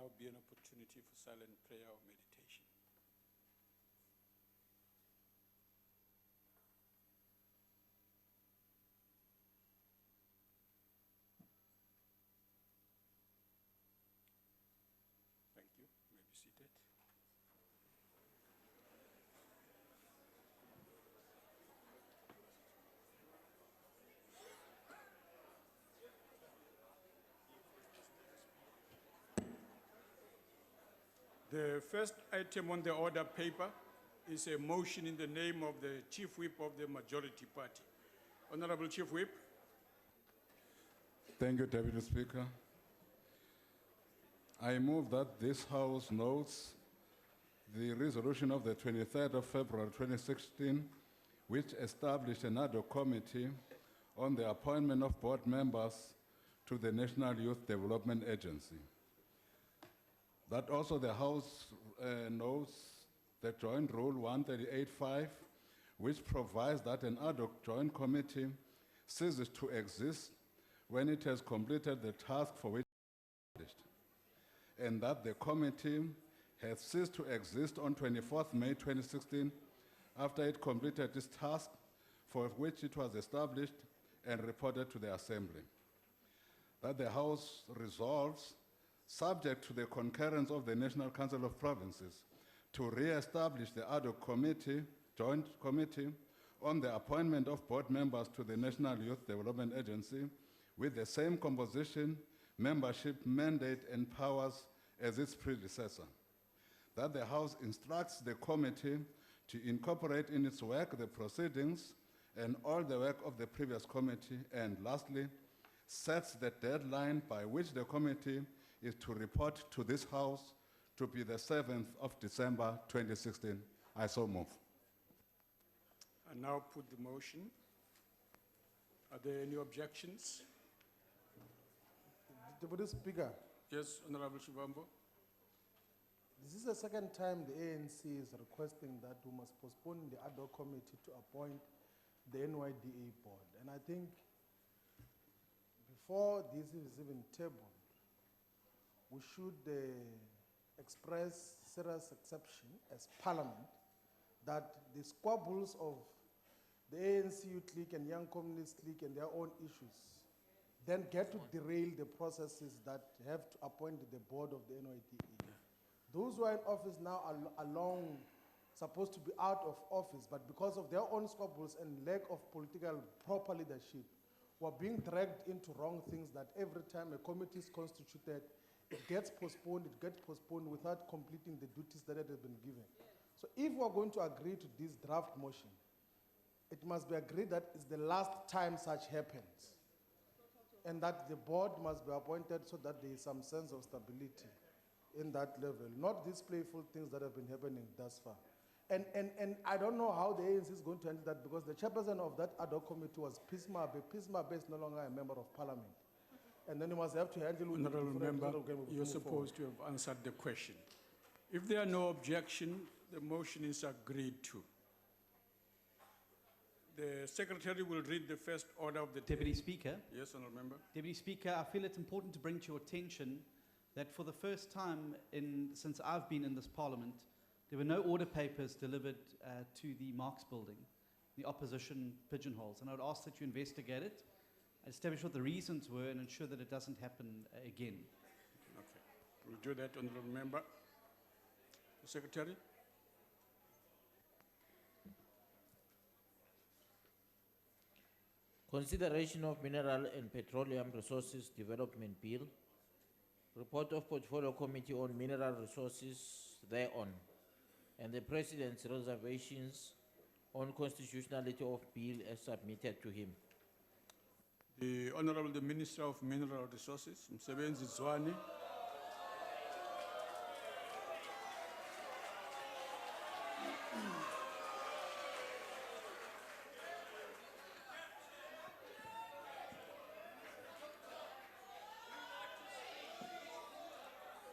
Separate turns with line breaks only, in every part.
now be an opportunity for silent prayer or meditation. Thank you. You may be seated. The first item on the order paper is a motion in the name of the Chief Whip of the Majority Party. Honorable Chief Whip.
Thank you, Deputy Speaker. I move that this House notes the resolution of the 23rd of February 2016, which established an ad hoc committee on the appointment of board members to the National Youth Development Agency. That also the House notes the Joint Rule 138.5, which provides that an ad hoc joint committee ceases to exist when it has completed the task for which it is established, and that the committee has ceased to exist on 24th May 2016 after it completed its task for which it was established and reported to the Assembly. That the House resolves, subject to the concurrence of the National Council of Provinces, to re-establish the ad hoc committee, joint committee, on the appointment of board members to the National Youth Development Agency with the same composition, membership, mandate, and powers as its predecessor. That the House instructs the committee to incorporate in its work the proceedings and all the work of the previous committee, and lastly, sets the deadline by which the committee is to report to this House to be the 7th of December 2016. I so move.
I now put the motion. Are there any objections?
Deputy Speaker,
Yes, Honorable Shivambu.
this is the second time the ANC is requesting that we must postpone the ad hoc committee to appoint the NYDA board. And I think before this is even tabled, we should express serious exception as Parliament that the squabbles of the ANC Youth League and Young Communist League and their own issues then get to derail the processes that have to appoint the board of the NYDA. Those who are in office now are long supposed to be out of office, but because of their own squabbles and lack of political proper leadership, were being dragged into wrong things that every time a committee is constituted, it gets postponed without completing the duties that it has been given. So if we're going to agree to this draft motion, it must be agreed that it's the last time such happens, and that the board must be appointed so that there is some sense of stability in that level, not these playful things that have been happening thus far. And I don't know how the ANC is going to handle that, because the chairperson of that ad hoc committee was Pismabe. Pismabe is no longer a member of Parliament. And then you must have to handle with
Honorable Member, you're supposed to have answered the question. If there are no objection, the motion is agreed to. The Secretary will read the first order of the
Deputy Speaker.
Yes, Honorable Member.
Deputy Speaker, I feel it's important to bring to your attention that for the first time since I've been in this Parliament, there were no order papers delivered to the Marx building, the opposition pigeonholes. And I would ask that you investigate it, establish what the reasons were, and ensure that it doesn't happen again.
Okay. We'll do that, Honorable Member. The Secretary.
Consideration of Mineral and Petroleum Resources Development Bill. Report of Portfolio Committee on Mineral Resources thereon, and the President's reservations on constitutionality of bill as submitted to him.
The Honorable the Minister of Mineral Resources, Msebenzi Zwane.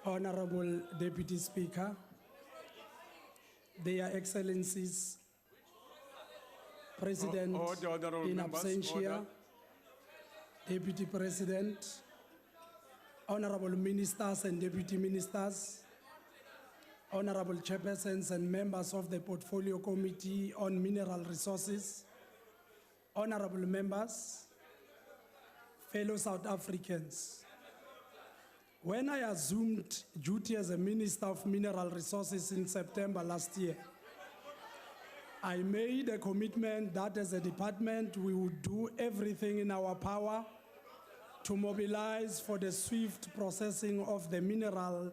Honorable Deputy Speaker, Their Excellencies, President
Honorable
in
members,
absentia,
order.
Deputy President, honorable ministers and deputy ministers, honorable chairpersons and members of the Portfolio Committee on Mineral Resources, honorable members, fellow South Africans. When I assumed duty as a Minister of Mineral Resources in September last year, I made a commitment that as a department we would do everything in our power to mobilize for the swift processing of the Mineral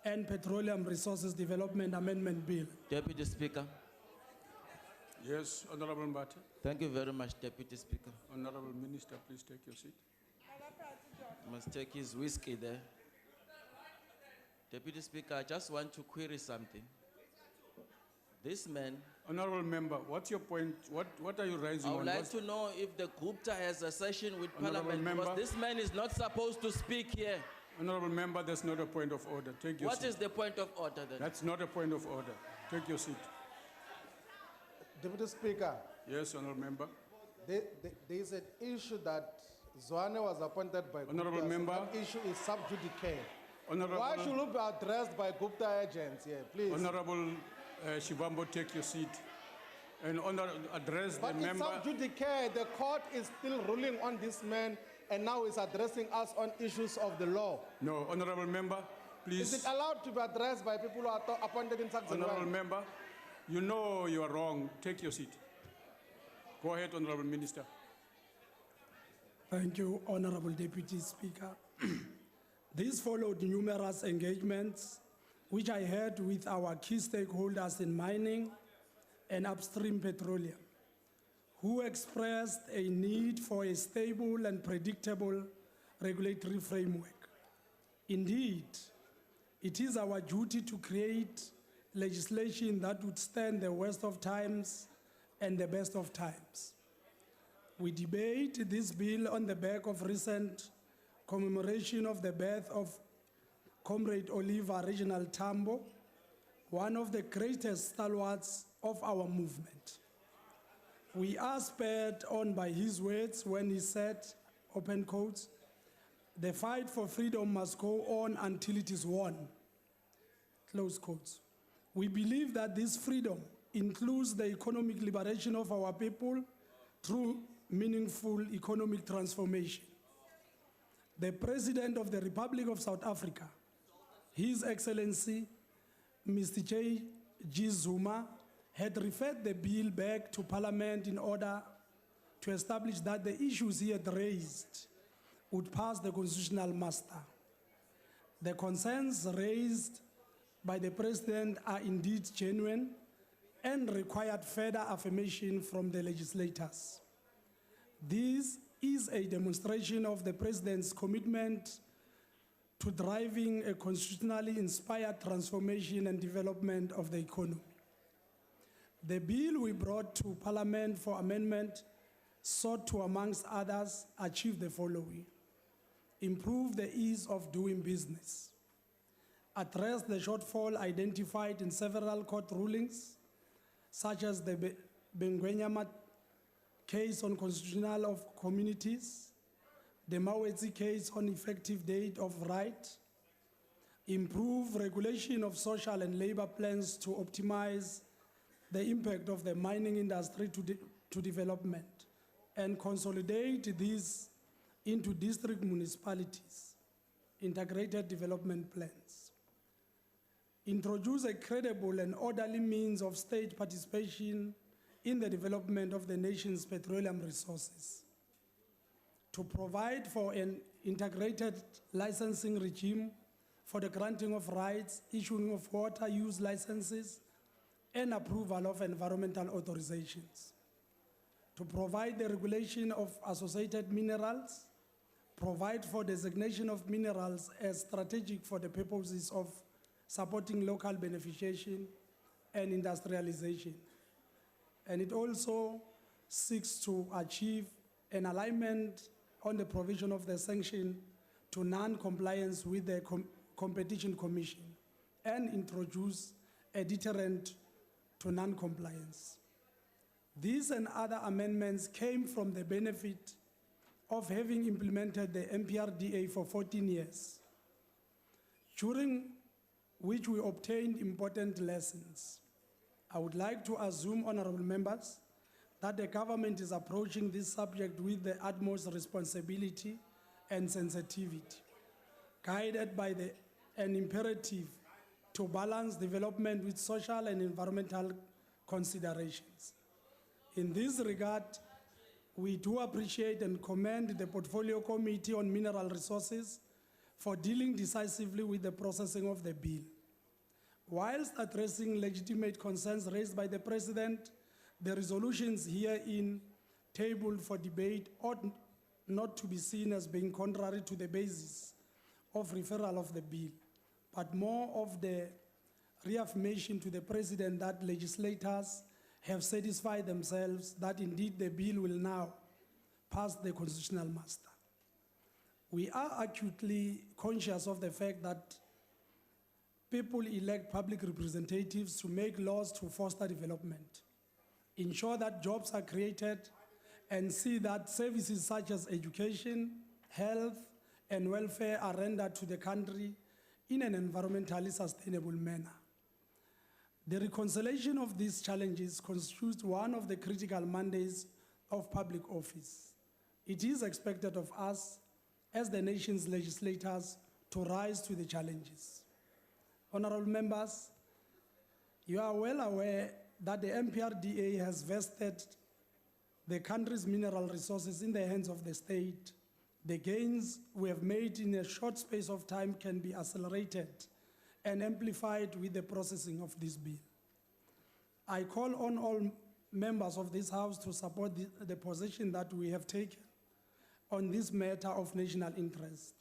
and Petroleum Resources Development Amendment Bill.
Deputy Speaker.
Yes, Honorable Mbate.
Thank you very much, Deputy Speaker.
Honorable Minister, please take your seat.
Must take his whiskey there. Deputy Speaker, I just want to query something. This man,
Honorable Member, what's your point? What are you raising
I
on?
would like
What's-
to know if the Gupta has a session with
Honourable
Parliament,
Member.
because this man is not supposed to speak here.
Honorable Member, that's not a point of order. Take your
What
seat.
is the point of order then?
That's not a point of order. Take your seat.
Deputy Speaker,
Yes, Honorable Member.
there is an issue that Zwane was appointed by
Honourable
Gupta, so
Member.
that issue is sub judice.
Honorable,
Why should it be addressed by Gupta agents here, please?
Honorable Shivambu, take your seat. And address the
But it's
member.
sub judice. The court is still ruling on this man and now is addressing us on issues of the law.
No, Honorable Member,
Is
please.
it allowed to be addressed by people who are appointed in such a
Honorable
way?
Member, you know you are wrong. Take your seat. Go ahead, Honorable Minister.
Thank you, Honorable Deputy Speaker. This followed numerous engagements which I had with our key stakeholders in mining and upstream petroleum, who expressed a need for a stable and predictable regulatory framework. Indeed, it is our duty to create legislation that would stand the worst of times and the best of times. We debate this bill on the back of recent commemoration of the birth of Comrade Oliver Reginald Tambo, one of the greatest stalwarts of our movement. We are spurred on by his words when he said, open quotes, "The fight for freedom must go on until it is won," close quotes. We believe that this freedom includes the economic liberation of our people through meaningful economic transformation. The President of the Republic of South Africa, His Excellency, Mr. J.G. Zuma, had referred the bill back to Parliament in order to establish that the issues he had raised would pass the constitutional muster. The concerns raised by the President are indeed genuine and required further affirmation from the legislators. This is a demonstration of the President's commitment to driving a constitutionally inspired transformation and development of the economy. The bill we brought to Parliament for amendment sought to, amongst others, achieve the following: improve the ease of doing business, address the shortfall identified in several court rulings, such as the Bengwenyama case on constitutional of communities, the Mawetsi case on effective date of right, improve regulation of social and labor plans to optimize the impact of the mining industry to development, and consolidate these into district municipalities, integrated development plans. Introduce a credible and orderly means of state participation in the development of the nation's petroleum resources. To provide for an integrated licensing regime for the granting of rights, issuing of water use licenses, and approval of environmental authorizations. To provide the regulation of associated minerals, provide for designation of minerals as strategic for the purposes of supporting local beneficiation and industrialization. And it also seeks to achieve an alignment on the provision of the sanction to non-compliance with the Competition Commission and introduce a deterrent to non-compliance. These and other amendments came from the benefit of having implemented the MPRDA for 14 years, during which we obtained important lessons. I would like to assume, honorable members, that the government is approaching this subject with the utmost responsibility and sensitivity, guided by an imperative to balance development with social and environmental considerations. In this regard, we do appreciate and commend the Portfolio Committee on Mineral Resources for dealing decisively with the processing of the bill. Whilst addressing legitimate concerns raised by the President, the resolutions herein tabled for debate ought not to be seen as being contrary to the basis of referral of the bill, but more of the reaffirmation to the President that legislators have satisfied themselves that indeed the bill will now pass the constitutional muster. We are acutely conscious of the fact that people elect public representatives to make laws to foster development, ensure that jobs are created, and see that services such as education, health, and welfare are rendered to the country in an environmentally sustainable manner. The reconciliation of these challenges constitutes one of the critical mandates of public office. It is expected of us as the nation's legislators to rise to the challenges. Honorable members, you are well aware that the MPRDA has vested the country's mineral resources in the hands of the state. The gains we have made in a short space of time can be accelerated and amplified with the processing of this bill. I call on all members of this House to support the position that we have taken on this matter of national interest.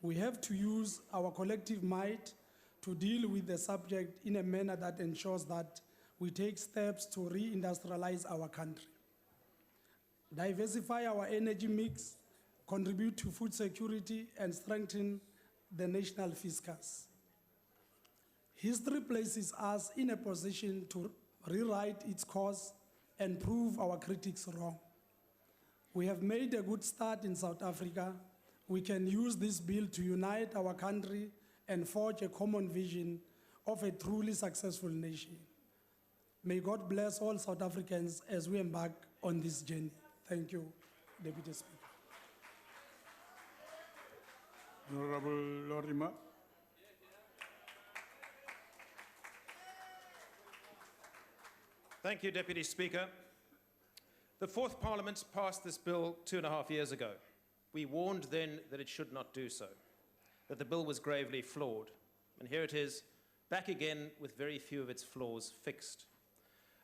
We have to use our collective might to deal with the subject in a manner that ensures that we take steps to re-industrialize our country, diversify our energy mix, contribute to food security, and strengthen the national fiscus. History places us in a position to rewrite its course and prove our critics wrong. We have made a good start in South Africa. We can use this bill to unite our country and forge a common vision of a truly successful nation. May God bless all South Africans as we embark on this journey. Thank you, Deputy Speaker.
Honorable Lorima.
Thank you, Deputy Speaker. The Fourth Parliament passed this bill 2.5 years ago. We warned then that it should not do so, that the bill was gravely flawed. And here it is, back again with very few of its flaws fixed.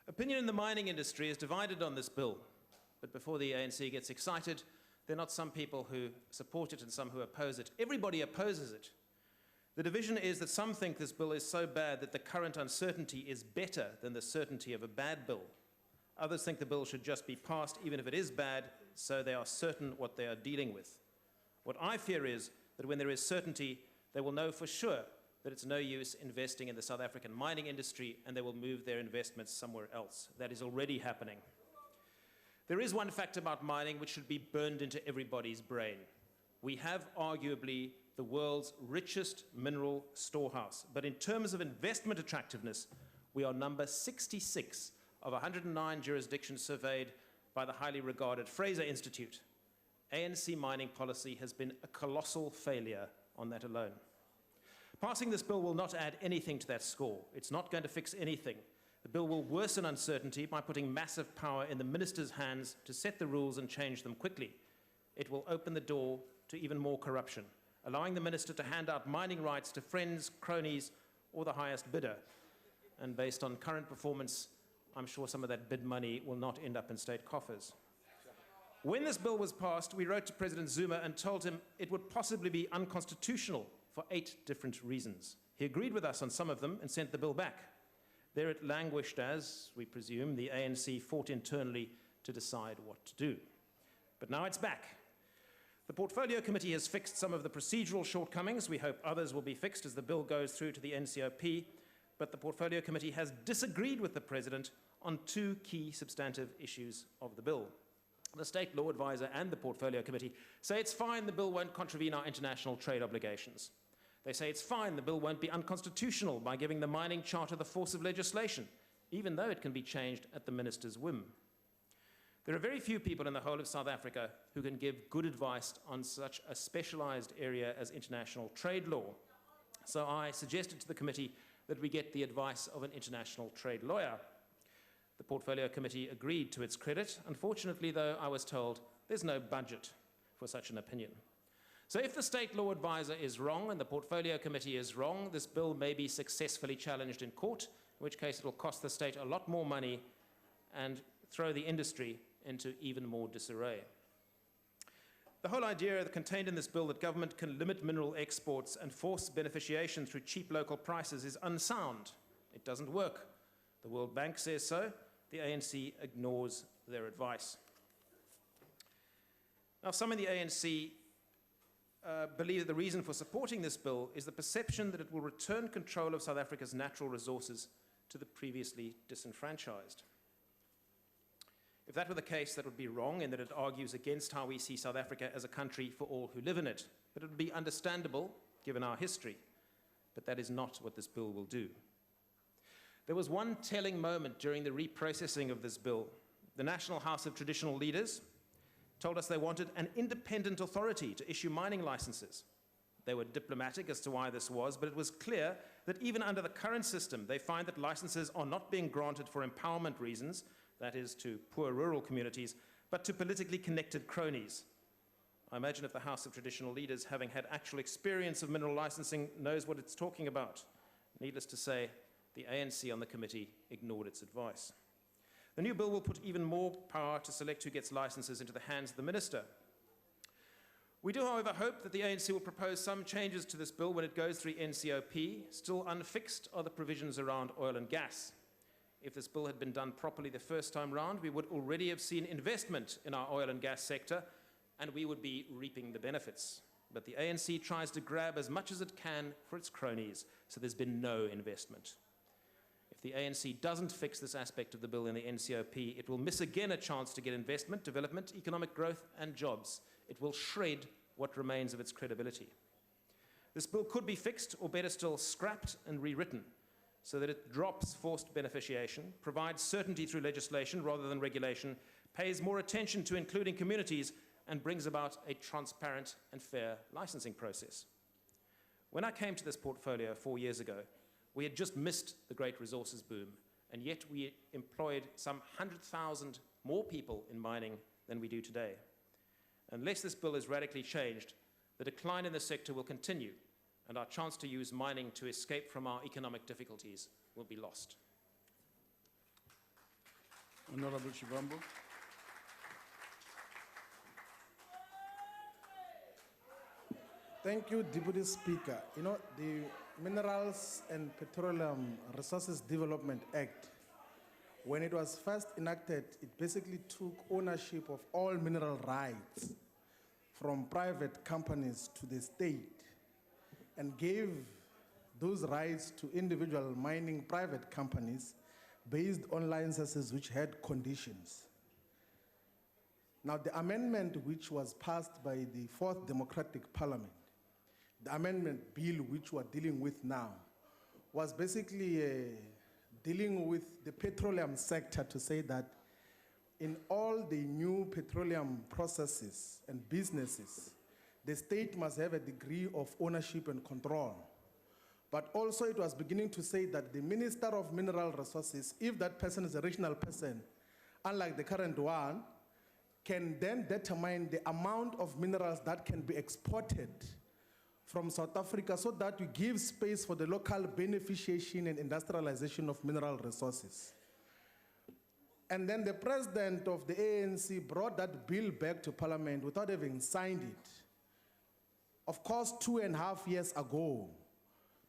Opinion in the mining industry is divided on this bill, but before the ANC gets excited, there are not some people who support it and some who oppose it. Everybody opposes it. The division is that some think this bill is so bad that the current uncertainty is better than the certainty of a bad bill. Others think the bill should just be passed, even if it is bad, so they are certain what they are dealing with. What I fear is that when there is certainty, they will know for sure that it's no use investing in the South African mining industry, and they will move their investments somewhere else. That is already happening. There is one fact about mining which should be burned into everybody's brain. We have arguably the world's richest mineral storehouse, but in terms of investment attractiveness, we are number 66 of 109 jurisdictions surveyed by the highly regarded Fraser Institute. ANC mining policy has been a colossal failure on that alone. Passing this bill will not add anything to that score. It's not going to fix anything. The bill will worsen uncertainty by putting massive power in the minister's hands to set the rules and change them quickly. It will open the door to even more corruption, allowing the minister to hand out mining rights to friends, cronies, or the highest bidder. And based on current performance, I'm sure some of that bid money will not end up in state coffers. When this bill was passed, we wrote to President Zuma and told him it would possibly be unconstitutional for 8 different reasons. He agreed with us on some of them and sent the bill back. There it languished as, we presume, the ANC fought internally to decide what to do. But now it's back. The Portfolio Committee has fixed some of the procedural shortcomings. We hope others will be fixed as the bill goes through to the NCOP. But the Portfolio Committee has disagreed with the President on 2 key substantive issues of the bill. The State Law Advisor and the Portfolio Committee say it's fine the bill won't contravene our international trade obligations. They say it's fine the bill won't be unconstitutional by giving the mining charter the force of legislation, even though it can be changed at the minister's whim. There are very few people in the whole of South Africa who can give good advice on such a specialized area as international trade law. So I suggested to the committee that we get the advice of an international trade lawyer. The Portfolio Committee agreed to its credit. Unfortunately, though, I was told there's no budget for such an opinion. So if the State Law Advisor is wrong and the Portfolio Committee is wrong, this bill may be successfully challenged in court, in which case it will cost the state a lot more money and throw the industry into even more disarray. The whole idea contained in this bill that government can limit mineral exports and force beneficiation through cheap local prices is unsound. It doesn't work. The World Bank says so. The ANC ignores their advice. Now, some in the ANC believe that the reason for supporting this bill is the perception that it will return control of South Africa's natural resources to the previously disenfranchised. If that were the case, that would be wrong in that it argues against how we see South Africa as a country for all who live in it. But it would be understandable, given our history. But that is not what this bill will do. There was one telling moment during the reprocessing of this bill. The National House of Traditional Leaders told us they wanted an independent authority to issue mining licenses. They were diplomatic as to why this was, but it was clear that even under the current system, they find that licenses are not being granted for empowerment reasons, that is, to poor rural communities, but to politically connected cronies. I imagine if the House of Traditional Leaders, having had actual experience of mineral licensing, knows what it's talking about. Needless to say, the ANC on the committee ignored its advice. The new bill will put even more power to select who gets licenses into the hands of the minister. We do, however, hope that the ANC will propose some changes to this bill when it goes through NCOP. Still unfixed are the provisions around oil and gas. If this bill had been done properly the first time round, we would already have seen investment in our oil and gas sector, and we would be reaping the benefits. But the ANC tries to grab as much as it can for its cronies, so there's been no investment. If the ANC doesn't fix this aspect of the bill in the NCOP, it will miss again a chance to get investment, development, economic growth, and jobs. It will shred what remains of its credibility. This bill could be fixed, or better still, scrapped and rewritten, so that it drops forced beneficiation, provides certainty through legislation rather than regulation, pays more attention to including communities, and brings about a transparent and fair licensing process. When I came to this portfolio 4 years ago, we had just missed the great resources boom, and yet we employed some 100,000 more people in mining than we do today. Unless this bill is radically changed, the decline in the sector will continue, and our chance to use mining to escape from our economic difficulties will be lost.
Honorable Shivambu.
Thank you, Deputy Speaker. You know, the Minerals and Petroleum Resources Development Act, when it was first enacted, it basically took ownership of all mineral rights from private companies to the state and gave those rights to individual mining private companies based on licenses which had conditions. Now, the amendment which was passed by the Fourth Democratic Parliament, the amendment bill which we're dealing with now, was basically dealing with the petroleum sector to say that in all the new petroleum processes and businesses, the state must have a degree of ownership and control. But also it was beginning to say that the Minister of Mineral Resources, if that person is a regional person, unlike the current one, can then determine the amount of minerals that can be exported from South Africa so that we give space for the local beneficiation and industrialization of mineral resources. And then the president of the ANC brought that bill back to Parliament without having signed it. Of course, 2.5 years ago,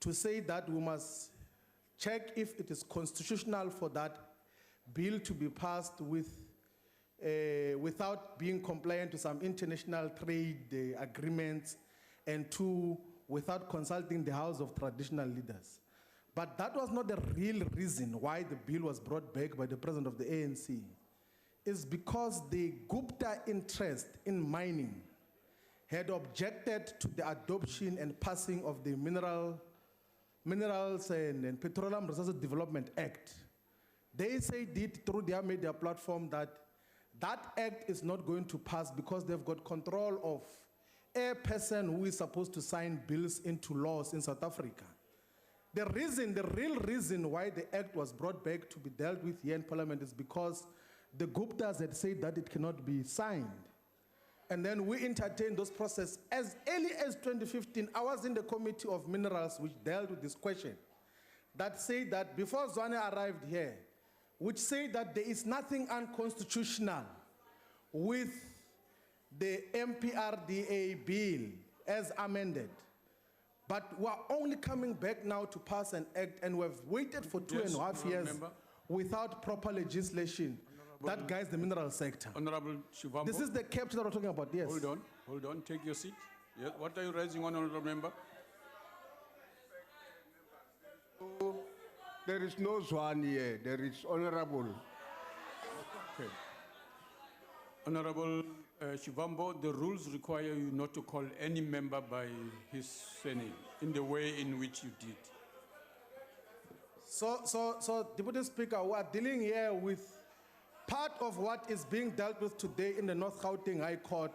to say that we must check if it is constitutional for that bill to be passed without being compliant to some international trade agreements, and two, without consulting the House of Traditional Leaders. But that was not the real reason why the bill was brought back by the president of the ANC. is because the Gupta interest in mining had objected to the adoption and passing of the Minerals and Petroleum Resources Development Act. They said it through their media platform that that act is not going to pass because they've got control of a person who is supposed to sign bills into laws in South Africa. The real reason why the act was brought back to be dealt with here in Parliament is because the Guptas had said that it cannot be signed. And then we entertained those processes. As early as 2015, I was in the Committee of Minerals which dealt with this question that said that before Zwane arrived here, which said that there is nothing unconstitutional with the MPRDA bill as amended. But we're only coming back now to pass an act, and we've waited for 2.5 years without proper legislation that guides the mineral sector.
Honorable Shivambu.
This is the capture that we're talking about, yes.
Hold on, take your seat. Yes. What are you raising, Honorable Member?
There is no Zwane here, there is Honorable.
Okay. Honorable Shivambu, the rules require you not to call any member by his surname in the way in which you did.
So, Deputy Speaker, we are dealing here with part of what is being dealt with today in the North Gauteng High Court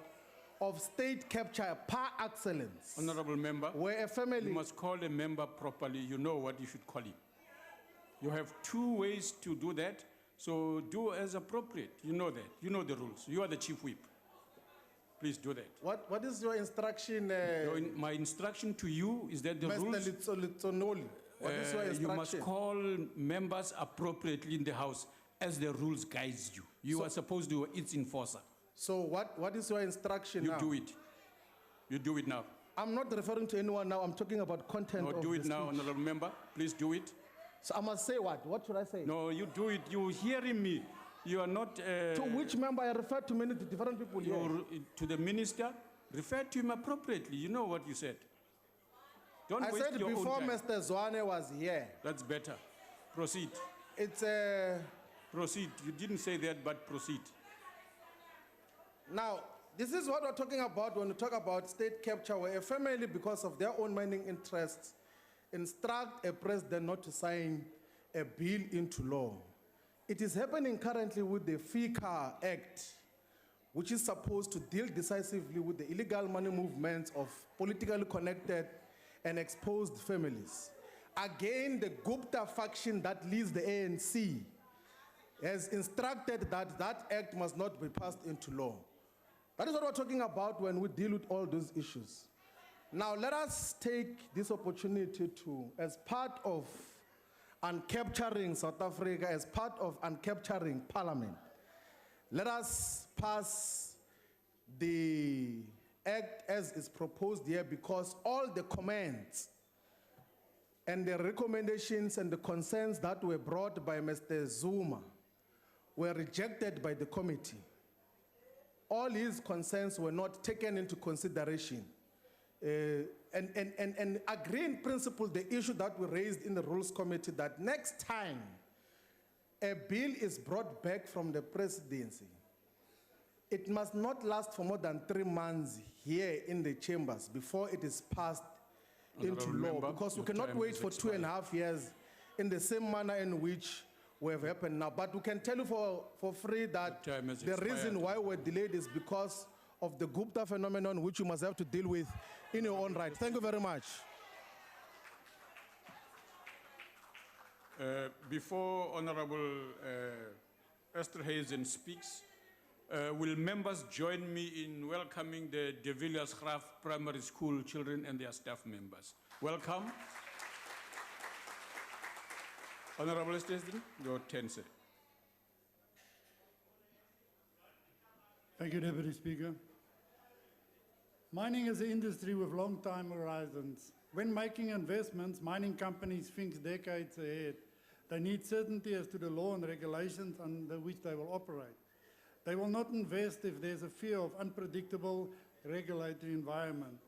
of state capture par excellence.
Honorable Member,
where a family...
You must call a member properly. You know what you should call him. You have 2 ways to do that, so do as appropriate. You know that. You know the rules. You are the chief whip. Please do that.
What is your instruction?
My instruction to you is that the
Mr.
rules...
What is your instruction?
You must call members appropriately in the House as the rules guides you. You are supposed to be its enforcer.
So what is your instruction now?
You do it. You do it now.
I'm not referring to anyone now. I'm talking about content of
do it
the
now,
speech.
Honorable Member. Please do it.
So I must say what? What should I say?
No, you do it. You're hearing me. You are not...
to which member? I refer to many different people here.
To the minister. Refer to him appropriately. You know what you said. Don't
I
waste
said
your
before
own time.
Mr. Zwane was here.
That's better. Proceed.
It's a...
Proceed. You didn't say that, but proceed.
Now, this is what we're talking about when we talk about state capture, where a family, because of their own mining interests, instruct a president not to sign a bill into law. It is happening currently with the FICA Act, which is supposed to deal decisively with the illegal money movements of politically connected and exposed families. Again, the Gupta faction that leads the ANC has instructed that that act must not be passed into law. That is what we're talking about when we deal with all those issues. Now, let us take this opportunity to, as part of uncapturing South Africa, as part of uncapturing Parliament, let us pass the act as is proposed here, because all the comments and the recommendations and the concerns that were brought by Mr. Zuma were rejected by the committee. All his concerns were not taken into consideration. And agree in principle the issue that we raised in the Rules Committee, that next time a bill is brought back from the presidency, it must not last for more than 3 months here in the chambers before it is passed into law, because we cannot wait for 2.5 years in the same manner in which we have happened now. But we can tell you for free that the reason why we're delayed is because of the Gupta phenomenon, which you must have to deal with in your own right. Thank you very much.
Before Honorable Esther Hazen speaks, will members join me in welcoming the De Villiers Graaf Primary School children and their staff members? Welcome. Honorable Esther, your 10, sir.
Thank you, Deputy Speaker. Mining is an industry with long time horizons. When making investments, mining companies think decades ahead. They need certainty as to the law and regulations under which they will operate. They will not invest if there's a fear of unpredictable regulatory environment.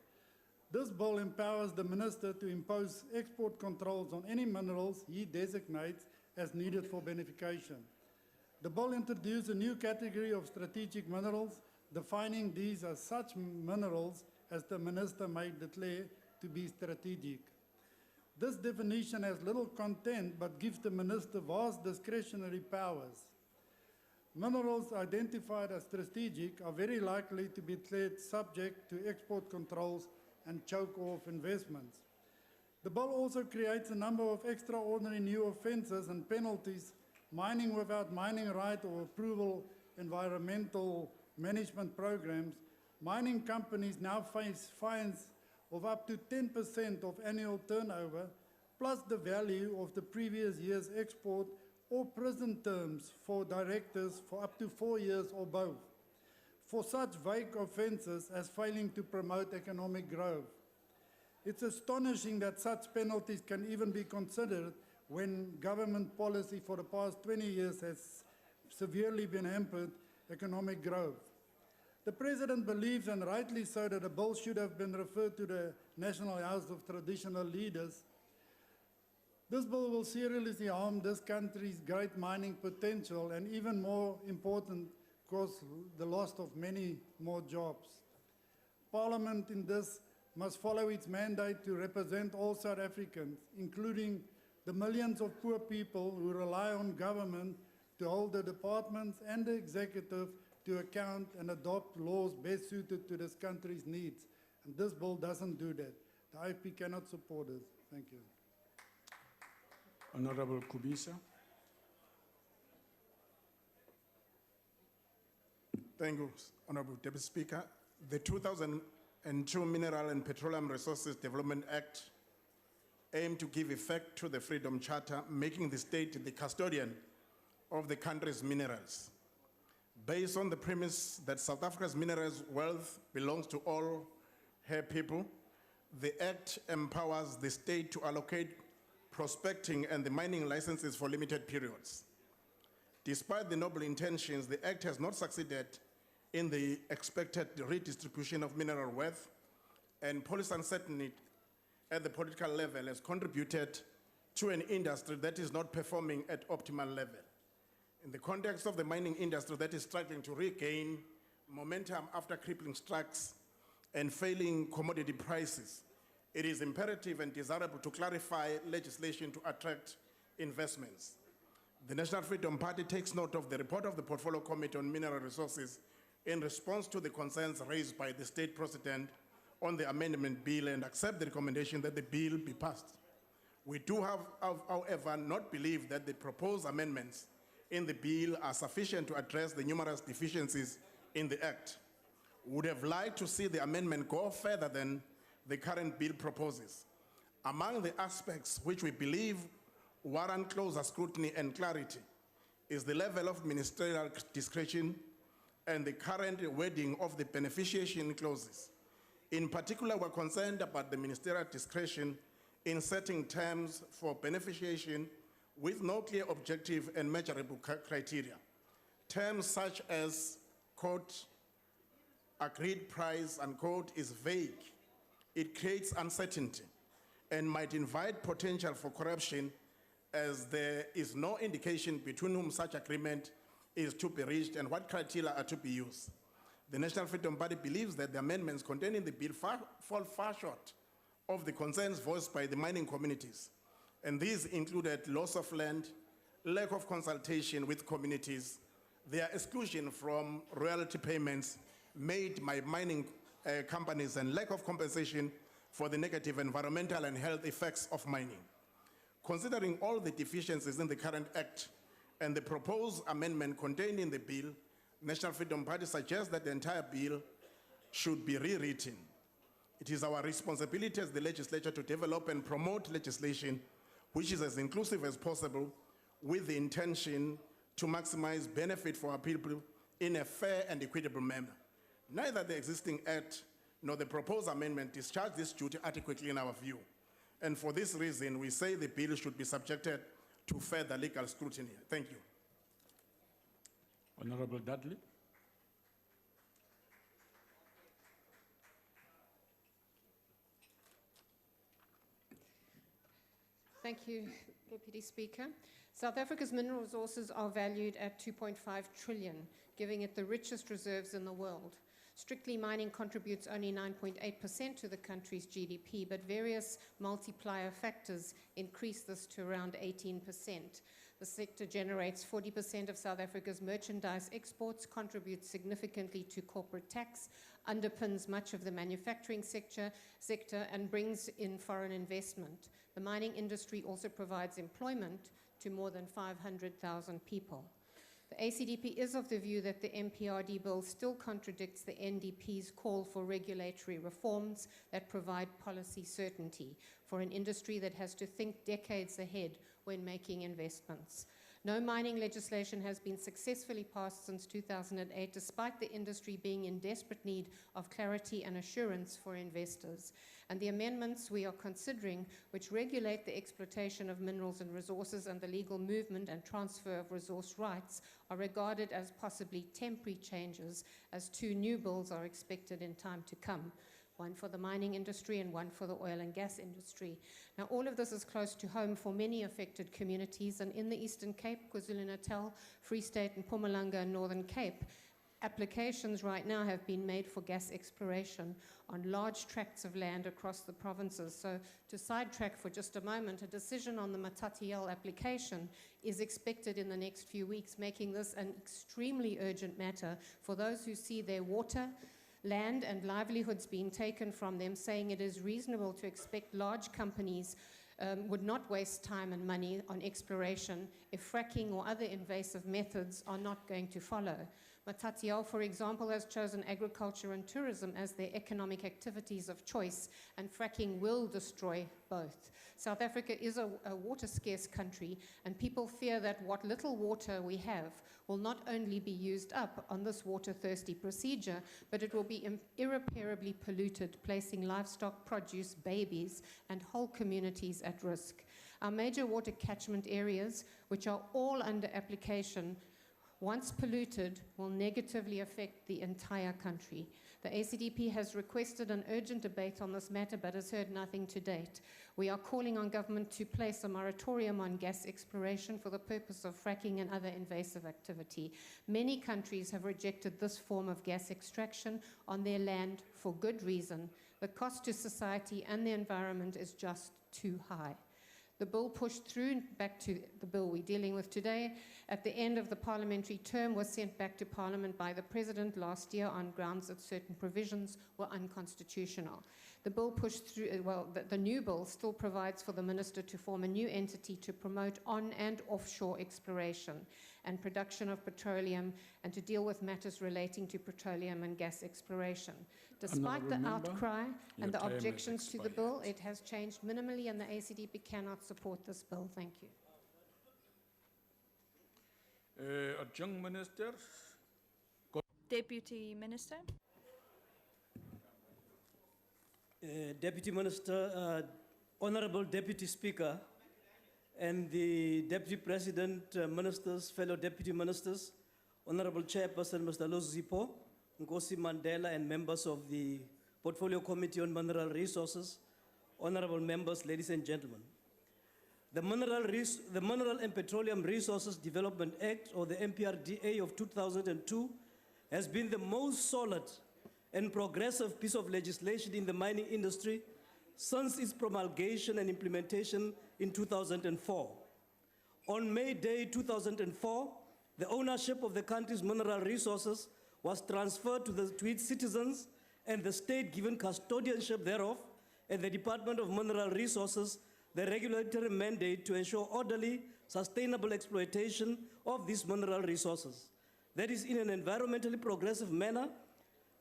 This bill empowers the minister to impose export controls on any minerals he designates as needed for beneficiation. The bill introduced a new category of strategic minerals, defining these as such minerals as the minister may declare to be strategic. This definition has little content but gives the minister vast discretionary powers. Minerals identified as strategic are very likely to be declared subject to export controls and choke-off investments. The bill also creates a number of extraordinary new offences and penalties: mining without mining right or approval, environmental management programs. Mining companies now face fines of up to 10% of annual turnover, plus the value of the previous year's export, or prison terms for directors for up to 4 years or both, for such vague offences as failing to promote economic growth. It's astonishing that such penalties can even be considered when government policy for the past 20 years has severely been hampered economic growth. The President believes, and rightly so, that the bill should have been referred to the National House of Traditional Leaders. This bill will seriously harm this country's great mining potential and, even more important, cause the loss of many more jobs. Parliament in this must follow its mandate to represent all South Africans, including the millions of poor people who rely on government to hold the departments and the executive to account and adopt laws best suited to this country's needs. And this bill doesn't do that. The IFP cannot support it. Thank you.
Honorable Kubisa.
Thank you, Honorable Deputy Speaker. The 2002 Mineral and Petroleum Resources Development Act aimed to give effect to the Freedom Charter, making the state the custodian of the country's minerals. Based on the premise that South Africa's minerals wealth belongs to all her people, the Act empowers the state to allocate prospecting and the mining licenses for limited periods. Despite the noble intentions, the Act has not succeeded in the expected redistribution of mineral wealth, and policy uncertainty at the political level has contributed to an industry that is not performing at optimal level. In the context of the mining industry that is struggling to regain momentum after crippling strikes and failing commodity prices, it is imperative and desirable to clarify legislation to attract investments. The National Freedom Party takes note of the report of the Portfolio Committee on Mineral Resources in response to the concerns raised by the State President on the amendment bill and accept the recommendation that the bill be passed. We do have, however, not believe that the proposed amendments in the bill are sufficient to address the numerous deficiencies in the Act. We would have liked to see the amendment go further than the current bill proposes. Among the aspects which we believe warrant closer scrutiny and clarity is the level of ministerial discretion and the current wording of the beneficiation clauses. In particular, we're concerned about the ministerial discretion in setting terms for beneficiation with no clear objective and measurable criteria. Terms such as, quote, agreed price, unquote, is vague. It creates uncertainty and might invite potential for corruption, as there is no indication between whom such agreement is to be reached and what criteria are to be used. The National Freedom Party believes that the amendments contained in the bill fall far short of the concerns voiced by the mining communities. And these included loss of land, lack of consultation with communities, their exclusion from royalty payments made by mining companies, and lack of compensation for the negative environmental and health effects of mining. Considering all the deficiencies in the current Act and the proposed amendment contained in the bill, National Freedom Party suggests that the entire bill should be rewritten. It is our responsibility as the legislature to develop and promote legislation which is as inclusive as possible, with the intention to maximize benefit for our people in a fair and equitable manner. Neither the existing Act nor the proposed amendment discharge this duty adequately in our view. And for this reason, we say the bill should be subjected to further legal scrutiny. Thank you.
Honorable Dudley.
Thank you, Deputy Speaker. South Africa's mineral resources are valued at 2.5 trillion, giving it the richest reserves in the world. Strictly, mining contributes only 9.8% to the country's GDP, but various multiplier factors increase this to around 18%. The sector generates 40% of South Africa's merchandise exports, contributes significantly to corporate tax, underpins much of the manufacturing sector, and brings in foreign investment. The mining industry also provides employment to more than 500,000 people. The ACDP is of the view that the MPRD bill still contradicts the NDP's call for regulatory reforms that provide policy certainty for an industry that has to think decades ahead when making investments. No mining legislation has been successfully passed since 2008, despite the industry being in desperate need of clarity and assurance for investors. And the amendments we are considering, which regulate the exploitation of minerals and resources and the legal movement and transfer of resource rights, are regarded as possibly temporary changes, as two new bills are expected in time to come. One for the mining industry and one for the oil and gas industry. Now, all of this is close to home for many affected communities, and in the Eastern Cape, KwaZulu-Natal, Free State, and Mpumalanga and Northern Cape, applications right now have been made for gas exploration on large tracts of land across the provinces. So, to sidetrack for just a moment, a decision on the Matatiele application is expected in the next few weeks, making this an extremely urgent matter for those who see their water, land and livelihoods being taken from them, saying it is reasonable to expect large companies would not waste time and money on exploration if fracking or other invasive methods are not going to follow. Matatiele, for example, has chosen agriculture and tourism as their economic activities of choice, and fracking will destroy both. South Africa is a water-scarce country, and people fear that what little water we have will not only be used up on this water-thirsty procedure, but it will be irreparably polluted, placing livestock, produce, babies, and whole communities at risk. Our major water catchment areas, which are all under application, once polluted, will negatively affect the entire country. The ACDP has requested an urgent debate on this matter, but has heard nothing to date. We are calling on government to place a moratorium on gas exploration for the purpose of fracking and other invasive activity. Many countries have rejected this form of gas extraction on their land for good reason. The cost to society and the environment is just too high. The bill pushed through, back to the bill we're dealing with today, at the end of the parliamentary term, was sent back to Parliament by the President last year on grounds that certain provisions were unconstitutional. The bill pushed through, the new bill still provides for the Minister to form a new entity to promote on and offshore exploration and production of petroleum, and to deal with matters relating to petroleum and gas exploration. Despite the outcry and the objections to the bill, it has changed minimally, and the ACDP cannot support this bill. Thank you.
Adjunct Minister.
Deputy Minister.
Deputy Minister, Honorable Deputy Speaker, and the Deputy President, Ministers, fellow Deputy Ministers, Honorable Chairperson, Mr. Lozipo, Nkosi Mandela, and members of the Portfolio Committee on Mineral Resources, honorable members, ladies and gentlemen. The Mineral and Petroleum Resources Development Act, or the MPRDA of 2002, has been the most solid and progressive piece of legislation in the mining industry since its promulgation and implementation in 2004. On May Day 2004, the ownership of the country's mineral resources was transferred to its citizens, and the state given custodianship thereof, and the Department of Mineral Resources the regulatory mandate to ensure orderly, sustainable exploitation of these mineral resources. That is in an environmentally progressive manner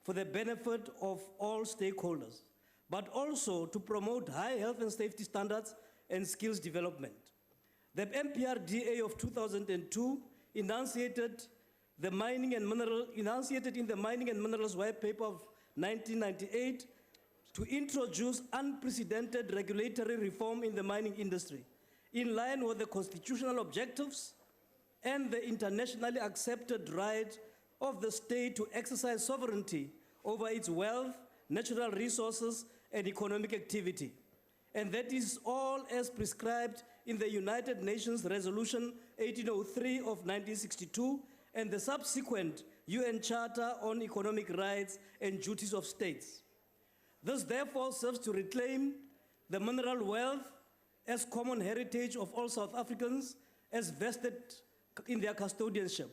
for the benefit of all stakeholders, but also to promote high health and safety standards and skills development. The MPRDA of 2002 enunciated in the Mining and Minerals White Paper of 1998 to introduce unprecedented regulatory reform in the mining industry, in line with the constitutional objectives and the internationally accepted right of the state to exercise sovereignty over its wealth, natural resources, and economic activity. And that is all as prescribed in the United Nations Resolution 1803 of 1962 and the subsequent UN Charter on Economic Rights and Duties of States. This therefore serves to reclaim the mineral wealth as common heritage of all South Africans as vested in their custodianship,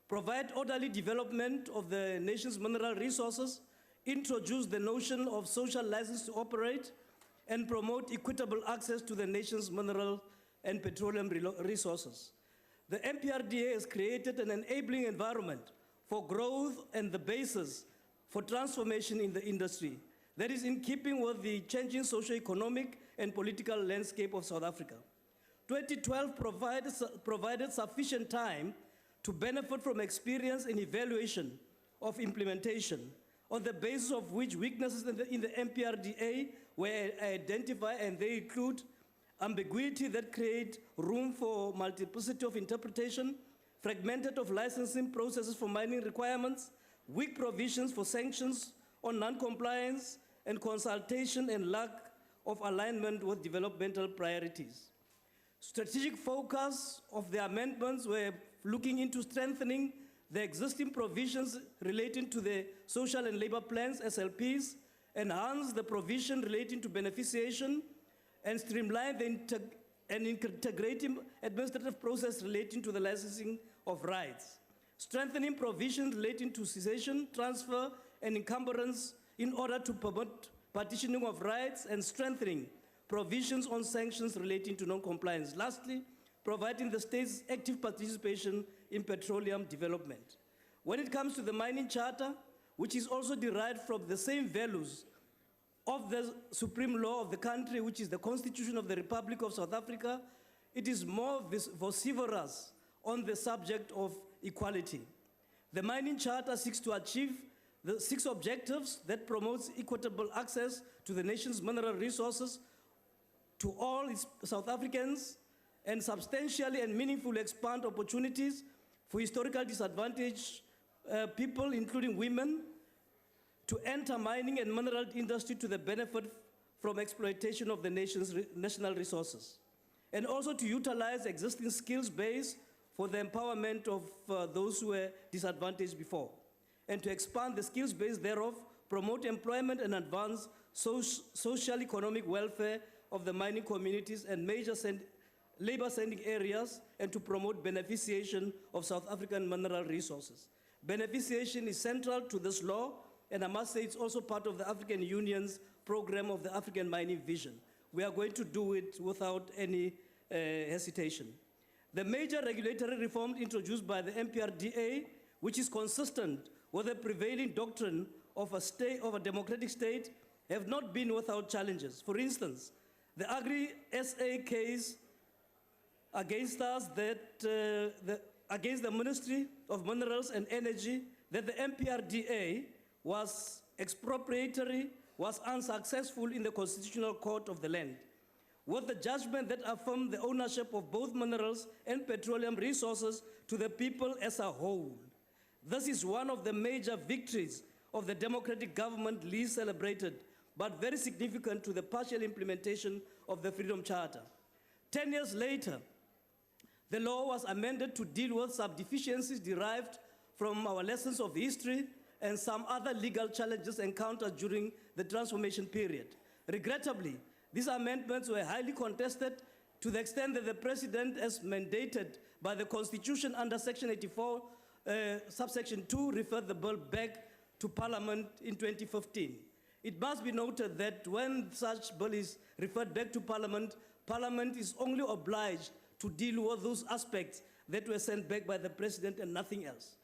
provide orderly development of the nation's mineral resources, introduce the notion of social license to operate, and promote equitable access to the nation's mineral and petroleum resources. The MPRDA has created an enabling environment for growth and the basis for transformation in the industry that is in keeping with the changing socio-economic and political landscape of South Africa. 2012 provided sufficient time to benefit from experience and evaluation of implementation, on the basis of which weaknesses in the MPRDA were identified, and they include ambiguity that create room for multiplicity of interpretation, fragmented of licensing processes for mining requirements, weak provisions for sanctions on non-compliance, and consultation and lack of alignment with developmental priorities. Strategic focus of the amendments were looking into strengthening the existing provisions relating to the social and labor plans, SLPs, enhance the provision relating to beneficiation, and streamline the integrating administrative process relating to the licensing of rights, strengthening provisions relating to cessation, transfer, and encumbrance in order to promote partitioning of rights, and strengthening provisions on sanctions relating to non-compliance. Lastly, providing the state's active participation in petroleum development. When it comes to the mining charter, which is also derived from the same values of the supreme law of the country, which is the Constitution of the Republic of South Africa, it is more vociferous on the subject of equality. The mining charter seeks to achieve the 6 objectives that promotes equitable access to the nation's mineral resources to all its South Africans, and substantially and meaningfully expand opportunities for historically disadvantaged people, including women, to enter mining and mineral industry to the benefit from exploitation of the nation's national resources, and also to utilize existing skills base for the empowerment of those who were disadvantaged before, and to expand the skills base thereof, promote employment and advance social economic welfare of the mining communities and major labor sending areas, and to promote beneficiation of South African mineral resources. Beneficiation is central to this law, and I must say it's also part of the African Union's program of the African Mining Vision. We are going to do it without any hesitation. The major regulatory reform introduced by the MPRDA, which is consistent with the prevailing doctrine of a democratic state, have not been without challenges. For instance, the Agri-SA case against us against the Ministry of Minerals and Energy, that the MPRDA was expropriatory, was unsuccessful in the Constitutional Court of the land, with the judgment that affirmed the ownership of both minerals and petroleum resources to the people as a whole. This is one of the major victories of the democratic government least celebrated, but very significant to the partial implementation of the Freedom Charter. 10 years later, the law was amended to deal with some deficiencies derived from our lessons of history and some other legal challenges encountered during the transformation period. Regrettably, these amendments were highly contested to the extent that the President, as mandated by the Constitution under Section 84, subsection 2, referred the bill back to Parliament in 2015. It must be noted that when such bill is referred back to Parliament, Parliament is only obliged to deal with those aspects that were sent back by the President and nothing else.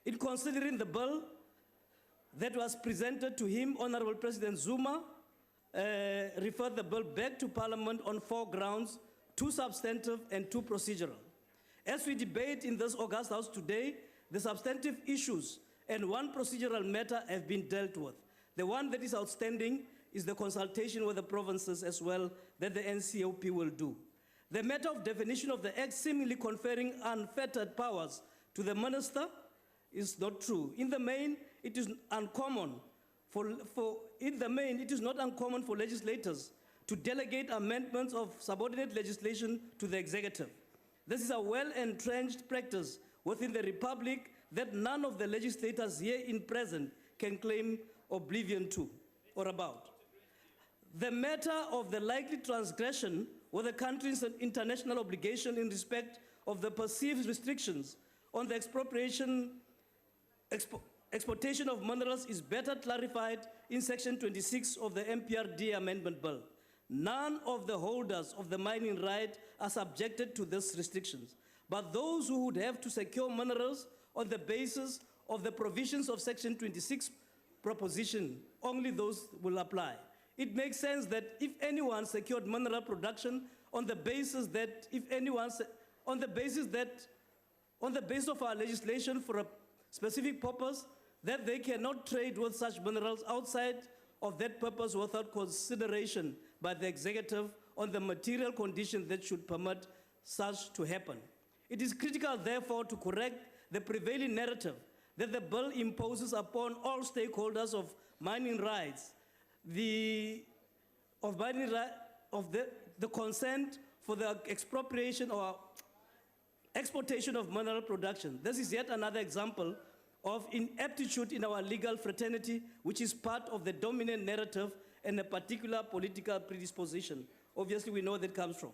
In considering the bill that was presented to him, Honorable President Zuma referred the bill back to Parliament on 4 grounds, 2 substantive and 2 procedural. As we debate in this August House today, the substantive issues and 1 procedural matter have been dealt with. The one that is outstanding is the consultation with the provinces as well that the NCOP will do. The matter of definition of the Act seemingly conferring unfettered powers to the minister is not true. In the main, it is uncommon it is not uncommon for legislators to delegate amendments of subordinate legislation to the executive. This is a well-entrenched practice within the Republic that none of the legislators here in present can claim oblivion to or about. The matter of the likely transgression with the country's international obligation in respect of the perceived restrictions on the exportation of minerals is better clarified in Section 26 of the MPRD Amendment Bill. None of the holders of the mining right are subjected to these restrictions, but those who would have to secure minerals on the basis of the provisions of Section 26 proposition, only those will apply. It makes sense that if anyone secured mineral production on the basis that on the basis of our legislation for a specific purpose, that they cannot trade with such minerals outside of that purpose without consideration by the executive on the material conditions that should permit such to happen. It is critical, therefore, to correct the prevailing narrative that the bill imposes upon all stakeholders of mining rights the consent for the expropriation or exportation of mineral production. This is yet another example of ineptitude in our legal fraternity, which is part of the dominant narrative and a particular political predisposition. Obviously, we know where that comes from.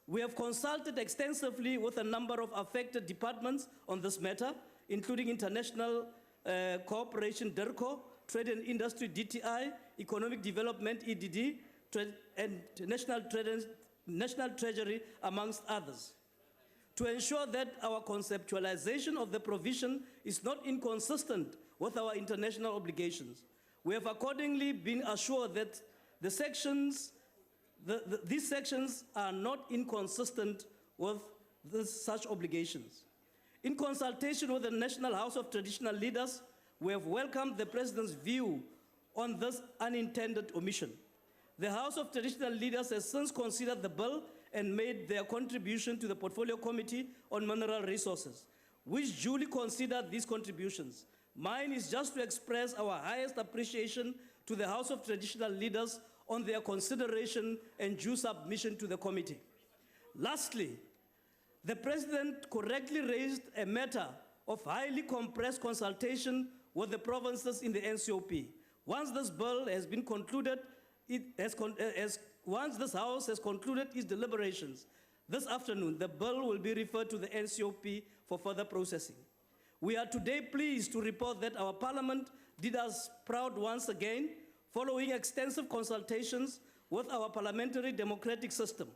We have consulted extensively with a number of affected departments on this matter, including International Cooperation, DIRCO, Trade and Industry, DTI, Economic Development, EDD, and National Treasury, amongst others, to ensure that our conceptualization of the provision is not inconsistent with our international obligations. We have accordingly been assured that these sections are not inconsistent with such obligations. In consultation with the National House of Traditional Leaders, we have welcomed the President's view on this unintended omission. The House of Traditional Leaders has since considered the bill and made their contribution to the Portfolio Committee on Mineral Resources, which duly considered these contributions. Mine is just to express our highest appreciation to the House of Traditional Leaders on their consideration and due submission to the committee. Lastly, the President correctly raised a matter of highly compressed consultation with the provinces in the NCOP. Once this bill has been concluded, once this House has concluded its deliberations this afternoon, the bill will be referred to the NCOP for further processing. We are today pleased to report that our Parliament did us proud once again, following extensive consultations with our parliamentary democratic system.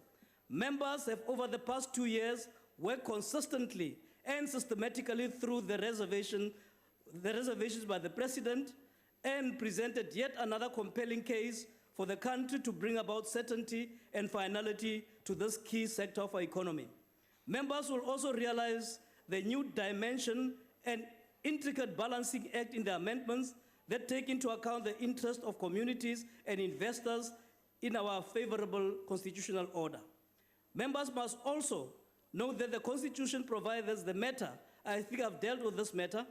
Members have over the past 2 years worked consistently and systematically through the reservations by the President and presented yet another compelling case for the country to bring about certainty and finality to this key sector of our economy. Members will also realize the new dimension and intricate balancing act in the amendments that take into account the interest of communities and investors in our favorable constitutional order. Members must also note that the Constitution provides the matter. I think I've dealt with this matter.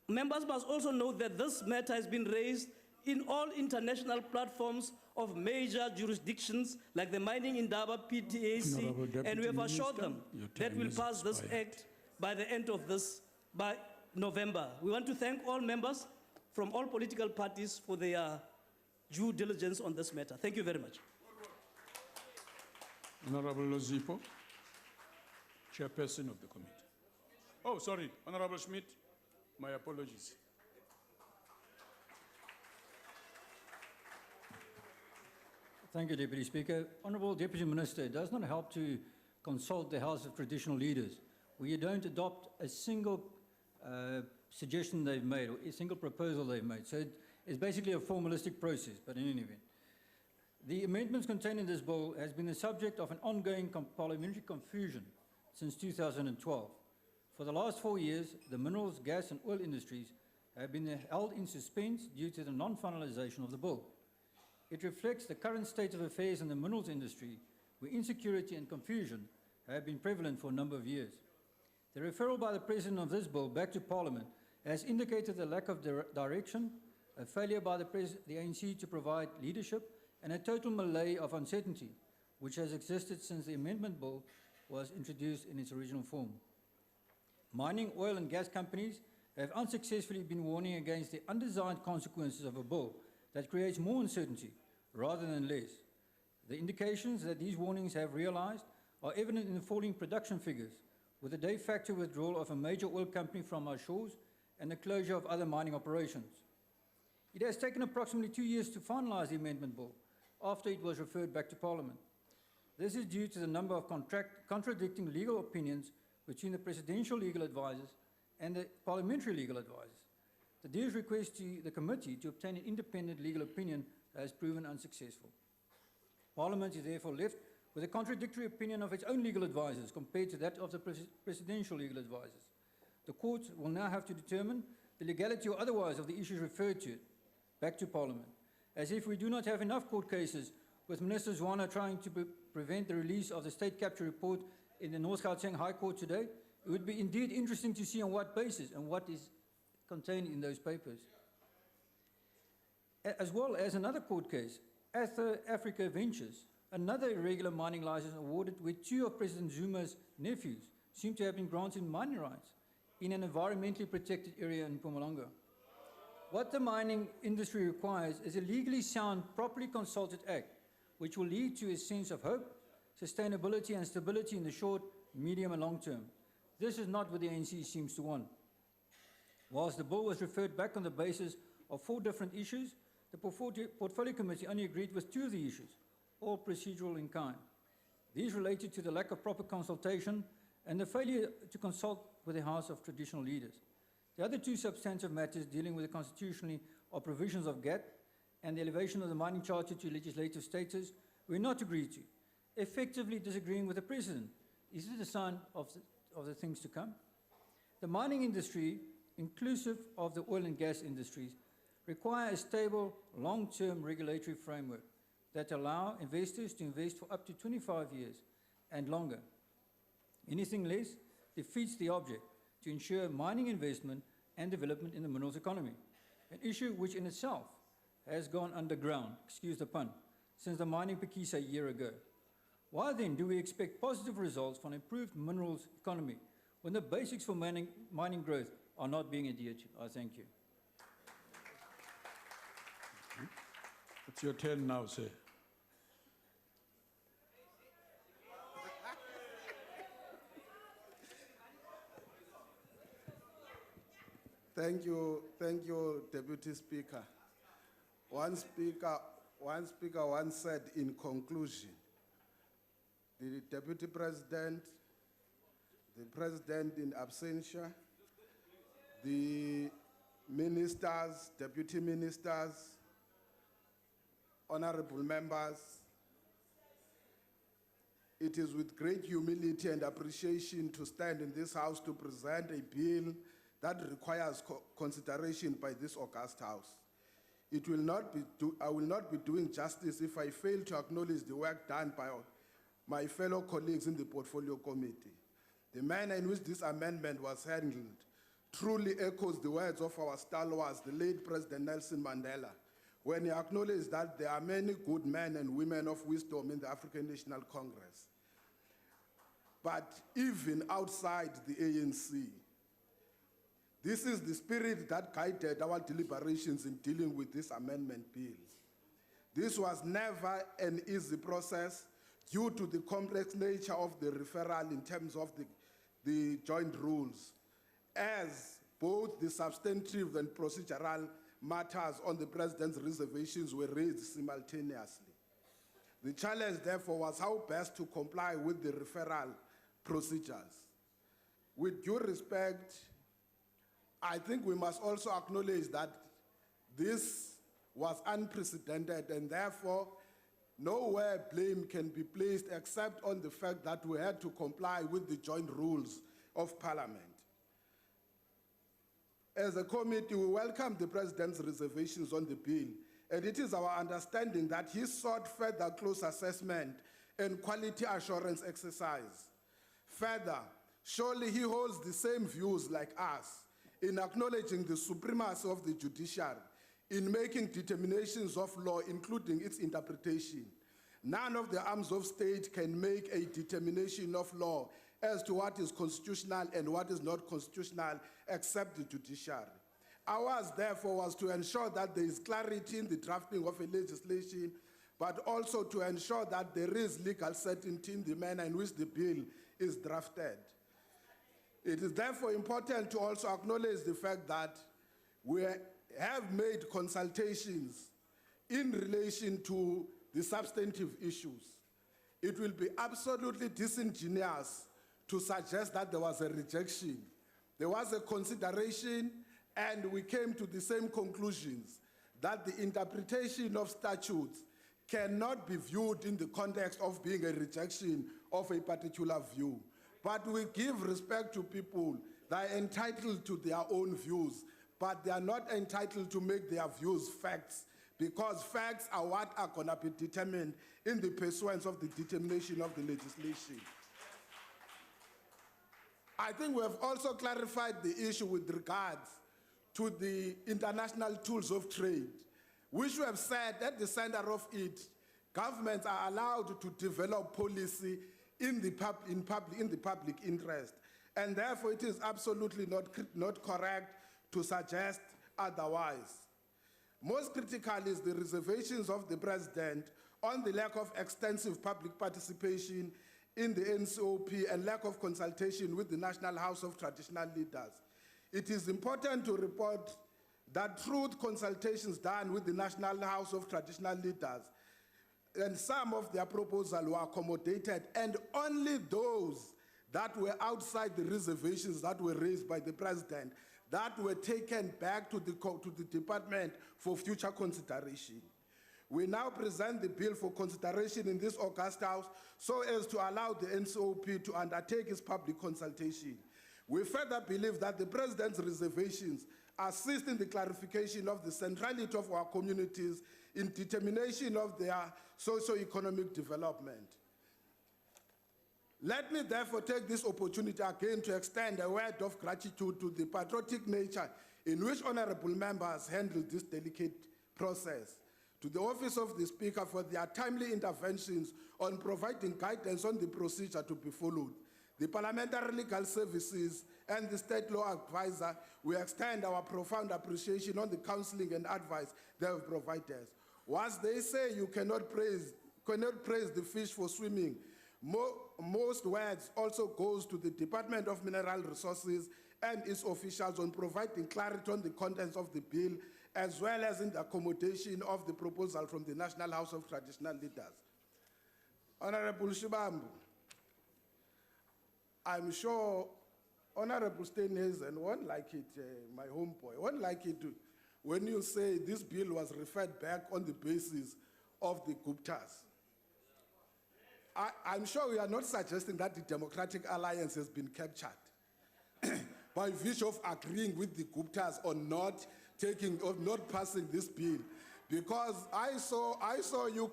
Members must also note that this matter has been raised in all international platforms of major jurisdictions like the Mining Indaba PTAC, and we have assured them that we'll pass this act by the end of by November. We want to thank all members from all political parties for their due diligence on this matter. Thank you very much.
Honorable Lozipo, Chairperson of the committee. Oh, sorry, Honorable Schmidt, my apologies.
Thank you, Deputy Speaker. Honourable Deputy Minister, it does not help to consult the House of Traditional Leaders. We don't adopt a single suggestion they've made or a single proposal they've made. So it's basically a formalistic process, but in any event. The amendments contained in this bill has been the subject of an ongoing parliamentary confusion since 2012. For the last 4 years, the minerals, gas and oil industries have been held in suspense due to the non-finalization of the bill. It reflects the current state of affairs in the minerals industry, where insecurity and confusion have been prevalent for a number of years. The referral by the President of this bill back to Parliament has indicated a lack of direction, a failure by the ANC to provide leadership, and a total melee of uncertainty, which has existed since the amendment bill was introduced in its original form. Mining, oil and gas companies have unsuccessfully been warning against the undesired consequences of a bill that creates more uncertainty rather than less. The indications that these warnings have realized are evident in the falling production figures, with the de facto withdrawal of a major oil company from our shores and the closure of other mining operations. It has taken approximately 2 years to finalize the amendment bill after it was referred back to Parliament. This is due to the number of contradicting legal opinions between the presidential legal advisors and the parliamentary legal advisors. The DA's request to the committee to obtain an independent legal opinion has proven unsuccessful. Parliament is therefore left with a contradictory opinion of its own legal advisors compared to that of the presidential legal advisors. The court will now have to determine the legality or otherwise of the issues referred to back to Parliament. As if we do not have enough court cases, with Minister Zwana trying to prevent the release of the state capture report in the North Gauteng High Court today, it would be indeed interesting to see on what basis and what is contained in those papers. As well as another court case, Africa Ventures, another irregular mining license awarded where 2 of President Zuma's nephews seem to have been granted mining rights in an environmentally protected area in Mpumalanga. What the mining industry requires is a legally sound, properly consulted act, which will lead to a sense of hope, sustainability and stability in the short, medium and long term. This is not what the ANC seems to want. Whilst the bill was referred back on the basis of 4 different issues, the Portfolio Committee only agreed with 2 of the issues, all procedural in kind. These related to the lack of proper consultation and the failure to consult with the House of Traditional Leaders. The other 2 substantive matters dealing with the constitutionally or provisions of GATT and the elevation of the mining charter to legislative status were not agreed to, effectively disagreeing with the President. Is it a sign of the things to come? The mining industry, inclusive of the oil and gas industries, require a stable, long-term regulatory framework that allow investors to invest for up to 25 years and longer. Anything less defeats the object to ensure mining investment and development in the minerals economy, an issue which in itself has gone underground, excuse the pun, since the mining Pekisa a year ago. Why then do we expect positive results from an improved minerals economy when the basics for mining growth are not being adhered to? I thank you.
It's your turn now, sir.
Thank you, Deputy Speaker. One speaker once said in conclusion, the Deputy President, the President in absentia, the ministers, deputy ministers, honorable members, it is with great humility and appreciation to stand in this House to present a bill that requires consideration by this august House. I will not be doing justice if I fail to acknowledge the work done by my fellow colleagues in the Portfolio Committee. The manner in which this amendment was handled truly echoes the words of our stalwarts, the late President Nelson Mandela, when he acknowledged that there are many good men and women of wisdom in the African National Congress. But even outside the ANC, this is the spirit that guided our deliberations in dealing with this amendment bill. This was never an easy process due to the complex nature of the referral in terms of the joint rules, as both the substantive and procedural matters on the President's reservations were raised simultaneously. The challenge, therefore, was how best to comply with the referral procedures. With due respect, I think we must also acknowledge that this was unprecedented and therefore nowhere blame can be placed except on the fact that we had to comply with the joint rules of Parliament. As a committee, we welcome the President's reservations on the bill, and it is our understanding that he sought further close assessment and quality assurance exercise. Further, surely he holds the same views like us in acknowledging the supremacy of the judiciary
in making determinations of law, including its interpretation. None of the arms of state can make a determination of law as to what is constitutional and what is not constitutional, except the judiciary. Ours, therefore, was to ensure that there is clarity in the drafting of a legislation, but also to ensure that there is legal certainty in the manner in which the bill is drafted. It is therefore important to also acknowledge the fact that we have made consultations in relation to the substantive issues. It will be absolutely disingenuous to suggest that there was a rejection. There was a consideration, and we came to the same conclusions, that the interpretation of statutes cannot be viewed in the context of being a rejection of a particular view. But we give respect to people that are entitled to their own views, but they are not entitled to make their views facts, because facts are what are going to be determined in the pursuance of the determination of the legislation. I think we have also clarified the issue with regards to the international tools of trade, which we have said at the center of it, governments are allowed to develop policy in the public interest. And therefore, it is absolutely not correct to suggest otherwise. Most critical is the reservations of the President on the lack of extensive public participation in the NCOP and lack of consultation with the National House of Traditional Leaders. It is important to report that through consultations done with the National House of Traditional Leaders, and some of their proposals were accommodated, and only those that were outside the reservations that were raised by the President that were taken back to the department for future consideration. We now present the bill for consideration in this August House so as to allow the NCOP to undertake its public consultation. We further believe that the President's reservations assist in the clarification of the centrality of our communities in determination of their socio-economic development. Let me therefore take this opportunity again to extend a word of gratitude to the patriotic nature in which honorable members handled this delicate process, to the Office of the Speaker for their timely interventions on providing guidance on the procedure to be followed, the Parliamentary Legal Services and the State Law Advisor. We extend our profound appreciation on the counseling and advice they have provided. Once they say you cannot praise the fish for swimming, most words also goes to the Department of Mineral Resources and its officials on providing clarity on the contents of the bill, as well as in the accommodation of the proposal from the National House of Traditional Leaders. Honorable Shivambu, I'm sure Honorable Steenhuisen won't like it, my homeboy, won't like it when you say this bill was referred back on the basis of the Guptas. I'm sure we are not suggesting that the Democratic Alliance has been captured by virtue of agreeing with the Guptas on not passing this bill, because I saw you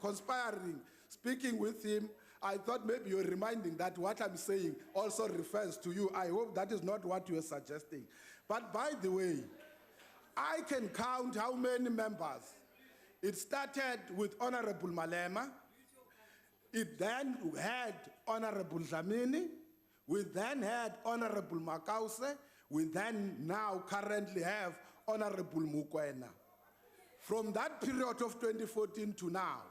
conspiring, speaking with him. I thought maybe you're reminding that what I'm saying also refers to you. I hope that is not what you are suggesting. But by the way, I can count how many members. It started with Honorable Malema. It then had Honorable Dlamini. We then had Honorable Makause. We then now currently have Honorable Mukwena. From that period of 2014 to now,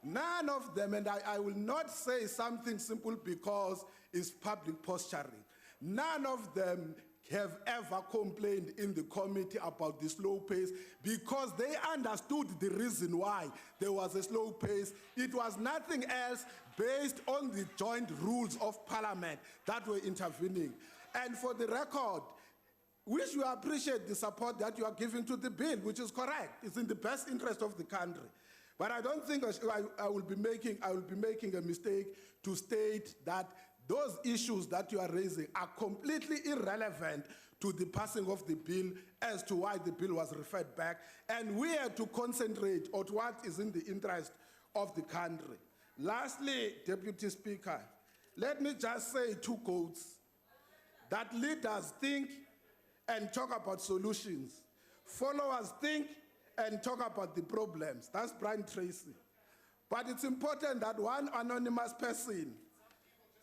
none of them, and I will not say something simple because it's public posturing, none of them have ever complained in the committee about the slow pace, because they understood the reason why there was a slow pace. It was nothing else based on the joint rules of Parliament that were intervening. And for the record, we should appreciate the support that you are giving to the bill, which is correct. It's in the best interest of the country. But I don't think I will be making a mistake to state that those issues that you are raising are completely irrelevant to the passing of the bill as to why the bill was referred back. And we are to concentrate on what is in the interest of the country. Lastly, Deputy Speaker, let me just say two quotes. That leaders think and talk about solutions, Followers think and talk about the problems. That's Brian Tracy. But it's important that one anonymous person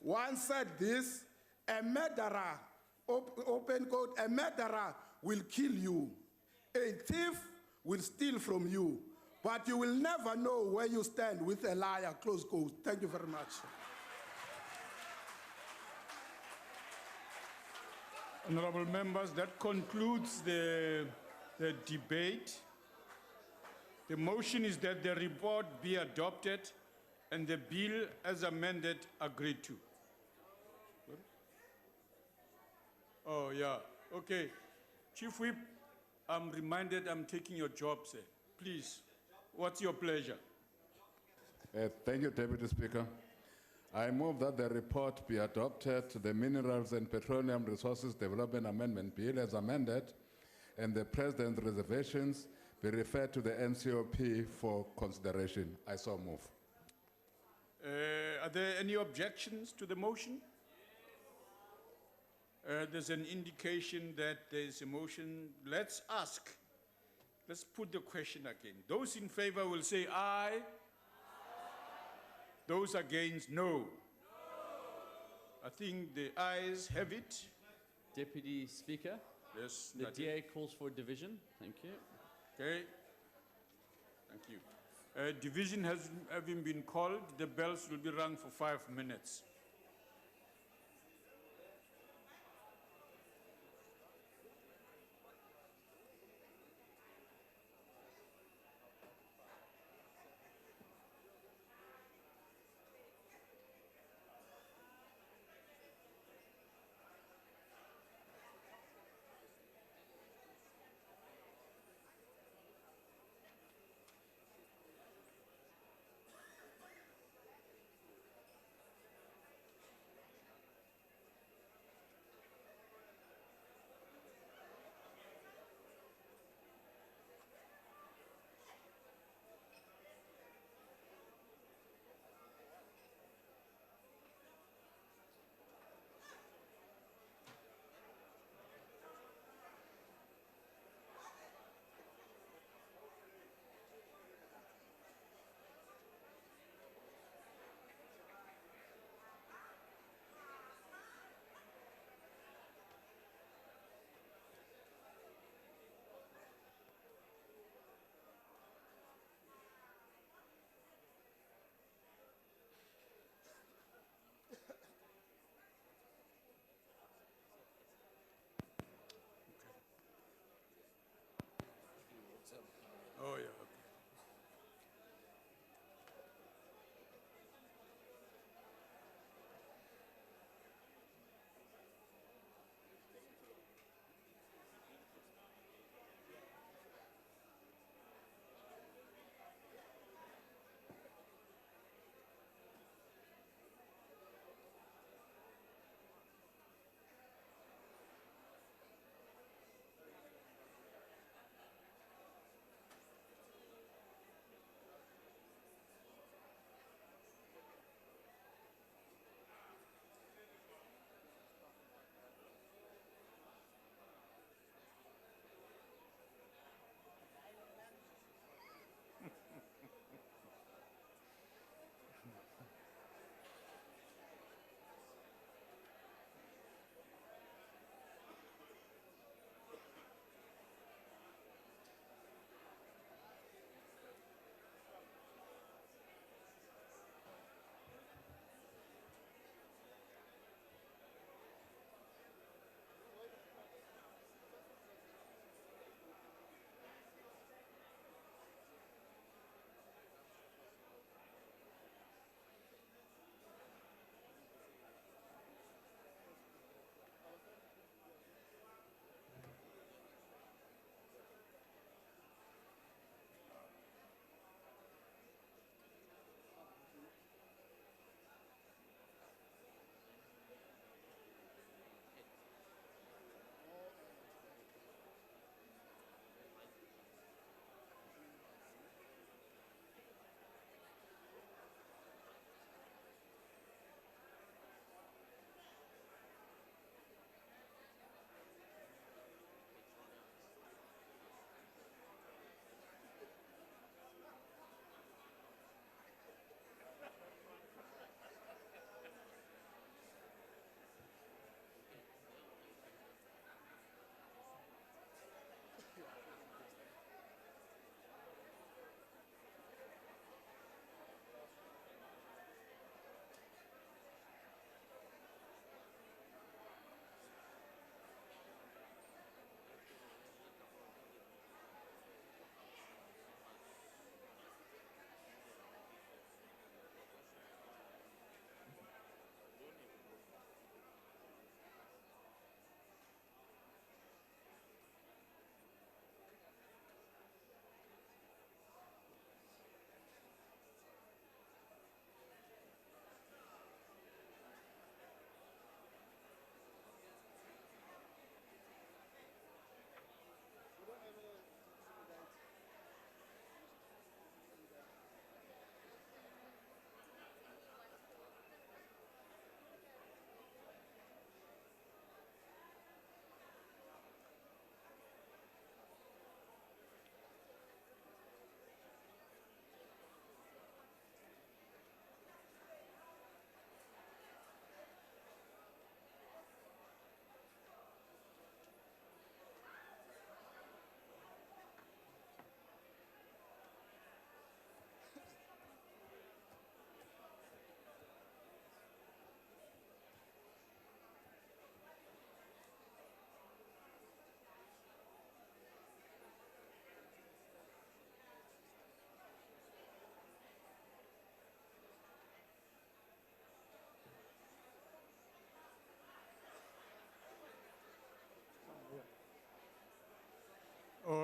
once said this: a murderer, open quote, a murderer will kill you. A thief will steal from you, but you will never know where you stand with a liar, close quote. Thank you very much.
Honorable members, that concludes the debate. The motion is that the report be adopted and the bill as amended agreed to. Oh, yeah. Okay. Chief Whip, I'm reminded I'm taking your job, sir. Please, what's your pleasure?
Thank you, Deputy Speaker. I move that the report be adopted, the Minerals and Petroleum Resources Development Amendment Bill as amended, and the President's reservations be referred to the NCOP for consideration. I so move.
Are there any objections to the motion? There's an indication that there is a motion. Let's ask. Let's put the question again. Those in favor will say aye. Those against, no. I think the ayes have it.
Deputy Speaker,
Yes,
the
Nadia.
DA calls for division. Thank you.
Okay. Thank you. Division has having been called. The bells will be rung for 5 minutes.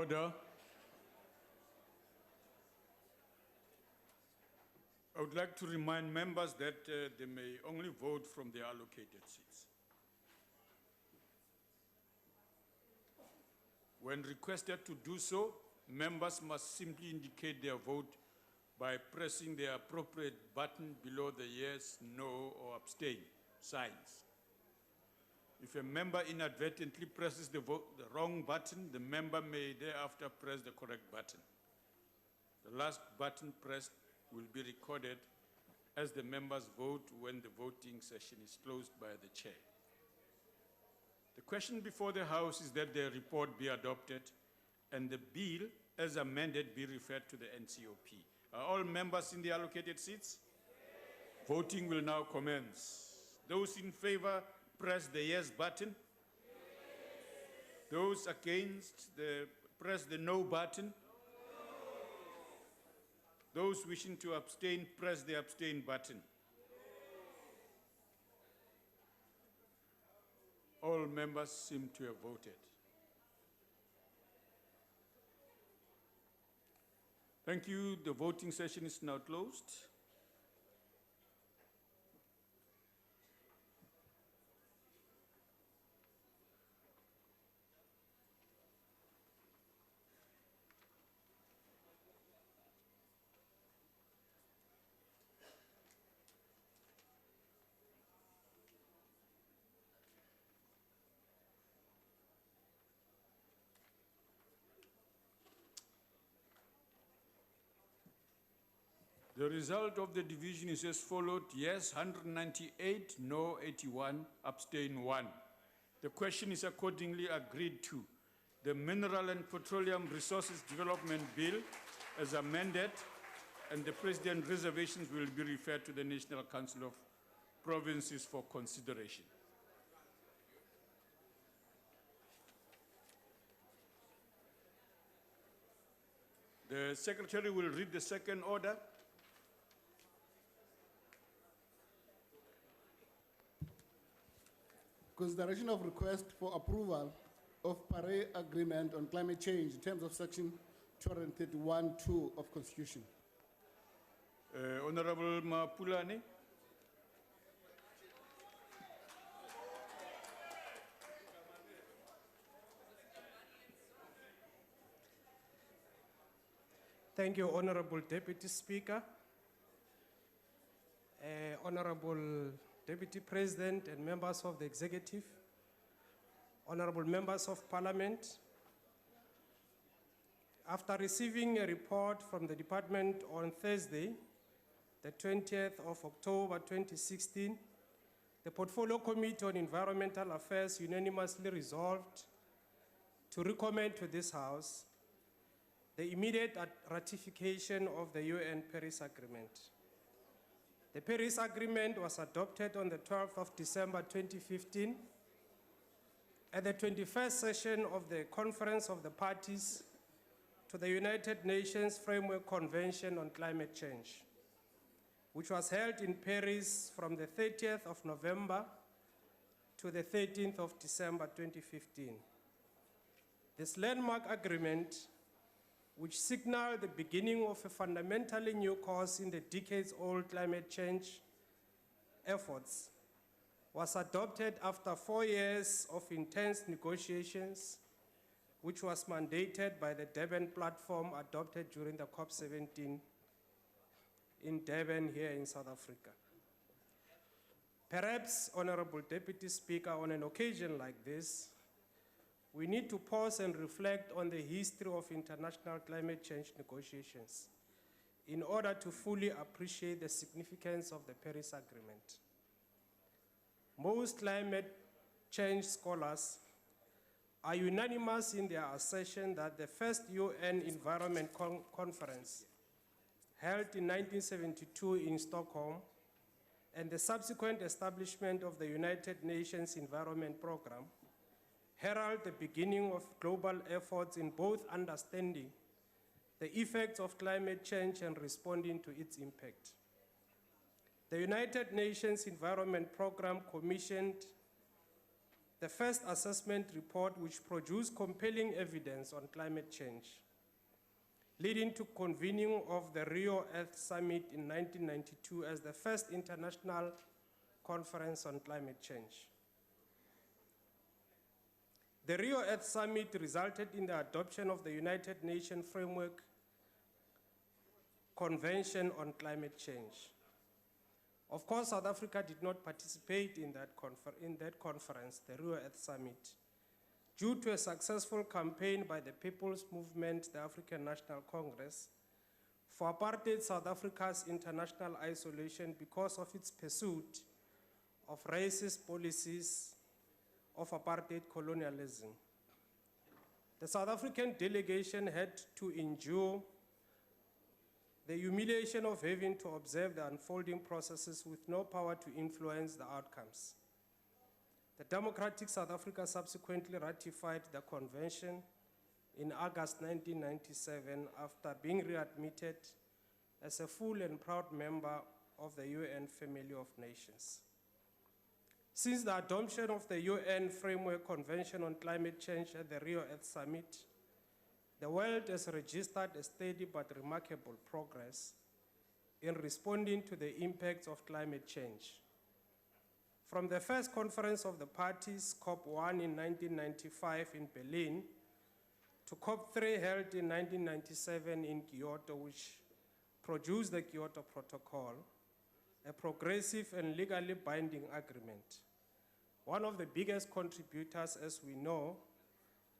Order. I would like to remind members that they may only vote from their allocated seats. When requested to do so, members must simply indicate their vote by pressing the appropriate button below the yes, no, or abstain signs. If a member inadvertently presses the wrong button, the member may thereafter press the correct button. The last button pressed will be recorded as the member's vote when the voting session is closed by the chair. The question before the House is that the report be adopted and the bill as amended be referred to the NCOP. Are all members in the allocated seats? Yes. Voting will now commence. Those in favor, press the yes button. Yes. Those against, press the no button. No. Those wishing to abstain, press the abstain button. All members seem to have voted. Thank you. The voting session is now closed. The result of the division is as followed: yes 198, no 81, abstain 1. The question is accordingly agreed to. The Mineral and Petroleum Resources Development Bill as amended and the President's reservations will be referred to the National Council of Provinces for consideration. The Secretary will read the second order.
Consideration of request for approval of Paris Agreement on Climate Change in terms of Section 231(2) of Constitution.
Honorable Mapulane.
Thank you, Honorable Deputy Speaker. Honorable Deputy President and members of the Executive, honorable members of Parliament, after receiving a report from the Department on Thursday, the 20th of October 2016, the Portfolio Committee on Environmental Affairs unanimously resolved to recommend to this House the immediate ratification of the UN Paris Agreement. The Paris Agreement was adopted on the 12th of December 2015 at the 21st session of the Conference of the Parties to the United Nations Framework Convention on Climate Change, which was held in Paris from the 30th of November to the 13th of December 2015. This landmark agreement, which signaled the beginning of a fundamentally new course in the decades-old climate change efforts, was adopted after 4 years of intense negotiations, which was mandated by the Durban platform adopted during the COP17 in Durban here in South Africa. Perhaps, Honorable Deputy Speaker, on an occasion like this, we need to pause and reflect on the history of international climate change negotiations in order to fully appreciate the significance of the Paris Agreement. Most climate change scholars are unanimous in their assertion that the first UN Environment Conference, held in 1972 in Stockholm, and the subsequent establishment of the United Nations Environment Programme herald the beginning of global efforts in both understanding the effects of climate change and responding to its impact. The United Nations Environment Programme commissioned the first assessment report which produced compelling evidence on climate change, leading to convening of the Rio Earth Summit in 1992 as the first international conference on climate change. The Rio Earth Summit resulted in the adoption of the United Nations Framework Convention on Climate Change. Of course, South Africa did not participate in that conference, the Rio Earth Summit, due to a successful campaign by the People's Movement, the African National Congress, for apartheid South Africa's international isolation because of its pursuit of racist policies of apartheid colonialism. The South African delegation had to endure the humiliation of having to observe the unfolding processes with no power to influence the outcomes. The democratic South Africa subsequently ratified the convention in August 1997 after being readmitted as a full and proud member of the UN family of nations. Since the adoption of the UN Framework Convention on Climate Change at the Rio Earth Summit, the world has registered a steady but remarkable progress in responding to the impacts of climate change. From the first conference of the parties, COP1 in 1995 in Berlin, to COP3 held in 1997 in Kyoto, which produced the Kyoto Protocol, a progressive and legally binding agreement. One of the biggest contributors, as we know,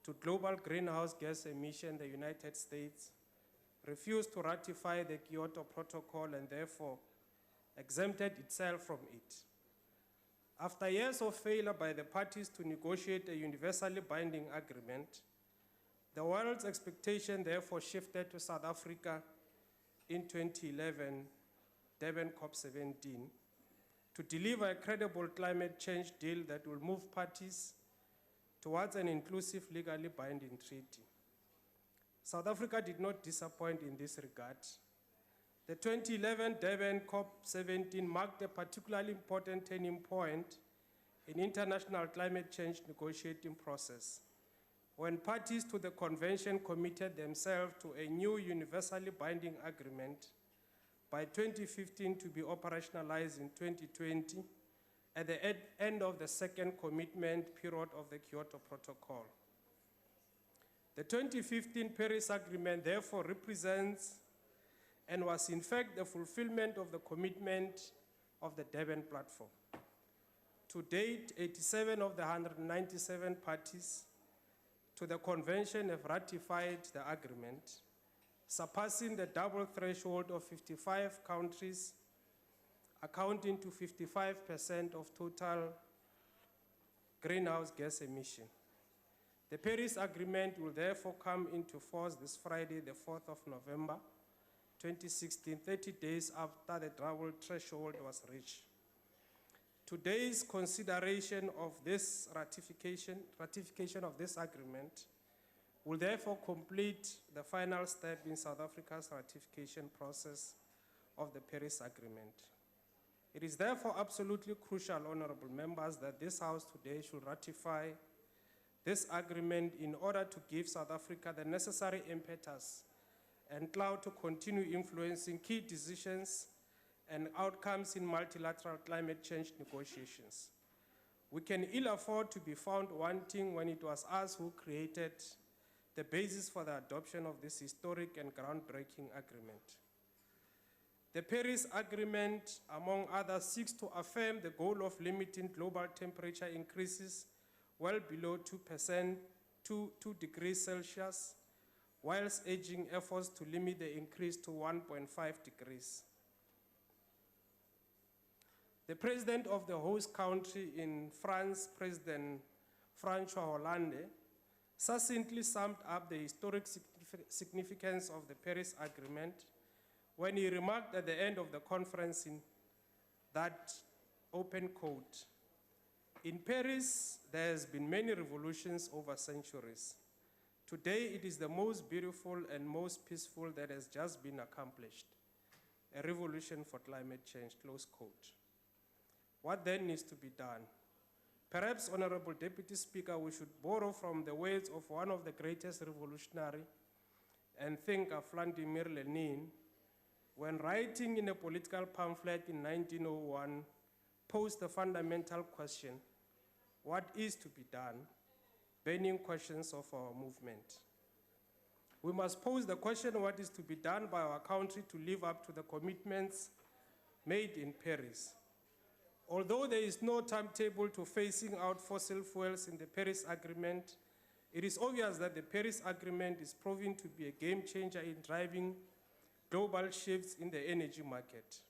to global greenhouse gas emission, the United States, refused to ratify the Kyoto Protocol and therefore exempted itself from it. After years of failure by the parties to negotiate a universally binding agreement, the world's expectation therefore shifted to South Africa in 2011, Durban COP17, to deliver a credible climate change deal that will move parties towards an inclusive, legally binding treaty. South Africa did not disappoint in this regard. The 2011 Durban COP17 marked a particularly important turning point in international climate change negotiating process, when parties to the convention committed themselves to a new universally binding agreement by 2015 to be operationalized in 2020 at the end of the second commitment period of the Kyoto Protocol. The 2015 Paris Agreement therefore represents and was in fact the fulfillment of the commitment of the Durban Platform. To date, 87 of the 197 parties to the convention have ratified the agreement, surpassing the double threshold of 55 countries, accounting to 55% of total greenhouse gas emission. The Paris Agreement will therefore come into force this Friday, the 4th of November, 2016, 30 days after the double threshold was reached. Today's consideration of this ratification of this agreement will therefore complete the final step in South Africa's ratification process of the Paris Agreement. It is therefore absolutely crucial, honorable members, that this House today should ratify this agreement in order to give South Africa the necessary impetus and clout to continue influencing key decisions and outcomes in multilateral climate change negotiations. We can ill afford to be found wanting when it was us who created the basis for the adoption of this historic and groundbreaking agreement. The Paris Agreement, among others, seeks to affirm the goal of limiting global temperature increases well below 2%, 2 degrees Celsius, whilst urging efforts to limit the increase to 1.5 degrees. The president of the host country in France, President François Hollande, succinctly summed up the historic significance of the Paris Agreement when he remarked at the end of the conference in that, open quote, "In Paris, there has been many revolutions over centuries. Today, it is the most beautiful and most peaceful that has just been accomplished, a revolution for climate change," close quote. What then needs to be done? Perhaps, Honorable Deputy Speaker, we should borrow from the words of one of the greatest revolutionary and thinker, Vladimir Lenin, when writing in a political pamphlet in 1901, posed the fundamental question, what is to be done, burning questions of our movement. We must pose the question, what is to be done by our country to live up to the commitments made in Paris. Although there is no timetable to phasing out fossil fuels in the Paris Agreement, it is obvious that the Paris Agreement is proving to be a game changer in driving global shifts in the energy market.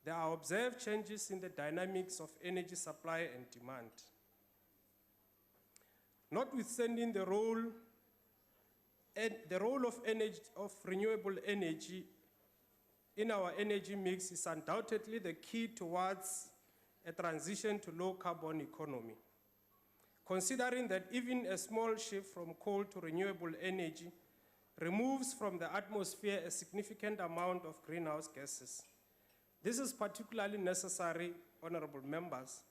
There are observed changes in the dynamics of energy supply and demand. Notwithstanding the role of renewable energy in our energy mix is undoubtedly the key towards a transition to low carbon economy. Considering that even a small shift from coal to renewable energy removes from the atmosphere a significant amount of greenhouse gases. This is particularly necessary, honorable members,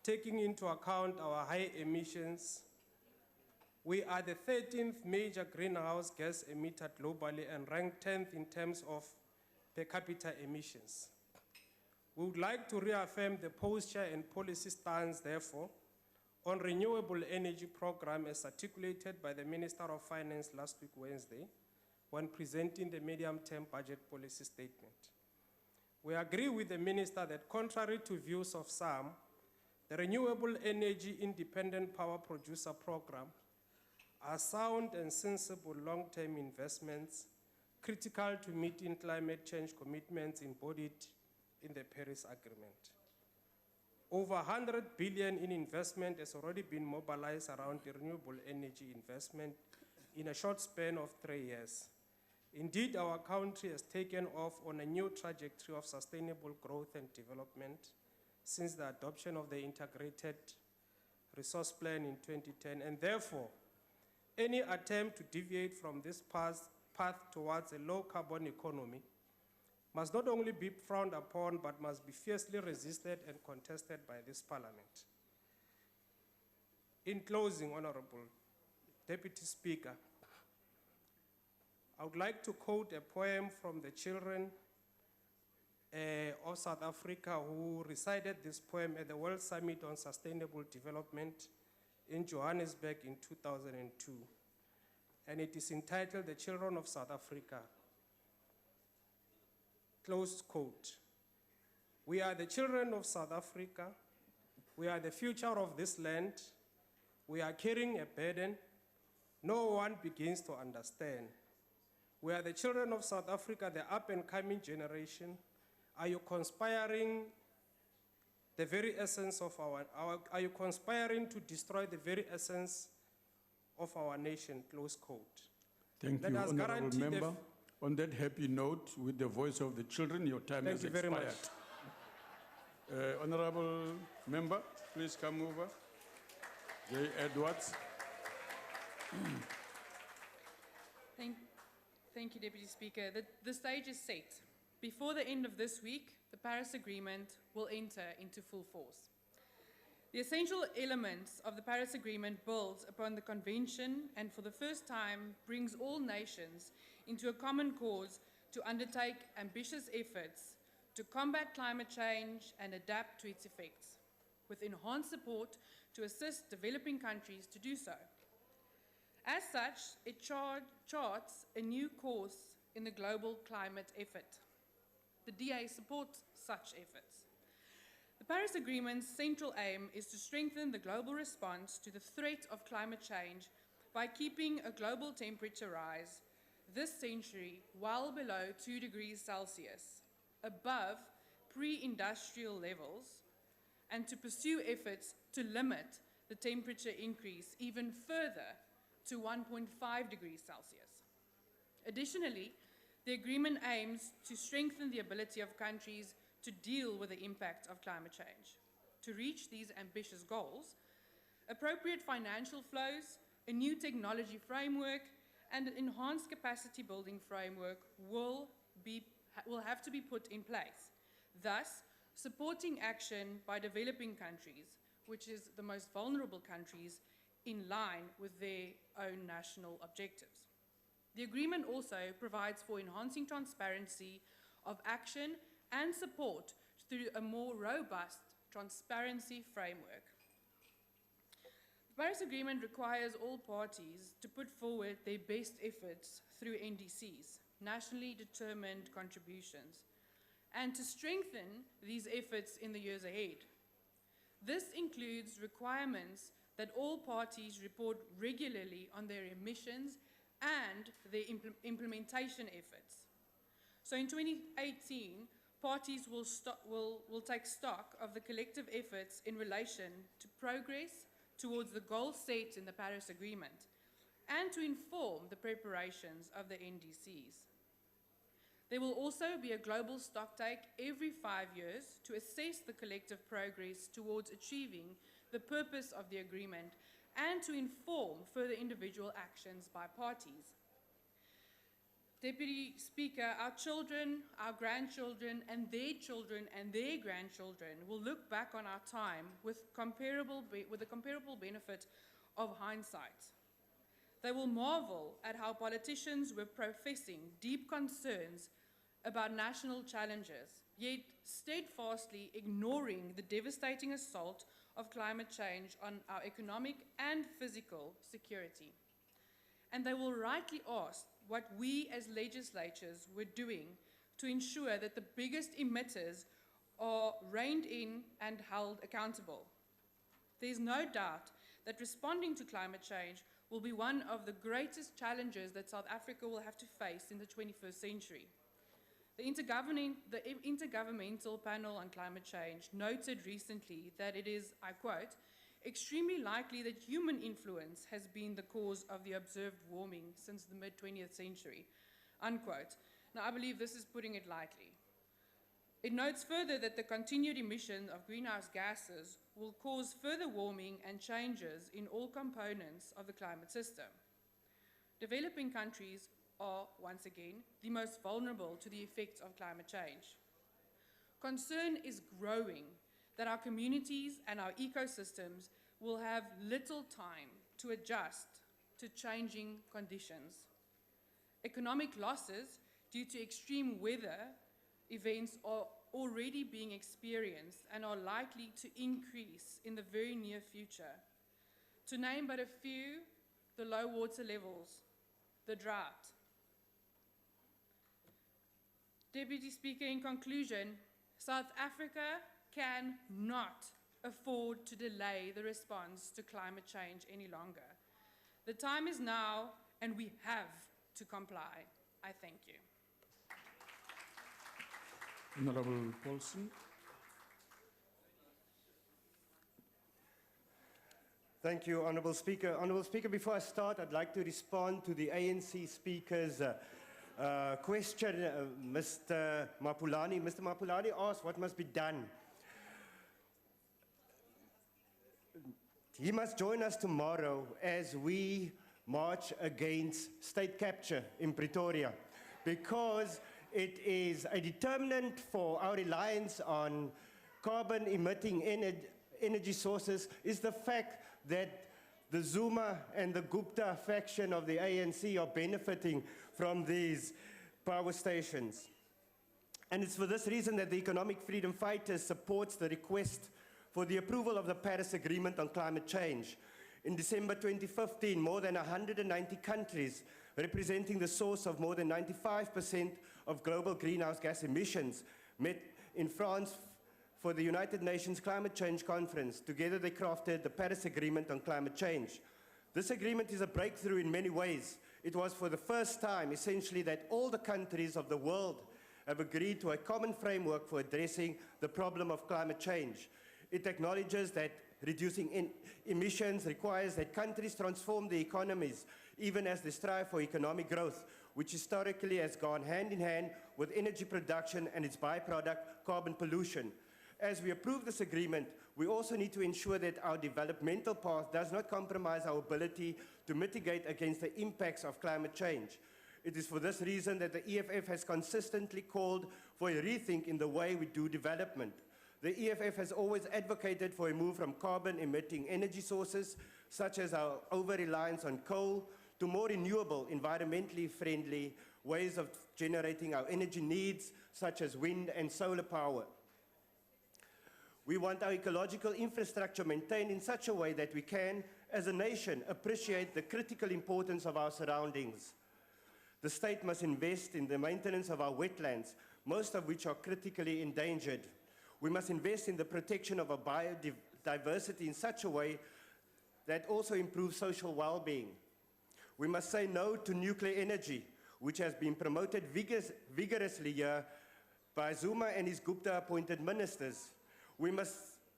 taking into account our high emissions. We are the 13th major greenhouse gas emitter globally and ranked 10th in terms of per capita emissions. We would like to reaffirm the posture and policy stance, therefore, on renewable energy program as articulated by the Minister of Finance last week, Wednesday, when presenting the medium-term budget policy statement. We agree with the Minister that contrary to views of some, the Renewable Energy Independent Power Producer Program are sound and sensible long-term investments critical to meeting climate change commitments embodied in the Paris Agreement. Over 100 billion in investment has already been mobilized around the renewable energy investment in a short span of 3 years. Indeed, our country has taken off on a new trajectory of sustainable growth and development since the adoption of the Integrated Resource Plan in 2010, and therefore, any attempt to deviate from this path towards a low-carbon economy must not only be frowned upon, but must be fiercely resisted and contested by this Parliament. In closing, Honorable Deputy Speaker, I would like to quote a poem from the children of South Africa who recited this poem at the World Summit on Sustainable Development in Johannesburg in 2002. And it is entitled, The Children of South Africa. Close quote. We are the children of South Africa. We are the future of this land. We are carrying a burden no one begins to understand. We are the children of South Africa, the up-and-coming generation. Are you conspiring the very essence of are you conspiring to destroy the very essence of our nation? Close quote.
Thank you, Honorable Member. On that happy note, with the voice of the children, your time has expired.
Thank you very much.
Honorable Member, please come over. J. Edwards.
Thank you, Deputy Speaker. The stage is set. Before the end of this week, the Paris Agreement will enter into full force. The essential elements of the Paris Agreement builds upon the Convention and for the first time brings all nations into a common cause to undertake ambitious efforts to combat climate change and adapt to its effects, with enhanced support to assist developing countries to do so. As such, it charts a new course in the global climate effort. The DA supports such efforts. The Paris Agreement's central aim is to strengthen the global response to the threat of climate change by keeping a global temperature rise this century well below 2 degrees Celsius, above pre-industrial levels, and to pursue efforts to limit the temperature increase even further to 1.5 degrees Celsius. Additionally, the agreement aims to strengthen the ability of countries to deal with the impact of climate change. To reach these ambitious goals, appropriate financial flows, a new technology framework, and an enhanced capacity building framework will have to be put in place, thus supporting action by developing countries which is the most vulnerable countries, in line with their own national objectives. The agreement also provides for enhancing transparency of action and support through a more robust transparency framework. The Paris Agreement requires all parties to put forward their best efforts through NDCs, nationally determined contributions, and to strengthen these efforts in the years ahead. This includes requirements that all parties report regularly on their emissions and their implementation efforts. So in 2018, parties will take stock of the collective efforts in relation to progress towards the goals set in the Paris Agreement and to inform the preparations of the NDCs. There will also be a global stocktake every 5 years to assess the collective progress towards achieving the purpose of the agreement and to inform further individual actions by parties. Deputy Speaker, our children, our grandchildren, and their children and their grandchildren will look back on our time with the comparable benefit of hindsight. They will marvel at how politicians were professing deep concerns about national challenges, yet steadfastly ignoring the devastating assault of climate change on our economic and physical security. And they will rightly ask what we as legislatures were doing to ensure that the biggest emitters are reined in and held accountable. There's no doubt that responding to climate change will be one of the greatest challenges that South Africa will have to face in the 21st century. The Intergovernmental Panel on Climate Change noted recently that it is, I quote, extremely likely that human influence has been the cause of the observed warming since the mid-20th century, unquote. Now, I believe this is putting it lightly. It notes further that the continued emission of greenhouse gases will cause further warming and changes in all components of the climate system. Developing countries are, once again, the most vulnerable to the effects of climate change. Concern is growing that our communities and our ecosystems will have little time to adjust to changing conditions. Economic losses due to extreme weather events are already being experienced and are likely to increase in the very near future. To name but a few, the low water levels, the drought. Deputy Speaker, in conclusion, South Africa cannot afford to delay the response to climate change any longer. The time is now, and we have to comply. I thank you.
Honorable Paulson.
Thank you, Honorable Speaker. Honorable Speaker, before I start, I'd like to respond to the ANC Speaker's question. Mr. Mapulani asked what must be done. He must join us tomorrow as we march against state capture in Pretoria, because it is a determinant for our reliance on carbon-emitting energy sources is the fact that the Zuma and the Gupta faction of the ANC are benefiting from these power stations. And it's for this reason that the Economic Freedom Fighters supports the request for the approval of the Paris Agreement on climate change. In December 2015, more than 190 countries, representing the source of more than 95% of global greenhouse gas emissions, met in France for the United Nations Climate Change Conference. Together they crafted the Paris Agreement on climate change. This agreement is a breakthrough in many ways. It was for the first time, essentially, that all the countries of the world have agreed to a common framework for addressing the problem of climate change. It acknowledges that reducing emissions requires that countries transform their economies, even as they strive for economic growth, which historically has gone hand in hand with energy production and its byproduct, carbon pollution. As we approve this agreement, we also need to ensure that our developmental path does not compromise our ability to mitigate against the impacts of climate change. It is for this reason that the EFF has consistently called for a rethink in the way we do development. The EFF has always advocated for a move from carbon-emitting energy sources, such as our over-reliance on coal, to more renewable, environmentally friendly ways of generating our energy needs, such as wind and solar power. We want our ecological infrastructure maintained in such a way that we can, as a nation, appreciate the critical importance of our surroundings. The state must invest in the maintenance of our wetlands, most of which are critically endangered. We must invest in the protection of our biodiversity in such a way that also improves social well-being. We must say no to nuclear energy, which has been promoted vigorously here by Zuma and his Gupta-appointed ministers. We must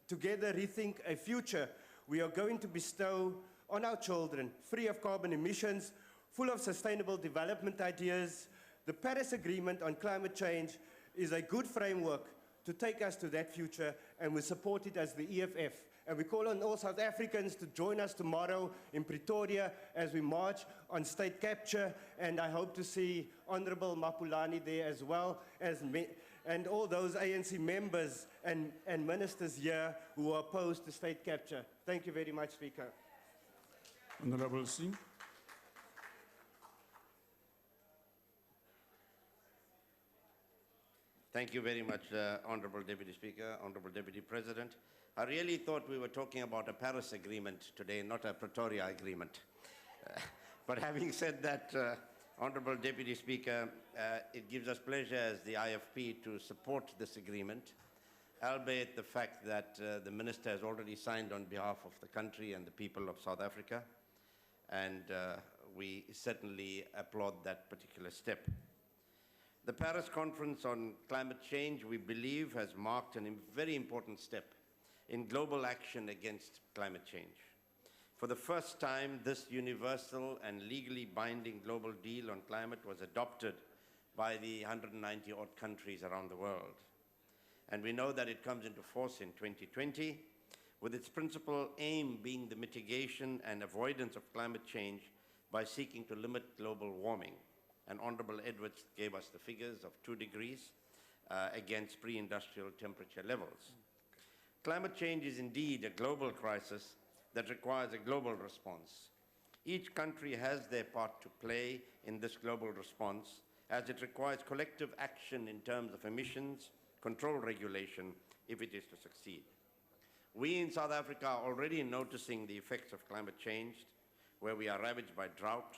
together rethink a future we are going to bestow on our children, free of carbon emissions, full of sustainable development ideas. The Paris Agreement on climate change is a good framework to take us to that future, and we support it as the EFF. And we call on all South Africans to join us tomorrow in Pretoria as we march on state capture, and I hope to see Honorable Mapulani there as well, and all those ANC members and ministers here who are opposed to state capture. Thank you very much, Speaker.
Honorable Singh.
Thank you very much, Honorable Deputy Speaker, Honorable Deputy President. I really thought we were talking about a Paris Agreement today, not a Pretoria Agreement. But having said that, Honorable Deputy Speaker, it gives us pleasure as the IFP to support this agreement, albeit the fact that the Minister has already signed on behalf of the country and the people of South Africa, and we certainly applaud that particular step. The Paris Conference on Climate Change, we believe, has marked a very important step in global action against climate change. For the first time, this universal and legally binding global deal on climate was adopted by the 190-odd countries around the world. And we know that it comes into force in 2020, with its principal aim being the mitigation and avoidance of climate change by seeking to limit global warming. And Honorable Edwards gave us the figures of 2 degrees against pre-industrial temperature levels. Climate change is indeed a global crisis that requires a global response. Each country has their part to play in this global response, as it requires collective action in terms of emissions, control regulation, if it is to succeed. We in South Africa are already noticing the effects of climate change, where we are ravaged by drought,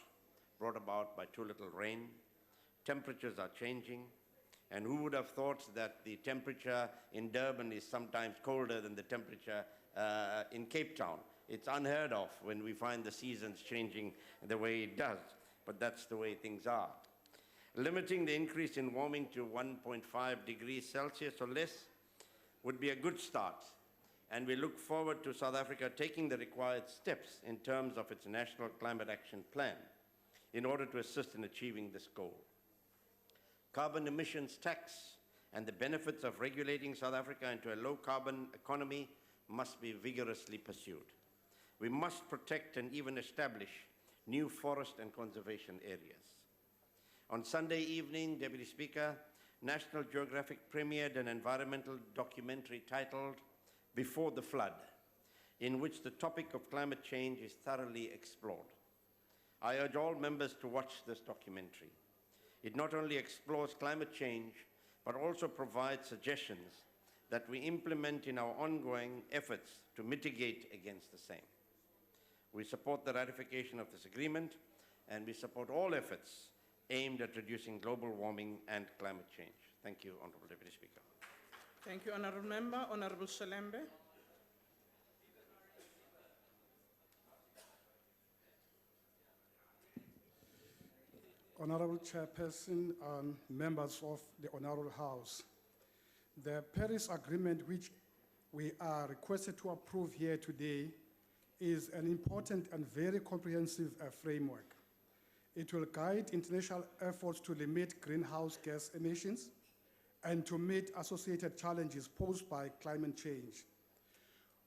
brought about by too little rain. Temperatures are changing, and who would have thought that the temperature in Durban is sometimes colder than the temperature in Cape Town? It's unheard of when we find the seasons changing the way it does, but that's the way things are. Limiting the increase in warming to 1.5 degrees Celsius or less would be a good start, and we look forward to South Africa taking the required steps in terms of its National Climate Action Plan in order to assist in achieving this goal. Carbon emissions tax and the benefits of regulating South Africa into a low-carbon economy must be vigorously pursued. We must protect and even establish new forest and conservation areas. On Sunday evening, Deputy Speaker, National Geographic premiered an environmental documentary titled Before the Flood, in which the topic of climate change is thoroughly explored. I urge all members to watch this documentary. It not only explores climate change, but also provides suggestions that we implement in our ongoing efforts to mitigate against the same. We support the ratification of this agreement, and we support all efforts aimed at reducing global warming and climate change. Thank you, Honorable Deputy Speaker.
Thank you, Honorable Member. Honorable Shivambu.
Honorable Chairperson and members of the Honorable House, the Paris Agreement, which we are requested to approve here today, is an important and very comprehensive framework. It will guide international efforts to limit greenhouse gas emissions and to meet associated challenges posed by climate change.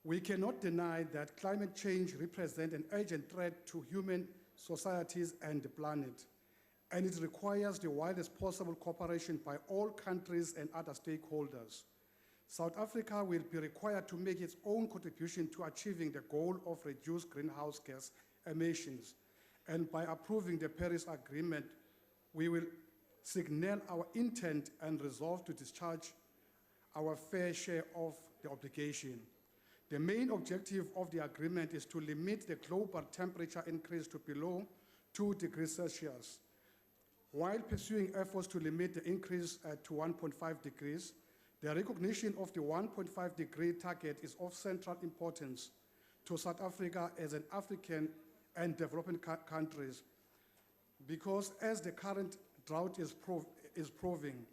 We cannot deny that climate change represents an urgent threat to human societies and the planet, and it requires the widest possible cooperation by all countries and other stakeholders.
South Africa will be required to make its own contribution to achieving the goal of reduced greenhouse gas emissions. And by approving the Paris Agreement, we will signal our intent and resolve to discharge our fair share of the obligation. The main objective of the agreement is to limit the global temperature increase to below 2 degrees Celsius, while pursuing efforts to limit the increase to 1.5 degrees. The recognition of the 1.5 degree target is of central importance to South Africa as an African and developing countries, because as the current drought is proving,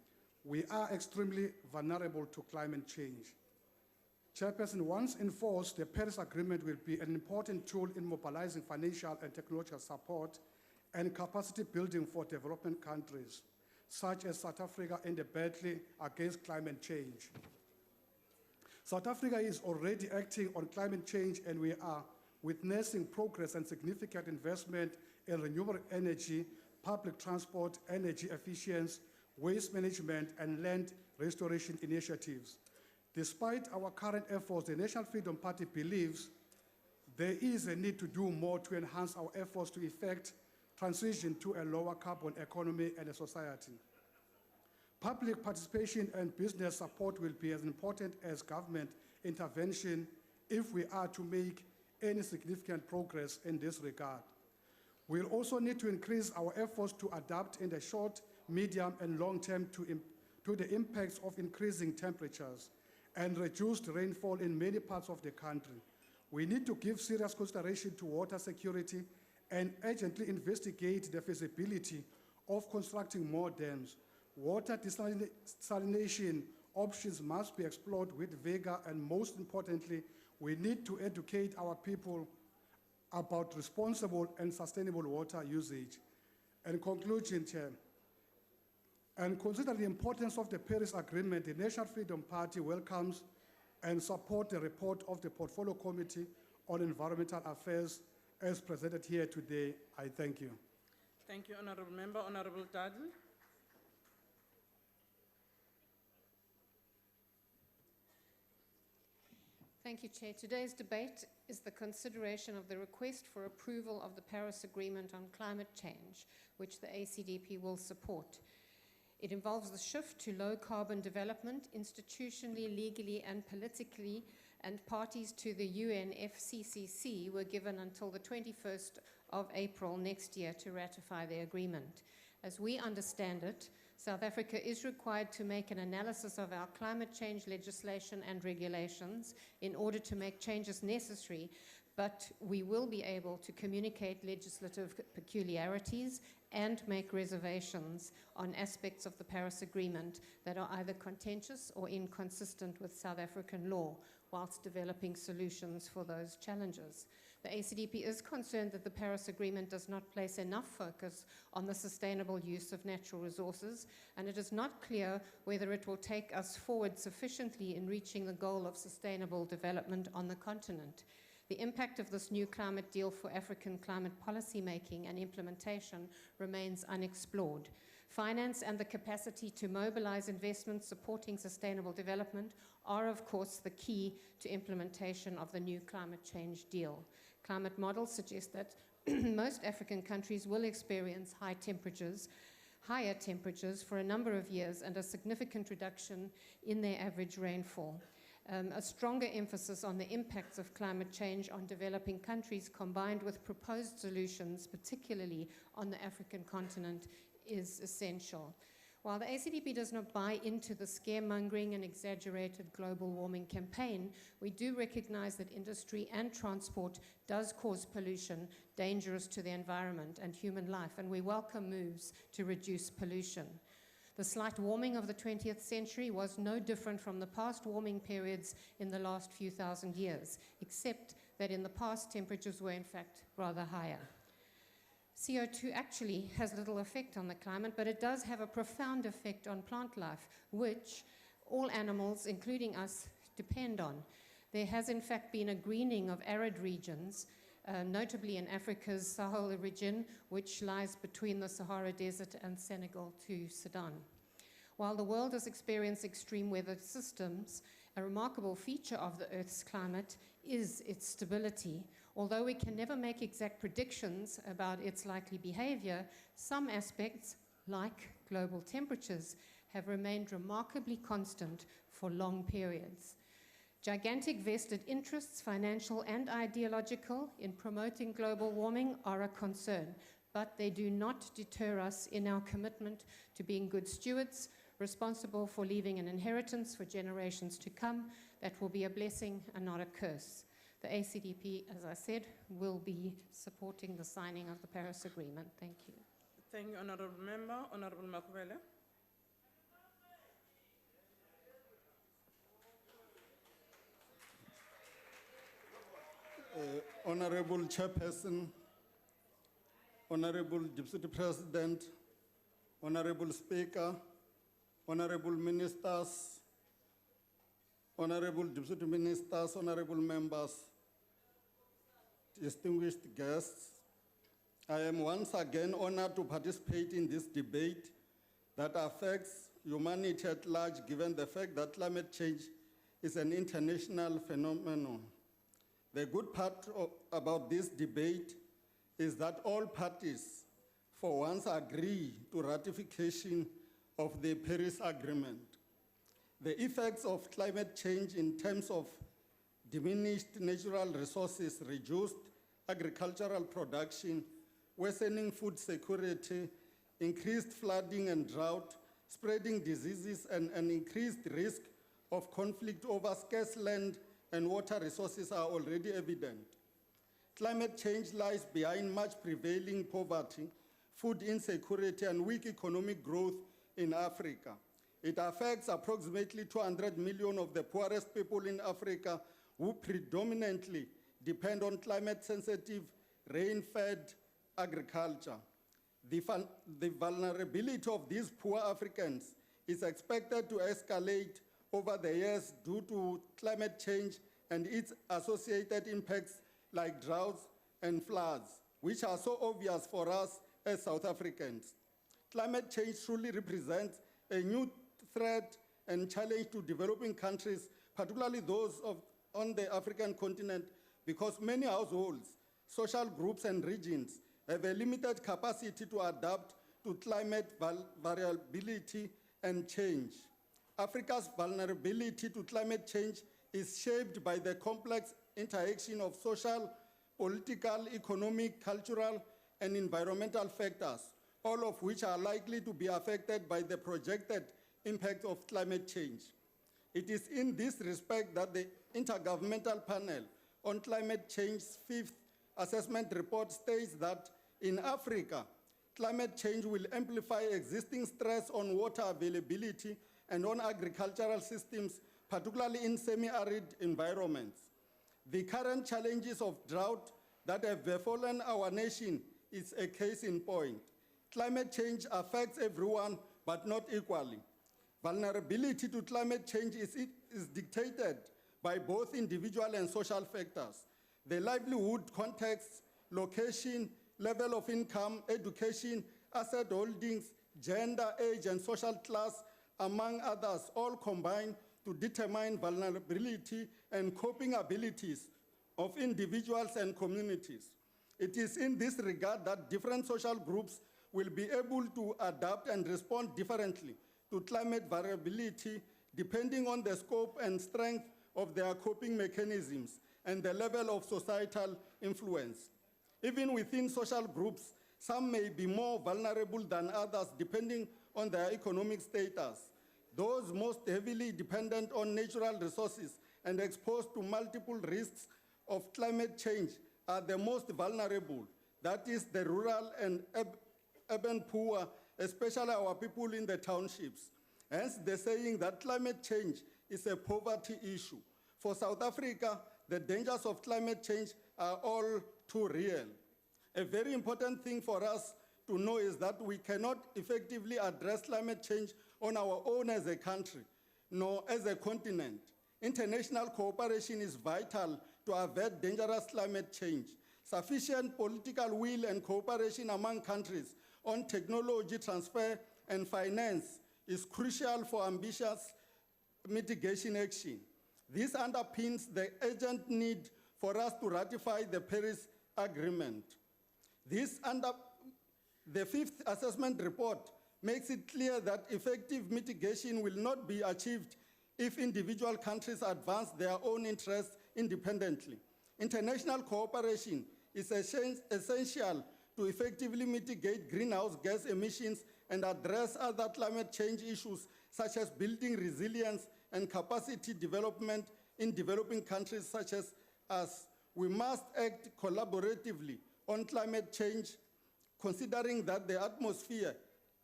we are extremely vulnerable to climate change. Chairperson, once enforced, the Paris Agreement will be an important tool in mobilizing financial and technological support and capacity building for developing countries, such as South Africa in the battle against climate change. South Africa is already acting on climate change, and we are witnessing progress and significant investment in renewable energy, public transport, energy efficiency, waste management, and land restoration initiatives. Despite our current efforts, the National Freedom Party believes there is a need to do more to enhance our efforts to effect transition to a lower carbon economy and a society. Public participation and business support will be as important as government intervention if we are to make any significant progress in this regard. We'll also need to increase our efforts to adapt in the short, medium, and long term to the impacts of increasing temperatures and reduced rainfall in many parts of the country. We need to give serious consideration to water security and urgently investigate the feasibility of constructing more dams. Water desalination options must be explored with vigor, and most importantly, we need to educate our people about responsible and sustainable water usage. In conclusion, Chair, and considering the importance of the Paris Agreement, the National Freedom Party welcomes and supports the report of the Portfolio Committee on Environmental Affairs as presented here today. I thank you.
Thank you, Honourable Member. Honourable Dudley.
Thank you, Chair. Today's debate is the consideration of the request for approval of the Paris Agreement on climate change, which the ACDP will support. It involves the shift to low-carbon development institutionally, legally, and politically, and parties to the UNFCCC were given until the 21st of April next year to ratify the agreement. As we understand it, South Africa is required to make an analysis of our climate change legislation and regulations in order to make changes necessary, but we will be able to communicate legislative peculiarities and make reservations on aspects of the Paris Agreement that are either contentious or inconsistent with South African law, whilst developing solutions for those challenges. The ACDP is concerned that the Paris Agreement does not place enough focus on the sustainable use of natural resources, and it is not clear whether it will take us forward sufficiently in reaching the goal of sustainable development on the continent. The impact of this new climate deal for African climate policy making and implementation remains unexplored. Finance and the capacity to mobilize investments supporting sustainable development are, of course, the key to implementation of the new climate change deal. Climate models suggest that most African countries will experience higher temperatures for a number of years and a significant reduction in their average rainfall. A stronger emphasis on the impacts of climate change on developing countries combined with proposed solutions, particularly on the African continent, is essential. While the ACDP does not buy into the scaremongering and exaggerated global warming campaign, we do recognize that industry and transport does cause pollution dangerous to the environment and human life, and we welcome moves to reduce pollution. The slight warming of the 20th century was no different from the past warming periods in the last few thousand years, except that in the past temperatures were in fact rather higher. CO2 actually has little effect on the climate, but it does have a profound effect on plant life, which all animals, including us, depend on. There has in fact been a greening of arid regions, notably in Africa's Sahel region, which lies between the Sahara Desert and Senegal to Sudan. While the world has experienced extreme weather systems, A remarkable feature of the Earth's climate is its stability. Although we can never make exact predictions about its likely behavior, some aspects, like global temperatures, have remained remarkably constant for long periods. Gigantic vested interests, financial and ideological, in promoting global warming are a concern, but they do not deter us in our commitment to being good stewards, responsible for leaving an inheritance for generations to come that will be a blessing and not a curse. The ACDP, as I said, will be supporting the signing of the Paris Agreement. Thank you.
Thank you, Honourable Member. Honourable Makubele.
Honorable Chairperson, Honorable Deputy President, Honorable Speaker, Honorable Ministers, Honorable Deputy Ministers, Honorable Members, distinguished guests, I am once again honored to participate in this debate that affects humanity at large, given the fact that climate change is an international phenomenon. The good part about this debate is that all parties for once agree to ratification of the Paris Agreement. The effects of climate change in terms of diminished natural resources, reduced agricultural production, worsening food security, increased flooding and drought, spreading diseases, and an increased risk of conflict over scarce land and water resources are already evident. Climate change lies behind much prevailing poverty, food insecurity, and weak economic growth in Africa. It affects approximately 200 million of the poorest people in Africa who predominantly depend on climate-sensitive, rain-fed agriculture. The vulnerability of these poor Africans is expected to escalate over the years due to climate change and its associated impacts like droughts and floods, which are so obvious for us as South Africans. Climate change truly represents a new threat and challenge to developing countries, particularly those on the African continent, because many households, social groups, and regions have a limited capacity to adapt to climate variability and change. Africa's vulnerability to climate change is shaped by the complex interaction of social, political, economic, cultural, and environmental factors, all of which are likely to be affected by the projected impact of climate change. It is in this respect that the Intergovernmental Panel on Climate Change's 5th assessment report states that in Africa, climate change will amplify existing stress on water availability and on agricultural systems, particularly in semi-arid environments. The current challenges of drought that have befallen our nation is a case in point. Climate change affects everyone, but not equally. Vulnerability to climate change is dictated by both individual and social factors. The livelihood context, location, level of income, education, asset holdings, gender, age, and social class, among others, all combine to determine vulnerability and coping abilities of individuals and communities. It is in this regard that different social groups will be able to adapt and respond differently to climate variability depending on the scope and strength of their coping mechanisms and the level of societal influence. Even within social groups, some may be more vulnerable than others depending on their economic status. Those most heavily dependent on natural resources and exposed to multiple risks of climate change are the most vulnerable. That is the rural and urban poor, especially our people in the townships. Hence the saying that climate change is a poverty issue. For South Africa, the dangers of climate change are all too real. A very important thing for us to know is that we cannot effectively address climate change on our own as a country, nor as a continent. International cooperation is vital to avert dangerous climate change. Sufficient political will and cooperation among countries on technology transfer and finance is crucial for ambitious mitigation action. This underpins the urgent need for us to ratify the Paris Agreement. The fifth assessment report makes it clear that effective mitigation will not be achieved if individual countries advance their own interests independently. International cooperation is essential to effectively mitigate greenhouse gas emissions and address other climate change issues such as building resilience and capacity development in developing countries such as us. We must act collaboratively on climate change, considering that the atmosphere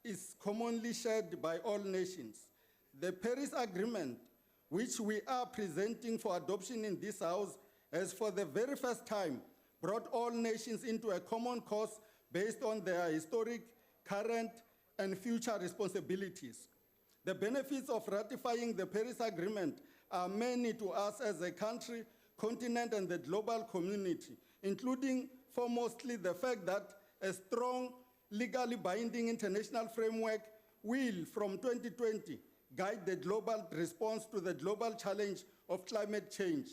is commonly shared by all nations. The Paris Agreement, which we are presenting for adoption in this House, has for the very first time brought all nations into a common cause based on their historic, current, and future responsibilities. The benefits of ratifying the Paris Agreement are many to us as a country, continent, and the global community, including foremostly the fact that a strong, legally binding international framework will, from 2020, guide the global response to the global challenge of climate change.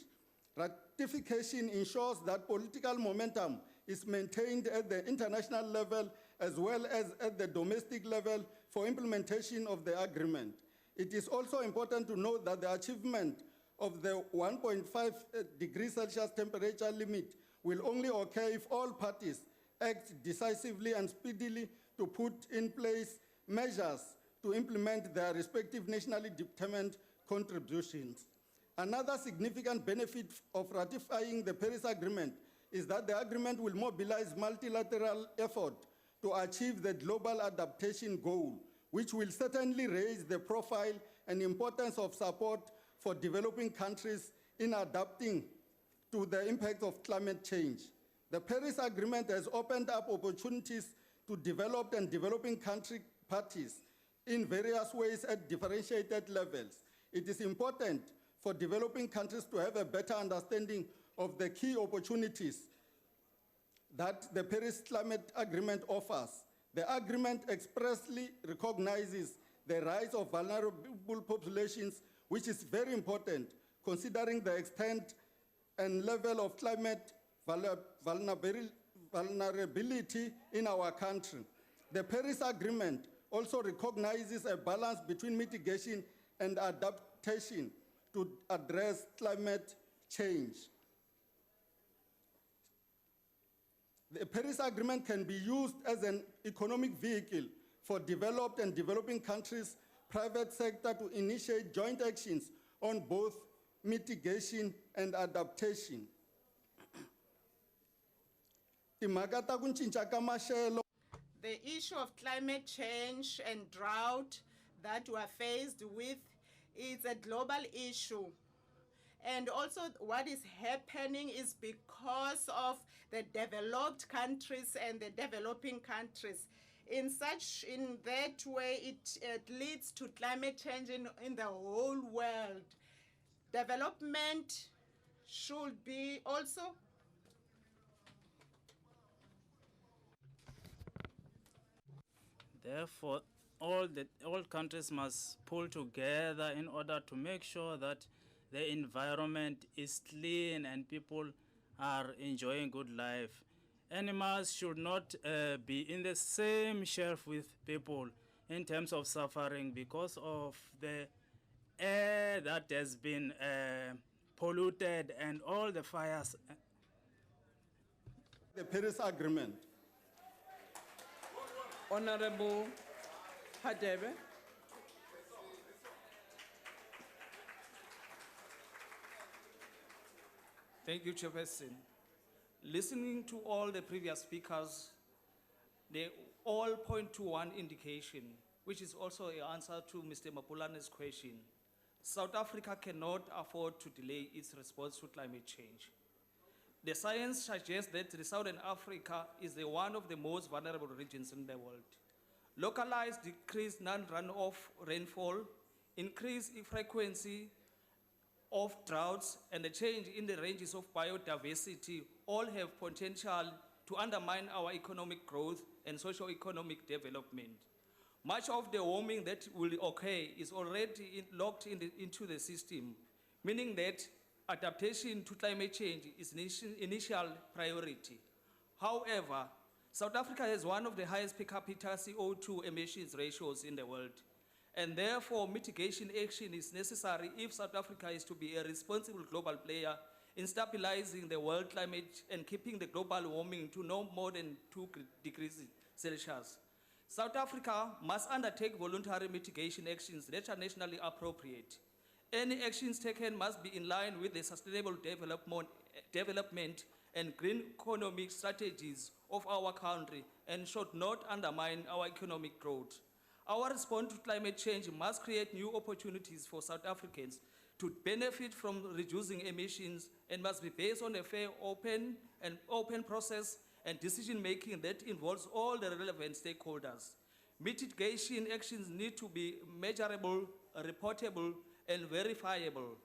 Ratification ensures that political momentum is maintained at the international level as well as at the domestic level for implementation of the agreement. It is also important to note that the achievement of the 1.5 degrees Celsius temperature limit will only occur if all parties act decisively and speedily to put in place measures to implement their respective nationally determined contributions. Another significant benefit of ratifying the Paris Agreement is that the agreement will mobilize multilateral effort to achieve the global adaptation goal, which will certainly raise the profile and importance of support for developing countries in adapting to the impact of climate change. The Paris Agreement has opened up opportunities to developed and developing country parties in various ways at differentiated levels. It is important for developing countries to have a better understanding of the key opportunities that the Paris Climate Agreement offers. The agreement expressly recognizes the rights of vulnerable populations, which is very important considering the extent and level of climate vulnerability in our country. The Paris Agreement also recognizes a balance between mitigation and adaptation to address climate change. The Paris Agreement can be used as an economic vehicle for developed and developing countries, private sector to initiate joint actions on both mitigation and adaptation.
The issue of climate change and drought that we are faced with is a global issue. And also what is happening is because of the developed countries and the developing countries. In that way, it leads to climate change in the whole world. Development should be also
Therefore, all countries must pull together in order to make sure that the environment is clean and people are enjoying good life. Animals should not be in the same shelf with people in terms of suffering because of the air that has been polluted and all the fires.
The Paris Agreement.
Honorable Hadebe.
Thank you, Chairperson. Listening to all the previous speakers, they all point to one indication, which is also an answer to Mr. Mapulane's question. South Africa cannot afford to delay its response to climate change. The science suggests that the Southern Africa is one of the most vulnerable regions in the world. Localized decreased non-runoff rainfall, increased frequency of droughts, and the change in the ranges of biodiversity all have potential to undermine our economic growth and socio-economic development. Much of the warming that will occur is already locked into the system meaning that adaptation to climate change is initial priority. However, South Africa has one of the highest per capita CO2 emissions ratios in the world, and therefore mitigation action is necessary if South Africa is to be a responsible global player in stabilizing the world climate and keeping the global warming to no more than 2 degrees Celsius. South Africa must undertake voluntary mitigation actions that are nationally appropriate. Any actions taken must be in line with the sustainable development and green economic strategies of our country and should not undermine our economic growth. Our response to climate change must create new opportunities for South Africans to benefit from reducing emissions and must be based on a fair, open process and decision-making that involves all the relevant stakeholders. Mitigation actions need to be measurable, reportable, and verifiable.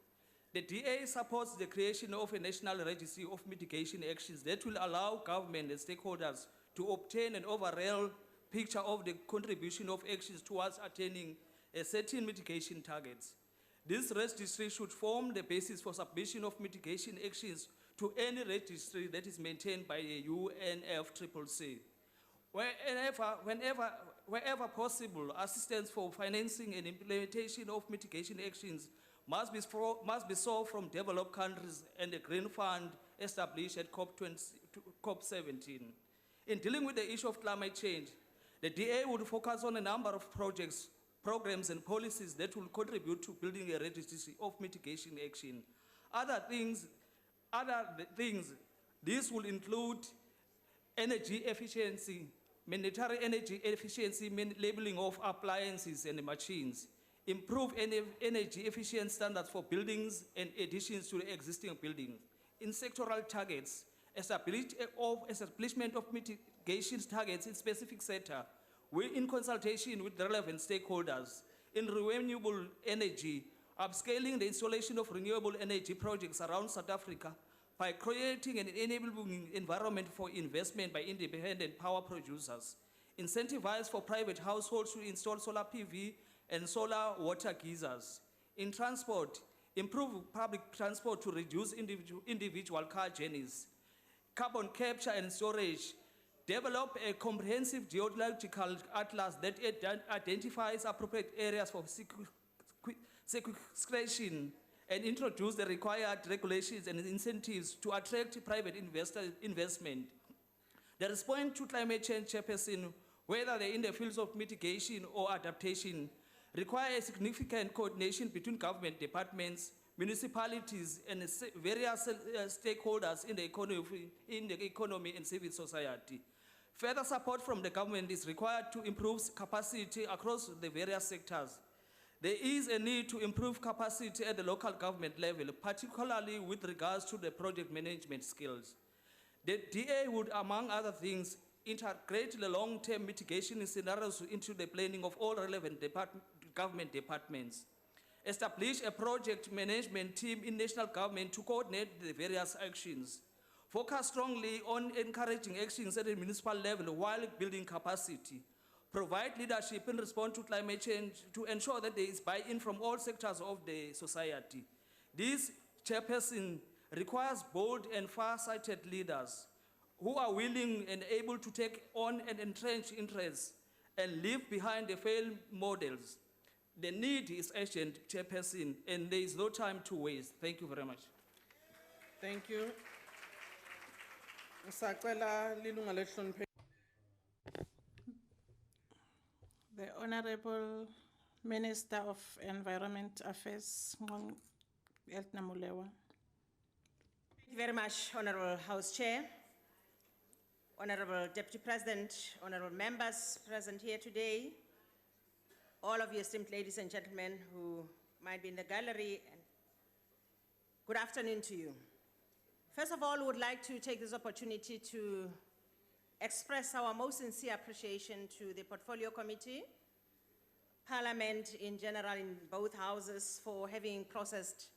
The DA supports the creation of a national registry of mitigation actions that will allow government and stakeholders to obtain an overall picture of the contribution of actions towards attaining a certain mitigation targets. This registry should form the basis for submission of mitigation actions to any registry that is maintained by a UNFCCC. Wherever possible, assistance for financing and implementation of mitigation actions must be sought from developed countries and the Green Fund established at COP17. In dealing with the issue of climate change, the DA would focus on a number of projects, programs, and policies that will contribute to building a registry of mitigation action. Other things, this will include energy efficiency, mandatory energy efficiency, labeling of appliances and machines, improve energy efficient standards for buildings and additions to the existing buildings. In sectoral targets, establishment of mitigation targets in specific sector, in consultation with the relevant stakeholders. In renewable energy, upscaling the installation of renewable energy projects around South Africa by creating an enabling environment for investment by independent power producers. Incentivize for private households to install solar PV and solar water geysers. In transport, improve public transport to reduce individual car journeys. Carbon capture and storage. Develop a comprehensive geological atlas that identifies appropriate areas for sequestration and introduce the required regulations and incentives to attract private investment. The response to climate change, Chairperson, whether they're in the fields of mitigation or adaptation, require a significant coordination between government departments, municipalities, and various stakeholders in the economy and civil society. Further support from the government is required to improve capacity across the various sectors. There is a need to improve capacity at the local government level, particularly with regards to the project management skills. The DA would, among other things, integrate the long-term mitigation scenarios into the planning of all relevant government departments. Establish a project management team in national government to coordinate the various actions. Focus strongly on encouraging actions at the municipal level while building capacity. Provide leadership in response to climate change to ensure that there is buy-in from all sectors of the society. This, Chairperson, requires bold and far-sighted leaders who are willing and able to take on and entrench interests and leave behind the failed models. The need is urgent, Chairperson, and there is no time to waste. Thank you very much.
Thank you. Ngisacela lilunga lehloniphe- The Honorable Minister of Environment Affairs, Elton Mulewa.
Thank you very much, Honorable House Chair, Honorable Deputy President, Honorable members present here today, all of you esteemed ladies and gentlemen who might be in the gallery, and good afternoon to you. First of all, we would like to take this opportunity to express our most sincere appreciation to the Portfolio Committee, Parliament in general in both houses for having processed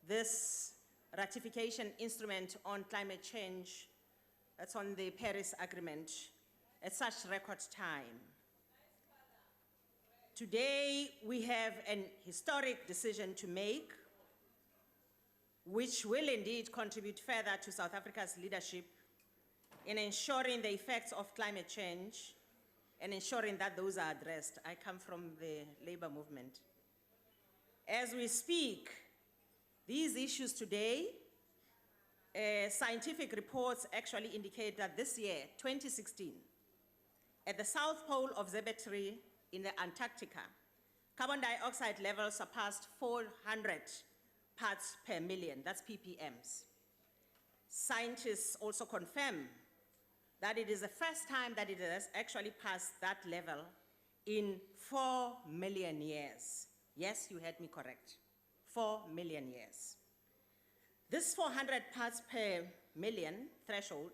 this ratification instrument on climate change, that's on the Paris Agreement, at such record time. Today, we have an historic decision to make which will indeed contribute further to South Africa's leadership in ensuring the effects of climate change and ensuring that those are addressed. I come from the labor movement. As we speak, these issues today, scientific reports actually indicate that this year, 2016, at the South Pole Observatory in the Antarctica, carbon dioxide levels surpassed 400 parts per million, that's ppms. Scientists also confirm that it is the first time that it has actually passed that level in 4 million years. Yes, you heard me correct, 4 million years. This 400 parts per million threshold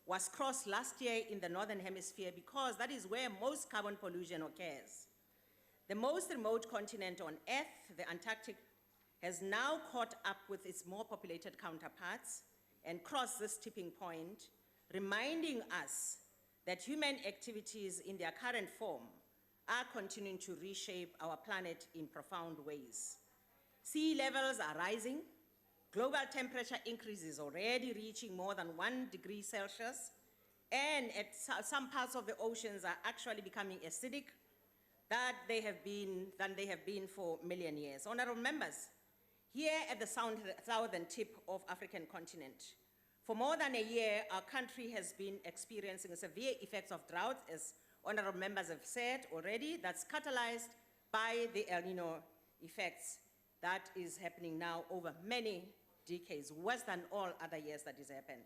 was crossed last year in the Northern Hemisphere because that is where most carbon pollution occurs. The most remote continent on Earth, the Antarctic, has now caught up with its more populated counterparts and crossed this tipping point, reminding us that human activities in their current form are continuing to reshape our planet in profound ways. Sea levels are rising. Global temperature increase is already reaching more than 1 degree Celsius, and some parts of the oceans are actually becoming acidic than they have been for a million years. Honorable members, here at the southern tip of African continent, for more than a year, our country has been experiencing severe effects of drought, as honorable members have said already. That's catalyzed by the El Nino effects that is happening now over many decades, worse than all other years that has happened.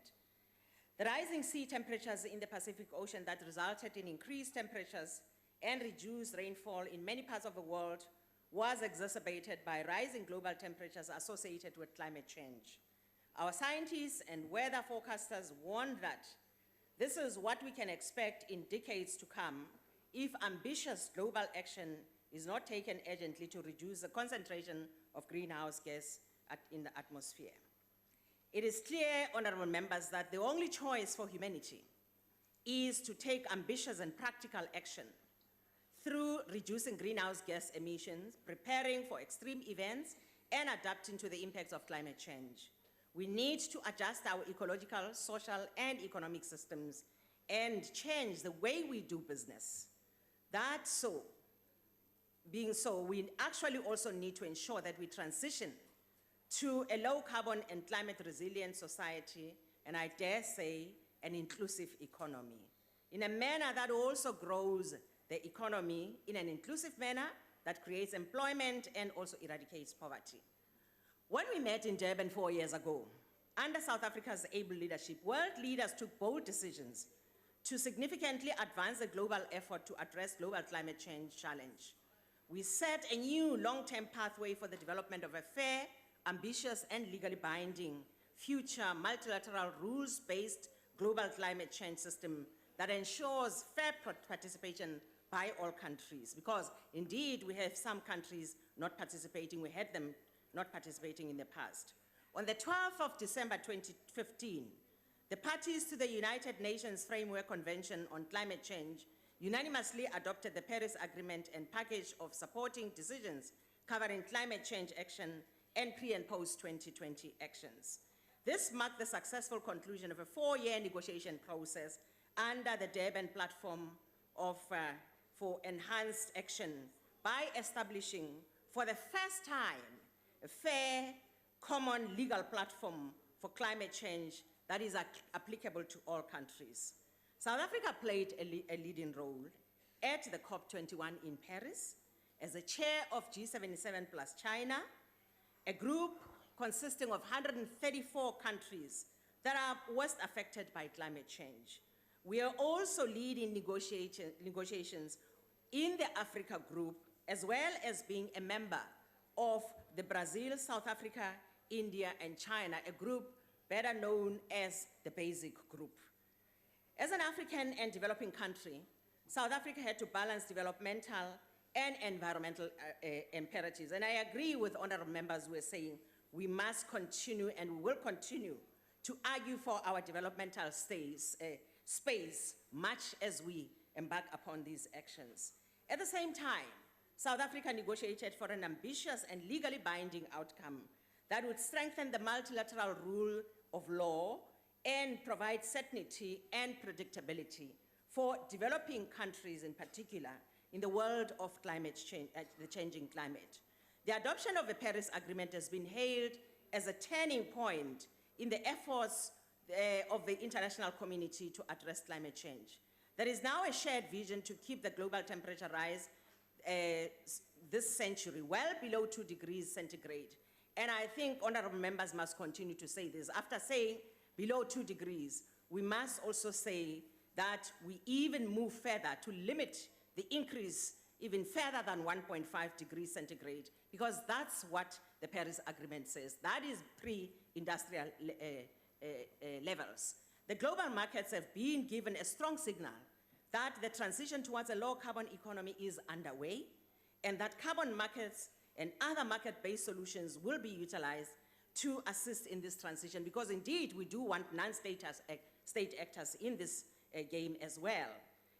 The rising sea temperatures in the Pacific Ocean that resulted in increased temperatures and reduced rainfall in many parts of the world was exacerbated by rising global temperatures associated with climate change. Our scientists and weather forecasters warn that this is what we can expect in decades to come if ambitious global action is not taken urgently to reduce the concentration of greenhouse gas in the atmosphere. It is clear, honorable members, that the only choice for humanity is to take ambitious and practical action through reducing greenhouse gas emissions, preparing for extreme events, and adapting to the impacts of climate change. We need to adjust our ecological, social, and economic systems and change the way we do business. Being so, we actually also need to ensure that we transition to a low carbon and climate resilient society, and I dare say, an inclusive economy, in a manner that also grows the economy in an inclusive manner that creates employment and also eradicates poverty. When we met in Durban 4 years ago, under South Africa's able leadership, world leaders took bold decisions to significantly advance the global effort to address global climate change challenge. We set a new long-term pathway for the development of a fair, ambitious, and legally binding future multilateral rules-based global climate change system that ensures fair participation by all countries, because indeed we have some countries not participating. We had them not participating in the past. On the 12th of December 2015, the parties to the United Nations Framework Convention on Climate Change unanimously adopted the Paris Agreement and package of supporting decisions covering climate change action and pre- and post-2020 actions. This marked the successful conclusion of a 4-year negotiation process under the Durban Platform for Enhanced Action by establishing, for the first time, a fair, common legal platform for climate change that is applicable to all countries. South Africa played a leading role at the COP21 in Paris as the chair of G77 plus China, a group consisting of 134 countries that are worst affected by climate change. We are also leading negotiations in the Africa group, as well as being a member of the Brazil, South Africa, India, and China, a group better known as the BASIC group. As an African and developing country, South Africa had to balance developmental and environmental imperatives. And I agree with honorable members who are saying we must continue and we will continue to argue for our developmental space much as we embark upon these actions. At the same time, South Africa negotiated for an ambitious and legally binding outcome that would strengthen the multilateral rule of law and provide certainty and predictability for developing countries in particular in the world of climate change, the changing climate. The adoption of the Paris Agreement has been hailed as a turning point in the efforts of the international community to address climate change. There is now a shared vision to keep the global temperature rise this century well below 2 degrees centigrade. And I think honorable members must continue to say this. After saying below 2 degrees, we must also say that we even move further to limit the increase even further than 1.5 degrees centigrade, because that's what the Paris Agreement says. That is pre-industrial levels. The global markets have been given a strong signal that the transition towards a low carbon economy is underway, and that carbon markets and other market-based solutions will be utilized to assist in this transition, because indeed we do want non-state actors in this game as well,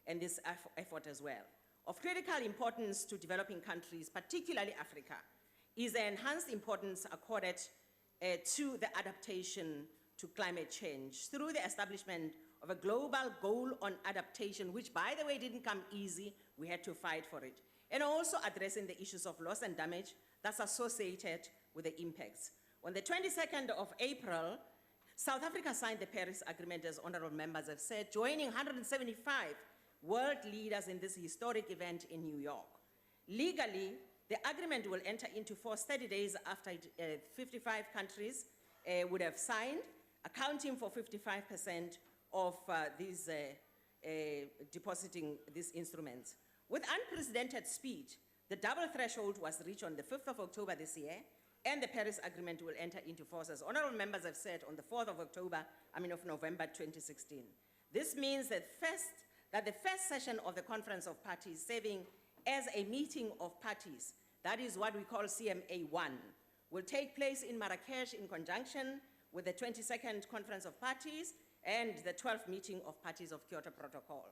and this effort as well. Of critical importance to developing countries, particularly Africa, is the enhanced importance accorded to the adaptation to climate change through the establishment of a global goal on adaptation, which, by the way, didn't come easy. We had to fight for it. And also addressing the issues of loss and damage that's associated with the impacts. On the 22nd of April, South Africa signed the Paris Agreement, as honorable members have said, joining 175 world leaders in this historic event in New York. Legally, the agreement will enter into force 30 days after 55 countries would have signed, accounting for 55% of these depositing these instruments. With unprecedented speed, the double threshold was reached on the 5th of October this year, and the Paris Agreement will enter into force, as honorable members have said, on the 4th of November 2016. This means that the first session of the Conference of Parties, serving as a meeting of parties, that is what we call CMA1, will take place in Marrakesh in conjunction with the 22nd Conference of Parties and the 12th meeting of parties of Kyoto Protocol.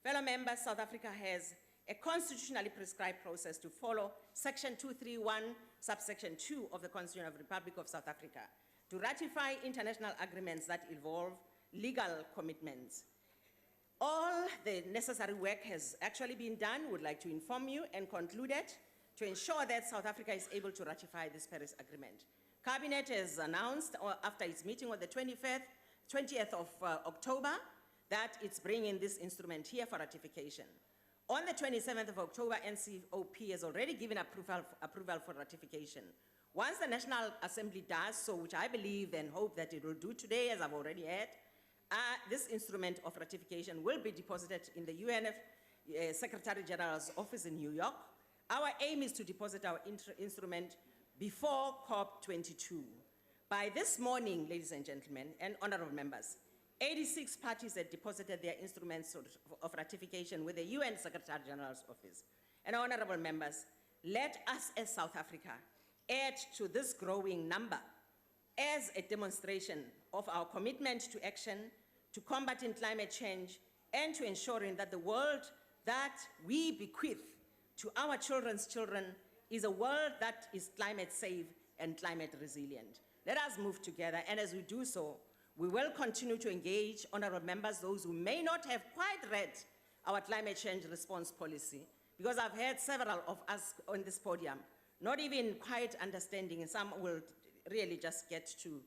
Fellow members, South Africa has a constitutionally prescribed process to follow Section 231, subsection 2 of the Constitution of the Republic of South Africa to ratify international agreements that involve legal commitments. All the necessary work has actually been done, would like to inform you, and concluded to ensure that South Africa is able to ratify this Paris Agreement. Cabinet has announced after its meeting on the 20th of October that it's bringing this instrument here for ratification. On the 27th of October, NCOP has already given approval for ratification. Once the National Assembly does so, which I believe and hope that it will do today, as I've already heard, this instrument of ratification will be deposited in the UNF Secretary General's office in New York. Our aim is to deposit our instrument before COP22. By this morning, ladies and gentlemen, and honorable members, 86 parties had deposited their instruments of ratification with the UN Secretary General's office. And honorable members, let us as South Africa add to this growing number as a demonstration of our commitment to action, to combating climate change, and to ensuring that the world that we bequeath to our children's children is a world that is climate safe and climate resilient. Let us move together, and as we do so, we will continue to engage honorable members, those who may not have quite read our climate change response policy, because I've heard several of us on this podium not even quite understanding, and some will really just get to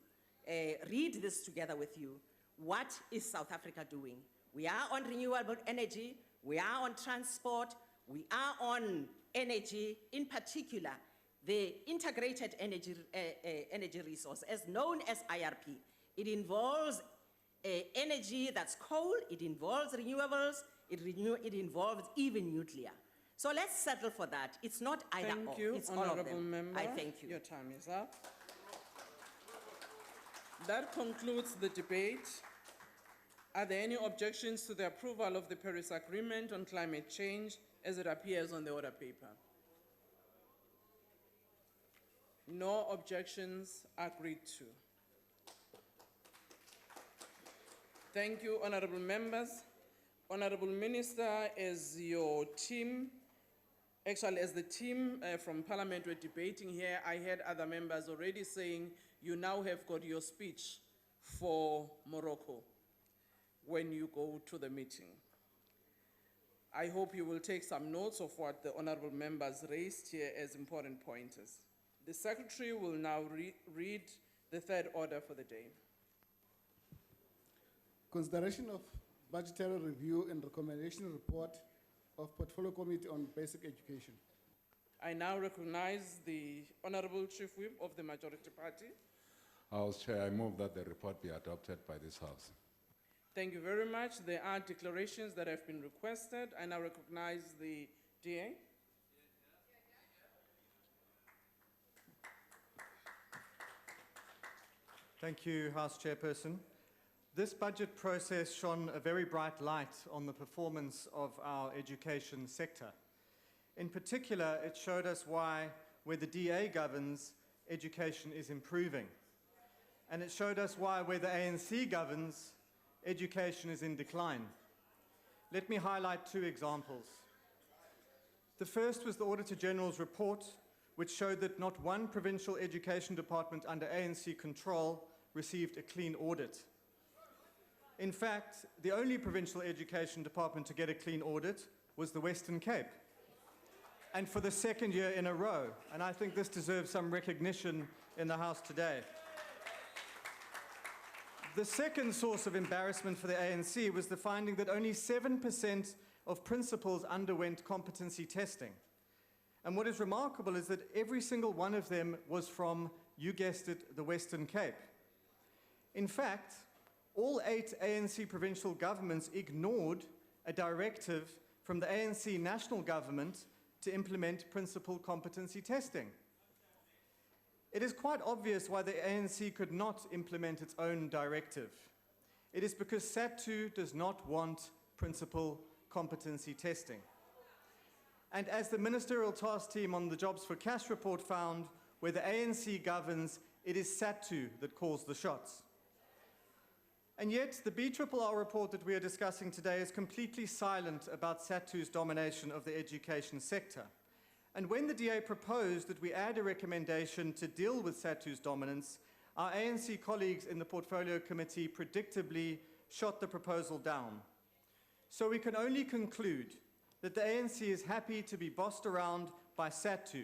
read this together with you. What is South Africa doing? We are on renewable energy, we are on transport, we are on energy, in particular, the integrated energy resource, as known as IRP. It involves energy that's coal, it involves renewables, it involves even nuclear. So let's settle for that. It's not either or, it's all of them.
Thank you, Honourable Member.
I thank you.
Your time is up. That concludes the debate. Are there any objections to the approval of the Paris Agreement on climate change as it appears on the order paper? No objections, agreed to. Thank you, honorable members. Honorable Minister, as your team Actually, as the team from Parliament were debating here, I heard other members already saying you now have got your speech for Morocco when you go to the meeting. I hope you will take some notes of what the honorable members raised here as important pointers. The Secretary will now read the third order for the day.
Consideration of budgetary review and recommendation report of Portfolio Committee on Basic Education.
I now recognize the Honorable Chief Whip of the Majority Party.
House Chair, I move that the report be adopted by this House.
Thank you very much. There are declarations that have been requested. I now recognize the DA.
Thank you, House Chairperson. This budget process shone a very bright light on the performance of our education sector. In particular, it showed us why, where the DA governs, education is improving. And it showed us why, where the ANC governs, education is in decline. Let me highlight two examples. The first was the Auditor General's report, which showed that not one provincial education department under ANC control received a clean audit. In fact, the only provincial education department to get a clean audit was the Western Cape, and for the second year in a row. And I think this deserves some recognition in the House today. The second source of embarrassment for the ANC was the finding that only 7% of principals underwent competency testing. And what is remarkable is that every single one of them was from, you guessed it, the Western Cape. In fact, all 8 ANC provincial governments ignored a directive from the ANC national government to implement principal competency testing. It is quite obvious why the ANC could not implement its own directive. It is because SAT2 does not want principal competency testing. And as the Ministerial Task Team on the Jobs for Cash report found, where the ANC governs, it is SAT2 that calls the shots. And yet, the BRRR report that we are discussing today is completely silent about SAT2's domination of the education sector. And when the DA proposed that we add a recommendation to deal with SAT2's dominance, our ANC colleagues in the Portfolio Committee predictably shot the proposal down. So we can only conclude that the ANC is happy to be bossed around by SAT2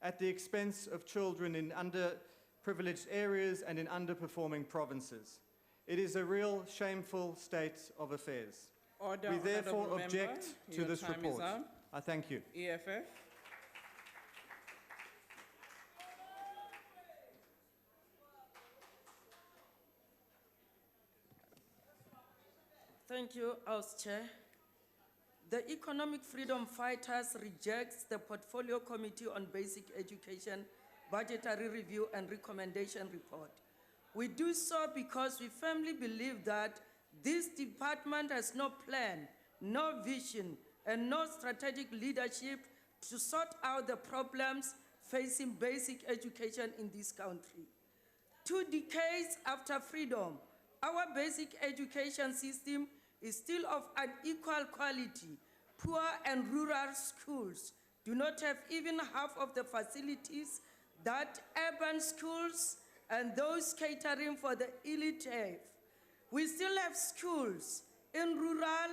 at the expense of children in underprivileged areas and in underperforming provinces. It is a real shameful state of affairs.
Order,
we therefore
Honourable
object
Member.
to
Your
this
time is
report.
up.
I thank you.
EFF.
Thank you, House Chair. The Economic Freedom Fighters rejects the Portfolio Committee on Basic Education Budgetary Review and Recommendation Report. We do so because we firmly believe that this department has no plan, no vision, and no strategic leadership to sort out the problems facing basic education in this country. 2 decades after freedom, our basic education system is still of unequal quality. Poor and rural schools do not have even half of the facilities that urban schools and those catering for the elite have. We still have schools in rural,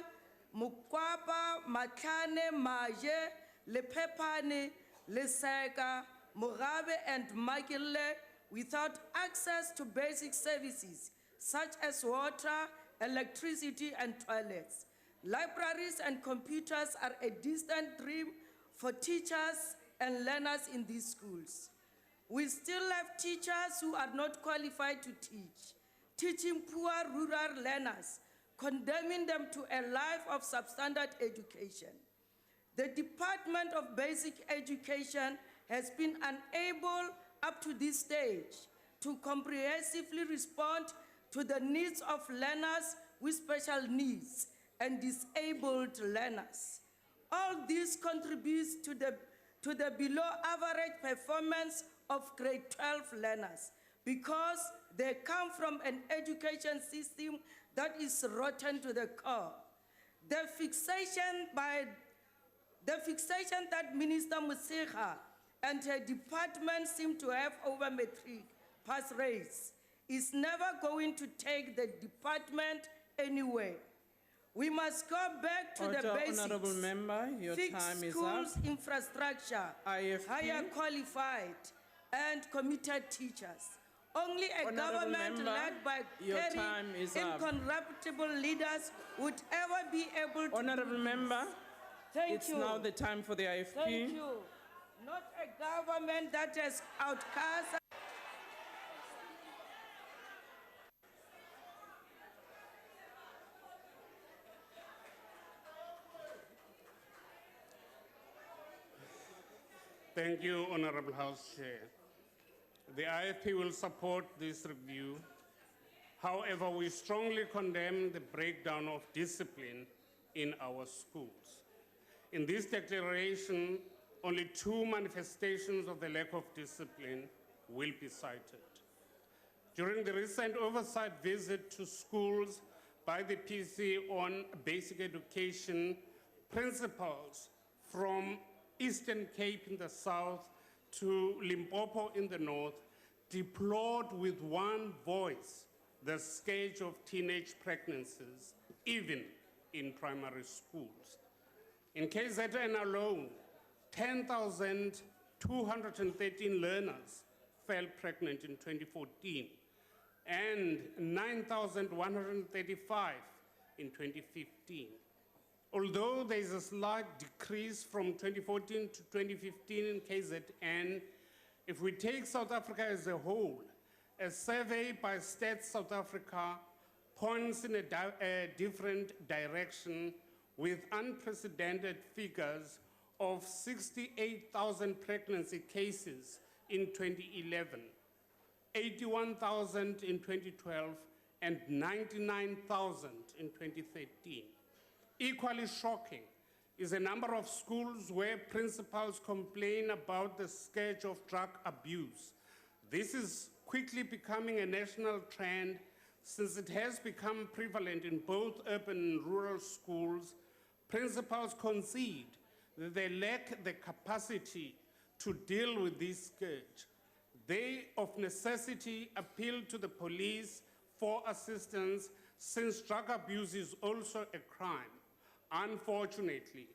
Mukwapa, Matlane, Maje, Lepepane, Lesega, Mugabe, and Magile without access to basic services such as water, electricity, and toilets. Libraries and computers are a distant dream for teachers and learners in these schools. We still have teachers who are not qualified to teach, teaching poor rural learners, condemning them to a life of substandard education. The Department of Basic Education has been unable up to this stage to comprehensively respond to the needs of learners with special needs and disabled learners. All this contributes to the below average performance of grade 12 learners because they come from an education system that is rotten to the core. The fixation by The fixation that Minister Motshekga and her department seem to have over matric pass rates is never going to take the department anywhere. We must go back to the basics.
Honourable Member, your
Fix
time is
schools,
up.
infrastructure,
IFP.
higher qualified and committed teachers. Only a
Honourable
government
Member,
led by
your time is up.
incorruptible leaders would ever be able to.
Honourable Member, it's now the time for the IFP.
Thank you. Not a government that has outcast.
Thank you, Honorable House Chair. The IFP will support this review. However, we strongly condemn the breakdown of discipline in our schools. In this declaration, only 2 manifestations of the lack of discipline will be cited. During the recent oversight visit to schools by the PC on basic education, principals from Eastern Cape in the south to Limpopo in the north deplored with one voice the scourge of teenage pregnancies, even in primary schools. In KZN alone, 10,213 learners fell pregnant in 2014 and 9,135 in 2015. Although there is a slight decrease from 2014 to 2015 in KZN, if we take South Africa as a whole, a survey by Stats South Africa points in a different direction with unprecedented figures of 68,000 pregnancy cases in 2011, 81,000 in 2012, and 99,000 in 2013. Equally shocking is the number of schools where principals complain about the scourge of drug abuse. This is quickly becoming a national trend since it has become prevalent in both urban and rural schools. Principals concede that they lack the capacity to deal with this scourge. They, of necessity, appeal to the police for assistance since drug abuse is also a crime. Unfortunately,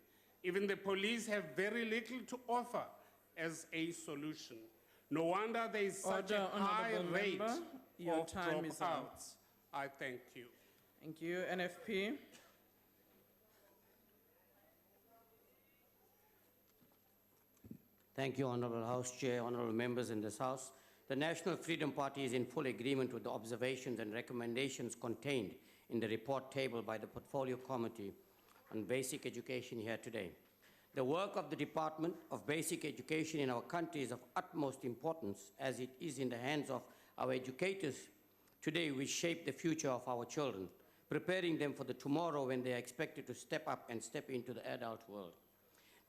even the police have very little to offer as a solution. No wonder there is such a high rate of dropouts. I thank you.
Thank you. NFP.
Thank you, Honourable House Chair, honourable members in this House. The National Freedom Party is in full agreement with the observations and recommendations contained in the report tabled by the Portfolio Committee on Basic Education here today. The work of the Department of Basic Education in our country is of utmost importance, as it is in the hands of our educators today which shape the future of our children, preparing them for the tomorrow when they are expected to step up and step into the adult world.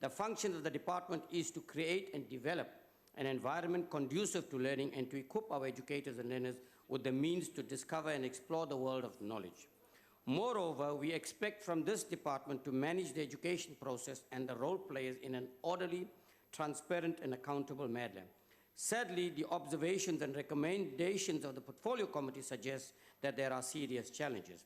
The function of the department is to create and develop an environment conducive to learning and to equip our educators and learners with the means to discover and explore the world of knowledge. Moreover, we expect from this department to manage the education process and the role players in an orderly, transparent, and accountable manner. Sadly, the observations and recommendations of the Portfolio Committee suggest that there are serious challenges.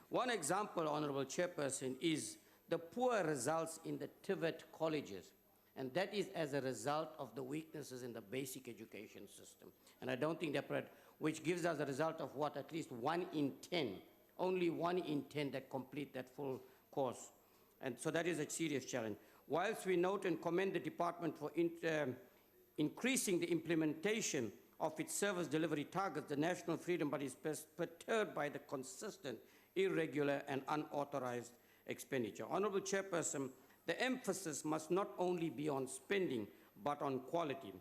One example, Honourable Chairperson, is the poor results in the TVET colleges, and that is as a result of the weaknesses in the basic education system. And I don't think that, which gives us a result of what, at least 1 in 10, only 1 in 10 that complete that full course. And so that is a serious challenge. Whilst we note and commend the department for increasing the implementation of its service delivery targets, the National Freedom Party is perturbed by the consistent, irregular, and unauthorized expenditure. Honourable Chairperson, the emphasis must not only be on spending, but on quality.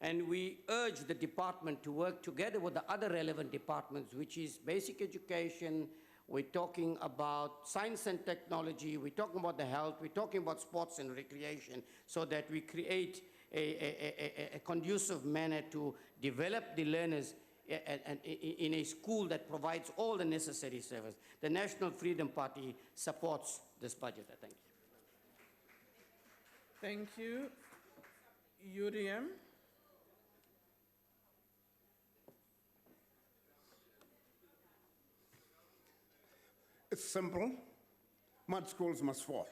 And we urge the department to work together with the other relevant departments, which is basic education, we're talking about science and technology, we're talking about the health, we're talking about sports and recreation, so that we create a conducive manner to develop the learners in a school that provides all the necessary service. The National Freedom Party supports this budget. I thank you.
Thank you. Uriam.
It's simple. Mud schools must fall.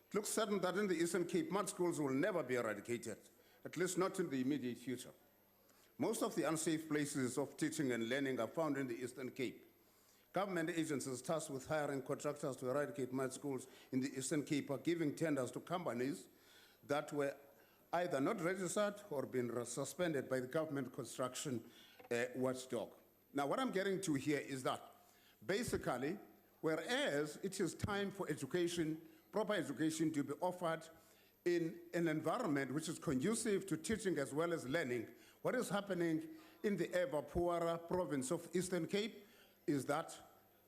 It looks certain that in the Eastern Cape, mud schools will never be eradicated, at least not in the immediate future. Most of the unsafe places of teaching and learning are found in the Eastern Cape. Government agencies tasked with hiring contractors to eradicate mud schools in the Eastern Cape are giving tenders to companies that were either not registered or been suspended by the government construction watchdog. Now, what I'm getting to here is that basically, whereas it is time for education, proper education to be offered in an environment which is conducive to teaching as well as learning, what is happening in the ever poorer province of Eastern Cape is that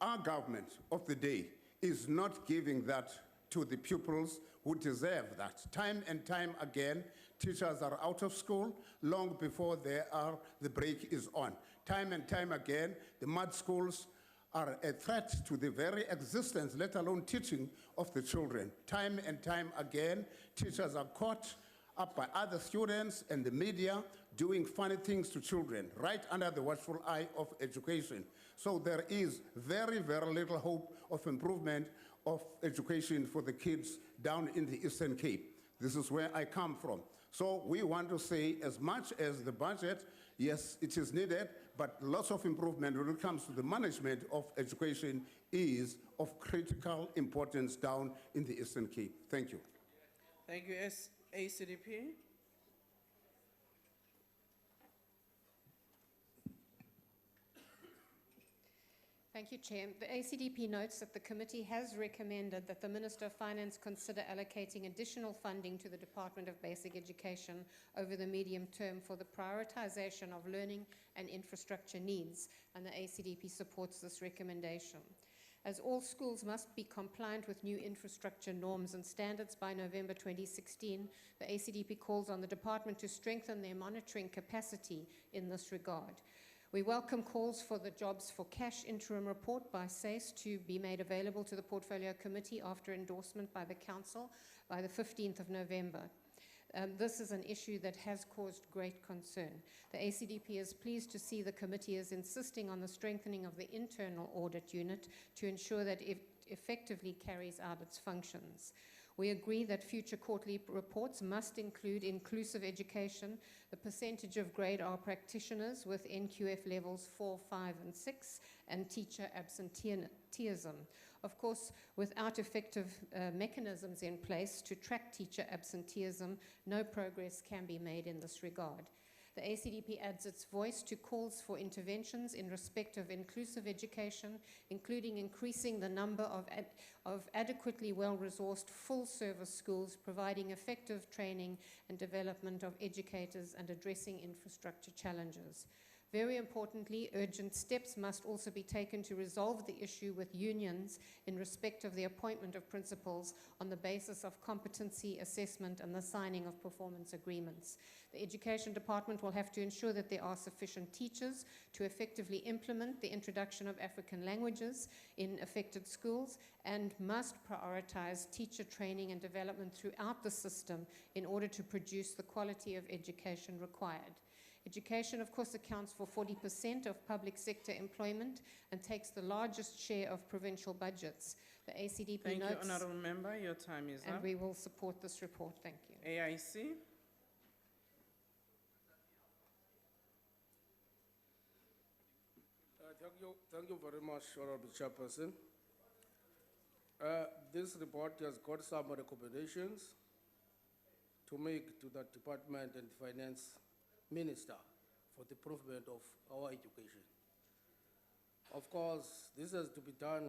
our government of the day is not giving that to the pupils who deserve that. Time and time again, teachers are out of school long before the break is on. Time and time again, the mud schools are a threat to the very existence, let alone teaching of the children. Time and time again, teachers are caught up by other students and the media doing funny things to children, right under the watchful eye of education. So there is very, very little hope of improvement of education for the kids down in the Eastern Cape. This is where I come from. So we want to say, as much as the budget, yes, it is needed, but lots of improvement when it comes to the management of education is of critical importance down in the Eastern Cape. Thank you.
Thank you, ACDP.
Thank you, Chair. The ACDP notes that the committee has recommended that the Minister of Finance consider allocating additional funding to the Department of Basic Education over the medium term for the prioritization of learning and infrastructure needs, and the ACDP supports this recommendation. As all schools must be compliant with new infrastructure norms and standards by November 2016, the ACDP calls on the department to strengthen their monitoring capacity in this regard. We welcome calls for the Jobs for Cash interim report by SACE to be made available to the Portfolio Committee after endorsement by the Council by the 15th of November. This is an issue that has caused great concern. The ACDP is pleased to see the committee is insisting on the strengthening of the internal audit unit to ensure that it effectively carries out its functions. We agree that future quarterly reports must include inclusive education, the percentage of grade R practitioners with NQF levels 4, 5, and 6, and teacher absenteeism. Of course, without effective mechanisms in place to track teacher absenteeism, no progress can be made in this regard. The ACDP adds its voice to calls for interventions in respect of inclusive education, including increasing the number of adequately well-resourced full-service schools, providing effective training and development of educators, and addressing infrastructure challenges. Very importantly, urgent steps must also be taken to resolve the issue with unions in respect of the appointment of principals on the basis of competency assessment and the signing of performance agreements. The Education Department will have to ensure that there are sufficient teachers to effectively implement the introduction of African languages in affected schools and must prioritize teacher training and development throughout the system in order to produce the quality of education required. Education, of course, accounts for 40% of public sector employment and takes the largest share of provincial budgets. The ACDP
Thank
notes...
you, Honourable Member. Your time is up.
And we will support this report. Thank you.
AIC.
Thank you very much, Honourable Chairperson. This report has got some recommendations to make to the Department and Finance Minister for the improvement of our education. Of course, this has to be done.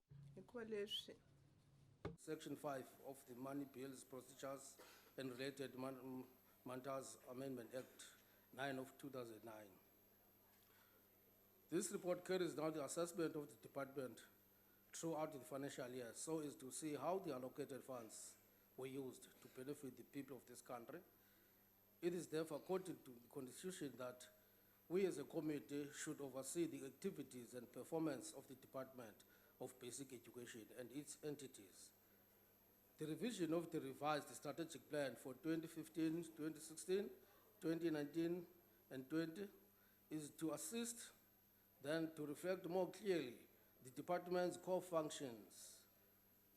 Section 5 of the Money Bills, Procedures and Related Matters Amendment Act 9 of 2009. This report carries down the assessment of the department throughout the financial year so as to see how the allocated funds were used to benefit the people of this country. It is therefore according to the Constitution that we as a committee should oversee the activities and performance of the Department of Basic Education and its entities. The revision of the revised strategic plan for 2015, 2016, 2019, and 20 is to assist then to reflect more clearly the department's core functions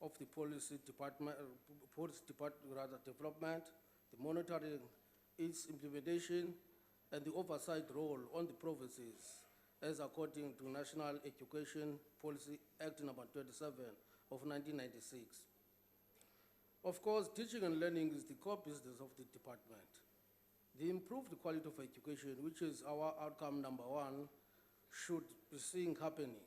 of the policy department, development, the monitoring, its implementation, and the oversight role on the provinces as according to National Education Policy Act number 27 of 1996. Of course, teaching and learning is the core business of the department. The improved quality of education, which is our outcome number one, should be seen happening.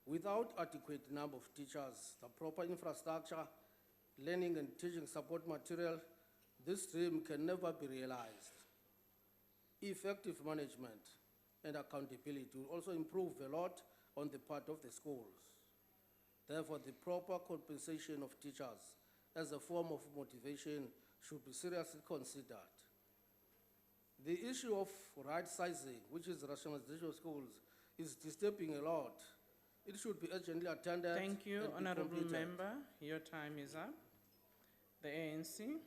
Without adequate number of teachers, the proper infrastructure, learning and teaching support material, this dream can never be realized. Effective management and accountability will also improve a lot on the part of the schools. Therefore, the proper compensation of teachers as a form of motivation should be seriously considered. The issue of right sizing, which is rationalization of schools, is disturbing a lot. It should be urgently attended.
Thank you,
and be
Honorable
completed.
Member. Your time is up. The ANC.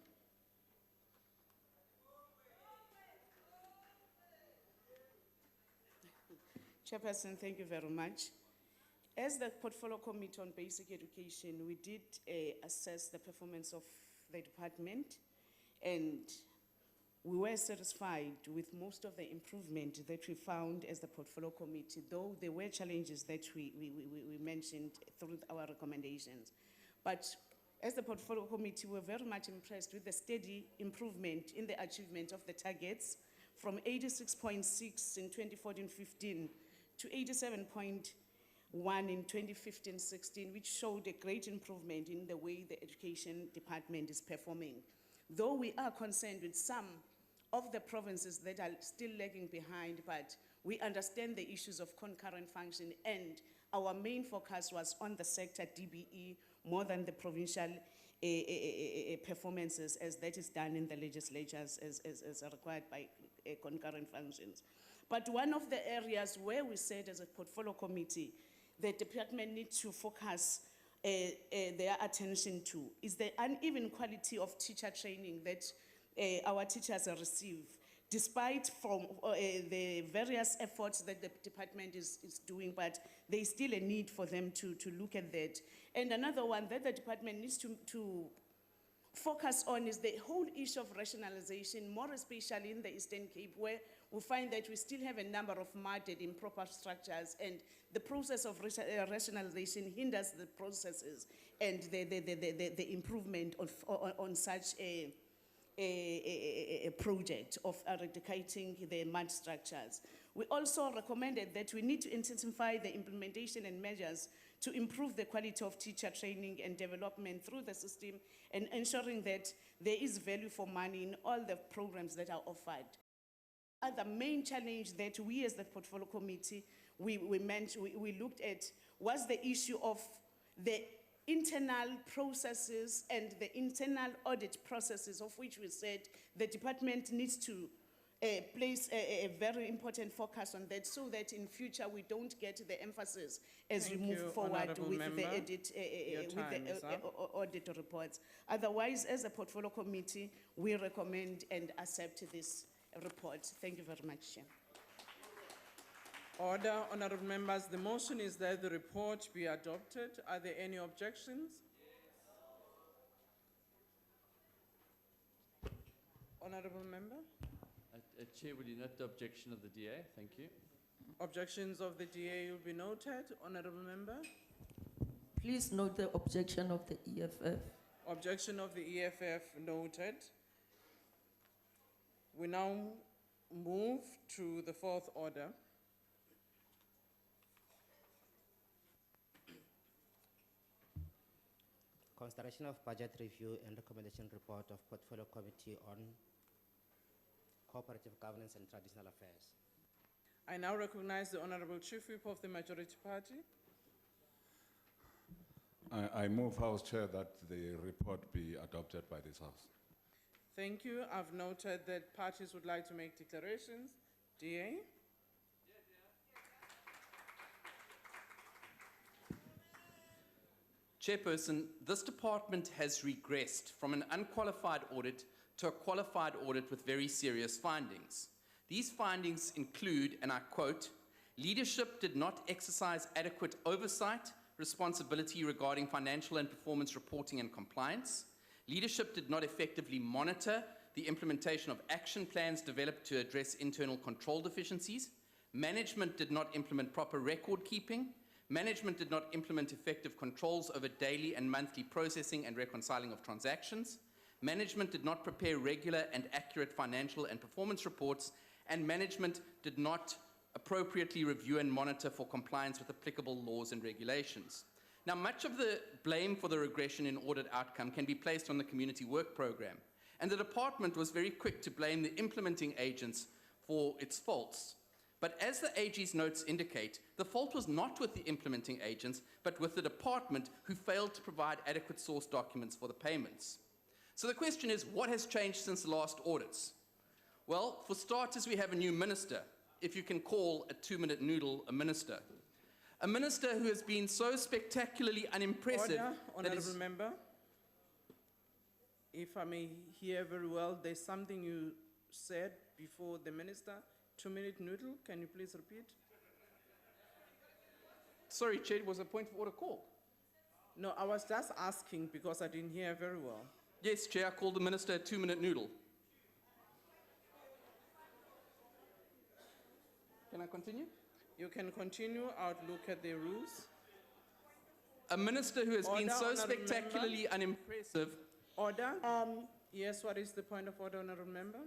Chairperson, thank you very much. As the Portfolio Committee on Basic Education, we did assess the performance of the department, and we were satisfied with most of the improvement that we found as the Portfolio Committee, though there were challenges that we mentioned through our recommendations. But as the Portfolio Committee, we're very much impressed with the steady improvement in the achievement of the targets from 86.6 in 2014-15 to 87.1 in 2015-16, which showed a great improvement in the way the education department is performing. Though we are concerned with some of the provinces that are still lagging behind, but we understand the issues of concurrent function, and our main focus was on the sector DBE more than the provincial performances, as that is done in the legislatures as required by concurrent functions. But one of the areas where we said as a Portfolio Committee, the department needs to focus their attention to is the uneven quality of teacher training that our teachers receive, despite from the various efforts that the department is doing, but there is still a need for them to look at that. And another one that the department needs to focus on is the whole issue of rationalization, more especially in the Eastern Cape, where we find that we still have a number of mud and improper structures, and the process of rationalization hinders the processes and the improvement on such a project of eradicating the mud structures. We also recommended that we need to intensify the implementation and measures to improve the quality of teacher training and development through the system, and ensuring that there is value for money in all the programs that are offered. The main challenge that we as the Portfolio Committee, we looked at was the issue of the internal processes and the internal audit processes, of which we said the department needs to place a very important focus on that, so that in future we don't get the emphasis as we move forward with the audit reports. Otherwise, as a Portfolio Committee, we recommend and accept this report. Thank you very much, Chair.
Order, honorable members. The motion is that the report be adopted. Are there any objections? Honorable member?
Chair, will you note the objection of the DA? Thank you.
Objections of the DA will be noted. Honorable member?
Please note the objection of the EFF.
Objection of the EFF noted. We now move to the fourth order.
Consideration of budget review and recommendation report of Portfolio Committee on Cooperative Governance and Traditional Affairs.
I now recognize the Honorable Chief Whip of the Majority Party.
I move, House Chair, that the report be adopted by this House.
Thank you. I've noted that parties would like to make declarations. DA?
Chairperson, this department has regressed from an unqualified audit to a qualified audit with very serious findings. These findings include, and I quote, leadership did not exercise adequate oversight, responsibility regarding financial and performance reporting and compliance. Leadership did not effectively monitor the implementation of action plans developed to address internal control deficiencies. Management did not implement proper record keeping. Management did not implement effective controls over daily and monthly processing and reconciling of transactions. Management did not prepare regular and accurate financial and performance reports, and management did not appropriately review and monitor for compliance with applicable laws and regulations. Now, much of the blame for the regression in audit outcome can be placed on the Community Work Programme, and the department was very quick to blame the implementing agents for its faults. But as the AG's notes indicate, the fault was not with the implementing agents, but with the department who failed to provide adequate source documents for the payments. So the question is, what has changed since the last audits? Well, for starters, we have a new minister, if you can call a two-minute noodle a minister. A minister who has been so spectacularly unimpressive.
Order, Honourable Member. If I may hear very well, there's something you said before the minister. 2-minute noodle, can you please repeat?
Sorry, Chair, was a point of order called?
No, I was just asking because I didn't hear very well.
Yes, Chair, I called the minister a 2-minute noodle. Can I continue?
You can continue. I'll look at the rules.
A minister who has been
Order,
so
Honourable
spectacularly
Member.
unimpressive.
Order? Yes, what is the point of order, Honourable Member?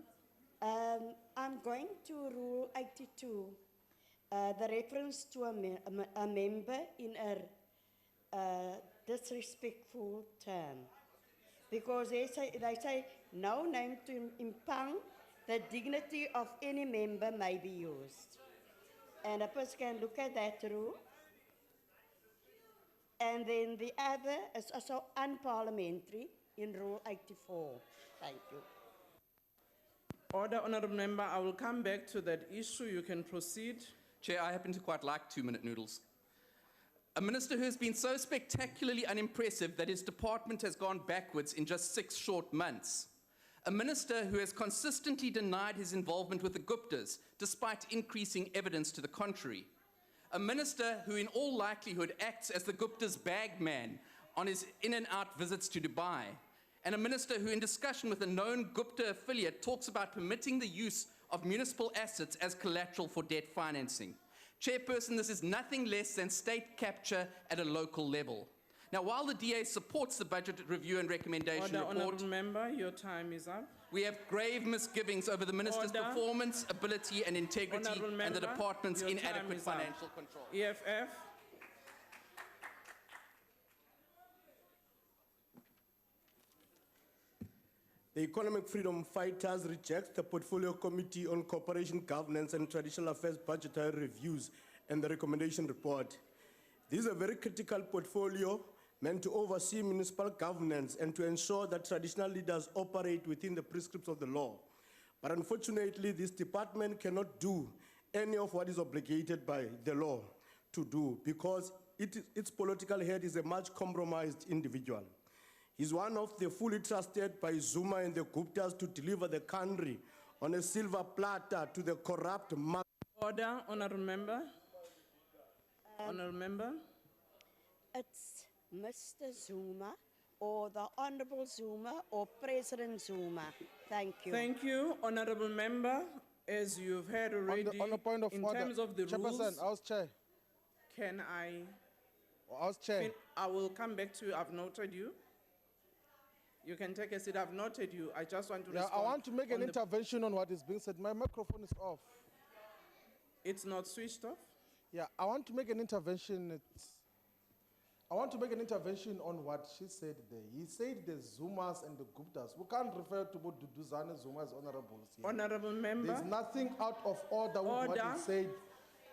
I'm going to Rule 82, the reference to a member in a disrespectful term. Because they say no name to impound the dignity of any member may be used. And a person can look at that rule. And then the other is also unparliamentary in Rule 84. Thank you.
Order, Honourable Member. I will come back to that issue. You can proceed.
Chair, I happen to quite like 2-minute noodles. A minister who has been so spectacularly unimpressive that his department has gone backwards in just 6 short months. A minister who has consistently denied his involvement with the Guptas, despite increasing evidence to the contrary. A minister who in all likelihood acts as the Gupta's bag man on his in and out visits to Dubai. And a minister who in discussion with a known Gupta affiliate talks about permitting the use of municipal assets as collateral for debt financing. Chairperson, this is nothing less than state capture at a local level. Now, while the DA supports the budget review and recommendation report,
Honourable Member, your time is up.
we have grave misgivings over the minister's performance, ability and integrity and the department's inadequate financial control.
EFF.
The Economic Freedom Fighters reject the Portfolio Committee on Cooperation, Governance and Traditional Affairs budgetary reviews and the recommendation report. This is a very critical portfolio meant to oversee municipal governance and to ensure that traditional leaders operate within the prescripts of the law. But unfortunately, this department cannot do any of what is obligated by the law to do because its political head is a much compromised individual. He's one of the fully trusted by Zuma and the Guptas to deliver the country on a silver platter to the corrupt market.
Order, Honourable Member. Honourable Member.
It's Mr. Zuma or the Honourable Zuma or President Zuma. Thank you.
Thank you, Honourable Member. As you've heard already,
on the point of
in
order,
terms of the rules,
Chairperson, House Chair.
Can I?
House Chair.
I will come back to you. I've noted you. You can take a seat. I've noted you. I just want to respond.
I want to make an
on
intervention on what is being said. My microphone is off.
It's not switched off?
Yeah, I want to make an intervention. I want to make an intervention on what she said there. He said the Zumas and the Guptas. We can't refer to both Duduzane Zuma as honorables here.
Honourable Member.
There's nothing out of order with what he said.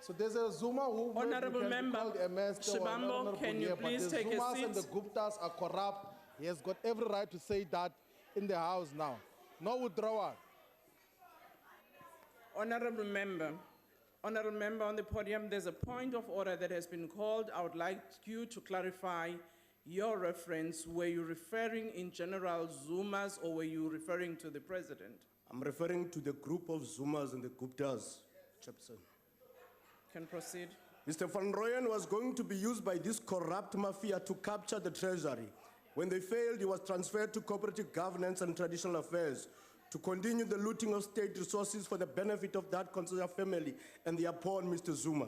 So there's a Zuma who
Honourable Member
Shivambu,
can you please take a
Zumas
seat?
and the Guptas are corrupt. He has got every right to say that in the House now. No withdrawal.
Honourable Member. Honourable Member on the podium, there's a point of order that has been called. I would like you to clarify your reference, were you referring in general Zumas or were you referring to the president?
I'm referring to the group of Zumas and the Guptas, Chairperson.
Can proceed.
Mr. Van Rooyen was going to be used by this corrupt mafia to capture the treasury. When they failed, he was transferred to cooperative governance and traditional affairs to continue the looting of state resources for the benefit of that Constitutional family and their pawn, Mr. Zuma.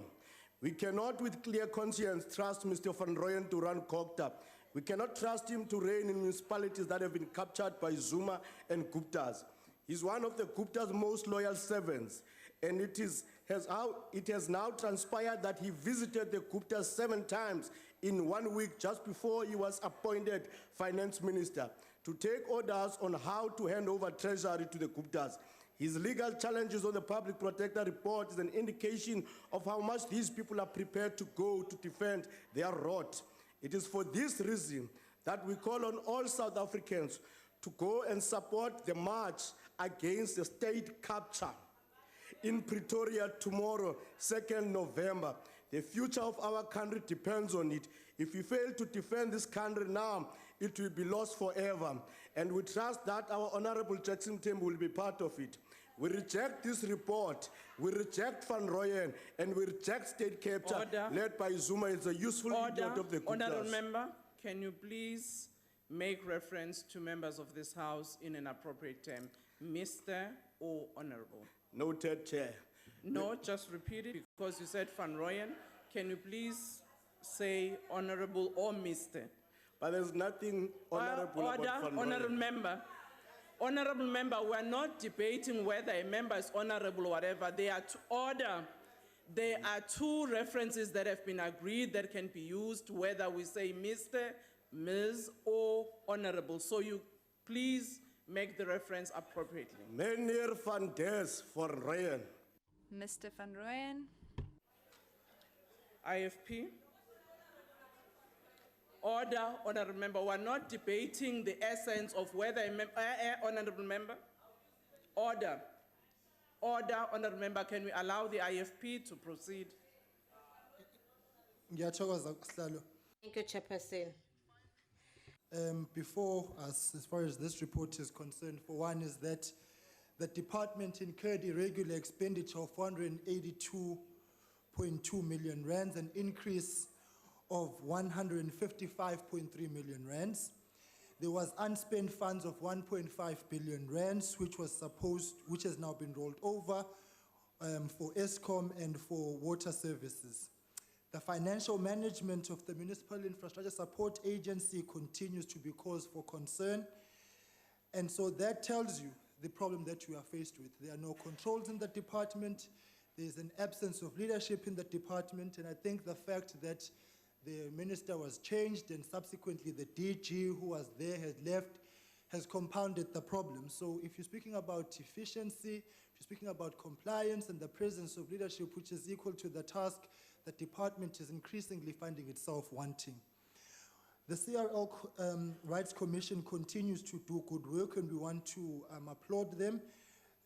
We cannot, with clear conscience, trust Mr. Van Rooyen to run COGTA. We cannot trust him to reign in municipalities that have been captured by Zuma and Guptas. He's one of the Gupta's most loyal servants, and it has now transpired that he visited the Guptas 7 times in 1 week just before he was appointed finance minister to take orders on how to hand over treasury to the Guptas. His legal challenges on the public protector report is an indication of how much these people are prepared to go to defend their rot. It is for this reason that we call on all South Africans to go and support the march against the state capture in Pretoria tomorrow, 2nd November. The future of our country depends on it. If we fail to defend this country now, it will be lost forever. And we trust that our Honorable Jackson team will be part of it. We reject this report. We reject Van Rooyen, and we reject state capture led by Zuma. It's a useful idiot of the Guptas.
Honorable member, can you please make reference to members of this House in an appropriate term? Mr. or Honorable?
Noted, Chair.
No, just repeat it because you said Van Rooyen. Can you please say Honorable or Mr.?
But there's nothing honorable about Van Rooyen.
Honorable member. Honorable member, we're not debating whether a member is honorable or whatever. There are two references that have been agreed that can be used, whether we say Mr., Ms., or honorable. So you please make the reference appropriately.
Meneer Van Des Van Rooyen.
Mr. Van Rooyen.
IFP. Order, honorable member. We're not debating the essence of whether a member, honorable member. Order. Order, honorable member. Can we allow the IFP to proceed?
Thank
you, Chairperson.
Before us, as far as this report is concerned, for one is that the department incurred irregular expenditure of 482.2 million rands, an increase of 155.3 million rands. There was unspent funds of 1.5 billion rands, which has now been rolled over for ESCOM and for water services. The financial management of the Municipal Infrastructure Support Agency continues to be cause for concern. And so that tells you the problem that we are faced with. There are no controls in the department. There's an absence of leadership in the department. And I think the fact that the minister was changed and subsequently the DG who was there had left has compounded the problem. So if you're speaking about efficiency, if you're speaking about compliance and the presence of leadership which is equal to the task, the department is increasingly finding itself wanting. The CRL Rights Commission continues to do good work, and we want to applaud them,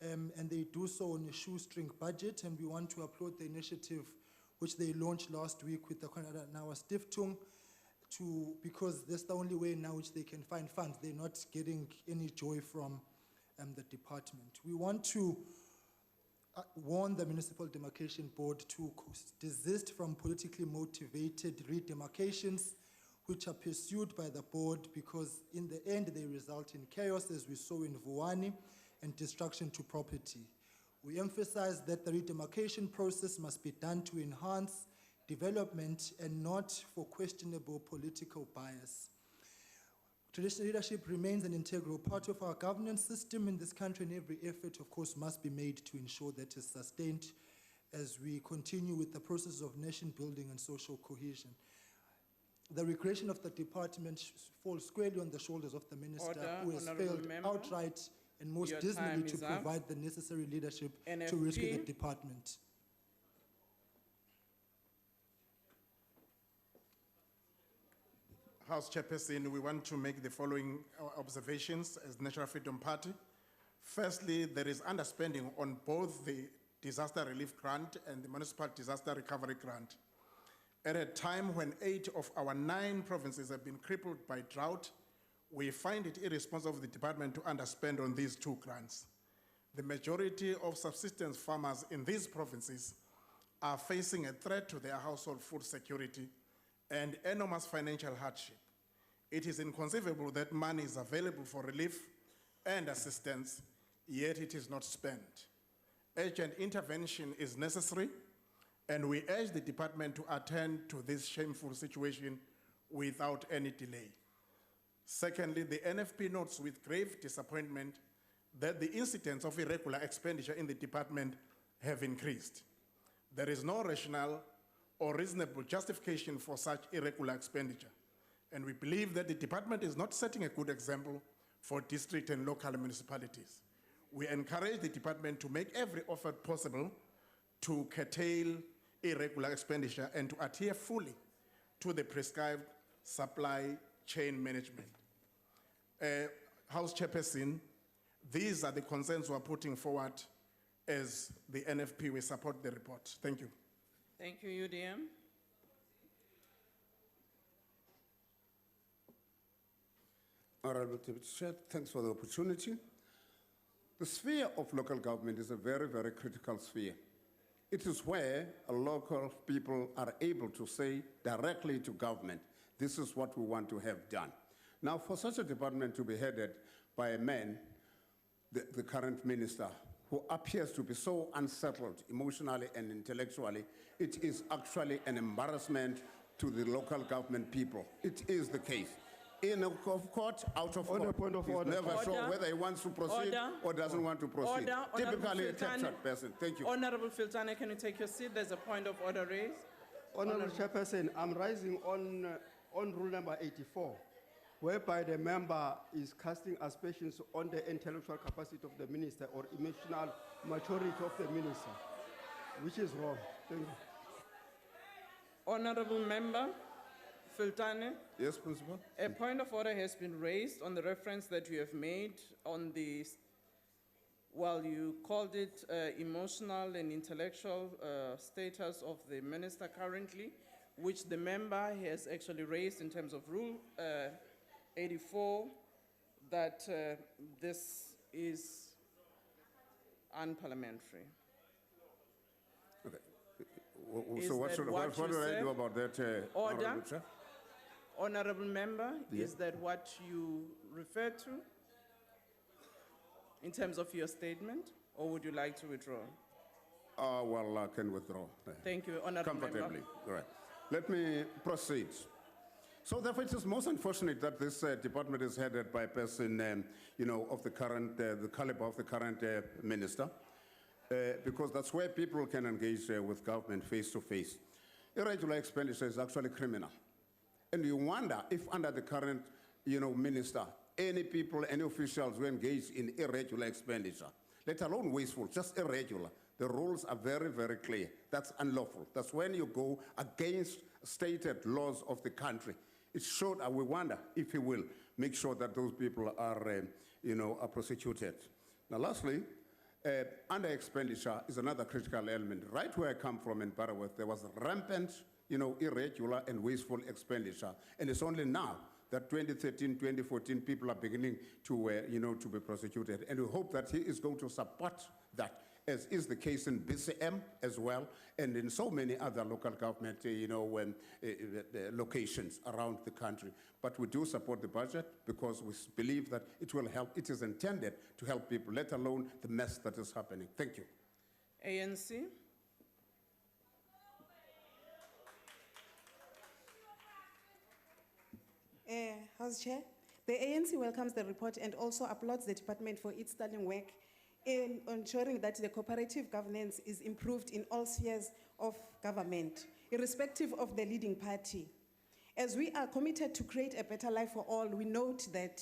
and they do so on a shoestring budget, and we want to applaud the initiative which they launched last week with the Konrad Adenauer Stiftung, because that's the only way now which they can find funds. They're not getting any joy from the department. We want to warn the Municipal Demarcation Board to desist from politically motivated redemarcations which are pursued by the board, because in the end they result in chaos, as we saw in Vuwani, and destruction to property. We emphasize that the redemarcation process must be done to enhance development and not for questionable political bias. Traditional leadership remains an integral part of our governance system in this country, and every effort, of course, must be made to ensure that it's sustained as we continue with the process of nation building and social cohesion. The recreation of the department falls squarely on the shoulders of the minister, who has failed outright and most dismally to provide the necessary leadership to rescue the department.
House Chairperson, we want to make the following observations as National Freedom Party. Firstly, there is underspending on both the disaster relief grant and the municipal disaster recovery grant. At a time when 8 of our 9 provinces have been crippled by drought, we find it irresponsible of the department to underspend on these 2 grants. The majority of subsistence farmers in these provinces are facing a threat to their household food security and enormous financial hardship. It is inconceivable that money is available for relief and assistance, yet it is not spent. Urgent intervention is necessary, and we urge the department to attend to this shameful situation without any delay. Secondly, the NFP notes with grave disappointment that the incidents of irregular expenditure in the department have increased. There is no rational or reasonable justification for such irregular expenditure, and we believe that the department is not setting a good example for district and local municipalities. We encourage the department to make every effort possible to curtail irregular expenditure and to adhere fully to the prescribed supply chain management. House Chairperson, these are the concerns we are putting forward as the NFP. We support the report. Thank you.
Thank you, UDM.
Honorable Deputy Chair, thanks for the opportunity. The sphere of local government is a very, very critical sphere. It is where local people are able to say directly to government, this is what we want to have done. Now, for such a department to be headed by a man, the current minister, who appears to be so unsettled emotionally and intellectually, it is actually an embarrassment to the local government people. It is the case. In of court, out of court.
Point of order.
He's never
Order.
sure whether he wants to proceed
Order.
or doesn't want to proceed.
Order.
Typically a
Honorable
textured person. Thank you.
Honorable Filtane, can you take your seat? There's a point of order raised.
Honorable Chairperson, I'm rising on rule number 84, whereby the member is casting aspersions on the intellectual capacity of the minister or emotional maturity of the minister, which is wrong. Thank you.
Honorable Member Filtane.
Yes, Principal.
A point of order has been raised on the reference that you have made on the, well, you called it emotional and intellectual status of the minister currently, which the member has actually raised in terms of Rule 84, that this is unparliamentary.
Okay.
Is
So
that
what
what
do
you
I
said?
do about that,
Order.
Honorable Chair?
Honorable Member,
Yeah.
is that what you refer to in terms of your statement, or would you like to withdraw?
Well, I can withdraw.
Thank you, Honorable Member.
Comfortably. All right. Let me proceed. So therefore, it is most unfortunate that this department is headed by a person, of the current, the caliber of the current minister, because that's where people can engage with government face to face. Irregular expenditure is actually criminal. And you wonder if under the current, minister, any people, any officials who engage in irregular expenditure, let alone wasteful, just irregular, the rules are very, very clear. That's unlawful. That's when you go against stated laws of the country. It should, we wonder if he will make sure that those people are, are prosecuted. Now, lastly, under expenditure is another critical element. Right where I come from in Baraworth, there was rampant, irregular and wasteful expenditure. And it's only now that 2013, 2014, people are beginning to, to be prosecuted. And we hope that he is going to support that, as is the case in BCM as well, and in so many other local government, locations around the country. But we do support the budget because we believe that it will help. It is intended to help people, let alone the mess that is happening. Thank you.
ANC.
House Chair, the ANC welcomes the report and also applauds the department for its sterling work in ensuring that the cooperative governance is improved in all spheres of government, irrespective of the leading party. As we are committed to create a better life for all, we note that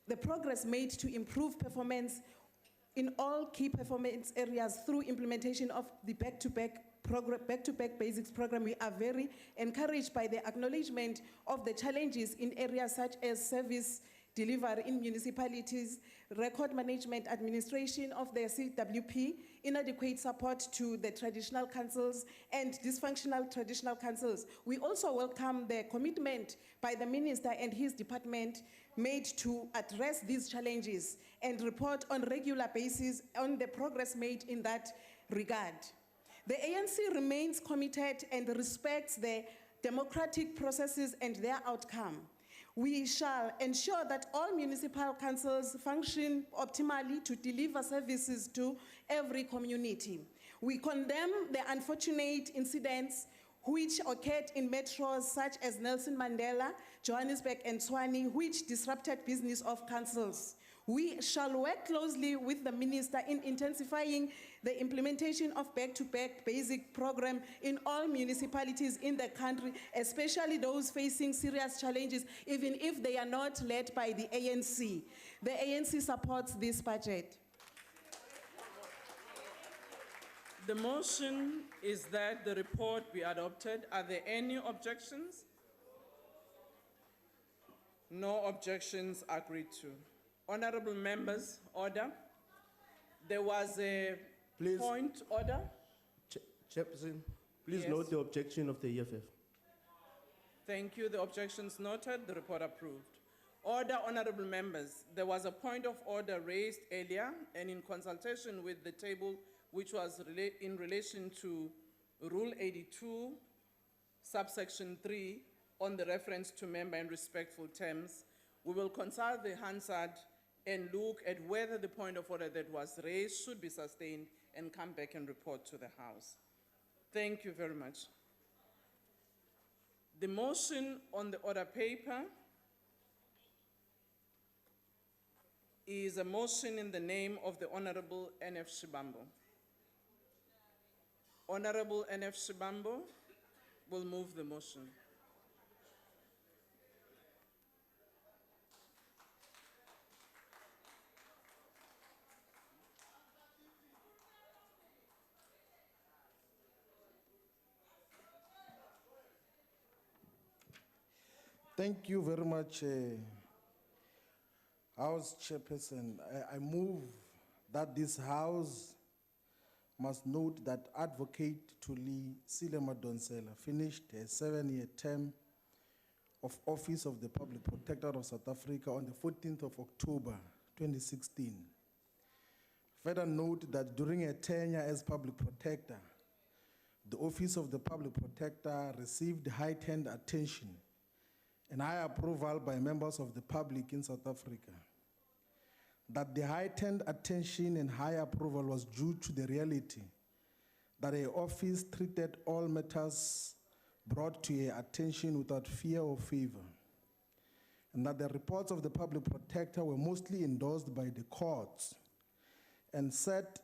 the progress made to improve performance in all key performance areas through implementation of the back-to-back basics program. We are very encouraged by the acknowledgement of the challenges in areas such as service delivery in municipalities, record management administration of the CWP, inadequate support to the traditional councils and dysfunctional traditional councils. We also welcome the commitment by the Minister and his department made to address these challenges and report on regular basis on the progress made in that regard. The ANC remains committed and respects the democratic processes and their outcome. We shall ensure that all municipal councils function optimally to deliver services to every community. We condemn the unfortunate incidents which occurred in metros such as Nelson Mandela, Johannesburg, and Tshwane, which disrupted business of councils. We shall work closely with the Minister in intensifying the implementation of back-to-back basic program in all municipalities in the country, especially those facing serious challenges, even if they are not led by the ANC. The ANC supports this budget.
The motion is that the report be adopted. Are there any objections? No objections agreed to. Honorable members, order. There was a point order.
Chairperson, please
Yes.
note the objection of the EFF.
Thank you. The objections noted, the report approved. Order, honorable members. There was a point of order raised earlier and in consultation with the table which was in relation to Rule 82, subsection 3 on the reference to member in respectful terms. We will consult the Hansard and look at whether the point of order that was raised should be sustained and come back and report to the House. Thank you very much. The motion on the order paper is a motion in the name of the Honorable N F Shivambu. Honorable N F Shivambu will move the motion.
Thank you very much, House Chairperson. I move that this House must note that Advocate Thulisile Madonsela finished a 7-year term of office of the Public Protector of South Africa on the 14th of October, 2016. Further note that during a tenure as Public Protector, the Office of the Public Protector received heightened attention and high approval by members of the public in South Africa. That the heightened attention and high approval was due to the reality that her office treated all matters brought to her attention without fear or favor, and that the reports of the Public Protector were mostly endorsed by the courts and set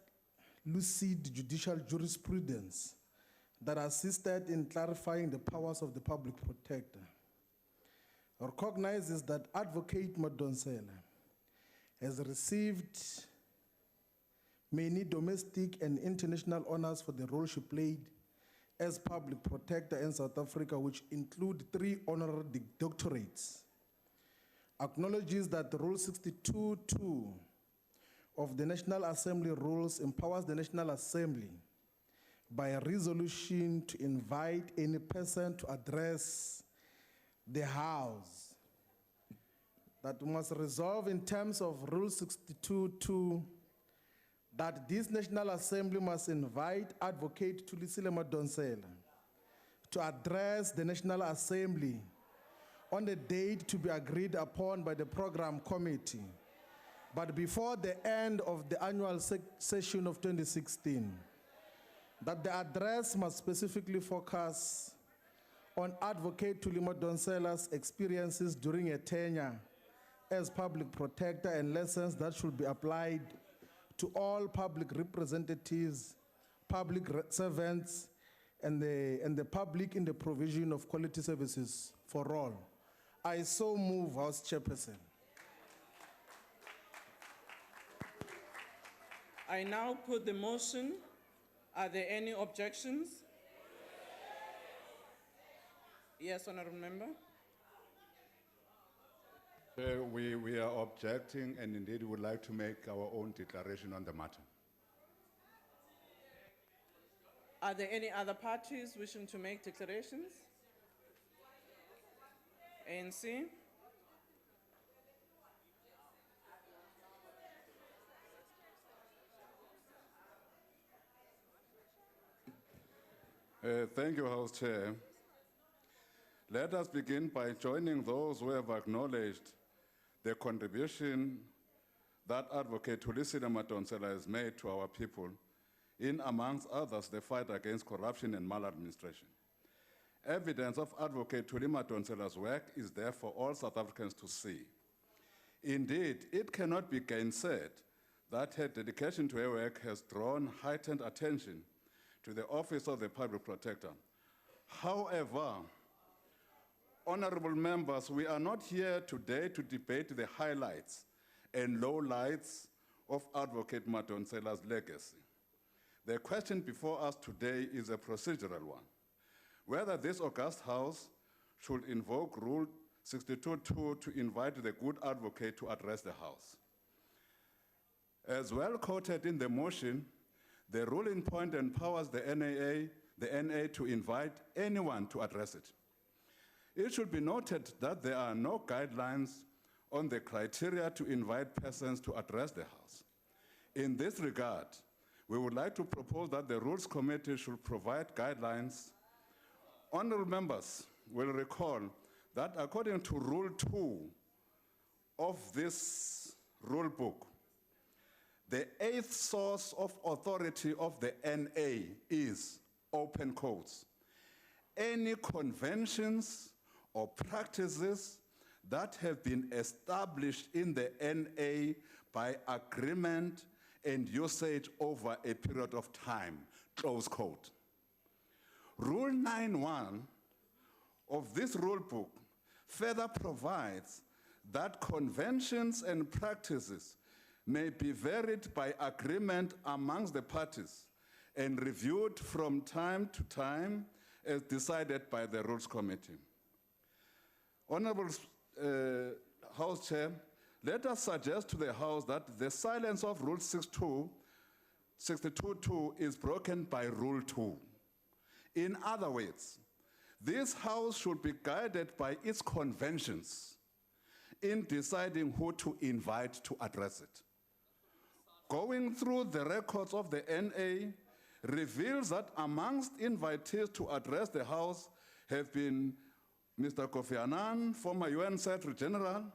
lucid judicial jurisprudence that assisted in clarifying the powers of the Public Protector. Recognizes that Advocate Madonsela has received many domestic and international honors for the role she played as Public Protector in South Africa, which include 3 honorary doctorates. Acknowledges that Rule 62(2) of the National Assembly rules empowers the National Assembly by a resolution to invite any person to address the House, that must resolve in terms of Rule 62(2) that this National Assembly must invite Advocate Thulisile Madonsela to address the National Assembly on a date to be agreed upon by the Program Committee, but before the end of the annual session of 2016. That the address must specifically focus on Advocate Thulisile Madonsela's experiences during a tenure as Public Protector and lessons that should be applied to all public representatives, public servants, and the public in the provision of quality services for all. I so move, House Chairperson.
I now put the motion. Are there any objections? Yes, Honourable Member.
We are objecting and indeed would like to make our own declaration on the matter.
Are there any other parties wishing to make declarations? ANC?
Thank you, House Chair. Let us begin by joining those who have acknowledged the contribution that Advocate Thulisile Madonsela has made to our people, in amongst others, the fight against corruption and maladministration. Evidence of Advocate Thulisile Madonsela's work is there for all South Africans to see. Indeed, it cannot be gainsaid that her dedication to her work has drawn heightened attention to the Office of the Public Protector. However, honorable members, we are not here today to debate the highlights and lowlights of Advocate Madonsela's legacy. The question before us today is a procedural one: whether this august House should invoke Rule 62.2 to invite the good advocate to address the House. As well quoted in the motion, the ruling point empowers the NA to invite anyone to address it. It should be noted that there are no guidelines on the criteria to invite persons to address the House. In this regard, we would like to propose that the Rules Committee should provide guidelines. Honorable members will recall that according to Rule 2 of this rule book, the 8th source of authority of the NA is, open quotes, any conventions or practices that have been established in the NA by agreement and usage over a period of time, close quote. Rule 9.1 of this rule book further provides that conventions and practices may be varied by agreement amongst the parties and reviewed from time to time as decided by the Rules Committee. Honorable House Chair, let us suggest to the House that the silence of Rule 62.2 is broken by Rule 2. In other words, this House should be guided by its conventions in deciding who to invite to address it. Going through the records of the NA reveals that amongst invitees to address the House have been Mr. Kofi Annan, former UN Secretary General,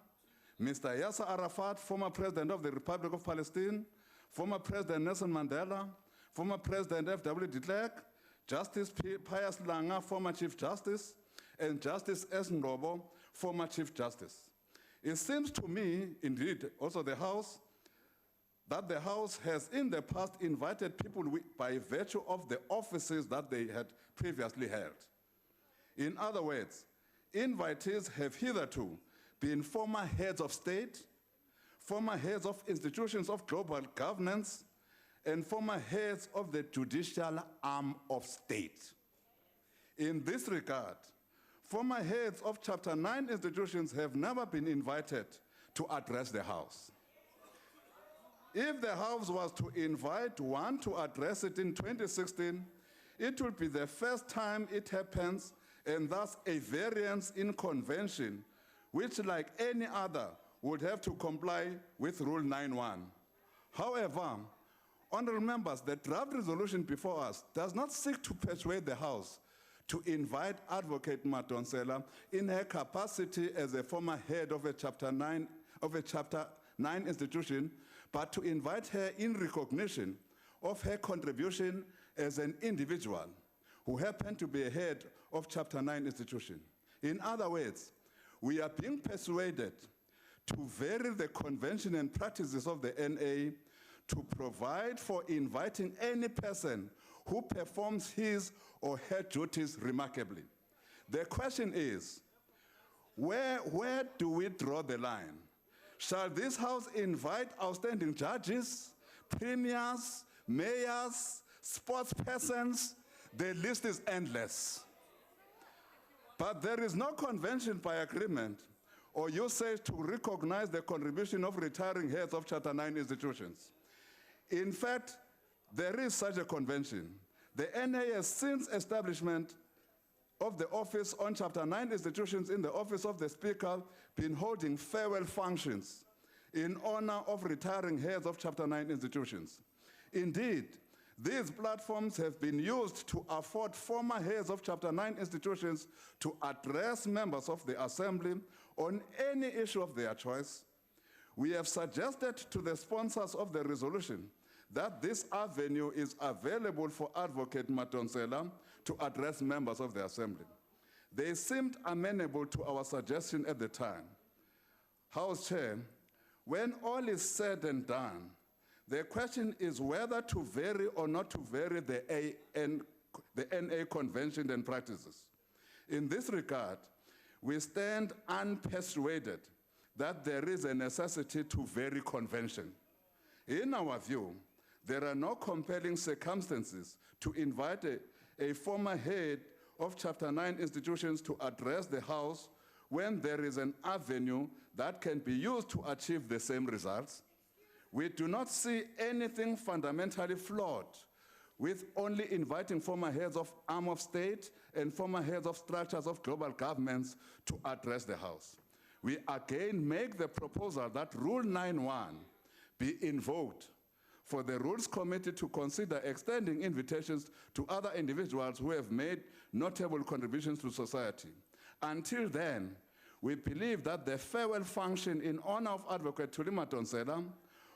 Mr. Yasser Arafat, former President of the Republic of Palestine, former President Nelson Mandela, former President F.W. de Klerk, Justice Pius Langa, former Chief Justice, and Justice S. Ngobo, former Chief Justice. It seems to me, indeed, also the House, that the House has in the past invited people by virtue of the offices that they had previously held. In other words, invitees have hitherto been former heads of state, former heads of institutions of global governance, and former heads of the judicial arm of state. In this regard, former heads of Chapter 9 institutions have never been invited to address the House. If the House was to invite one to address it in 2016, it will be the first time it happens, and thus a variance in convention, which, like any other, would have to comply with Rule 9.1. However, honorable members, the draft resolution before us does not seek to persuade the House to invite Advocate Madonsela in her capacity as a former head of a Chapter 9 institution, but to invite her in recognition of her contribution as an individual who happened to be a head of Chapter 9 institution. In other words, we are being persuaded to vary the convention and practices of the NA to provide for inviting any person who performs his or her duties remarkably. The question is, where do we draw the line? Shall this House invite outstanding judges, premiers, mayors, sports persons? The list is endless. But there is no convention by agreement or usage to recognize the contribution of retiring heads of Chapter 9 institutions. In fact, there is such a convention. The NA has since establishment of the Office on Chapter 9 institutions in the Office of the Speaker been holding farewell functions in honor of retiring heads of Chapter 9 institutions. Indeed, these platforms have been used to afford former heads of Chapter 9 institutions to address members of the Assembly on any issue of their choice. We have suggested to the sponsors of the resolution that this avenue is available for Advocate Madonsela to address members of the Assembly. They seemed amenable to our suggestion at the time. House Chair, when all is said and done, the question is whether to vary or not to vary the NA convention and practices. In this regard, we stand unpersuaded that there is a necessity to vary convention. In our view, there are no compelling circumstances to invite a former head of Chapter 9 institutions to address the House when there is an avenue that can be used to achieve the same results. We do not see anything fundamentally flawed with only inviting former heads of arm of state and former heads of structures of global governments to address the House. We again make the proposal that Rule 9.1 be invoked for the Rules Committee to consider extending invitations to other individuals who have made notable contributions to society. Until then, we believe that the farewell function in honor of Advocate Thulisile Madonsela,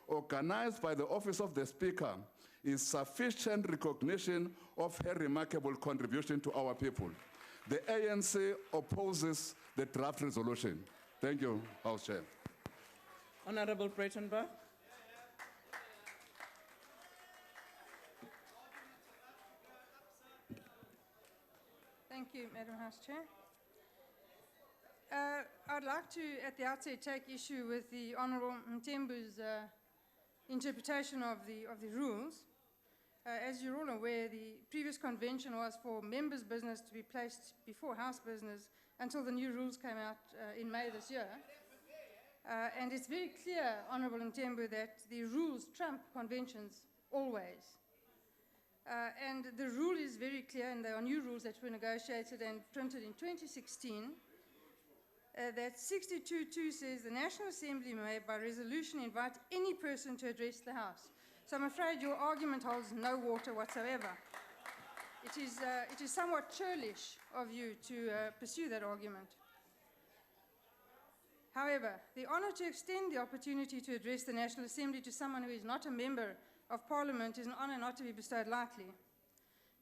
organized by the Office of the Speaker, is sufficient recognition of her remarkable contribution to our people. The ANC opposes the draft resolution. Thank you, House Chair.
Honorable Breitenbach.
Thank you, Madam House Chair. I'd like to, at the outset, take issue with the Honourable Mthembu's interpretation of the rules. As you're all aware, the previous convention was for members' business to be placed before House business until the new rules came out in May this year. And it's very clear, Honourable Mthembu, that the rules trump conventions always. And the rule is very clear, and there are new rules that were negotiated and printed in 2016, that 62.2 says the National Assembly may, by resolution, invite any person to address the House. So I'm afraid your argument holds no water whatsoever. It is somewhat churlish of you to pursue that argument. However, the honour to extend the opportunity to address the National Assembly to someone who is not a member of Parliament is an honour not to be bestowed lightly.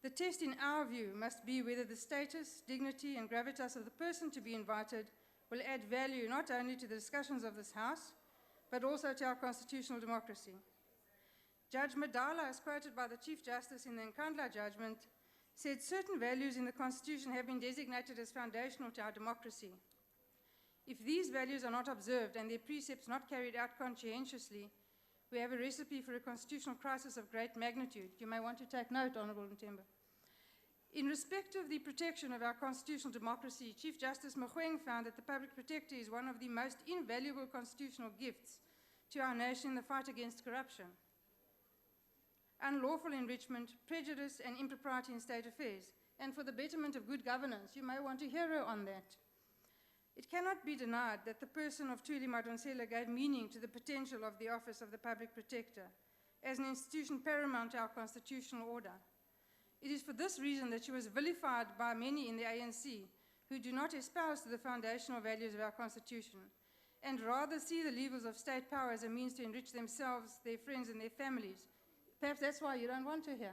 The test, in our view, must be whether the status, dignity and gravitas of the person to be invited will add value not only to the discussions of this House, but also to our constitutional democracy. Judge Madala, as quoted by the Chief Justice in the Nkandla judgment, said certain values in the Constitution have been designated as foundational to our democracy. If these values are not observed and their precepts not carried out conscientiously, we have a recipe for a constitutional crisis of great magnitude. You may want to take note, Honourable Mthembu. In respect of the protection of our constitutional democracy, Chief Justice Mogoeng found that the Public Protector is one of the most invaluable constitutional gifts to our nation in the fight against corruption, unlawful enrichment, prejudice and impropriety in state affairs, and for the betterment of good governance. You may want to hear her on that. It cannot be denied that the person of Thulisile Madonsela gave meaning to the potential of the Office of the Public Protector as an institution paramount to our constitutional order. It is for this reason that she was vilified by many in the ANC who do not espouse the foundational values of our Constitution and rather see the levers of state power as a means to enrich themselves, their friends and their families. Perhaps that's why you don't want to hear.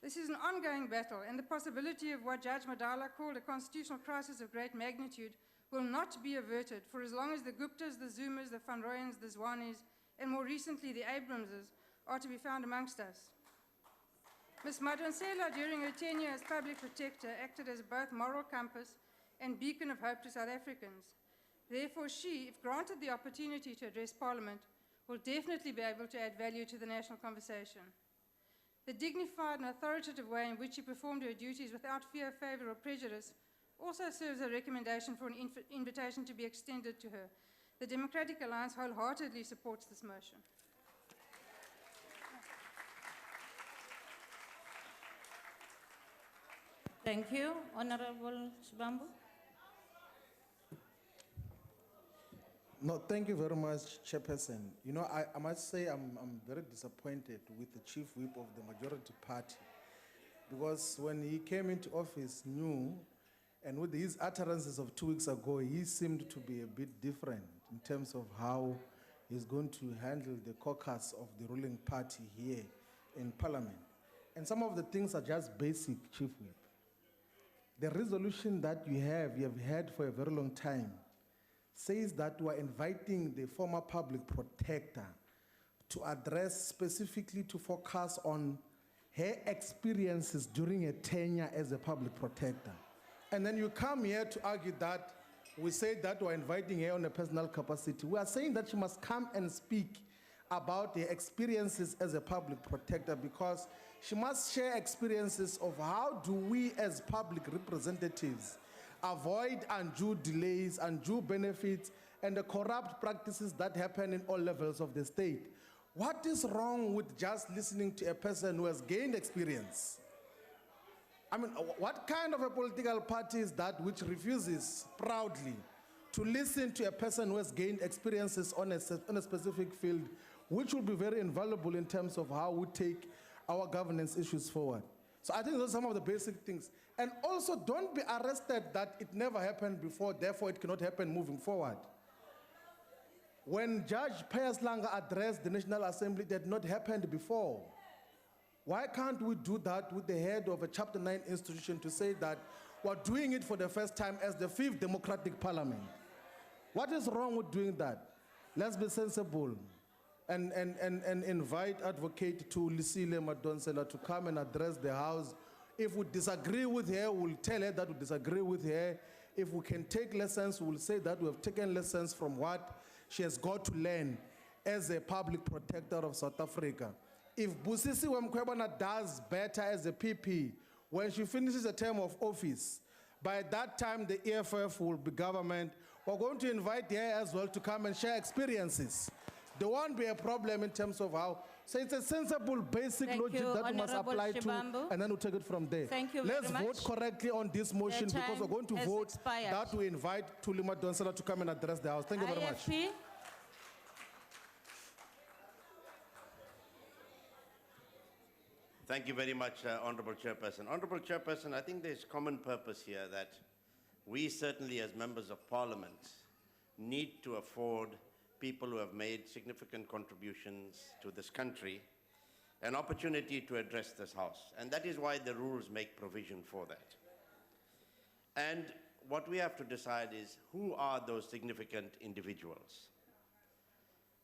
This is an ongoing battle, and the possibility of what Judge Madala called a constitutional crisis of great magnitude will not be averted for as long as the Guptas, the Zumas, the Van Rooyens, the Zwanis, and more recently the Abramses are to be found amongst us. Ms. Madonsela, during her tenure as Public Protector, acted as both moral compass and beacon of hope to South Africans. Therefore, she, if granted the opportunity to address Parliament, will definitely be able to add value to the national conversation. The dignified and authoritative way in which she performed her duties without fear, favour or prejudice also serves a recommendation for an invitation to be extended to her. The Democratic Alliance wholeheartedly supports this motion.
Thank you. Honorable Shivambu.
No, thank you very much, Chairperson. You know, I must say I'm very disappointed with the Chief Whip of the majority party, because when he came into office new, and with his utterances of 2 weeks ago, he seemed to be a bit different in terms of how he's going to handle the caucus of the ruling party here in Parliament. And some of the things are just basic, Chief Whip. The resolution that you have had for a very long time, says that we are inviting the former public protector to address specifically to focus on her experiences during her tenure as a public protector. And then you come here to argue that we say that we're inviting her on a personal capacity. We are saying that she must come and speak about her experiences as a public protector, because she must share experiences of how do we as public representatives avoid undue delays, undue benefits, and the corrupt practices that happen in all levels of the state. What is wrong with just listening to a person who has gained experience? I mean, what kind of a political party is that which refuses proudly to listen to a person who has gained experiences on a specific field, which will be very invaluable in terms of how we take our governance issues forward? So I think those are some of the basic things. And also, don't be arrested that it never happened before, therefore it cannot happen moving forward. When Judge Pius Langa addressed the National Assembly, that had not happened before. Why can't we do that with the head of a Chapter 9 institution to say that we're doing it for the first time as the 5th democratic parliament? What is wrong with doing that? Let's be sensible and invite Advocate Thulisile Madonsela to come and address the House. If we disagree with her, we'll tell her that we disagree with her. If we can take lessons, we'll say that we have taken lessons from what she has got to learn as a public protector of South Africa. If Busisi Wamkwebana does better as a PP, when she finishes a term of office, by that time the EFF will be government. We're going to invite her as well to come and share experiences. There won't be a problem in terms of how. So it's a sensible, basic logic that we must apply to, and then we'll take it from there.
Thank you very
Let's
much.
vote correctly on this motion, because we're going to vote
expired.
that we invite Thulisile Madonsela to come and address the House. Thank you very much.
IFP.
Thank you very much, Honorable Chairperson. Honorable Chairperson, I think there's common purpose here that we certainly as members of Parliament need to afford people who have made significant contributions to this country an opportunity to address this House. And that is why the rules make provision for that. And what we have to decide is, who are those significant individuals?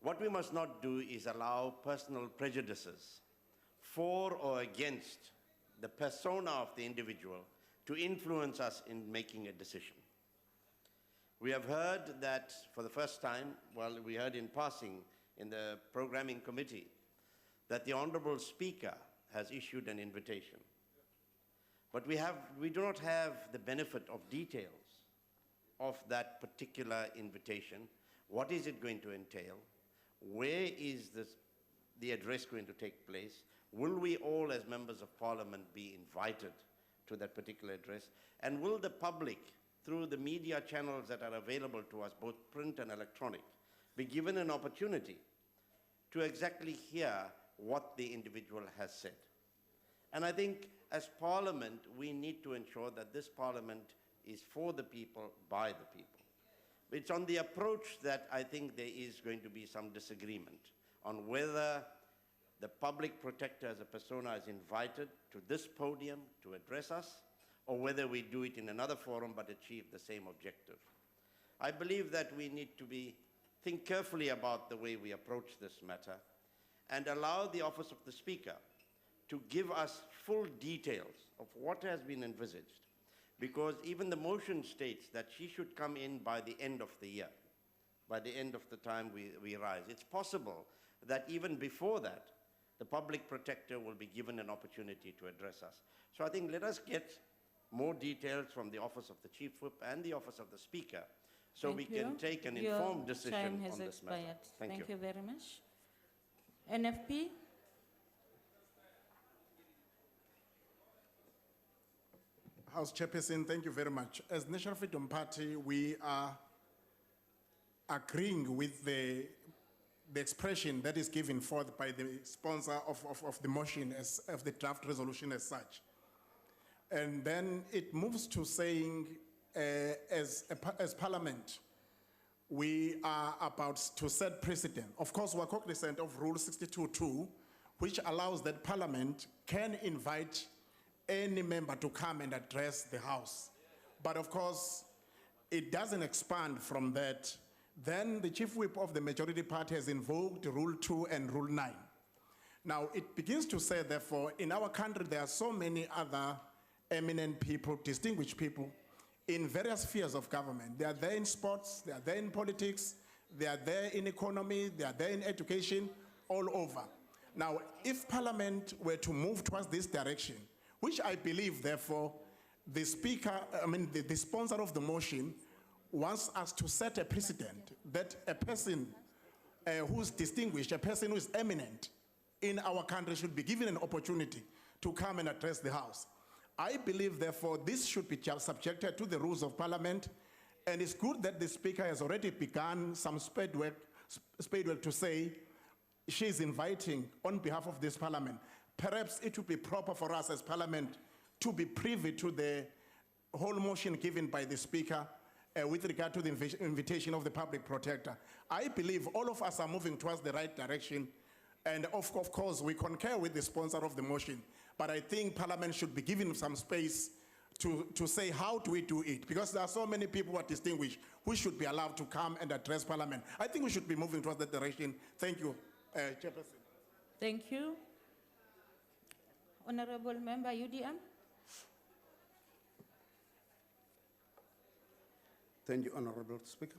What we must not do is allow personal prejudices for or against the persona of the individual to influence us in making a decision. We have heard that for the first time, well, we heard in passing in the programming committee, that the Honorable Speaker has issued an invitation. But we do not have the benefit of details of that particular invitation. What is it going to entail? Where is the address going to take place? Will we all as members of Parliament be invited to that particular address? And will the public, through the media channels that are available to us, both print and electronic, be given an opportunity to exactly hear what the individual has said? And I think as Parliament, we need to ensure that this Parliament is for the people, by the people. It's on the approach that I think there is going to be some disagreement on whether the public protector as a persona is invited to this podium to address us, or whether we do it in another forum but achieve the same objective. I believe that we need to think carefully about the way we approach this matter and allow the Office of the Speaker to give us full details of what has been envisaged, because even the motion states that she should come in by the end of the year, by the end of the time we rise. It's possible that even before that, the public protector will be given an opportunity to address us. So I think let us get more details from the Office of the Chief Whip and the Office of the Speaker, so we can take an
Your
informed decision
time has
on this matter.
expired.
Thank you.
You very much. NFP?
House Chairperson, thank you very much. As National Freedom Party, we are agreeing with the expression that is given forth by the sponsor of the motion, of the draft resolution as such. And then it moves to saying, as Parliament, we are about to set precedent. Of course, we're cognizant of Rule 62.2, which allows that Parliament can invite any member to come and address the House. But of course, it doesn't expand from that. Then the Chief Whip of the majority party has invoked Rule 2 and Rule 9. Now, it begins to say, therefore, in our country, there are so many other eminent people, distinguished people, in various spheres of government. They are there in sports, they are there in politics, they are there in economy, they are there in education, all over. Now, if Parliament were to move towards this direction, which I believe, therefore, the speaker, the sponsor of the motion wants us to set a precedent that a person who's distinguished, a person who is eminent in our country should be given an opportunity to come and address the House. I believe, therefore, this should be subjected to the rules of Parliament, and it's good that the Speaker has already begun some spade work to say she is inviting on behalf of this Parliament. Perhaps it would be proper for us as Parliament to be privy to the whole motion given by the Speaker with regard to the invitation of the Public Protector. I believe all of us are moving towards the right direction, and of course we concur with the sponsor of the motion, but I think Parliament should be given some space to say how do we do it, because there are so many people who are distinguished who should be allowed to come and address Parliament. I think we should be moving towards that direction. Thank you, Chairperson.
Thank you. Honorable Member UDM.
Thank you, Honorable Speaker.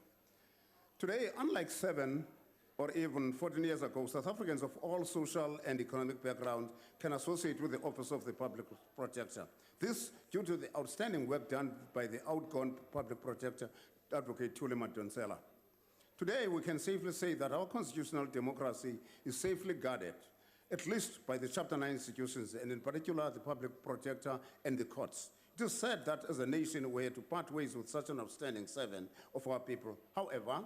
Today, unlike 7 or even 14 years ago, South Africans of all social and economic backgrounds can associate with the Office of the Public Protector. This due to the outstanding work done by the outgone Public Protector, Advocate Thulisile Madonsela. Today, we can safely say that our constitutional democracy is safely guarded, at least by the Chapter 9 institutions, and in particular, the Public Protector and the courts. It is said that as a nation, we had to part ways with such an outstanding servant of our people. However,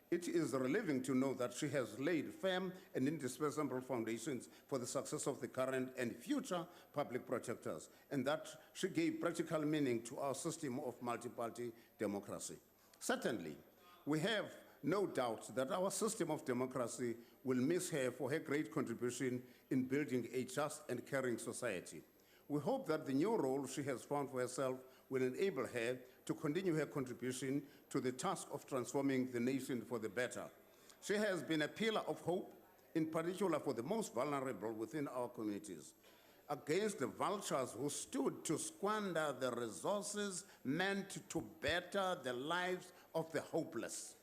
it is relieving to know that she has laid firm and indispensable foundations for the success of the current and future public protectors, and that she gave practical meaning to our system of multi-party democracy. Certainly, we have no doubt that our system of democracy will miss her for her great contribution in building a just and caring society. We hope that the new role she has found for herself will enable her to continue her contribution to the task of transforming the nation for the better. She has been a pillar of hope, in particular for the most vulnerable within our communities, against the vultures who stood to squander the resources meant to better the lives of the hopeless.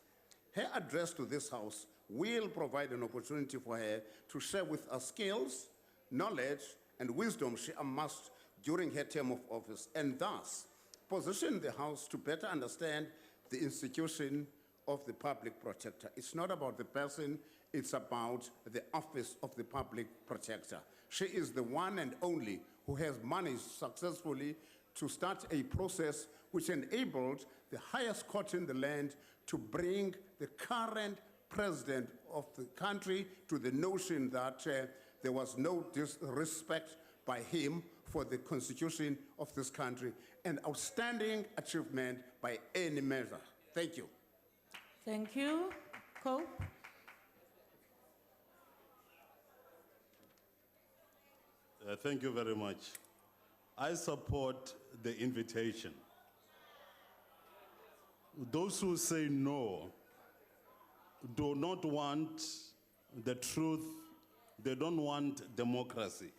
Her address to this House will provide an opportunity for her to share with us skills, knowledge, and wisdom she amassed during her term of office, and thus position the House to better understand the institution of the Public Protector. It's not about the person, it's about the office of the Public Protector. She is the one and only who has managed successfully to start a process which enabled the highest court in the land to bring the current president of the country to the notion that there was no disrespect by him for the constitution of this country. An outstanding achievement by any measure. Thank you.
Thank you. Cope.
Thank you very much. I support the invitation. Those who say no do not want the truth, they don't want democracy.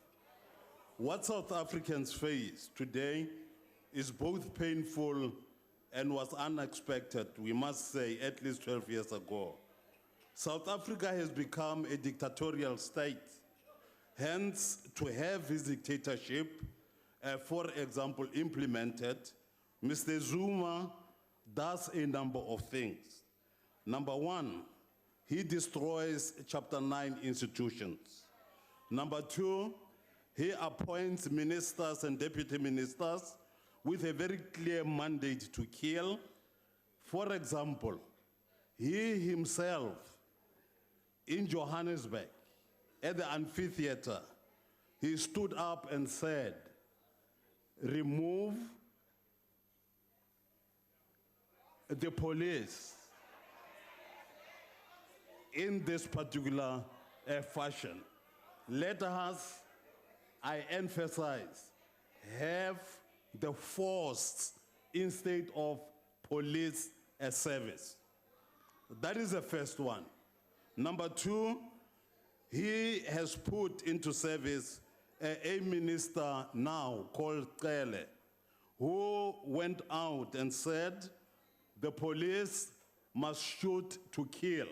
What South Africans face today is both painful and was unexpected, we must say, at least 12 years ago. South Africa has become a dictatorial state. Hence, to have his dictatorship for example, implemented, Mr. Zuma does a number of things. Number one, he destroys Chapter 9 institutions. Number two, he appoints ministers and deputy ministers with a very clear mandate to kill. For example, he himself in Johannesburg at the amphitheater, he stood up and said, remove the police in this particular fashion. Let us, I emphasize, have the force instead of police as service. That is the first one. Number two, he has put into service a minister now called Kele, who went out and said the police must shoot to kill.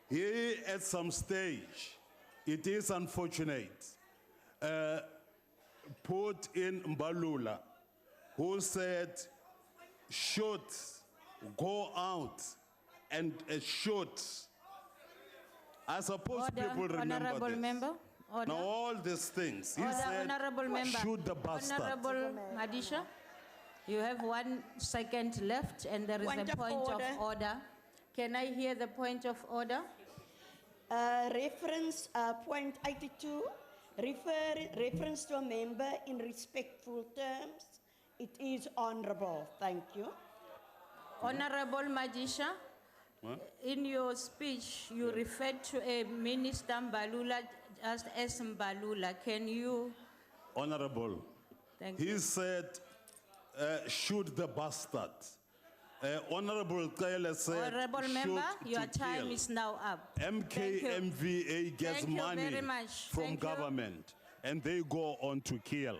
He, at some stage, it is unfortunate, put in Mbalula, who said, shoot, go out and shoot. I suppose people remember
Honorable
this.
member. Order.
Now all these things, he
Order,
said,
honorable member.
shoot the bastard.
Honorable Madisha, you have 1 second left and there is a point of order. Can I hear the point of order?
Reference point 82, reference to a member in respectful terms. It is honorable. Thank you.
Honorable Madisha, in your speech, you referred to a minister Mbalula just as Mbalula. Can you?
Honorable, he said, shoot the bastard. Honorable Kele said,
Honorable
shoot
member,
to
your time
kill.
is now up.
MKMVA gets
Thank you
money
very much.
from
Thank you.
government, and they go on to kill.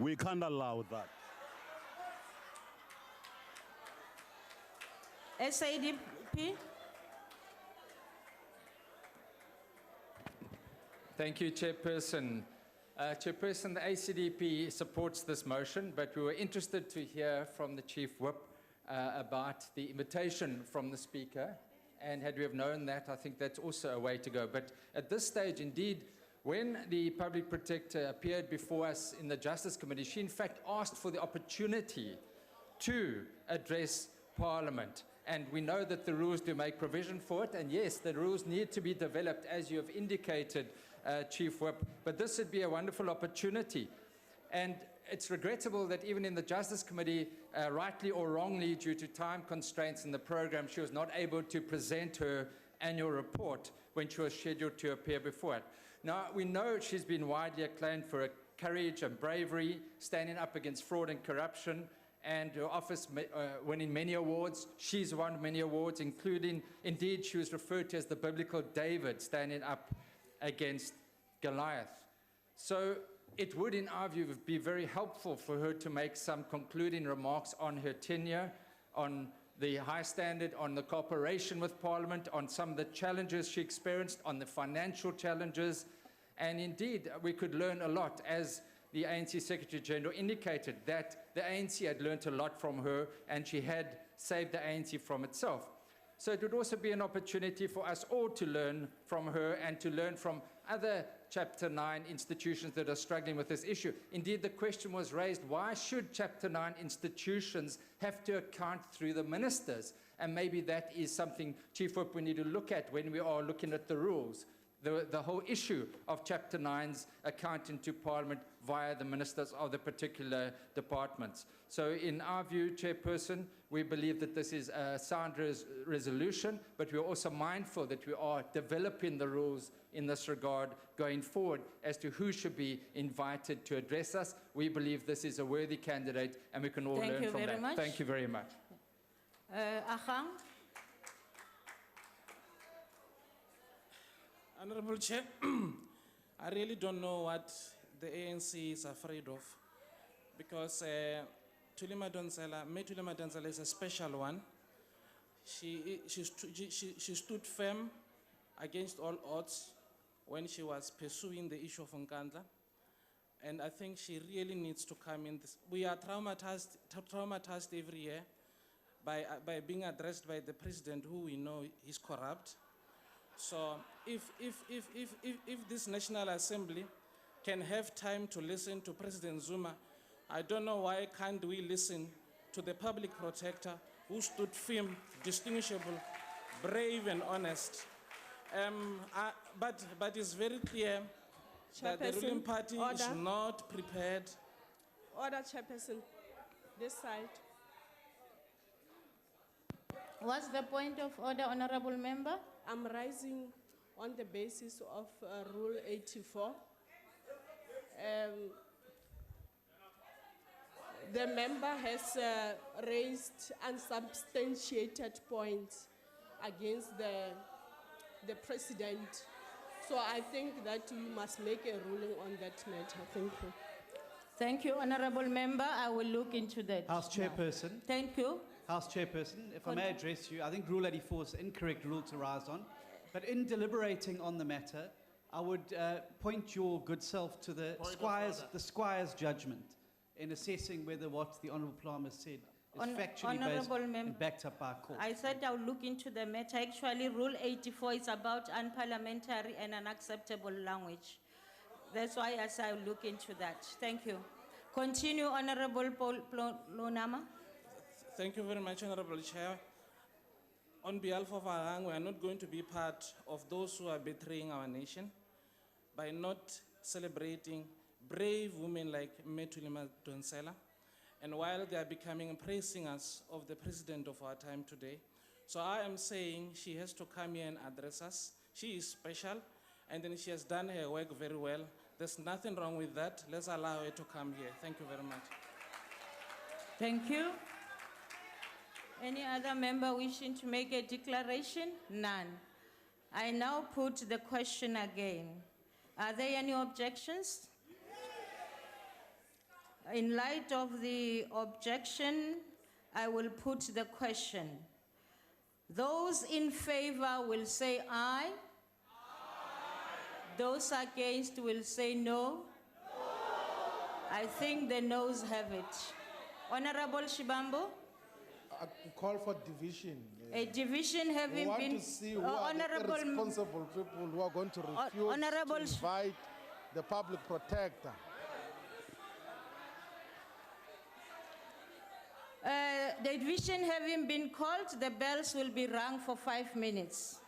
We can't allow that.
SADP?
Thank you, Chairperson. Chairperson, the ACDP supports this motion, but we were interested to hear from the Chief Whip about the invitation from the Speaker. And had we have known that, I think that's also a way to go. But at this stage, indeed, when the Public Protector appeared before us in the Justice Committee, she in fact asked for the opportunity to address Parliament. And we know that the rules do make provision for it. And yes, the rules need to be developed, as you have indicated, Chief Whip. But this would be a wonderful opportunity. And it's regrettable that even in the Justice Committee, rightly or wrongly, due to time constraints in the program, she was not able to present her annual report when she was scheduled to appear before it. Now, we know she's been widely acclaimed for her courage and bravery, standing up against fraud and corruption, and her office winning many awards. She's won many awards, including, indeed, she was referred to as the biblical David, standing up against Goliath. So it would, in our view, be very helpful for her to make some concluding remarks on her tenure, on the high standard, on the cooperation with Parliament, on some of the challenges she experienced, on the financial challenges. And indeed, we could learn a lot, as the ANC Secretary General indicated, that the ANC had learned a lot from her and she had saved the ANC from itself. So it would also be an opportunity for us all to learn from her and to learn from other Chapter 9 institutions that are struggling with this issue. Indeed, the question was raised, why should Chapter 9 institutions have to account through the ministers? And maybe that is something, Chief Whip, we need to look at when we are looking at the rules. The whole issue of Chapter 9's accounting to Parliament via the ministers of the particular departments. So in our view, Chairperson, we believe that this is a sound resolution, but we're also mindful that we are developing the rules in this regard going forward as to who should be invited to address us. We believe this is a worthy candidate and we can all learn from that. Thank you very much.
Ahang?
Honorable Chair, I really don't know what the ANC is afraid of, because Thulisile Madonsela is a special one. She stood firm against all odds when she was pursuing the issue of Nkandla. And I think she really needs to come in. We are traumatized every year by being addressed by the president, who we know is corrupt. So if this National Assembly can have time to listen to President Zuma, I don't know why can't we listen to the public protector who stood firm, distinguishable, brave and honest. But it's very clear that the ruling party is not prepared.
Order, Chairperson. This side.
What's the point of order, honorable member?
I'm rising on the basis of Rule 84. The member has raised unsubstantiated points against the president. So I think that you must make a ruling on that matter. Thank you.
Thank you, honorable member. I will look into that.
House Chairperson.
Thank you.
House Chairperson, if I may address you, I think Rule 84 is the incorrect rule to rise on. But in deliberating on the matter, I would point your good self to the Squire's judgment in assessing whether what the Honourable Palmer said is factually based and backed up by court.
I said I'll look into the matter. Actually, Rule 84 is about unparliamentary and unacceptable language. That's why I said I'll look into that. Thank you. Continue, Honourable Lonama.
Thank you very much, Honorable Chair. On behalf of our gang, we are not going to be part of those who are betraying our nation by not celebrating brave women like Petroleum Madonsela, and while they are becoming praise singers of the president of our time today. So I am saying she has to come here and address us. She is special, and then she has done her work very well. There's nothing wrong with that. Let's allow her to come here. Thank you very much.
Thank you. Any other member wishing to make a declaration? None. I now put the question again. Are there any objections? In light of the objection, I will put the question. Those in favor will say aye. Aye. Those against will say no. No. I think the noes have it. Honorable Shivambu?
I call for division.
A division having
we want
been...
to see who are the responsible people who are going to refuse to invite the public protector.
The division having been called, the bells will be rung for 5 minutes.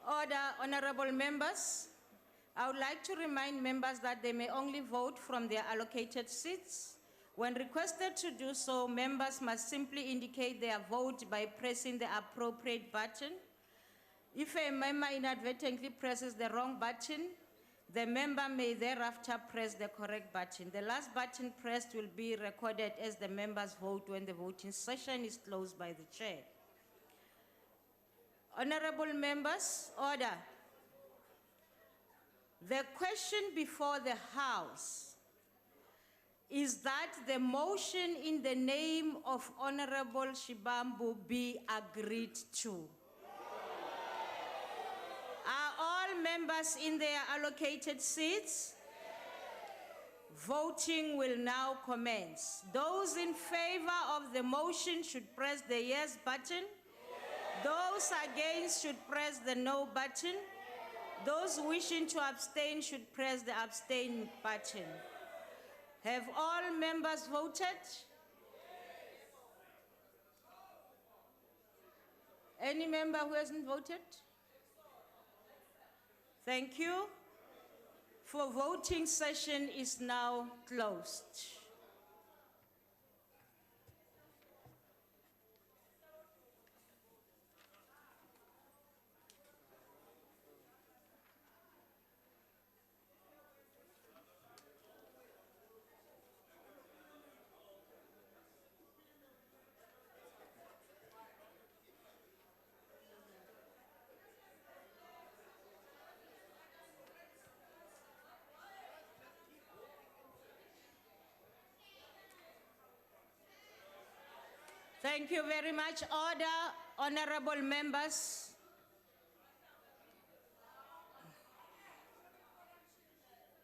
Order, honorable members. I would like to remind members that they may only vote from their allocated seats. When requested to do so, members must simply indicate their vote by pressing the appropriate button. If a member inadvertently presses the wrong button, the member may thereafter press the correct button. The last button pressed will be recorded as the member's vote when the voting session is closed by the chair. Honorable members, order. The question before the House is that the motion in the name of Honorable Shivambu be agreed to. Are all members in their allocated seats? Voting will now commence. Those in favor of the motion should press the yes button. Those against should press the no button. Those wishing to abstain should press the abstain button. Have all members voted? Any member who hasn't voted? Thank you. For voting session is now closed. Thank you very much. Order, honorable members.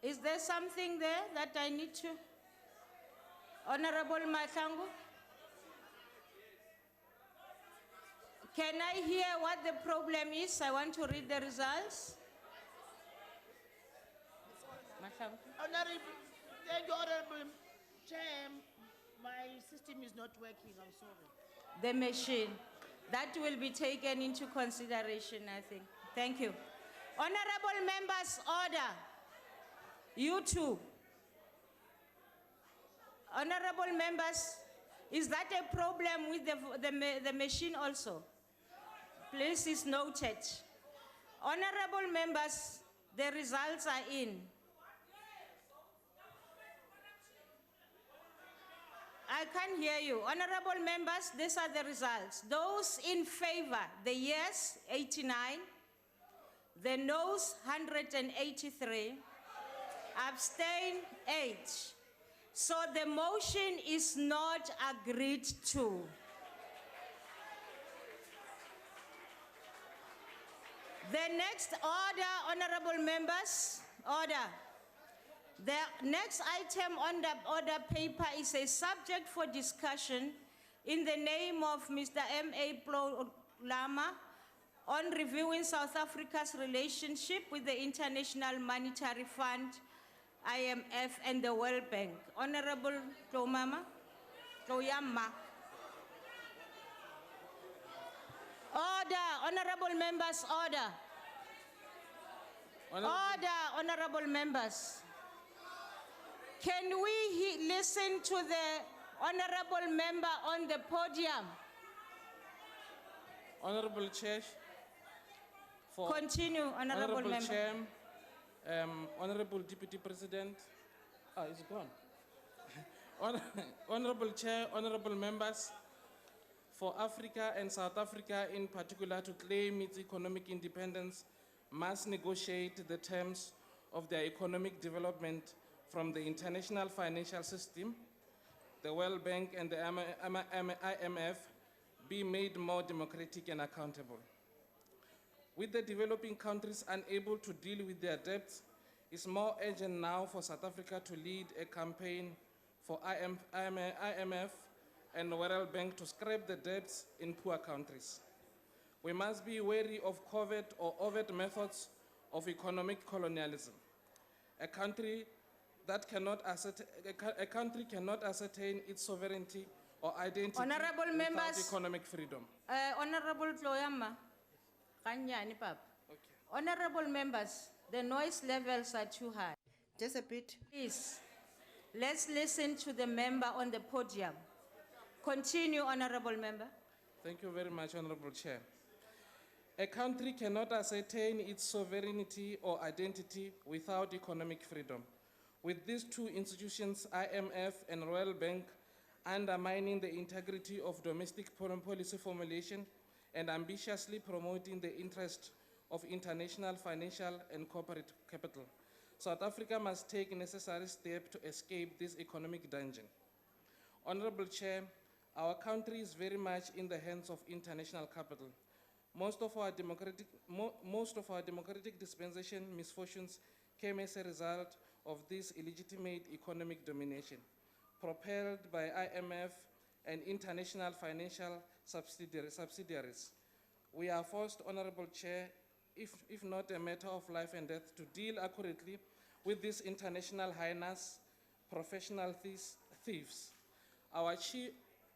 Is there something there that I need to? Honorable Matangu? Can I hear what the problem is? I want to read the results.
Honorable, thank you, Honorable Chair. My system is not working, I'm sorry.
The machine. That will be taken into consideration, I think. Thank you. Honorable members, order. You too. Honorable members, is that a problem with the machine also? Please, is noted. Honorable members, the results are in. I can't hear you. Honorable members, these are the results. Those in favor, the yes, 89. The noes, 183. Abstain, 8. So the motion is not agreed to. The next order, honorable members, order. The next item on the order paper is a subject for discussion in the name of Mr. M.A. Lama on reviewing South Africa's relationship with the International Monetary Fund, IMF and the World Bank. Honorable Toyama. Order, honorable members, order. Order, honorable members. Can we listen to the honorable member on the podium?
Honorable Chair.
Continue, honorable member.
Chair, Honorable Deputy President. It's gone. Honorable Chair, honorable members, for Africa and South Africa in particular to claim its economic independence must negotiate the terms of their economic development from the international financial system, the World Bank and the IMF be made more democratic and accountable. With the developing countries unable to deal with their debts, it's more urgent now for South Africa to lead a campaign for IMF and the World Bank to scrap the debts in poor countries. We must be wary of covert or overt methods of economic colonialism. A country that cannot a country cannot ascertain its sovereignty or identity
Honorable
without
members.
economic freedom.
Honorable Tloyama, Kanyani Pap. Honorable members, the noise levels are too high.
Just a bit.
Please, let's listen to the member on the podium. Continue, honorable member.
Thank you very much, Honorable Chair. A country cannot ascertain its sovereignty or identity without economic freedom. With these two institutions, IMF and World Bank, undermining the integrity of domestic foreign policy formulation and ambitiously promoting the interest of international financial and corporate capital, South Africa must take necessary steps to escape this economic dungeon. Honorable Chair, our country is very much in the hands of international capital. Most of our democratic dispensation misfortunes came as a result of this illegitimate economic domination, propelled by IMF and international financial subsidiaries. We are forced, Honorable Chair, if not a matter of life and death, to deal accurately with these international hyenas, professional thieves.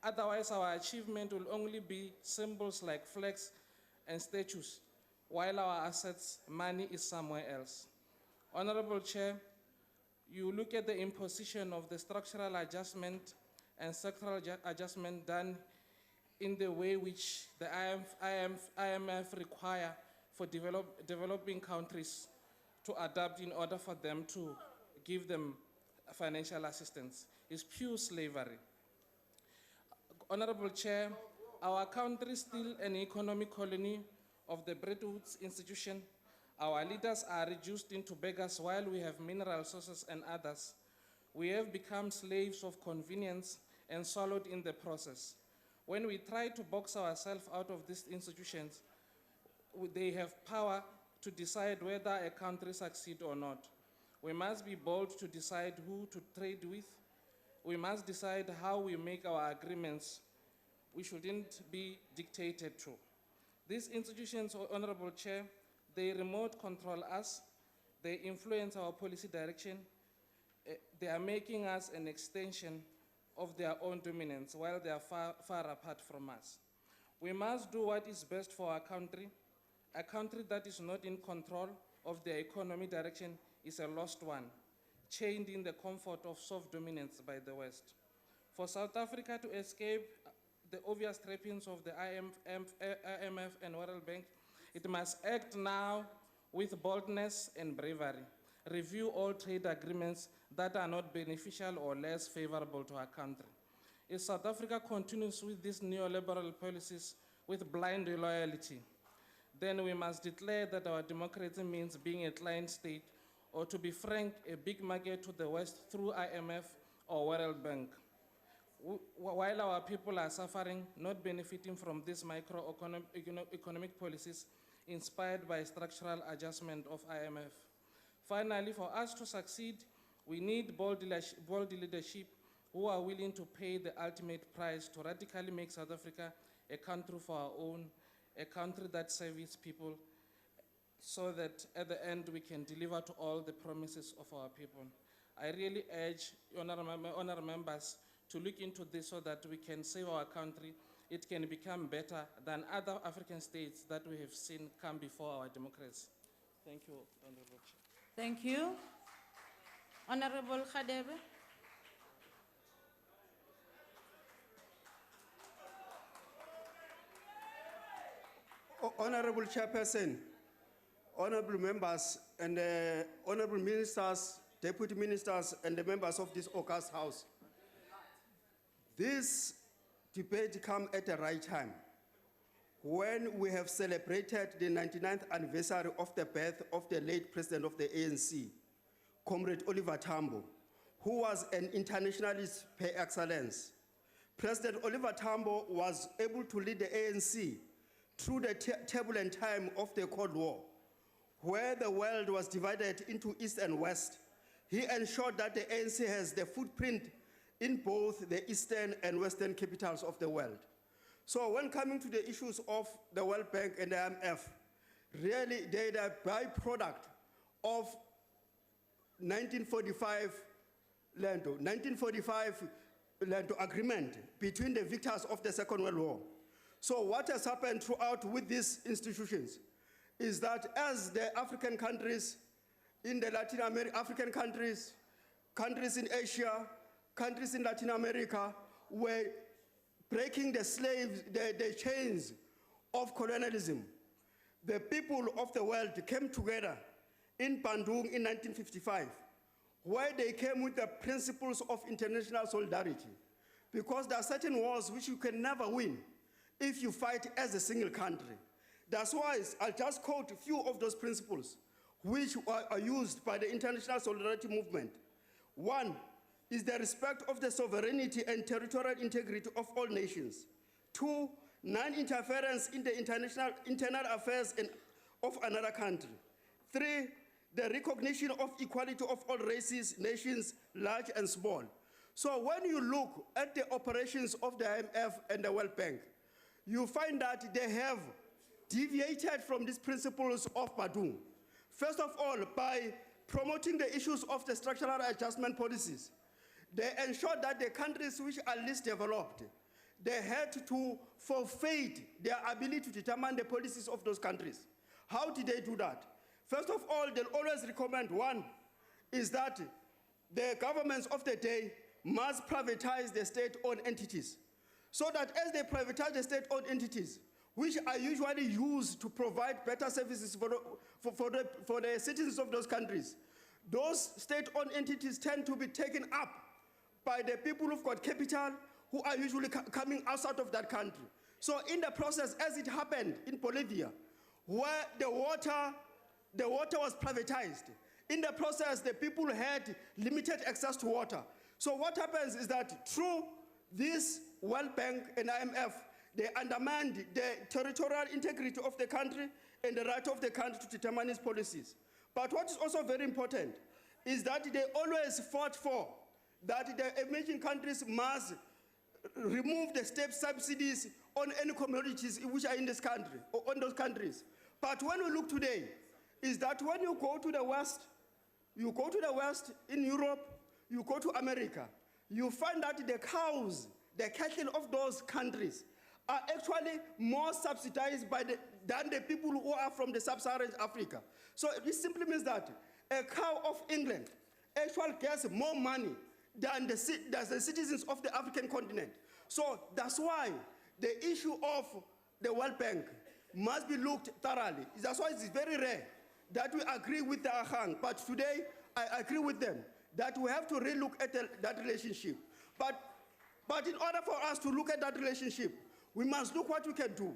Otherwise, our achievement will only be symbols like flags and statues, while our assets, money, is somewhere else. Honorable Chair, you look at the imposition of the structural adjustment and sectoral adjustment done in the way which the IMF require for developing countries to adapt in order for them to give them financial assistance is pure slavery. Honorable Chair, our country is still an economic colony of the Bretton Woods institution. Our leaders are reduced into beggars while we have mineral resources and others. We have become slaves of convenience and swallowed in the process. When we try to box ourselves out of these institutions, they have power to decide whether a country succeeds or not. We must be bold to decide who to trade with. We must decide how we make our agreements. We shouldn't be dictated to. These institutions, Honorable Chair, they remote control us. They influence our policy direction. They are making us an extension of their own dominance while they are far apart from us. We must do what is best for our country. A country that is not in control of their economic direction is a lost one, chained in the comfort of soft dominance by the West. For South Africa to escape the obvious trappings of the IMF and World Bank, it must act now with boldness and bravery. Review all trade agreements that are not beneficial or less favorable to our country. If South Africa continues with these neoliberal policies with blind loyalty, then we must declare that our democracy means being a client state, or to be frank, a big market to the West through IMF or World Bank. While our people are suffering, not benefiting from these microeconomic policies inspired by structural adjustment of IMF. Finally, for us to succeed, we need bold leadership who are willing to pay the ultimate price to radically make South Africa a country for our own, a country that serves people, so that at the end we can deliver to all the promises of our people. I really urge honorable members to look into this so that we can save our country. It can become better than other African states that we have seen come before our democracy. Thank you, Honorable Chair.
Thank you. Honorable Khadebe.
Honorable Chairperson, honorable members, and honorable ministers, deputy ministers, and the members of this august house. This debate comes at the right time, when we have celebrated the 99th anniversary of the birth of the late president of the ANC, Comrade Oliver Tambo, who was an internationalist par excellence. President Oliver Tambo was able to lead the ANC through the turbulent time of the Cold War, where the world was divided into East and West. He ensured that the ANC has the footprint in both the Eastern and Western capitals of the world. So when coming to the issues of the World Bank and the IMF, really they're a byproduct of 1945
1945 agreement between the victors of the Second World War. So what has happened throughout with these institutions is that as the African countries, in the Latin American African countries, countries in Asia, countries in Latin America were breaking the chains of colonialism, the people of the world came together in Bandung in 1955, where they came with the principles of international solidarity, because there are certain wars which you can never win if you fight as a single country. That's why I'll just quote a few of those principles which are used by the international solidarity movement. One is the respect of the sovereignty and territorial integrity of all nations. Two, non-interference in the internal affairs of another country. Three, the recognition of equality of all races, nations, large and small. So when you look at the operations of the IMF and the World Bank, you find that they have deviated from these principles of Bandung. First of all, by promoting the issues of the structural adjustment policies, they ensured that the countries which are least developed, they had to forfeit their ability to determine the policies of those countries. How did they do that? First of all, they'll always recommend, one, is that the governments of the day must privatize the state-owned entities, so that as they privatize the state-owned entities, which are usually used to provide better services for the citizens of those countries, those state-owned entities tend to be taken up by the people who've got capital, who are usually coming outside of that country. So in the process, as it happened in Bolivia, where the water was privatized, in the process, the people had limited access to water. So what happens is that through this World Bank and IMF, they undermined the territorial integrity of the country and the right of the country to determine its policies. But what is also very important is that they always fought for that the emerging countries must remove the state subsidies on any commodities which are in this country, or on those countries. But when we look today, is that when you go to the West in Europe, you go to America, you find that the cows, the cattle of those countries are actually more subsidized than the people who are from the sub-Saharan Africa. So this simply means that a cow of England actually gets more money than the citizens of the African continent. So that's why the issue of the World Bank must be looked thoroughly. That's why it's very rare that we agree with the Ahang, but today I agree with them that we have to relook at that relationship. But in order for us to look at that relationship, we must look what we can do.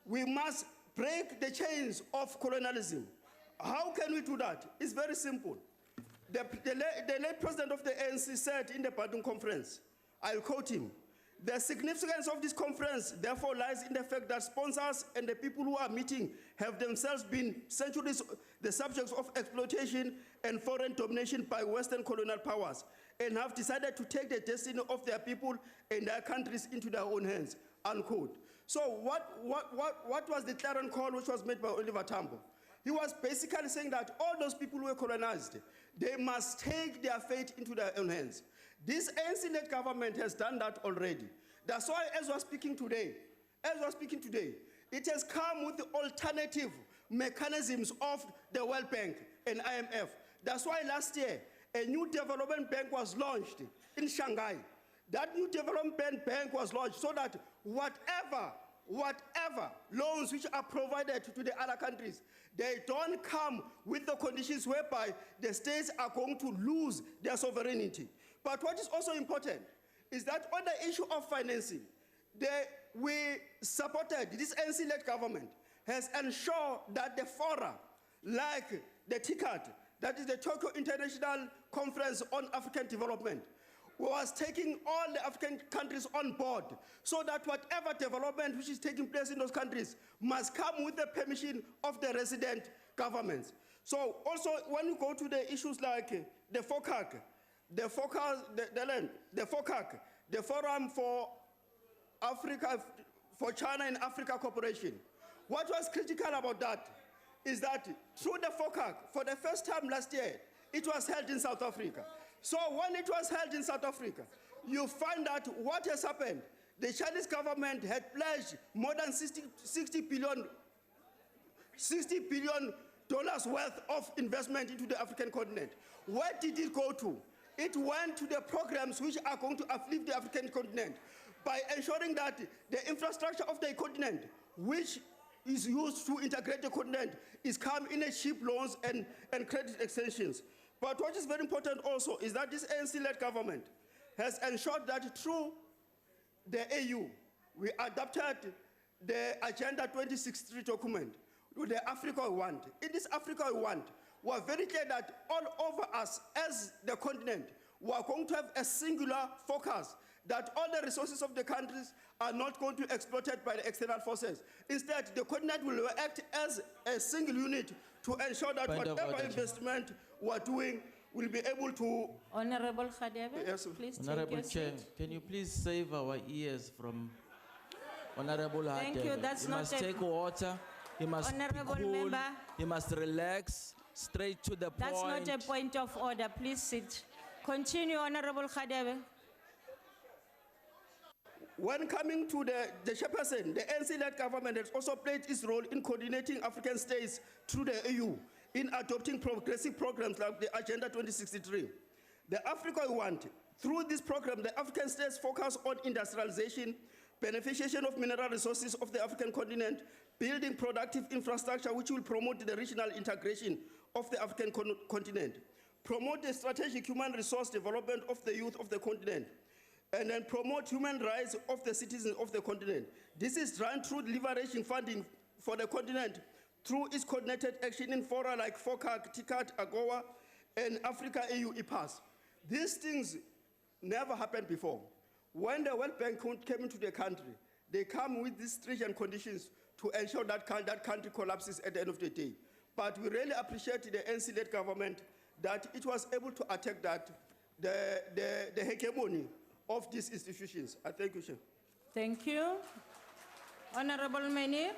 We must break the chains of colonialism. How can we do that? It's very simple. The late president of the ANC said in the Bandung conference, I'll quote him, "The significance of this conference therefore lies in the fact that sponsors and the people who are meeting have themselves been centuries the subjects of exploitation and foreign domination by Western colonial powers, and have decided to take the destiny of their people and their countries into their own hands," unquote. So what was the clarion call which was made by Oliver Tambo? He was basically saying that all those people who were colonized, they must take their fate into their own hands. This ANC-led government has done that already. That's why, as we're speaking today, it has come with the alternative mechanisms of the World Bank and IMF. That's why last year, a new development bank was launched in Shanghai. That new development bank was launched so that whatever loans which are provided to the other countries, they don't come with the conditions whereby the states are going to lose their sovereignty. But what is also important is that on the issue of financing, we supported, this ANC-led government has ensured that the fora, like the TICAD, that is the Tokyo International Conference on African Development, was taking all the African countries on board so that whatever development which is taking place in those countries must come with the permission of the resident governments. So also when you go to the issues like the FOCAC, the Forum for Africa, for China and Africa Cooperation, what was critical about that is that through the FOCAC, for the first time last year, it was held in South Africa. So when it was held in South Africa, you find out what has happened. The Chinese government had pledged more than $60 billion worth of investment into the African continent. Where did it go to? It went to the programs which are going to uplift the African continent by ensuring that the infrastructure of the continent, which is used to integrate the continent, is come in a cheap loans and credit extensions. But what is very important also is that this ANC-led government has ensured that through the AU, we adopted the Agenda 2063 document with the Africa we want. In this Africa we want, we are very clear that all over us as the continent, we are going to have a singular focus that all the resources of the countries are not going to be exploited by the external forces. Instead, the continent will act as a single unit to ensure that whatever investment we are doing will be able to...
Honorable Khadebe,
Yes,
please
Honorable
take
Chair,
your seat.
can you please save our ears from Honorable
Thank you.
Hadebe?
That's
He
not
must
a-
take water. He must
Honorable
be cool.
member.
He must relax. Straight to the
That's
point.
not a point of order. Please sit. Continue, Honorable Khadebe.
When coming to the chairperson, the ANC-led government has also played its role in coordinating African states through the AU in adopting progressive programs like the Agenda 2063. The Africa we want, through this program, the African states focus on industrialization, beneficiation of mineral resources of the African continent, building productive infrastructure which will promote the regional integration of the African continent, promote the strategic human resource development of the youth of the continent, and then promote human rights of the citizens of the continent. This is done through leveraging funding for the continent through its coordinated action in fora like FOCAC, TICAT, AGOA, and Africa AU EPAS. These things never happened before. When the World Bank came into the country, they come with these stringent conditions to ensure that that country collapses at the end of the day. But we really appreciate the ANC-led government that it was able to attack that, the hegemony of these institutions. I thank you, Chair.
Thank you. Honorable Menir.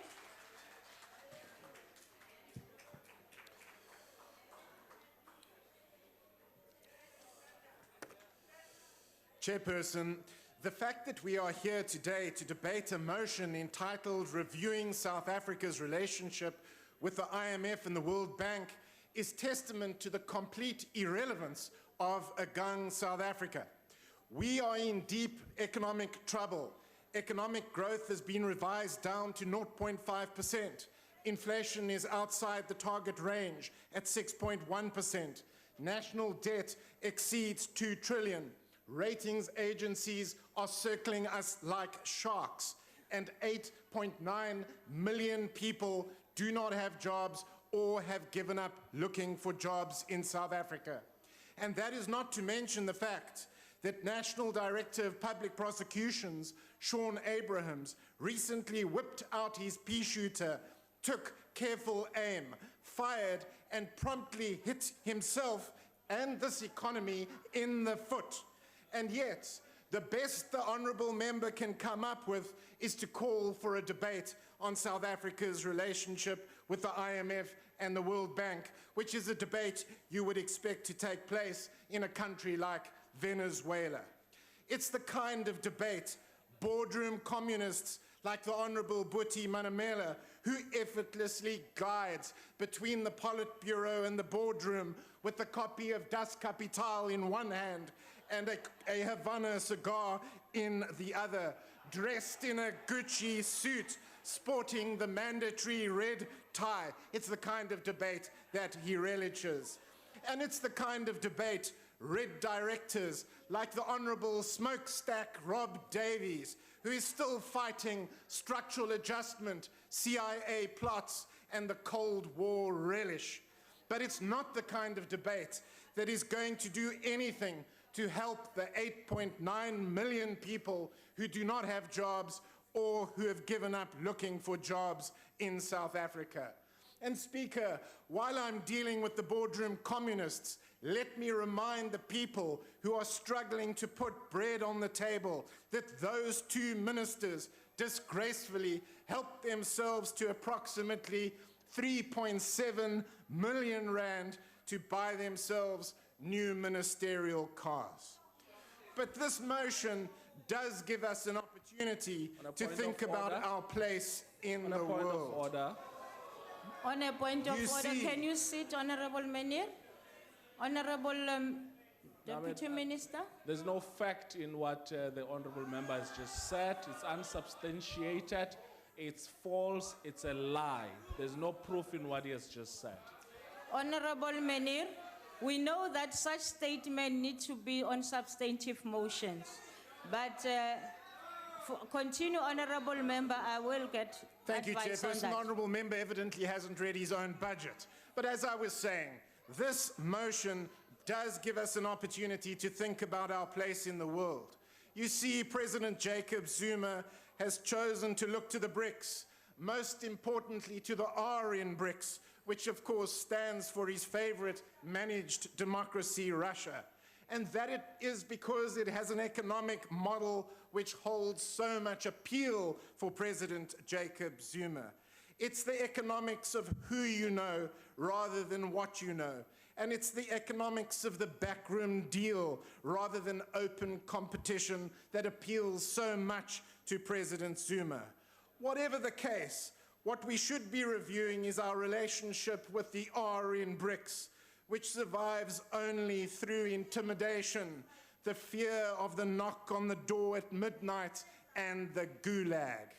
Chairperson, the fact that we are here today to debate a motion entitled Reviewing South Africa's Relationship with the IMF and the World Bank is testament to the complete irrelevance of a gang South Africa. We are in deep economic trouble. Economic growth has been revised down to 0.5%. Inflation is outside the target range at 6.1%. National debt exceeds 2 trillion. Ratings agencies are circling us like sharks, and 8.9 million people do not have jobs or have given up looking for jobs in South Africa. And that is not to mention the fact that National Director of Public Prosecutions, Sean Abrahams, recently whipped out his pea shooter, took careful aim, fired, and promptly hit himself and this economy in the foot. And yet, the best the honourable member can come up with is to call for a debate on South Africa's relationship with the IMF and the World Bank, which is a debate you would expect to take place in a country like Venezuela. It's the kind of debate boardroom communists like the Honourable Buti Manamela, who effortlessly glides between the Politburo and the boardroom with a copy of Das Kapital in one hand and a Havana cigar in the other, dressed in a Gucci suit, sporting the mandatory red tie. It's the kind of debate that he relishes. And it's the kind of debate red directors like the Honourable Smokestack Rob Davies, who is still fighting structural adjustment, CIA plots, and the Cold War relish. But it's not the kind of debate that is going to do anything to help the 8.9 million people who do not have jobs or who have given up looking for jobs in South Africa. And Speaker, while I'm dealing with the boardroom communists, let me remind the people who are struggling to put bread on the table that those two ministers disgracefully helped themselves to approximately 3.7 million rand to buy themselves new ministerial cars. But this motion does give us an opportunity to think about our place in the world.
On a point of
You
order,
see-
can you sit, Honorable Menir? Honorable Deputy Minister?
There's no fact in what the honorable member has just said. It's unsubstantiated, it's false, it's a lie. There's no proof in what he has just said.
Honorable Menir, we know that such statements need to be on substantive motions. But continue, Honorable Member, I will get
Thank you,
advice on
Chairperson.
that.
The Honourable Member evidently hasn't read his own budget. But as I was saying, this motion does give us an opportunity to think about our place in the world. You see, President Jacob Zuma has chosen to look to the BRICS, most importantly to the R in BRICS, which of course stands for his favorite managed democracy, Russia. And that it is because it has an economic model which holds so much appeal for President Jacob Zuma. It's the economics of who you know rather than what you know. And it's the economics of the backroom deal rather than open competition that appeals so much to President Zuma. Whatever the case, what we should be reviewing is our relationship with the R in BRICS, which survives only through intimidation, the fear of the knock on the door at midnight, and the gulag.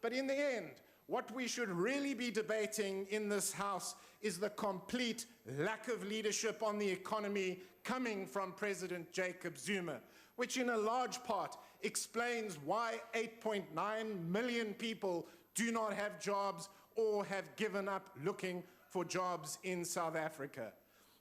But in the end, what we should really be debating in this House is the complete lack of leadership on the economy coming from President Jacob Zuma, which in a large part explains why 8.9 million people do not have jobs or have given up looking for jobs in South Africa.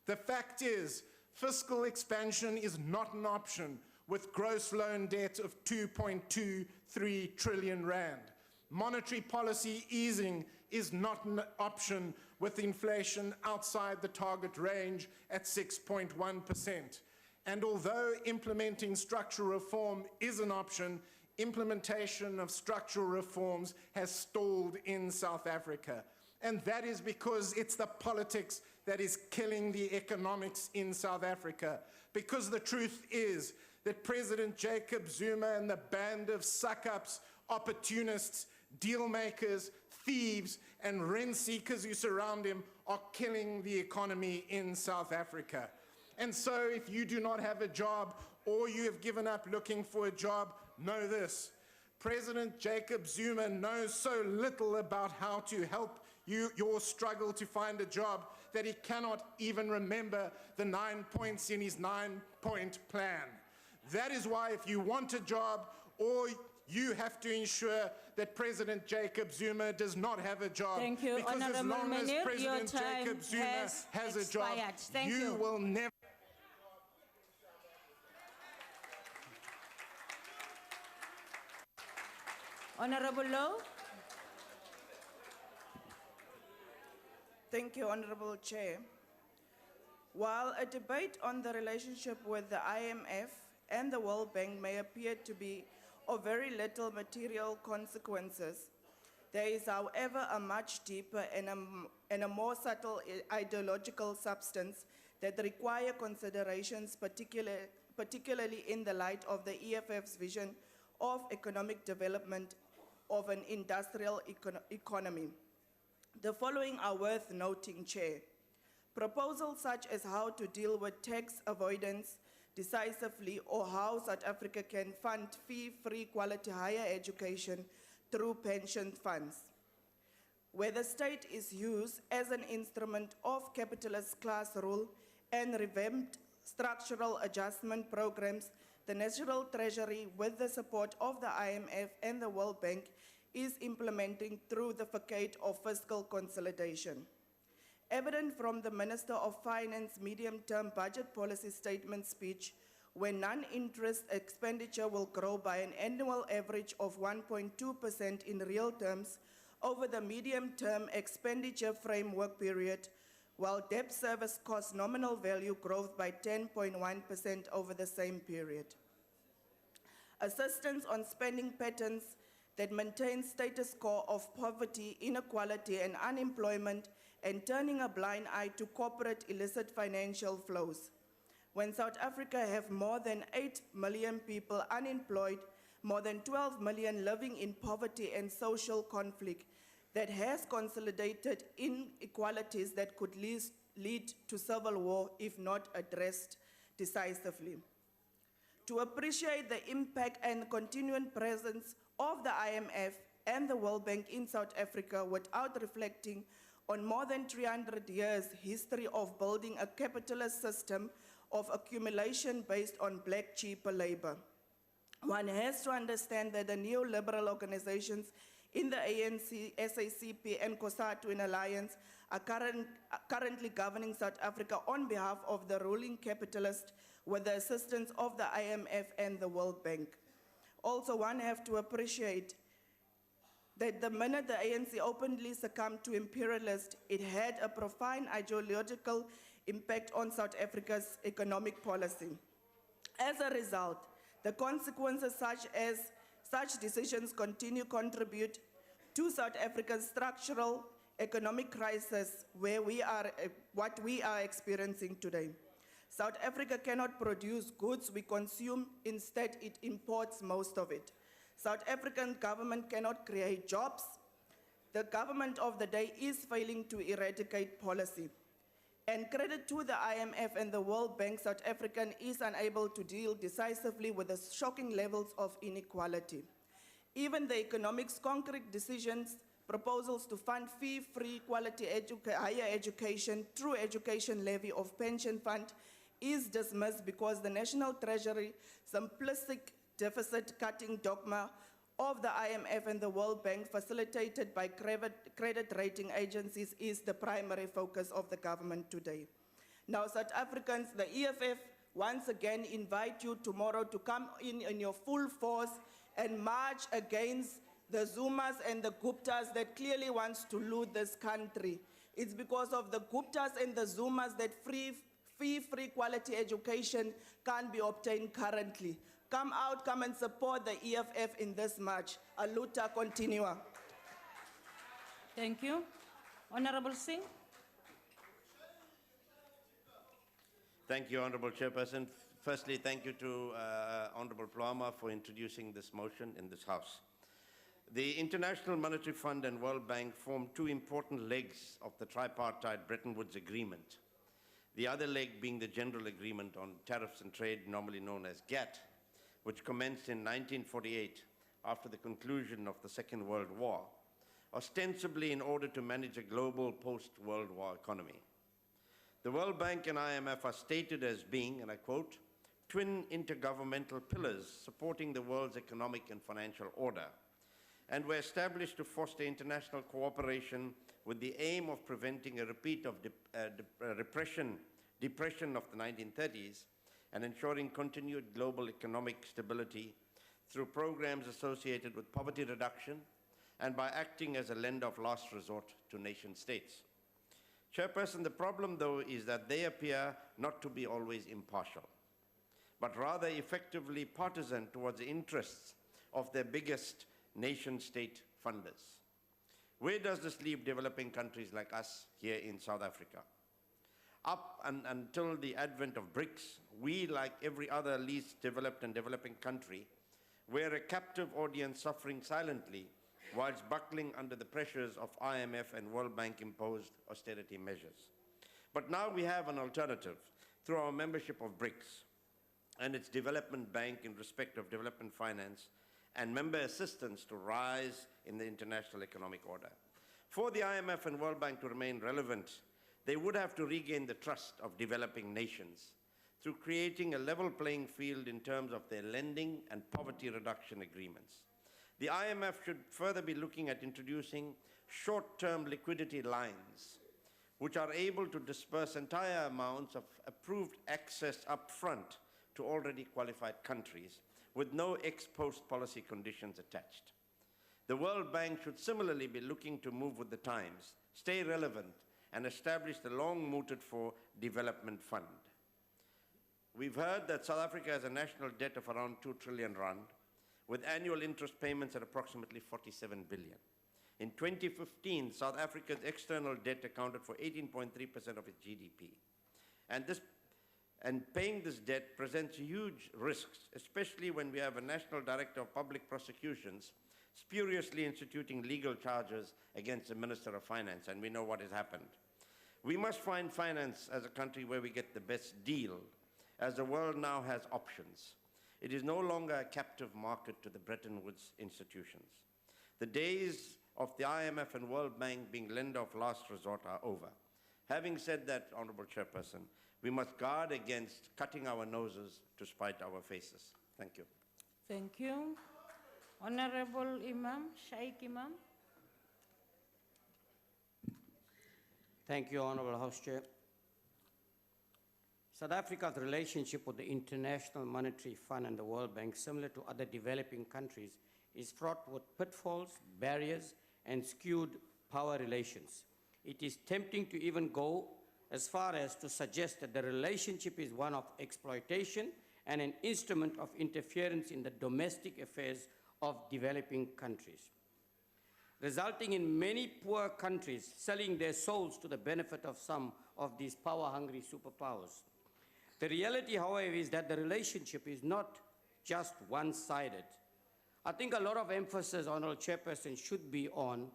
The fact is, fiscal expansion is not an option with gross loan debt of 2.23 trillion rand. Monetary policy easing is not an option with inflation outside the target range at 6.1%. And although implementing structural reform is an option, implementation of structural reforms has stalled in South Africa. And that is because it's the politics that is killing the economics in South Africa. Because the truth is that President Jacob Zuma and the band of suck-ups, opportunists, deal makers, thieves, and rent seekers who surround him are killing the economy in South Africa. And so if you do not have a job or you have given up looking for a job, know this. President Jacob Zuma knows so little about how to help your struggle to find a job that he cannot even remember the 9 points in his 9-point plan. That is why if you want a job, or you have to ensure that President Jacob Zuma does not have a job.
Thank you,
because as
Honourable
long as
Menir,
President
your time
Jacob Zuma has a job,
expired. Thank
you
you.
will never.
Honorable Lowe?
Thank you, Honorable Chair. While a debate on the relationship with the IMF and the World Bank may appear to be of very little material consequences, there is, however, a much deeper and a more subtle ideological substance that require considerations, particularly in the light of the EFF's vision of economic development of an industrial economy. The following are worth noting, Chair. Proposals such as how to deal with tax avoidance decisively, or how South Africa can fund fee-free quality higher education through pension funds, where the state is used as an instrument of capitalist class rule and revamped structural adjustment programs, the National Treasury, with the support of the IMF and the World Bank, is implementing through the facade of fiscal consolidation. Evident from the Minister of Finance medium-term budget policy statement speech, where non-interest expenditure will grow by an annual average of 1.2% in real terms over the medium-term expenditure framework period, while debt service cost nominal value growth by 10.1% over the same period. Assistance on spending patterns that maintain status quo of poverty, inequality, and unemployment, and turning a blind eye to corporate illicit financial flows. when South Africa have more than 8 million people unemployed, more than 12 million living in poverty and social conflict, that has consolidated inequalities that could lead to civil war if not addressed decisively. To appreciate the impact and continuing presence of the IMF and the World Bank in South Africa without reflecting on more than 300 years history of building a capitalist system of accumulation based on black cheaper labor. One has to understand that the neoliberal organizations in the ANC, SACP, and COSATU in alliance are currently governing South Africa on behalf of the ruling capitalists with the assistance of the IMF and the World Bank. Also, one has to appreciate that the minute the ANC openly succumbed to imperialists, it had a profound ideological impact on South Africa's economic policy. As a result, the consequences such decisions continue to contribute to South Africa's structural economic crisis what we are experiencing today. South Africa cannot produce goods we consume, instead it imports most of it. South African government cannot create jobs. The government of the day is failing to eradicate policy. And credit to the IMF and the World Bank, South Africa is unable to deal decisively with the shocking levels of inequality. Even the economics concrete decisions, proposals to fund fee-free quality higher education through education levy of pension fund is dismissed because the National Treasury simplistic deficit-cutting dogma of the IMF and the World Bank, facilitated by credit rating agencies, is the primary focus of the government today. Now, South Africans, the EFF once again invite you tomorrow to come in your full force and march against the Zumas and the Guptas that clearly wants to loot this country. It's because of the Guptas and the Zumas that free quality education can't be obtained currently. Come out, come and support the EFF in this march. A luta continua.
Thank you. Honorable Singh.
Thank you, Honorable Chairperson. Firstly, thank you to Honorable Plama for introducing this motion in this House. The International Monetary Fund and World Bank form two important legs of the tripartite Bretton Woods Agreement. The other leg being the General Agreement on Tariffs and Trade, normally known as GATT, which commenced in 1948 after the conclusion of the Second World War, ostensibly in order to manage a global post-World War economy. The World Bank and IMF are stated as being, and I quote, twin intergovernmental pillars supporting the world's economic and financial order, and were established to foster international cooperation with the aim of preventing a repeat of depression of the 1930s and ensuring continued global economic stability through programs associated with poverty reduction and by acting as a lender of last resort to nation states. Chairperson, the problem, though, is that they appear not to be always impartial, but rather effectively partisan towards the interests of their biggest nation-state funders. Where does this leave developing countries like us here in South Africa? Up until the advent of BRICS, we, like every other least developed and developing country, were a captive audience suffering silently whilst buckling under the pressures of IMF and World Bank imposed austerity measures. But now we have an alternative through our membership of BRICS and its development bank in respect of development finance and member assistance to rise in the international economic order. For the IMF and World Bank to remain relevant, they would have to regain the trust of developing nations through creating a level playing field in terms of their lending and poverty reduction agreements. The IMF should further be looking at introducing short-term liquidity lines, which are able to disperse entire amounts of approved access up front to already qualified countries with no ex-post policy conditions attached. The World Bank should similarly be looking to move with the times, stay relevant, and establish the long-mooted-for development fund. We've heard that South Africa has a national debt of around 2 trillion rand, with annual interest payments at approximately 47 billion. In 2015, South Africa's external debt accounted for 18.3% of its GDP. And this And paying this debt presents huge risks, especially when we have a National Director of Public Prosecutions spuriously instituting legal charges against the Minister of Finance, and we know what has happened. We must find finance as a country where we get the best deal, as the world now has options. It is no longer a captive market to the Bretton Woods institutions. The days of the IMF and World Bank being lender of last resort are over. Having said that, Honorable Chairperson, we must guard against cutting our noses to spite our faces. Thank you.
Thank you. Honorable Imam, Shaikh Imam.
Thank you, Honorable House Chair. South Africa's relationship with the International Monetary Fund and the World Bank, similar to other developing countries, is fraught with pitfalls, barriers, and skewed power relations. It is tempting to even go as far as to suggest that the relationship is one of exploitation and an instrument of interference in the domestic affairs of developing countries, resulting in many poor countries selling their souls to the benefit of some of these power-hungry superpowers. The reality, however, is that the relationship is not just one-sided. I think a lot of emphasis, Honorable Chairperson, should be on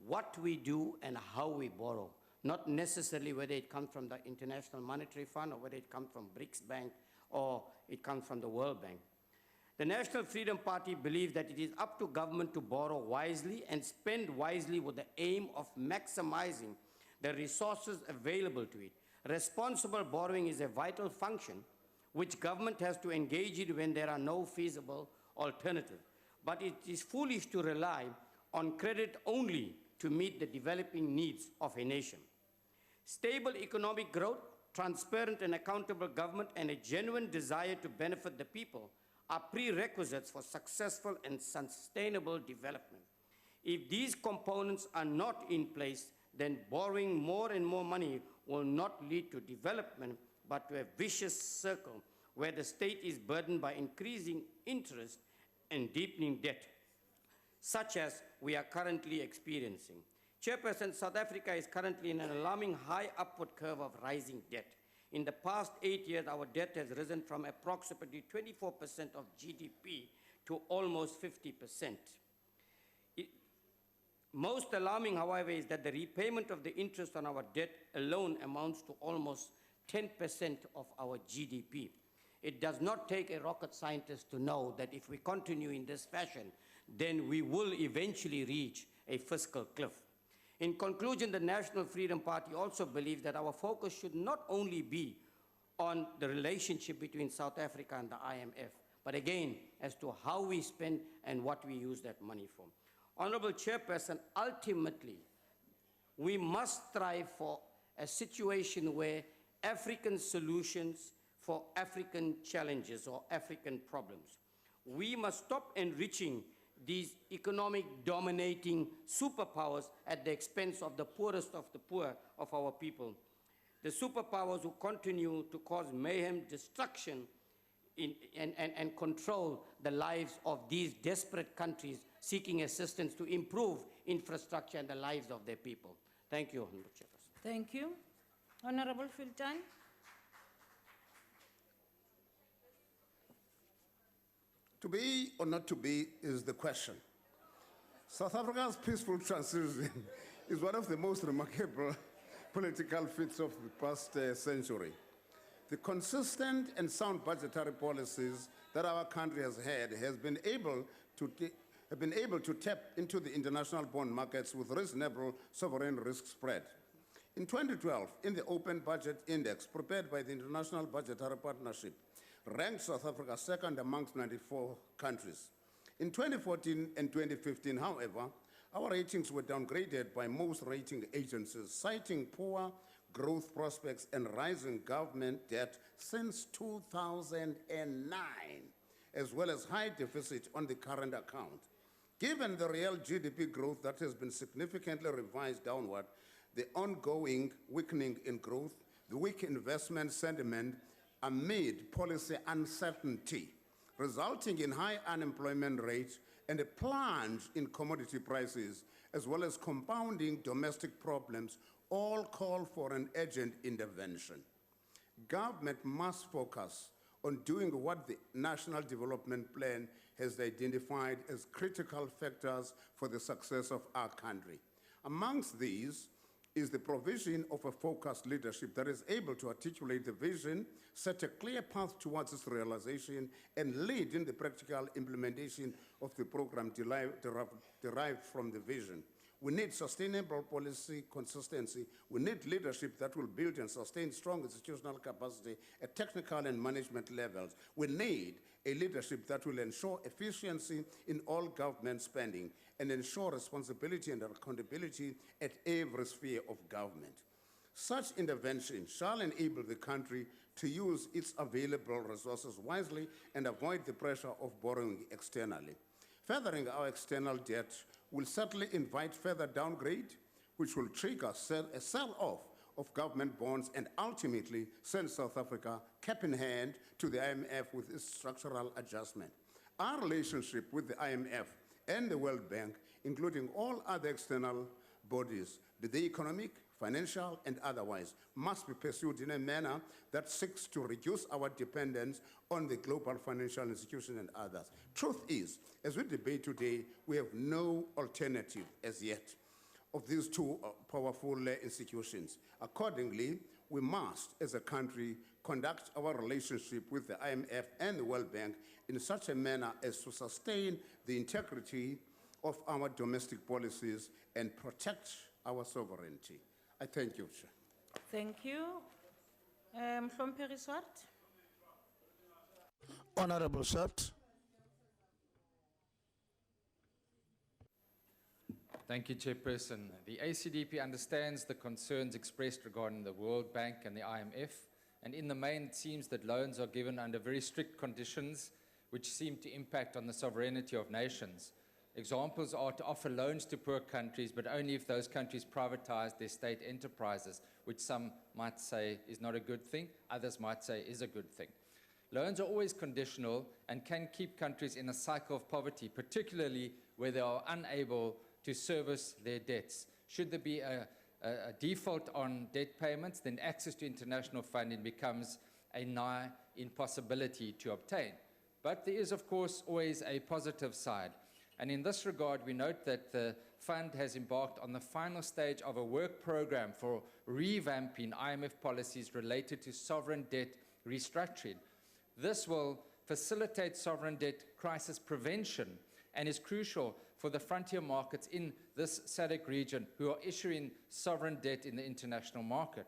what we do and how we borrow, not necessarily whether it comes from the International Monetary Fund or whether it comes from BRICS Bank or it comes from the World Bank. The National Freedom Party believes that it is up to government to borrow wisely and spend wisely with the aim of maximizing the resources available to it. Responsible borrowing is a vital function which government has to engage in when there are no feasible alternatives. But it is foolish to rely on credit only to meet the developing needs of a nation. Stable economic growth, transparent and accountable government, and a genuine desire to benefit the people are prerequisites for successful and sustainable development. If these components are not in place, then borrowing more and more money will not lead to development, but to a vicious circle where the state is burdened by increasing interest and deepening debt, such as we are currently experiencing. Chairperson, South Africa is currently in an alarming high upward curve of rising debt. In the past 8 years, our debt has risen from approximately 24% of GDP to almost 50%. Most alarming, however, is that the repayment of the interest on our debt alone amounts to almost 10% of our GDP. It does not take a rocket scientist to know that if we continue in this fashion, then we will eventually reach a fiscal cliff. In conclusion, the National Freedom Party also believes that our focus should not only be on the relationship between South Africa and the IMF, but again, as to how we spend and what we use that money for. Honorable Chairperson, ultimately, we must strive for a situation where African solutions for African challenges or African problems. We must stop enriching these economic dominating superpowers at the expense of the poorest of the poor of our people. The superpowers who continue to cause mayhem, destruction, and control the lives of these desperate countries seeking assistance to improve infrastructure and the lives of their people. Thank you, Honorable Chairperson.
Thank you. Honorable Filton.
To be or not to be is the question. South Africa's peaceful transition is one of the most remarkable political feats of the past century. The consistent and sound budgetary policies that our country has had has been able to tap into the international bond markets with reasonable sovereign risk spread. In 2012, in the Open Budget Index prepared by the International Budgetary Partnership, ranked South Africa second amongst 94 countries. In 2014 and 2015, however, our ratings were downgraded by most rating agencies, citing poor growth prospects and rising government debt since 2009, as well as high deficit on the current account. Given the real GDP growth that has been significantly revised downward, the ongoing weakening in growth, the weak investment sentiment, amid policy uncertainty, resulting in high unemployment rates and a plunge in commodity prices, as well as compounding domestic problems, all call for an urgent intervention. Government must focus on doing what the National Development Plan has identified as critical factors for the success of our country. Amongst these is the provision of a focused leadership that is able to articulate the vision, set a clear path towards its realization, and lead in the practical implementation of the program derived from the vision. We need sustainable policy consistency. We need leadership that will build and sustain strong institutional capacity at technical and management levels. We need a leadership that will ensure efficiency in all government spending and ensure responsibility and accountability at every sphere of government. Such intervention shall enable the country to use its available resources wisely and avoid the pressure of borrowing externally. Furthering our external debt will certainly invite further downgrade, which will trigger a sell-off of government bonds and ultimately send South Africa cap in hand to the IMF with its structural adjustment. Our relationship with the IMF and the World Bank, including all other external bodies, be they economic, financial, and otherwise, must be pursued in a manner that seeks to reduce our dependence on the global financial institutions and others. Truth is, as we debate today, we have no alternative as yet of these two powerful institutions. Accordingly, we must, as a country, conduct our relationship with the IMF and the World Bank in such a manner as to sustain the integrity of our domestic policies and protect our sovereignty. I thank you, Chair.
Thank you. Mhlomphehi Swart.
Honorable Swart.
Thank you, Chairperson. The ACDP understands the concerns expressed regarding the World Bank and the IMF, and in the main, it seems that loans are given under very strict conditions which seem to impact on the sovereignty of nations. Examples are to offer loans to poor countries, but only if those countries privatize their state enterprises, which some might say is not a good thing, others might say is a good thing. Loans are always conditional and can keep countries in a cycle of poverty, particularly where they are unable to service their debts. Should there be a default on debt payments, then access to international funding becomes a nigh impossibility to obtain. But there is, of course, always a positive side. And in this regard, we note that the fund has embarked on the final stage of a work program for revamping IMF policies related to sovereign debt restructuring. This will facilitate sovereign debt crisis prevention and is crucial for the frontier markets in this SADC region who are issuing sovereign debt in the international market.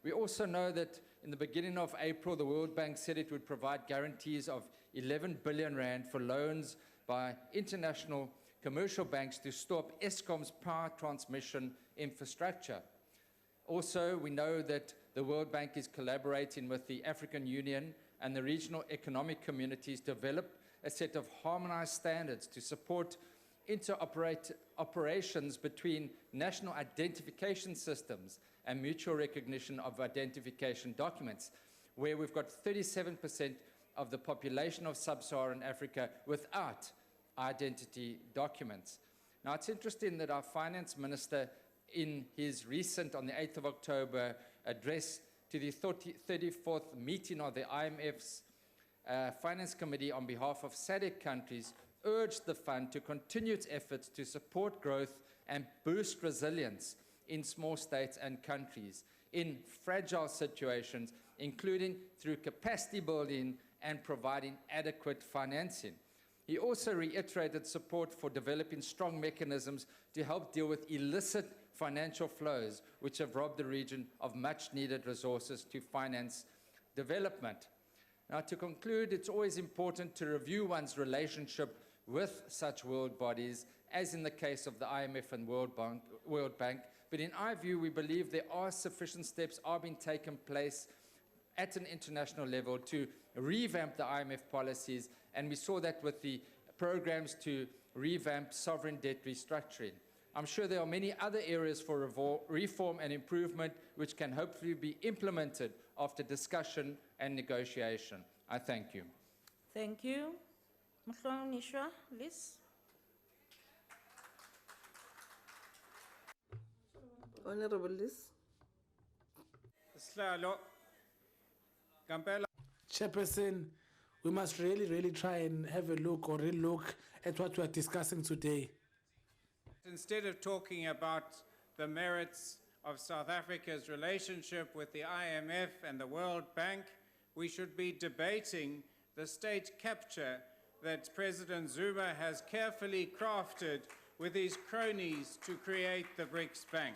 We also know that in the beginning of April, the World Bank said it would provide guarantees of 11 billion rand for loans by international commercial banks to stop Eskom's power transmission infrastructure. Also, we know that the World Bank is collaborating with the African Union and the regional economic communities to develop a set of harmonized standards to support interoperations between national identification systems and mutual recognition of identification documents, where we've got 37% of the population of sub-Saharan Africa without identity documents. Now, it's interesting that our finance minister, in his recent, on the 8th of October, address to the 34th meeting of the IMF's Finance Committee on behalf of SADC countries, urged the fund to continue its efforts to support growth and boost resilience in small states and countries in fragile situations, including through capacity building and providing adequate financing. He also reiterated support for developing strong mechanisms to help deal with illicit financial flows, which have robbed the region of much-needed resources to finance development. Now, to conclude, it's always important to review one's relationship with such world bodies, as in the case of the IMF and World Bank. But in our view, we believe there are sufficient steps are being taken place at an international level to revamp the IMF policies, and we saw that with the programs to revamp sovereign debt restructuring. I'm sure there are many other areas for reform and improvement which can hopefully be implemented after discussion and negotiation. I thank you.
Thank you. Mhlonishwa, Liz.
Honorable Liz.
Sihlalo,
Chairperson, we must really try and have a look or relook at what we are discussing today.
Instead of talking about the merits of South Africa's relationship with the IMF and the World Bank, we should be debating the state capture that President Zuma has carefully crafted with his cronies to create the BRICS Bank.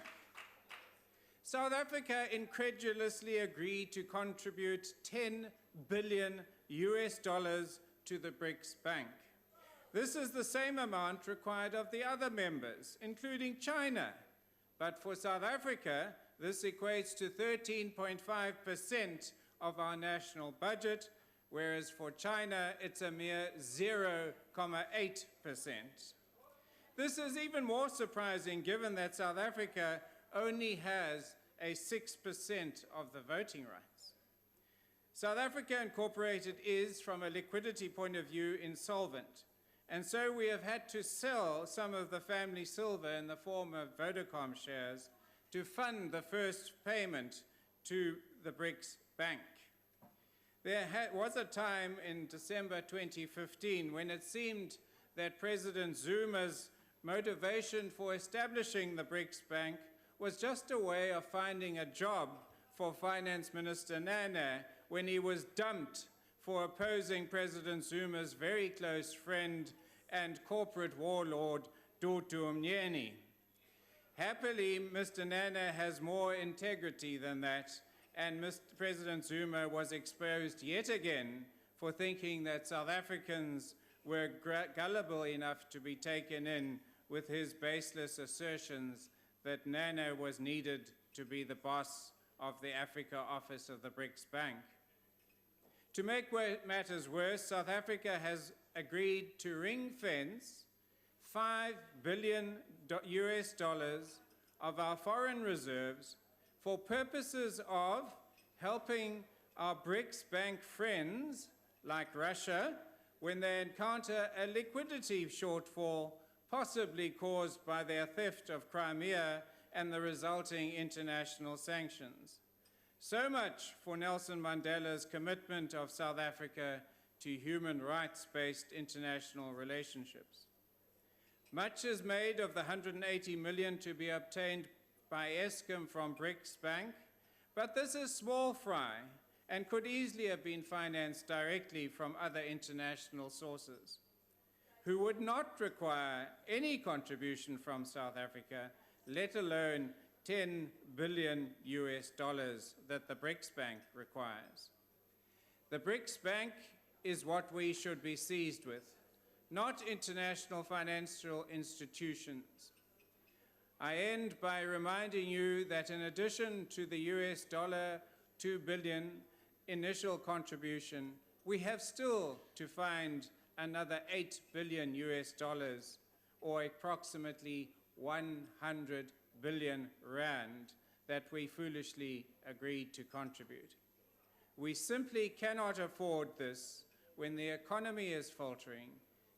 South Africa incredulously agreed to contribute $10 billion to the BRICS Bank. This is the same amount required of the other members, including China. But for South Africa, this equates to 13.5% of our national budget, whereas for China, it's a mere 0.8%. This is even more surprising given that South Africa only has a 6% of the voting rights. South Africa Incorporated is, from a liquidity point of view, insolvent. And so we have had to sell some of the family silver in the form of Vodacom shares to fund the first payment to the BRICS Bank. There was a time in December 2015 when it seemed that President Zuma's motivation for establishing the BRICS Bank was just a way of finding a job for Finance Minister Nana when he was dumped for opposing President Zuma's very close friend and corporate warlord, Dudu Mnyeni. Happily, Mr. Nana has more integrity than that, and President Zuma was exposed yet again for thinking that South Africans were gullible enough to be taken in with his baseless assertions that Nana was needed to be the boss of the Africa office of the BRICS Bank. To make matters worse, South Africa has agreed to ring-fence $5 billion of our foreign reserves for purposes of helping our BRICS Bank friends, like Russia, when they encounter a liquidity shortfall possibly caused by their theft of Crimea and the resulting international sanctions. So much for Nelson Mandela's commitment of South Africa to human rights-based international relationships. Much is made of the 180 million to be obtained by Eskom from BRICS Bank, but this is small fry and could easily have been financed directly from other international sources, who would not require any contribution from South Africa, let alone $10 billion that the BRICS Bank requires. The BRICS Bank is what we should be seized with, not international financial institutions. I end by reminding you that in addition to the $2 billion initial contribution, we have still to find another $8 billion or approximately 100 billion rand that we foolishly agreed to contribute. We simply cannot afford this when the economy is faltering,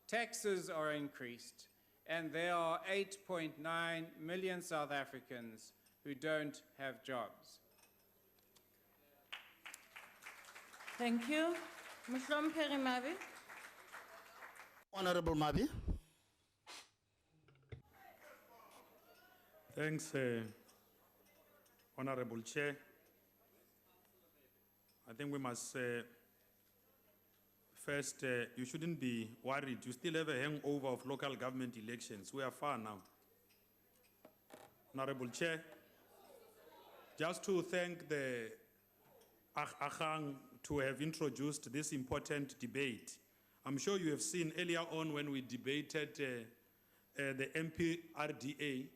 taxes are increased, and there are 8.9 million South Africans who don't have jobs.
Thank you. Mhlomphehi Mabi.
Honorable Mabi.
Thanks, Honorable Chair. I think we must first, you shouldn't be worried. You still have a hangover of local government elections. We are far now. Honorable Chair, just to thank the Akhang to have introduced this important debate. I'm sure you have seen earlier on when we debated the MPRDA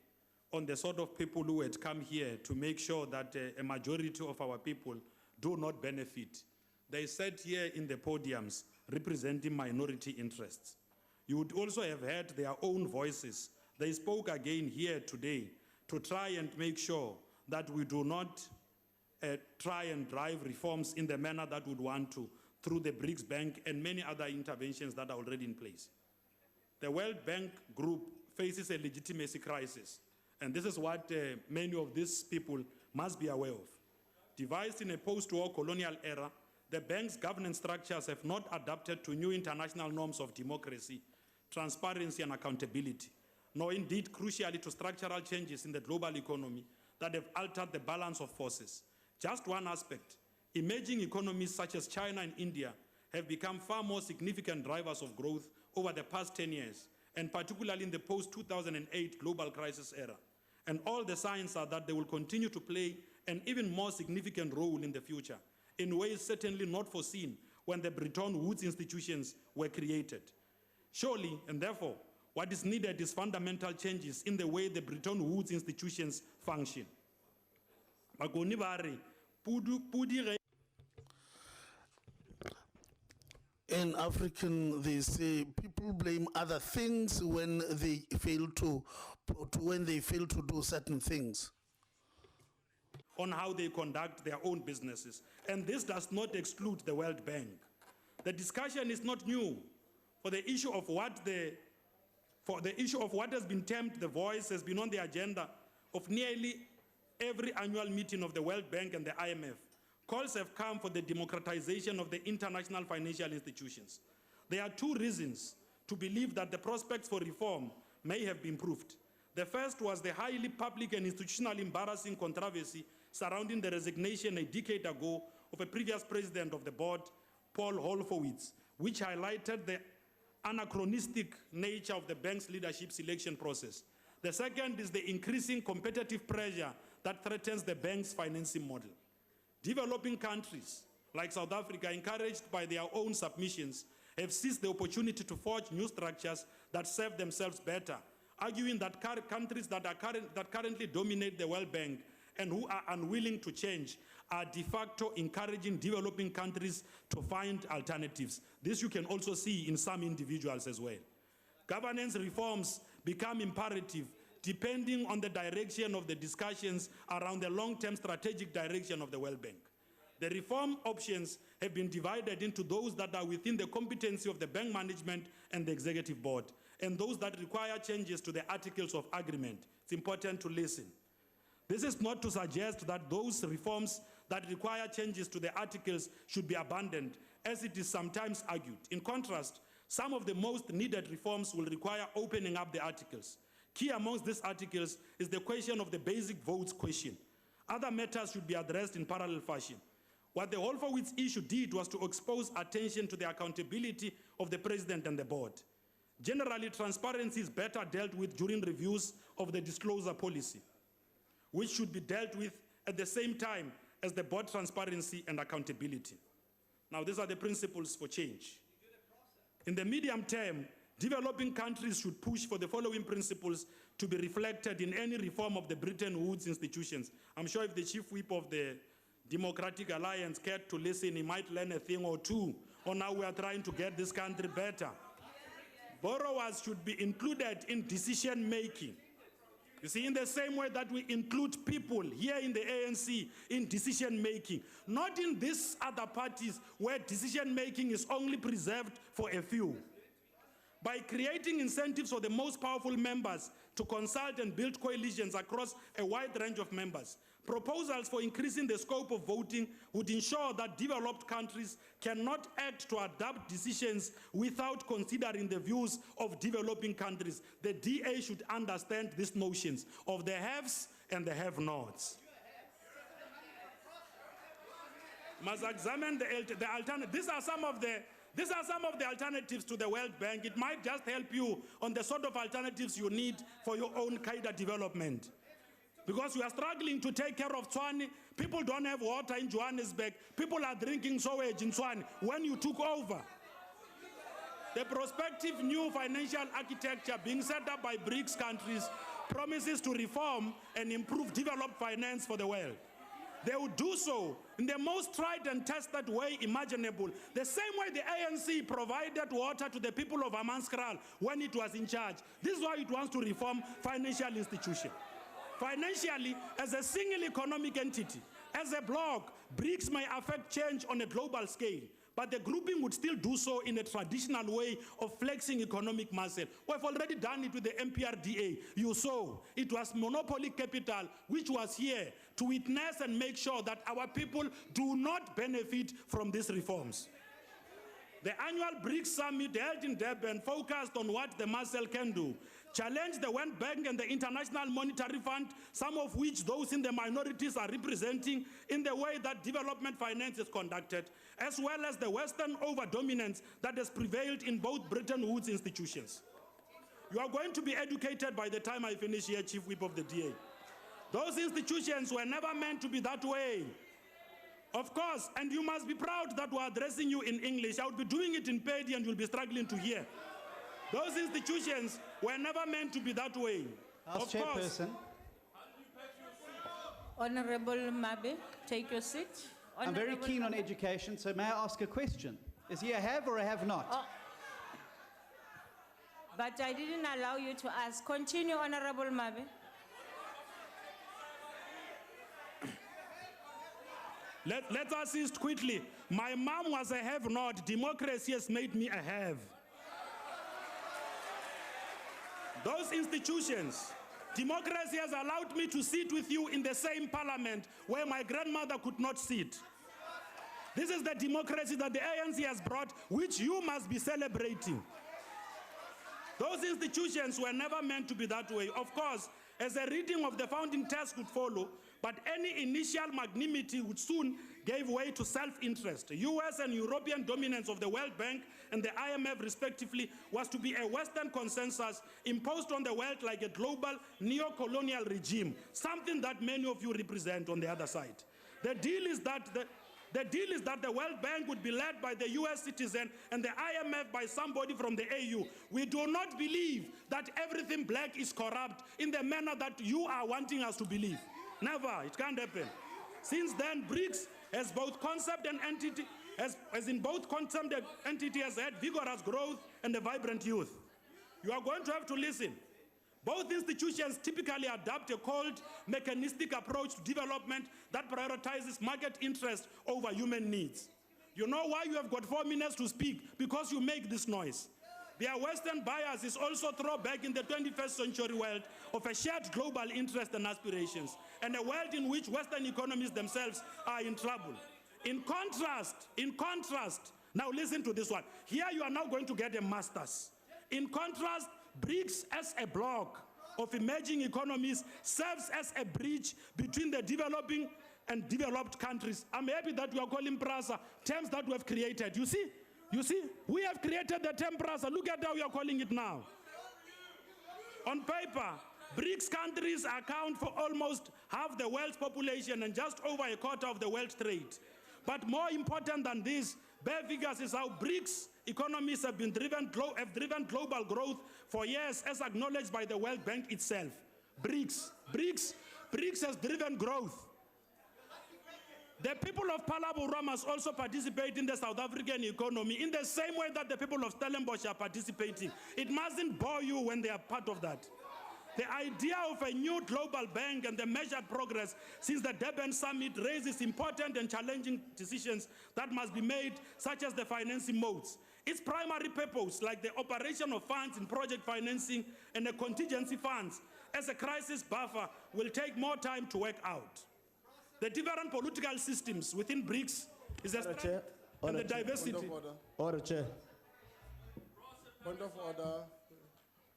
on the sort of people who had come here to make sure that a majority of our people do not benefit. They sat here in the podiums representing minority interests. You would also have heard their own voices. They spoke again here today to try and make sure that we do not try and drive reforms in the manner that would want to through the BRICS Bank and many other interventions that are already in place. The World Bank Group faces a legitimacy crisis, and this is what many of these people must be aware of. Devised in a post-war colonial era, the bank's governance structures have not adapted to new international norms of democracy, transparency, and accountability, nor indeed crucially to structural changes in the global economy that have altered the balance of forces. Just one aspect, emerging economies such as China and India have become far more significant drivers of growth over the past 10 years, and particularly in the post-2008 global crisis era. And all the signs are that they will continue to play an even more significant role in the future, in ways certainly not foreseen when the Bretton Woods institutions were created. Surely, and therefore, what is needed is fundamental changes in the way the Bretton Woods institutions function.
In African, they say people blame other things when they fail to do certain things.
On how they conduct their own businesses. And this does not exclude the World Bank. The discussion is not new. For the issue of what has been termed the voice has been on the agenda of nearly every annual meeting of the World Bank and the IMF. Calls have come for the democratization of the international financial institutions. There are two reasons to believe that the prospects for reform may have been proved. The first was the highly public and institutionally embarrassing controversy surrounding the resignation a decade ago of a previous president of the board, Paul Wolfowitz, which highlighted the anachronistic nature of the bank's leadership selection process. The second is the increasing competitive pressure that threatens the bank's financing model. Developing countries like South Africa, encouraged by their own submissions, have seized the opportunity to forge new structures that serve themselves better, arguing that countries that currently dominate the World Bank and who are unwilling to change are de facto encouraging developing countries to find alternatives. This you can also see in some individuals as well. Governance reforms become imperative depending on the direction of the discussions around the long-term strategic direction of the World Bank. The reform options have been divided into those that are within the competency of the bank management and the executive board, and those that require changes to the articles of agreement. It's important to listen. This is not to suggest that those reforms that require changes to the articles should be abandoned, as it is sometimes argued. In contrast, some of the most needed reforms will require opening up the articles. Key amongst these articles is the question of the basic votes question. Other matters should be addressed in parallel fashion. What the Wolfowitz issue did was to expose attention to the accountability of the president and the board. Generally, transparency is better dealt with during reviews of the disclosure policy, which should be dealt with at the same time as the board transparency and accountability. Now, these are the principles for change. In the medium term, developing countries should push for the following principles to be reflected in any reform of the Bretton Woods institutions. I'm sure if the chief whip of the Democratic Alliance cared to listen, he might learn a thing or two on how we are trying to get this country better. Borrowers should be included in decision making. You see, in the same way that we include people here in the ANC in decision making, not in these other parties where decision making is only preserved for a few. By creating incentives for the most powerful members to consult and build coalitions across a wide range of members, proposals for increasing the scope of voting would ensure that developed countries cannot act to adopt decisions without considering the views of developing countries. The DA should understand these notions of the haves and the have-nots. Must examine the alternative. These are some of the alternatives to the World Bank. It might just help you on the sort of alternatives you need for your own Qaeda development. Because we are struggling to take care of Tshwane. People don't have water in Johannesburg. People are drinking sewage in Tshwane when you took over. The prospective new financial architecture being set up by BRICS countries promises to reform and improve developed finance for the world. They will do so in the most tried and tested way imaginable, the same way the ANC provided water to the people of Amanskral when it was in charge. This is why it wants to reform financial institutions. Financially, as a single economic entity, as a bloc, BRICS may affect change on a global scale. But the grouping would still do so in a traditional way of flexing economic muscle. We've already done it with the MPRDA. You saw it was monopoly capital which was here to witness and make sure that our people do not benefit from these reforms. The annual BRICS summit held in Durban focused on what the muscle can do. Challenge the World Bank and the International Monetary Fund, some of which those in the minorities are representing in the way that development finance is conducted, as well as the Western over-dominance that has prevailed in both Bretton Woods institutions. You are going to be educated by the time I finish here, Chief Whip of the DA. Those institutions were never meant to be that way. Of course, and you must be proud that we're addressing you in English. I would be doing it in Pedi and you'll be struggling to hear. Those institutions were never meant to be that way.
House Chairperson.
Honorable Mabe, take your seat.
I'm very keen on education, so may I ask a question? Is he a have or a have not?
Oh. But I didn't allow you to ask. Continue, Honorable Mabe.
Let's assist quickly. My mom was a have-not. Democracy has made me a have. Those institutions, democracy has allowed me to sit with you in the same parliament where my grandmother could not sit. This is the democracy that the ANC has brought, which you must be celebrating. Those institutions were never meant to be that way. Of course, as a reading of the founding text would follow, but any initial magnanimity would soon give way to self-interest. US and European dominance of the World Bank and the IMF respectively was to be a Western consensus imposed on the world like a global neo-colonial regime, something that many of you represent on the other side. The deal is that the World Bank would be led by the US citizen and the IMF by somebody from the AU. We do not believe that everything black is corrupt in the manner that you are wanting us to believe. Never, it can't happen. Since then, BRICS as both concept and entity, as in both concept and entity has had vigorous growth and a vibrant youth. You are going to have to listen. Both institutions typically adopt a cold, mechanistic approach to development that prioritizes market interest over human needs. You know why you have got 4 minutes to speak? Because you make this noise. Their Western bias is also thrown back in the 21st century world of a shared global interest and aspirations, and a world in which Western economies themselves are in trouble. In contrast, now listen to this one. Here you are now going to get a master's. In contrast, BRICS as a bloc of emerging economies serves as a bridge between the developing and developed countries. I'm happy that you are calling PRASA terms that we have created. You see, we have created the term PRASA. Look at how we are calling it now. On paper, BRICS countries account for almost half the world's population and just over a quarter of the world's trade. But more important than this, bare figures is how BRICS economies have driven global growth for years, as acknowledged by the World Bank itself. BRICS has driven growth. The people of Palabora must also participate in the South African economy in the same way that the people of Stellenbosch are participating. It mustn't bore you when they are part of that. The idea of a new global bank and the measured progress since the Durban summit raises important and challenging decisions that must be made, such as the financing modes. Its primary purpose, like the operation of funds in project financing and the contingency funds, as a crisis buffer, will take more time to work out. The different political systems within BRICS is a and the diversity.
Order, Chair.
Point of order.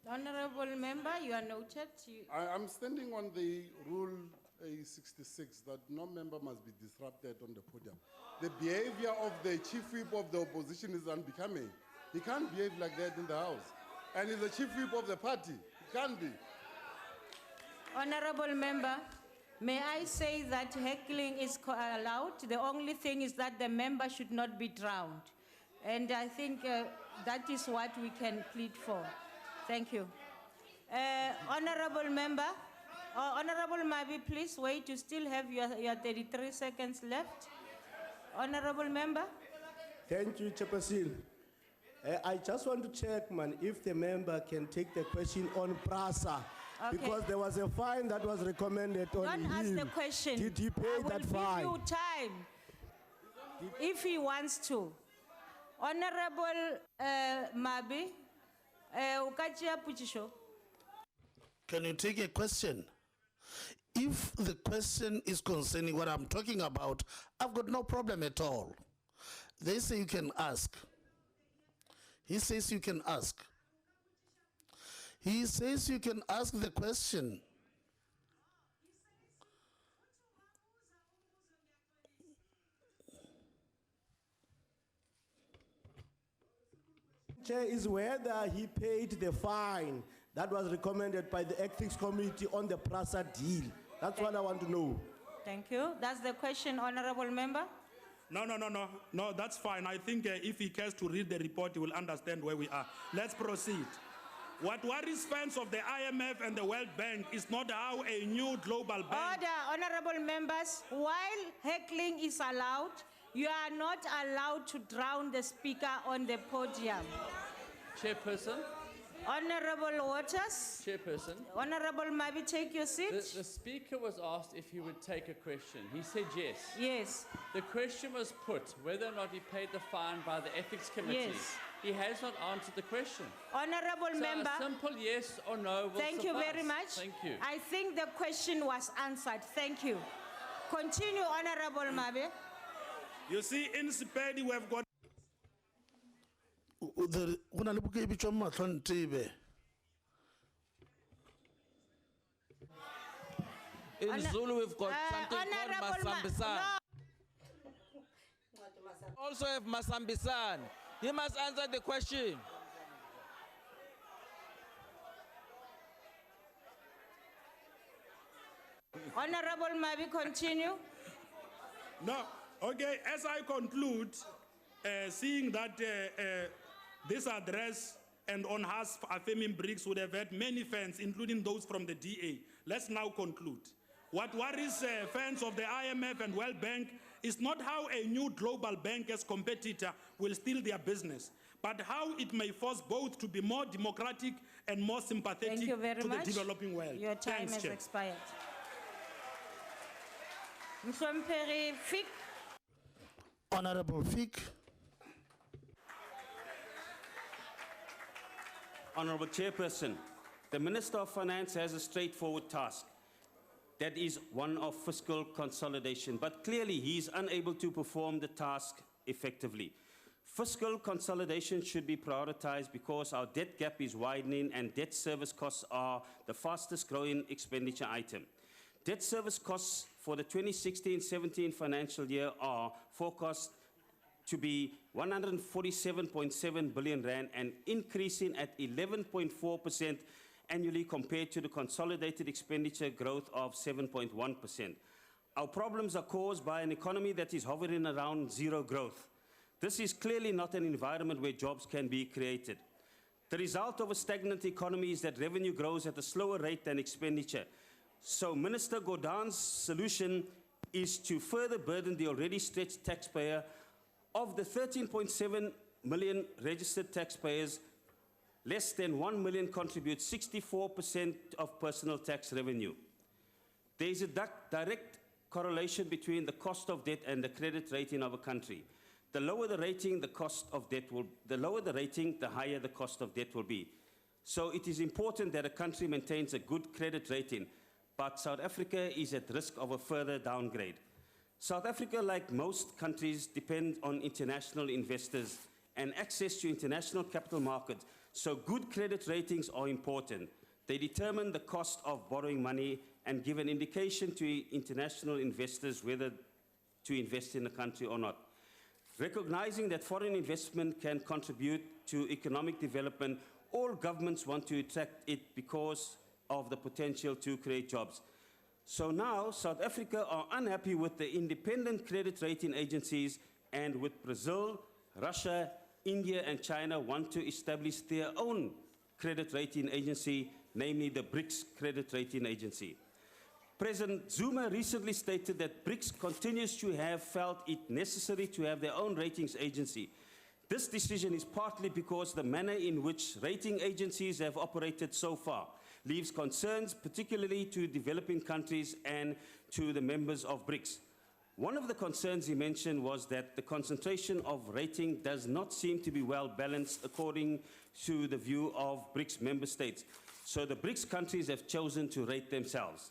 Honorable member, you are noted.
I'm standing on the rule A66 that no member must be disrupted on the podium. The behavior of the chief whip of the opposition is unbecoming. He can't behave like that in the House. And he's the chief whip of the party. He can't be.
Honorable member, may I say that heckling is allowed? The only thing is that the member should not be drowned. And I think that is what we can plead for. Thank you. Honorable member, Honorable Mabi, please wait. You still have your 33 seconds left. Honorable member.
Thank you, Chairperson. I just want to check, man, if the member can take the question on PRASA.
Okay.
Because there was a fine that was recommended on him.
Don't ask the question.
Did he pay that fine?
I will give you time if he wants to. Honorable Mabi, Ukachia Puchisho.
Can you take a question? If the question is concerning what I'm talking about, I've got no problem at all. They say you can ask. He says you can ask. He says you can ask the question.
Chair, is whether he paid the fine that was recommended by the Ethics Committee on the PRASA deal. That's what I want to know.
Thank you. That's the question, Honorable Member.
No, that's fine. I think if he cares to read the report, he will understand where we are. Let's proceed. What worries fans of the IMF and the World Bank is not how a new global bank...
Order, honorable members. While heckling is allowed, you are not allowed to drown the speaker on the podium.
Chairperson.
Honorable Waters.
Chairperson.
Honorable Mabi, take your seat.
The speaker was asked if he would take a question. He said yes.
Yes.
The question was put whether or not he paid the fine by the Ethics Committee.
Yes.
He has not answered the question.
Honorable member.
A simple yes or no will
Thank you
suffice.
very much.
Thank you.
I think the question was answered. Thank you. Continue, Honorable Mabi.
You see, in Sepedi, we have got...
In Zulu, we've got something called Masambisan. Also have Masambisan. He must answer the question.
Honorable Mabi, continue.
No, okay, as I conclude, seeing that this address and on has affirming bricks would have had many fans, including those from the DA, let's now conclude. What worries fans of the IMF and World Bank is not how a new global bank as competitor will steal their business, but how it may force both to be more democratic and more sympathetic
Thank you very
to
much.
the developing world.
Your time
Thanks,
has
Chair.
expired. Msomperi Fik.
Honorable Fik.
Honorable Chairperson, the Minister of Finance has a straightforward task. That is one of fiscal consolidation, but clearly he is unable to perform the task effectively. Fiscal consolidation should be prioritized because our debt gap is widening and debt service costs are the fastest growing expenditure item. Debt service costs for the 2016-17 financial year are forecast to be 147.7 billion rand and increasing at 11.4% annually compared to the consolidated expenditure growth of 7.1%. Our problems are caused by an economy that is hovering around zero growth. This is clearly not an environment where jobs can be created. The result of a stagnant economy is that revenue grows at a slower rate than expenditure. So Minister Gordhan's solution is to further burden the already stretched taxpayer. Of the 13.7 million registered taxpayers, less than 1 million contribute 64% of personal tax revenue. There is a direct correlation between the cost of debt and the credit rating of a country. The lower the rating, the higher the cost of debt will be. So it is important that a country maintains a good credit rating, but South Africa is at risk of a further downgrade. South Africa, like most countries, depends on international investors and access to international capital markets. So good credit ratings are important. They determine the cost of borrowing money and give an indication to international investors whether to invest in a country or not. Recognizing that foreign investment can contribute to economic development, all governments want to attract it because of the potential to create jobs. So now South Africa are unhappy with the independent credit rating agencies, and with Brazil, Russia, India and China want to establish their own credit rating agency, namely the BRICS Credit Rating Agency. President Zuma recently stated that BRICS continues to have felt it necessary to have their own ratings agency. This decision is partly because the manner in which rating agencies have operated so far leaves concerns, particularly to developing countries and to the members of BRICS. One of the concerns he mentioned was that the concentration of rating does not seem to be well balanced according to the view of BRICS member states. So the BRICS countries have chosen to rate themselves.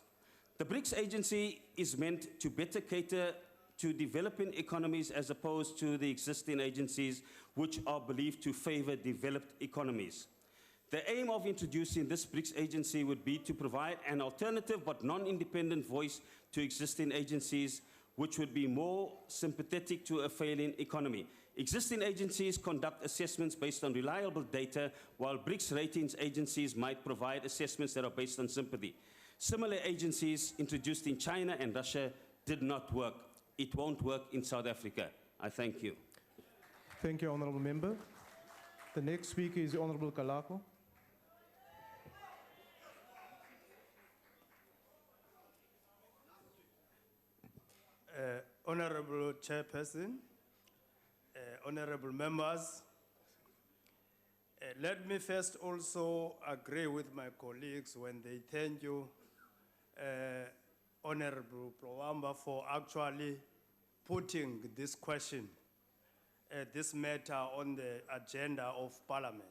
The BRICS agency is meant to better cater to developing economies as opposed to the existing agencies which are believed to favor developed economies. The aim of introducing this BRICS agency would be to provide an alternative but non-independent voice to existing agencies which would be more sympathetic to a failing economy. Existing agencies conduct assessments based on reliable data, while BRICS ratings agencies might provide assessments that are based on sympathy. Similar agencies introduced in China and Russia did not work. It won't work in South Africa. I thank you.
Thank you, Honourable Member. The next speaker is Honourable Kalako.
Honourable Chairperson, honourable members, let me first also agree with my colleagues when they thank you, Honourable Plowamba, for actually putting this question, this matter on the agenda of Parliament.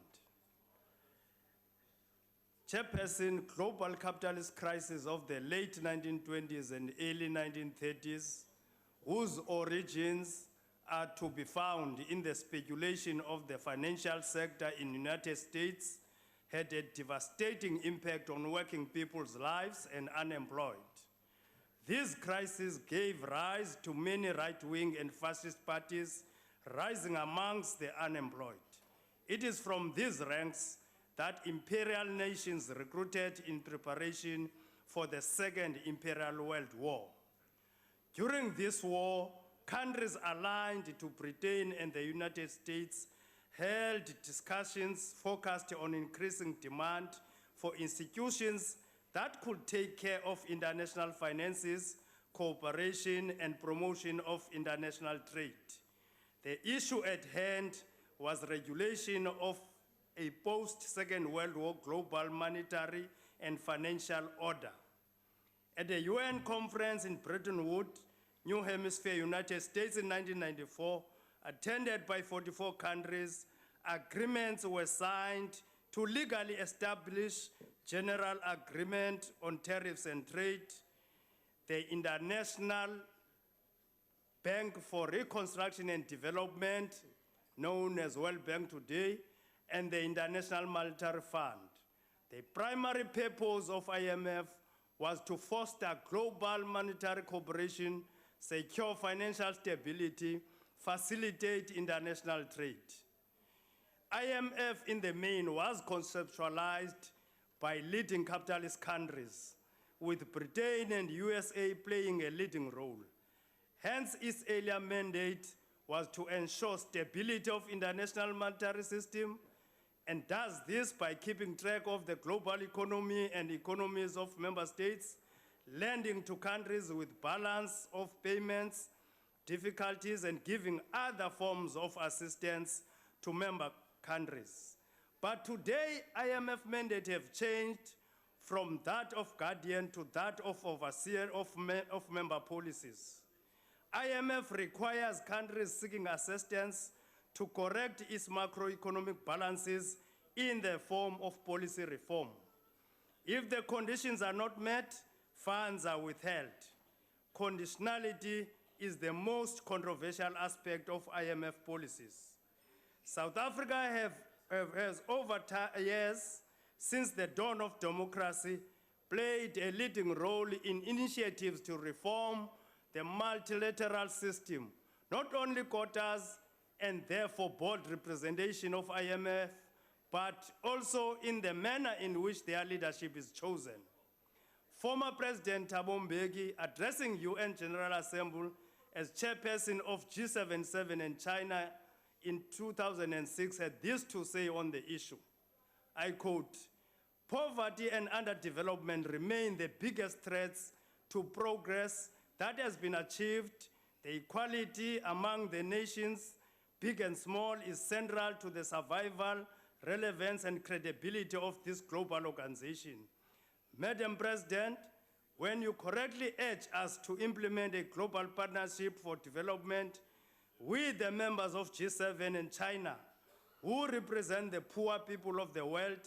Chairperson, global capitalist crisis of the late 1920s and early 1930s, whose origins are to be found in the speculation of the financial sector in the United States, had a devastating impact on working people's lives and unemployed. This crisis gave rise to many right-wing and fascist parties rising amongst the unemployed. It is from these ranks that imperial nations recruited in preparation for the Second Imperial World War. During this war, countries aligned to Britain and the United States held discussions focused on increasing demand for institutions that could take care of international finances, cooperation, and promotion of international trade. The issue at hand was regulation of a post-Second World War global monetary and financial order. At the UN conference in Bretton Woods, New Hemisphere, United States in 1994, attended by 44 countries, agreements were signed to legally establish General Agreement on Tariffs and Trade, the International Bank for Reconstruction and Development, known as World Bank today, and the International Monetary Fund. The primary purpose of IMF was to foster global monetary cooperation, secure financial stability, facilitate international trade. IMF in the main was conceptualized by leading capitalist countries, with Britain and USA playing a leading role. Hence, its earlier mandate was to ensure stability of international monetary system, and does this by keeping track of the global economy and economies of member states, lending to countries with balance of payments, difficulties, and giving other forms of assistance to member countries. But today, IMF mandate have changed from that of guardian to that of overseer of member policies. IMF requires countries seeking assistance to correct its macroeconomic balances in the form of policy reform. If the conditions are not met, funds are withheld. Conditionality is the most controversial aspect of IMF policies. South Africa has over years, since the dawn of democracy, played a leading role in initiatives to reform the multilateral system, not only quotas and therefore board representation of IMF, but also in the manner in which their leadership is chosen. Former President Thabo Mbeki, addressing UN General Assembly as chairperson of G77 in China in 2006, had this to say on the issue. I quote, "Poverty and underdevelopment remain the biggest threats to progress that has been achieved. The equality among the nations, big and small, is central to the survival, relevance, and credibility of this global organization. Madam President, when you correctly urge us to implement a global partnership for development with the members of G7 and China, who represent the poor people of the world,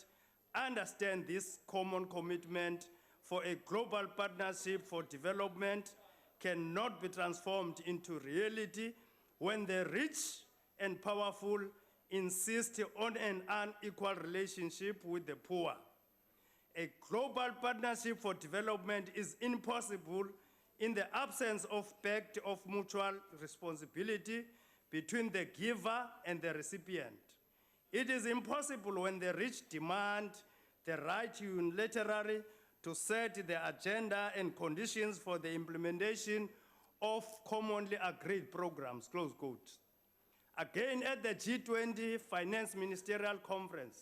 understand this common commitment for a global partnership for development cannot be transformed into reality when the rich and powerful insist on an unequal relationship with the poor. A global partnership for development is impossible in the absence of pact of mutual responsibility between the giver and the recipient. It is impossible when the rich demand the right unilaterally to set the agenda and conditions for the implementation of commonly agreed programs, close quote. Again, at the G20 Finance Ministerial Conference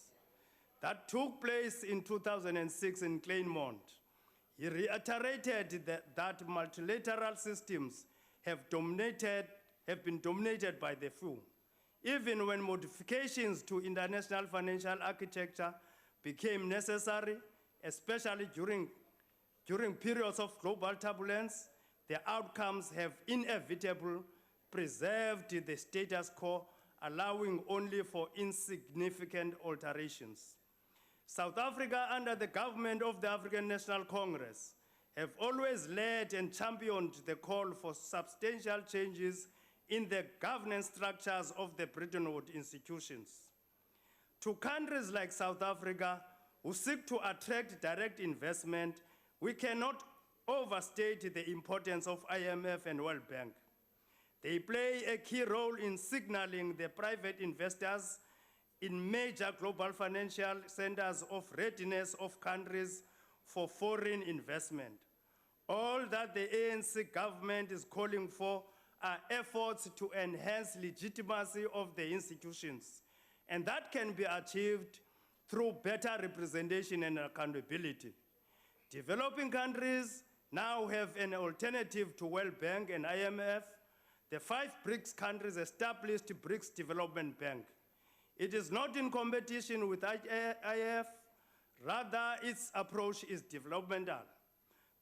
that took place in 2006 in Claremont, he reiterated that multilateral systems have been dominated by the few. Even when modifications to international financial architecture became necessary, especially during periods of global turbulence, the outcomes have inevitably preserved the status quo, allowing only for insignificant alterations. South Africa, under the government of the African National Congress, have always led and championed the call for substantial changes in the governance structures of the Bretton Woods institutions. To countries like South Africa, who seek to attract direct investment, we cannot overstate the importance of IMF and World Bank. They play a key role in signaling the private investors in major global financial centers of readiness of countries for foreign investment. All that the ANC government is calling for are efforts to enhance legitimacy of the institutions, and that can be achieved through better representation and accountability. Developing countries now have an alternative to World Bank and IMF. The 5 BRICS countries established BRICS Development Bank. It is not in competition with IF, rather its approach is developmental.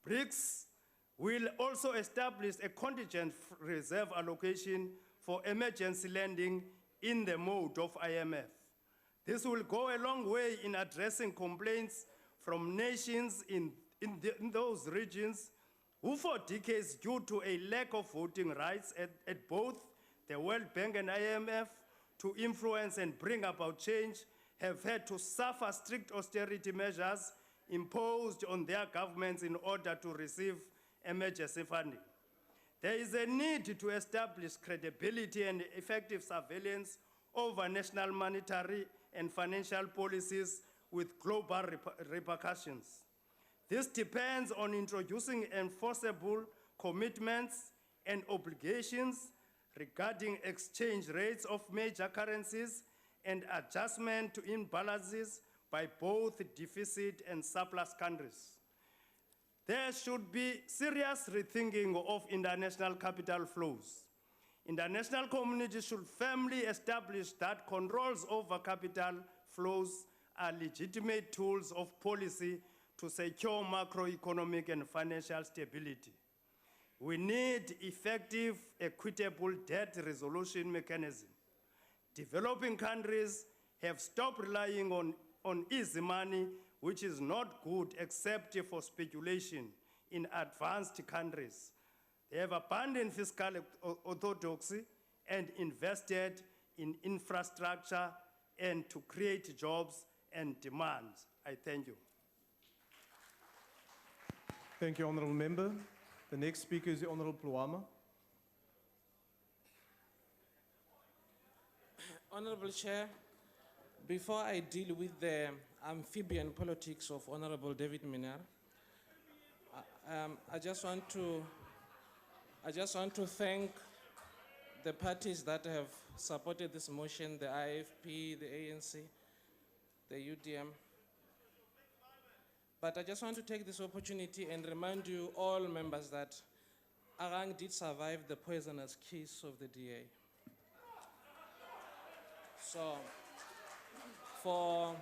BRICS will also establish a contingent reserve allocation for emergency lending in the mode of IMF. This will go a long way in addressing complaints from nations in those regions who for decades, due to a lack of voting rights at both the World Bank and IMF to influence and bring about change, have had to suffer strict austerity measures imposed on their governments in order to receive emergency funding. There is a need to establish credibility and effective surveillance over national monetary and financial policies with global repercussions. This depends on introducing enforceable commitments and obligations regarding exchange rates of major currencies and adjustment to imbalances by both deficit and surplus countries. There should be serious rethinking of international capital flows. International communities should firmly establish that controls over capital flows are legitimate tools of policy to secure macroeconomic and financial stability. We need effective, equitable debt resolution mechanism. Developing countries have stopped relying on easy money, which is not good except for speculation in advanced countries. They have abandoned fiscal orthodoxy and invested in infrastructure and to create jobs and demand. I thank you.
Thank you, Honourable Member. The next speaker is the Honourable Pluama.
Honourable Chair, before I deal with the amphibian politics of Honourable David Minnaar, I just want to thank the parties that have supported this motion, the IFP, the ANC, the UDM. But I just want to take this opportunity and remind you all members that Arang did survive the poisonous kiss of the DA. So for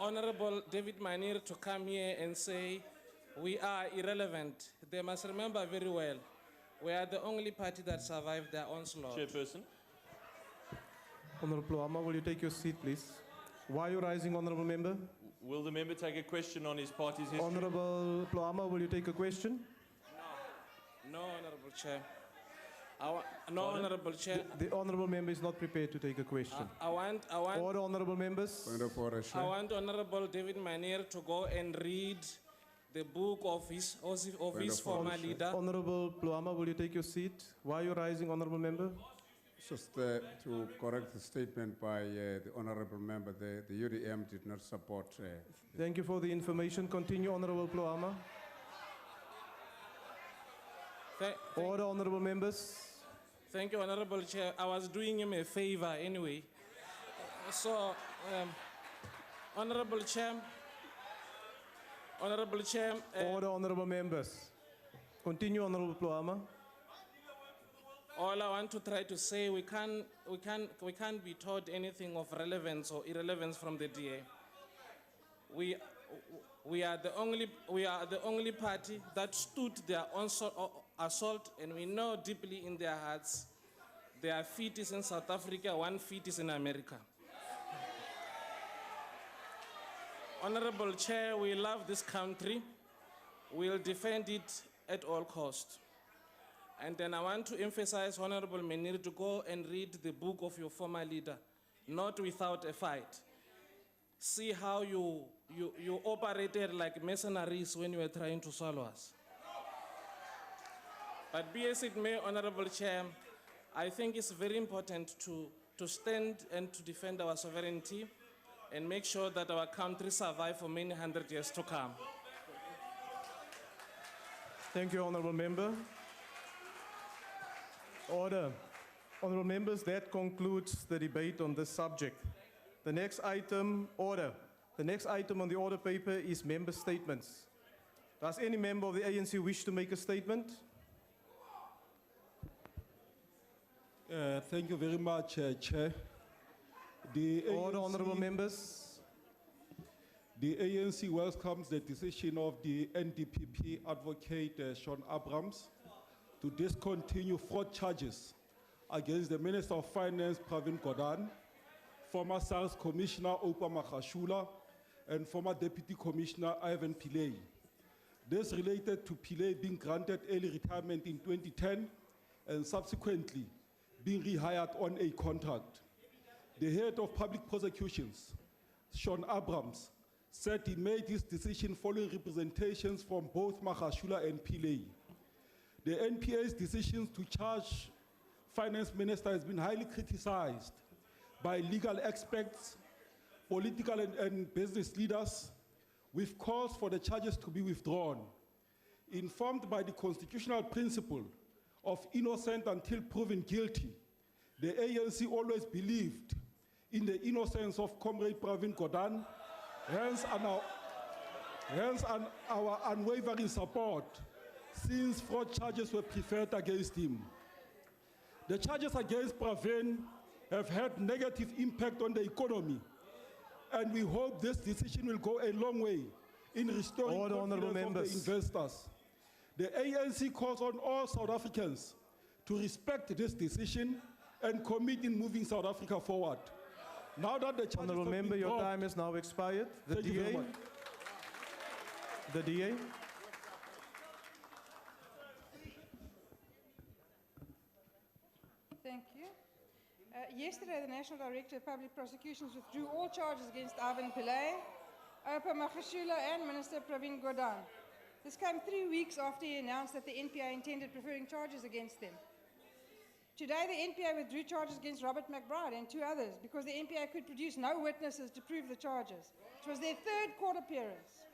Honorable David Minnaar to come here and say we are irrelevant. They must remember very well, we are the only party that survived their onslaught.
Chairperson.
Honorable Pluama, will you take your seat, please? Why are you rising, Honorable Member?
Will the member take a question on his party's history?
Honorable Pluama, will you take a question?
No, Honorable Chair. No, Honorable Chair.
The Honorable Member is not prepared to take a question.
I want
Order, Honorable Members.
I want Honorable David Manier to go and read the book of his former leader.
Honorable Pluama, will you take your seat? Why are you rising, Honorable Member?
Just to correct the statement by the honorable member, the UDM did not support.
Thank you for the information. Continue, Honorable Pluama. Order, Honorable Members.
Thank you, Honorable Chair. I was doing him a favor anyway. So, Honorable Chair.
Order, Honorable Members. Continue, Honorable Pluama.
All I want to try to say, we can't be taught anything of relevance or irrelevance from the DA. We are the only party that stood their assault, and we know deeply in their hearts their feet is in South Africa, one feet is in America. Honorable Chair, we love this country. We'll defend it at all costs. And then I want to emphasize, Honorable Menir, to go and read the book of your former leader, Not Without a Fight. See how you operated like mercenaries when you were trying to swallow us. But be as it may, Honorable Chair, I think it's very important to stand and to defend our sovereignty and make sure that our country survives for many hundred years to come.
Thank you, Honorable Member. Order. Honorable Members, that concludes the debate on this subject. The next item, order. The next item on the order paper is member statements. Does any member of the ANC wish to make a statement?
Thank you very much, Chair.
Order, honorable members.
The ANC welcomes the decision of the NDPP advocate Sean Abrams to discontinue fraud charges against the Minister of Finance Pravin Gordhan, former SARS Commissioner Opa Magashula, and former Deputy Commissioner Ivan Pillay. This related to Pillay being granted early retirement in 2010 and subsequently being rehired on a contract. The head of public prosecutions, Sean Abrams, said he made this decision following representations from both Magashula and Pillay. The NPA's decision to charge Finance Minister has been highly criticized by legal experts, political and business leaders, with calls for the charges to be withdrawn. Informed by the constitutional principle of innocent until proven guilty, the ANC always believed in the innocence of Comrade Pravin Gordhan, hence our unwavering support since fraud charges were preferred against him. The charges against Pravin have had negative impact on the economy, and we hope this decision will go a long way in restoring confidence of the investors. The ANC calls on all South Africans to respect this decision and commit in moving South Africa forward. Now that the charges
Honorable member, your time has now expired. The
Thank you very
DA.
much.
The DA.
Thank you. Yesterday, the National Director of Public Prosecutions withdrew all charges against Ivan Pillay, Opa Magashula, and Minister Pravin Gordhan. This came 3 weeks after he announced that the NPA intended preferring charges against them. Today, the NPA withdrew charges against Robert McBride and 2 others because the NPA could produce no witnesses to prove the charges. It was their 3rd court appearance.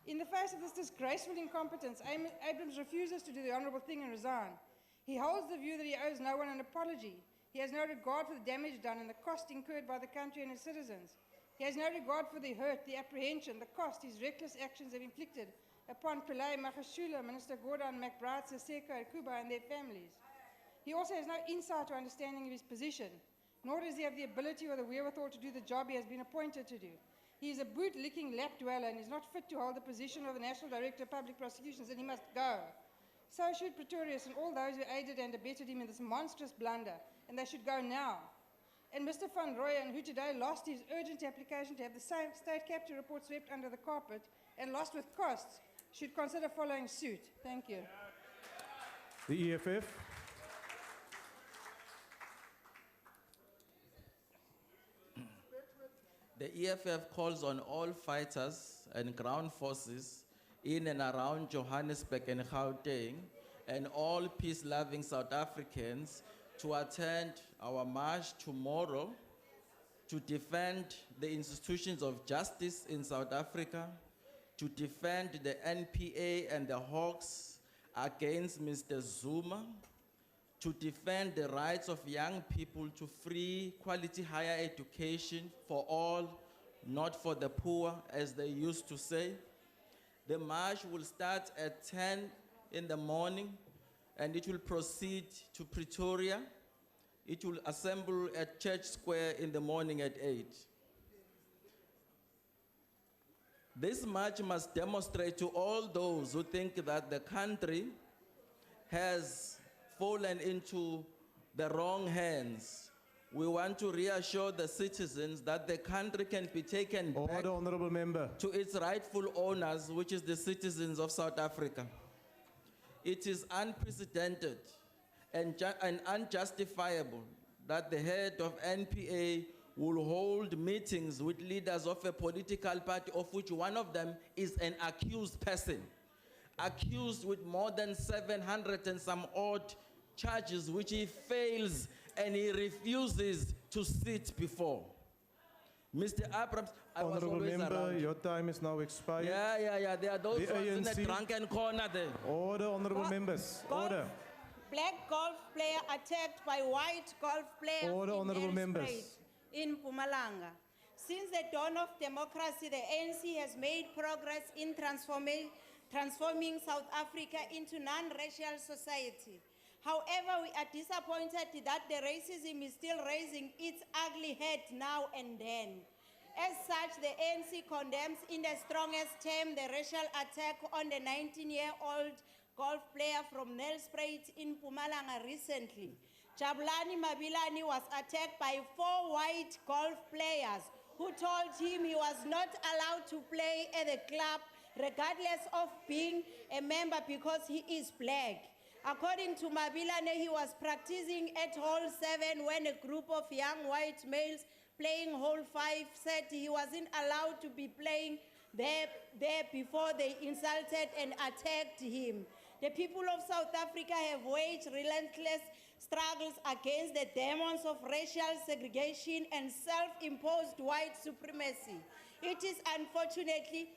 In the face of this disgraceful incompetence, Abrams refuses to do the honourable thing and resign. He holds the view that he owes no one an apology. He has no regard for the damage done and the cost incurred by the country and its citizens. He has no regard for the hurt, the apprehension, the cost his reckless actions have inflicted upon Pillay, Magashula, Minister Gordhan, McBride, Siseko, and Kuba and their families. He also has no insight or understanding of his position, nor does he have the ability or the wherewithal to do the job he has been appointed to do. He is a boot-licking lap dweller and is not fit to hold the position of the National Director of Public Prosecutions, and he must go. So should Pretorius and all those who aided and abetted him in this monstrous blunder, and they should go now. And Mr. Van Rooyen, who today lost his urgent application to have the same state capture report swept under the carpet and lost with costs, should consider following suit. Thank you.
The EFF.
The EFF calls on all fighters and ground forces in and around Johannesburg and Gauteng and all peace-loving South Africans to attend our march tomorrow to defend the institutions of justice in South Africa, to defend the NPA and the Hawks against Mr. Zuma, to defend the rights of young people to free quality higher education for all, not for the poor, as they used to say. The march will start at 10 in the morning and it will proceed to Pretoria. It will assemble at Church Square in the morning at 8. This march must demonstrate to all those who think that the country has fallen into the wrong hands. We want to reassure the citizens that the country can be taken back
Honourable Member.
to its rightful owners, which is the citizens of South Africa. It is unprecedented and unjustifiable that the head of NPA will hold meetings with leaders of a political party, of which one of them is an accused person, accused with more than 700 and some odd charges, which he fails and he refuses to sit before. Mr. Abrams, I was
Honourable
always
Member,
around.
your time is now expired.
Yeah. There are those
The
ones in the
ANC.
drunken corner there.
Order, Honourable Members. Order.
Black golf player attacked by white golf players
Order,
in
honourable members.
Nelspruit in Mpumalanga. Since the dawn of democracy, the ANC has made progress in transforming South Africa into non-racial society. However, we are disappointed that the racism is still raising its ugly head now and then. As such, the ANC condemns in the strongest term the racial attack on the 19-year-old golf player from Nelspruit in Mpumalanga recently. Jabulani Mabilani was attacked by 4 white golf players who told him he was not allowed to play at the club regardless of being a member because he is black. According to Mabilane, he was practicing at hole 7 when a group of young white males playing hole 5 said he wasn't allowed to be playing there before they insulted and attacked him. The people of South Africa have waged relentless struggles against the demons of racial segregation and self-imposed white supremacy. It is unfortunately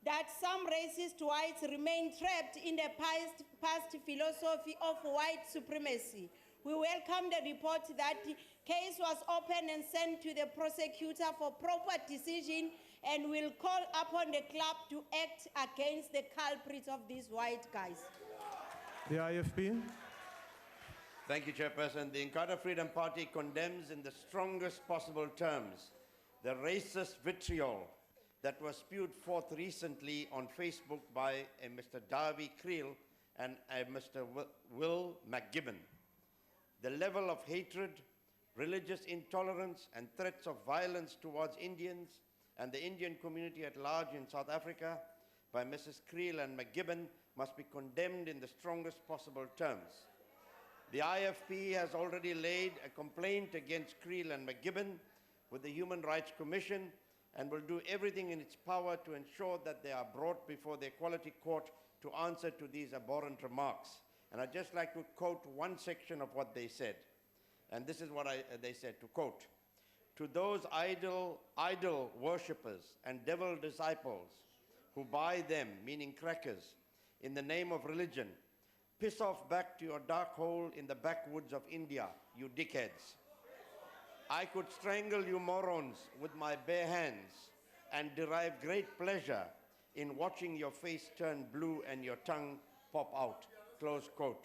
that some racist whites remain trapped in the past philosophy of white supremacy. We welcome the report that the case was opened and sent to the prosecutor for proper decision and will call upon the club to act against the culprits of these white guys.
The IFP.
Thank you, Chairperson. The Inkatha Freedom Party condemns in the strongest possible terms the racist vitriol that was spewed forth recently on Facebook by a Mr. Davy Creel and a Mr. Will McGibbon. The level of hatred, religious intolerance, and threats of violence towards Indians and the Indian community at large in South Africa by Mrs. Creel and McGibbon must be condemned in the strongest possible terms. The IFP has already laid a complaint against Creel and McGibbon with the Human Rights Commission and will do everything in its power to ensure that they are brought before the Equality Court to answer to these abhorrent remarks. And I'd just like to quote one section of what they said. And this is what they said, to quote, "To those idol worshippers and devil disciples who buy them, meaning crackers, in the name of religion, piss off back to your dark hole in the backwoods of India, you dickheads. I could strangle you morons with my bare hands and derive great pleasure in watching your face turn blue and your tongue pop out." Close quote.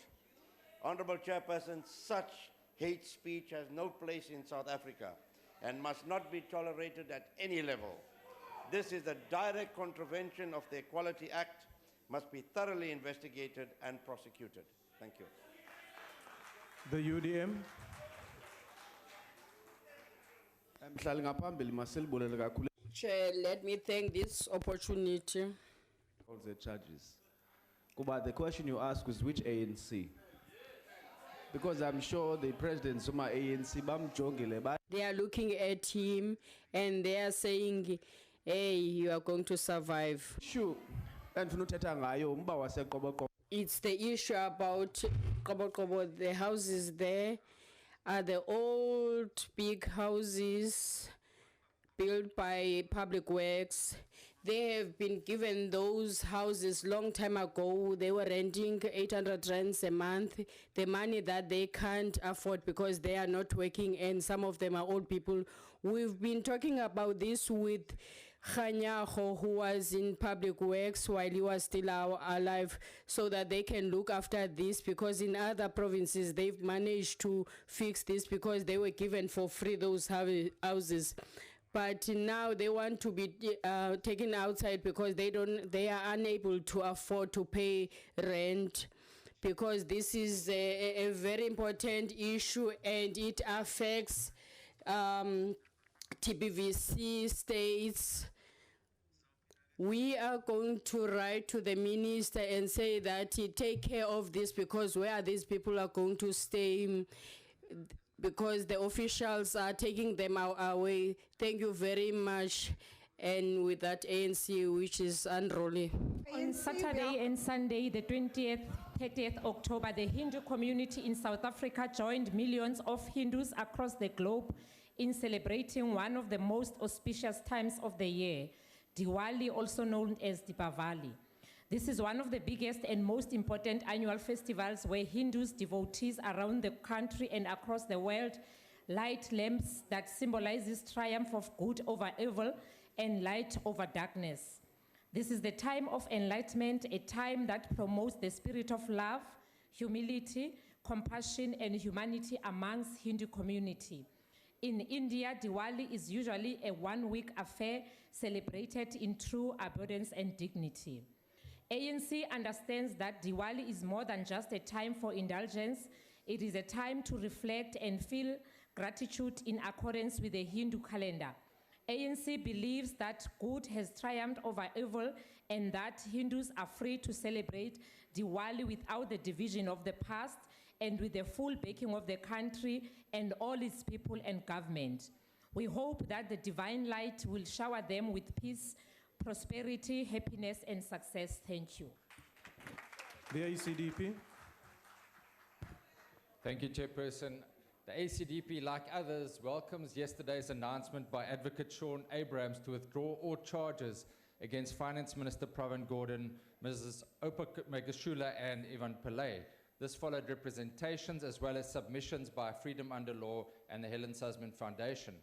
Honorable Chairperson, such hate speech has no place in South Africa and must not be tolerated at any level. This is a direct contravention of the Equality Act, must be thoroughly investigated and prosecuted. Thank you.
The UDM.
Chair, let me take this opportunity.
All the charges. Kuba, the question you ask was which ANC? Because I'm sure the president Zuma ANC bamjongile.
They are looking at him and they are saying, hey, you are going to survive.
Sure.
It's the issue about the houses there are the old big houses built by Public Works. They have been given those houses long time ago. They were renting 800 rands a month, the money that they can't afford because they are not working, and some of them are old people. We've been talking about this with Khanyaho, who was in Public Works while he was still alive, so that they can look after this, because in other provinces they've managed to fix this because they were given for free those houses. But now they want to be taken outside because they are unable to afford to pay rent, because this is a very important issue and it affects TBVC states. We are going to write to the minister and say that he take care of this, because where these people are going to stay, because the officials are taking them away. Thank you very much. And with that, ANC, which is unruly.
On Saturday and Sunday, the 20th, 30th October, the Hindu community in South Africa joined millions of Hindus across the globe in celebrating one of the most auspicious times of the year, Diwali, also known as Deepavali. This is one of the biggest and most important annual festivals where Hindus, devotees around the country and across the world light lamps that symbolizes triumph of good over evil and light over darkness. This is the time of enlightenment, a time that promotes the spirit of love, humility, compassion, and humanity amongst Hindu community. In India, Diwali is usually a one-week affair celebrated in true abundance and dignity. ANC understands that Diwali is more than just a time for indulgence. It is a time to reflect and feel gratitude in accordance with the Hindu calendar. ANC believes that good has triumphed over evil and that Hindus are free to celebrate Diwali without the division of the past and with the full backing of the country and all its people and government. We hope that the divine light will shower them with peace, prosperity, happiness, and success. Thank you.
The ACDP.
Thank you, Chairperson. The ACDP, like others, welcomes yesterday's announcement by Advocate Sean Abrahams to withdraw all charges against Finance Minister Pravin Gordhan, Mrs. Opa Megashula, and Ivan Pillay. This followed representations as well as submissions by Freedom Under Law and the Helen Suzman Foundation.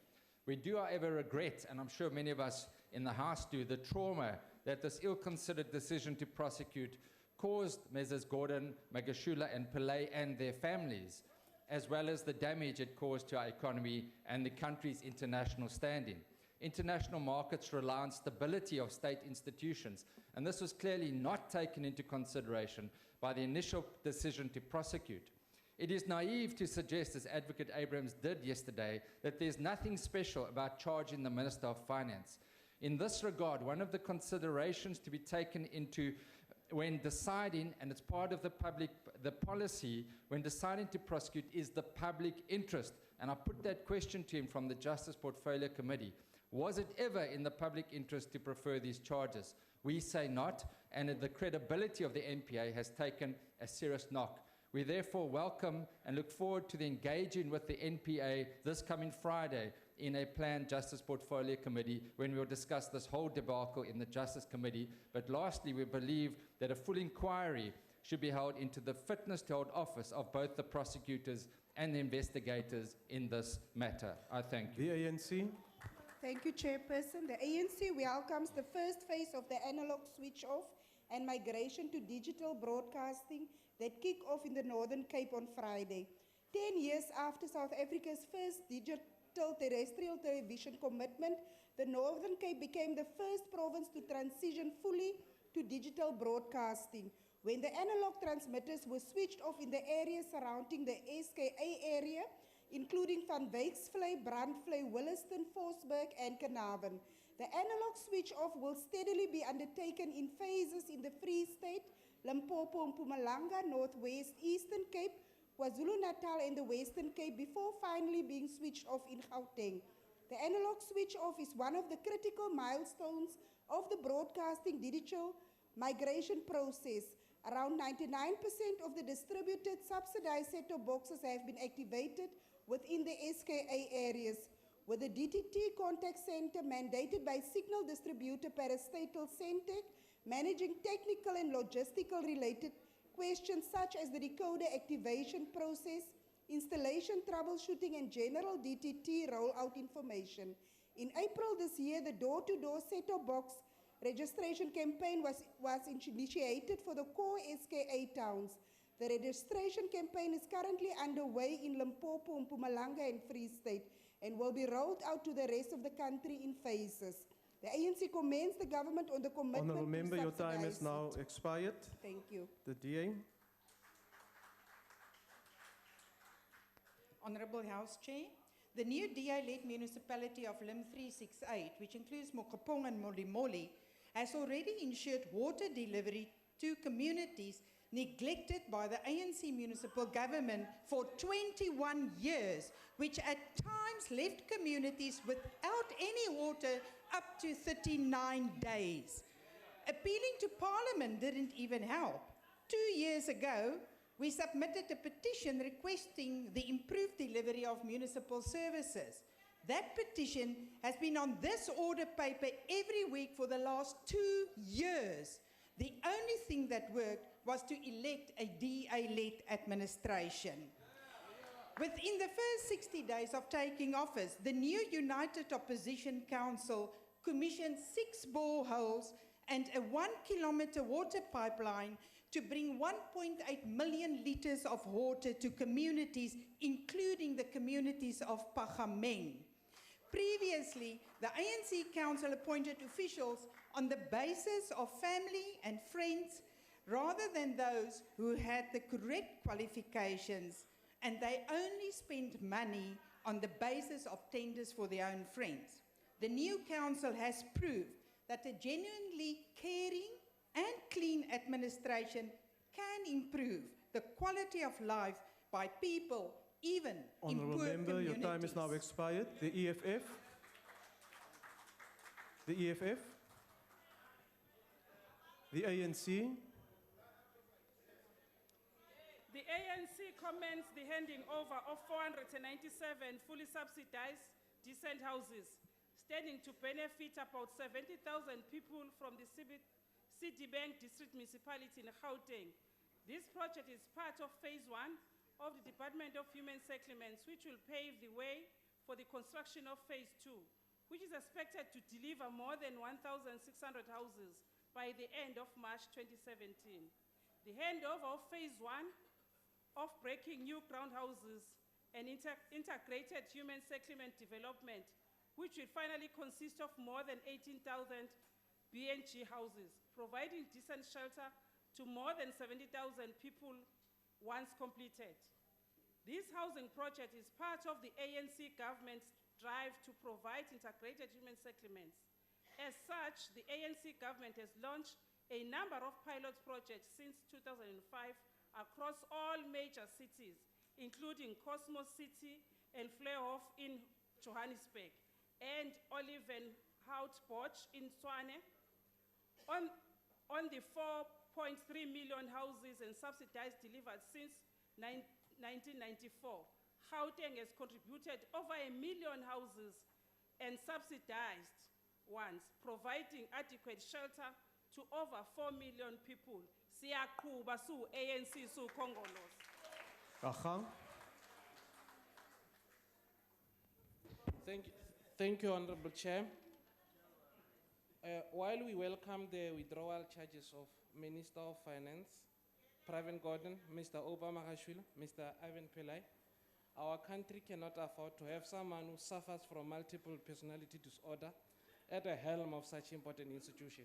We do, however, regret, and I'm sure many of us in the House do, the trauma that this ill-considered decision to prosecute caused Mrs. Gordhan, Megashula, and Pillay and their families, as well as the damage it caused to our economy and the country's international standing. International markets rely on stability of state institutions, and this was clearly not taken into consideration by the initial decision to prosecute. It is naive to suggest, as Advocate Abrahams did yesterday, that there's nothing special about charging the Minister of Finance. In this regard, one of the considerations to be taken into when deciding, and it's part of the policy, when deciding to prosecute, is the public interest. And I put that question to him from the Justice Portfolio Committee. Was it ever in the public interest to prefer these charges? We say not, and the credibility of the NPA has taken a serious knock. We therefore welcome and look forward to the engaging with the NPA this coming Friday in a planned Justice Portfolio Committee when we'll discuss this whole debacle in the Justice Committee. But lastly, we believe that a full inquiry should be held into the fitness to hold office of both the prosecutors and the investigators in this matter. I thank you.
The ANC.
Thank you, Chairperson. The ANC welcomes the first phase of the analog switch-off and migration to digital broadcasting that kick off in the Northern Cape on Friday. 10 years after South Africa's first digital terrestrial television commitment the Northern Cape became the first province to transition fully to digital broadcasting, when the analog transmitters were switched off in the areas surrounding the SKA area, including Van Wyksvlei, Brandvlei, Williston, Forsberg, and Carnarvon. The analog switch off will steadily be undertaken in phases in the Free State, Limpopo, Mpumalanga, Northwest, Eastern Cape, KwaZulu-Natal, and the Western Cape before finally being switched off in Gauteng. The analog switch off is one of the critical milestones of the broadcasting digital migration process. Around 99% of the distributed subsidized set-top boxes have been activated within the SKA areas, with the DTT contact center mandated by signal distributor parastatal Centec managing technical and logistical related questions such as the decoder activation process, installation troubleshooting, and general DTT rollout information. In April this year, the door-to-door set-top box registration campaign was initiated for the core SKA towns. The registration campaign is currently underway in Limpopo, Mpumalanga, and Free State, and will be rolled out to the rest of the country in phases. The ANC commends the government on the commitment
Honourable
to
Member, your time has
subsidise
now
it.
expired.
Thank you.
The DA.
Honourable House Chair, the new DA-led municipality of Lim 368, which includes Mokopong and Molimoli, has already ensured water delivery to communities neglected by the ANC municipal government for 21 years, which at times left communities without any water up to 39 days. Appealing to Parliament didn't even help. 2 years ago, we submitted a petition requesting the improved delivery of municipal services. That petition has been on this order paper every week for the last 2 years. The only thing that worked was to elect a DA-led administration. Within the first 60 days of taking office, the new United Opposition Council commissioned 6 boreholes and a 1-kilometer water pipeline to bring 1.8 million litres of water to communities, including the communities of Pagameng. Previously, the ANC Council appointed officials on the basis of family and friends rather than those who had the correct qualifications, and they only spent money on the basis of tenders for their own friends. The new council has proved that a genuinely caring and clean administration can improve the quality of life by people, even
Honourable
in poor
Member,
communities.
your time is now expired. The EFF. The EFF. The ANC.
The ANC commends the handing over of 497 fully subsidized decent houses, standing to benefit about 70,000 people from the Citibank District Municipality in Gauteng. This project is part of phase 1 of the Department of Human Settlements, which will pave the way for the construction of phase 2, which is expected to deliver more than 1,600 houses by the end of March 2017. The handover of phase 1 of breaking new ground houses and integrated human settlement development, which will finally consist of more than 18,000 BNG houses, providing decent shelter to more than 70,000 people once completed. This housing project is part of the ANC government's drive to provide integrated human settlements. As such, the ANC government has launched a number of pilot projects since 2005 across all major cities, including Cosmos City and Fleurhof in Johannesburg, and Olivenhout in Tshwane. On the 4.3 million houses and subsidized delivered since 1994, Gauteng has contributed over 1 million houses and subsidized ones, providing adequate shelter to over 4 million people. Siyaqhuba su ANC su Congolese.
Ahang.
Thank you, Honorable Chair. While we welcome the withdrawal charges of Minister of Finance, Pravin Gordhan, Mr. Obama Hashwila, Mr. Ivan Pillai, our country cannot afford to have someone who suffers from multiple personality disorder at the helm of such important institution,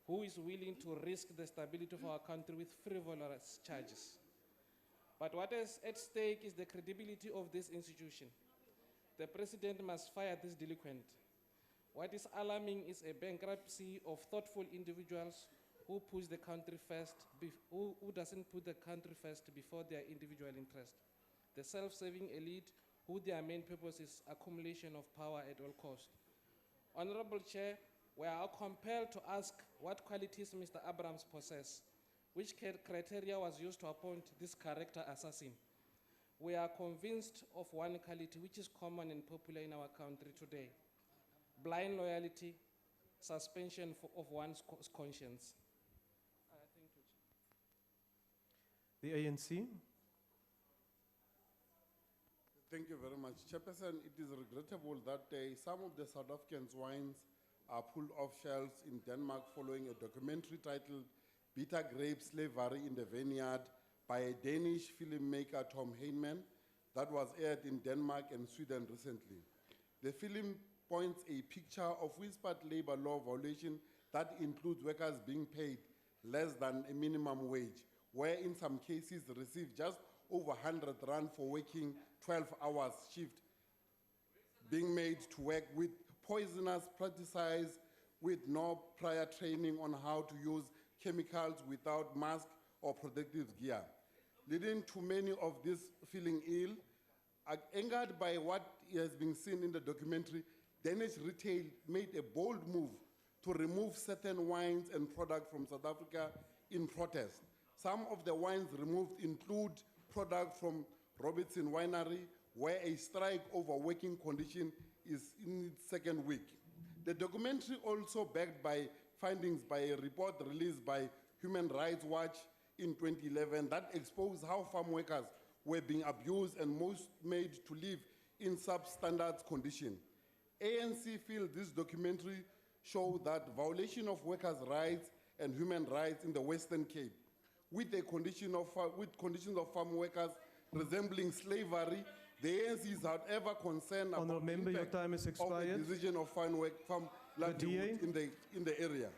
who is willing to risk the stability of our country with frivolous charges. But what is at stake is the credibility of this institution. The president must fire this delinquent. What is alarming is a bankruptcy of thoughtful individuals who push the country first, who doesn't put the country first before their individual interest. The self-serving elite, who their main purpose is accumulation of power at all costs. Honorable Chair, we are compelled to ask what qualities Mr. Abrams possesses, which criteria was used to appoint this character assassin. We are convinced of one quality which is common and popular in our country today: blind loyalty, suspension of one's conscience.
The ANC.
Thank you very much. Chairperson, it is regrettable that some of the South African wines are pulled off shelves in Denmark following a documentary titled Bitter Grape Slavery in the Vineyard by a Danish filmmaker, Tom Heinemann, that was aired in Denmark and Sweden recently. The film points a picture of whispered labor law violation that includes workers being paid less than a minimum wage, where in some cases receive just over 100 rand for working 12 hours shift, being made to work with poisonous pesticides with no prior training on how to use chemicals without mask or protective gear, leading to many of these feeling ill. Angered by what has been seen in the documentary, Danish retail made a bold move to remove certain wines and products from South Africa in protest. Some of the wines removed include products from Robertson Winery, where a strike over working condition is in its second week. The documentary also backed by findings by a report released by Human Rights Watch in 2011 that exposed how farm workers were being abused and most made to live in substandard conditions. ANC feels this documentary shows that violation of workers' rights and human rights in the Western Cape, with conditions of farm workers resembling slavery. The ANC is, however, concerned about the
Member, your
impact
time has
of
expired.
the decision of farm livelihood in the area.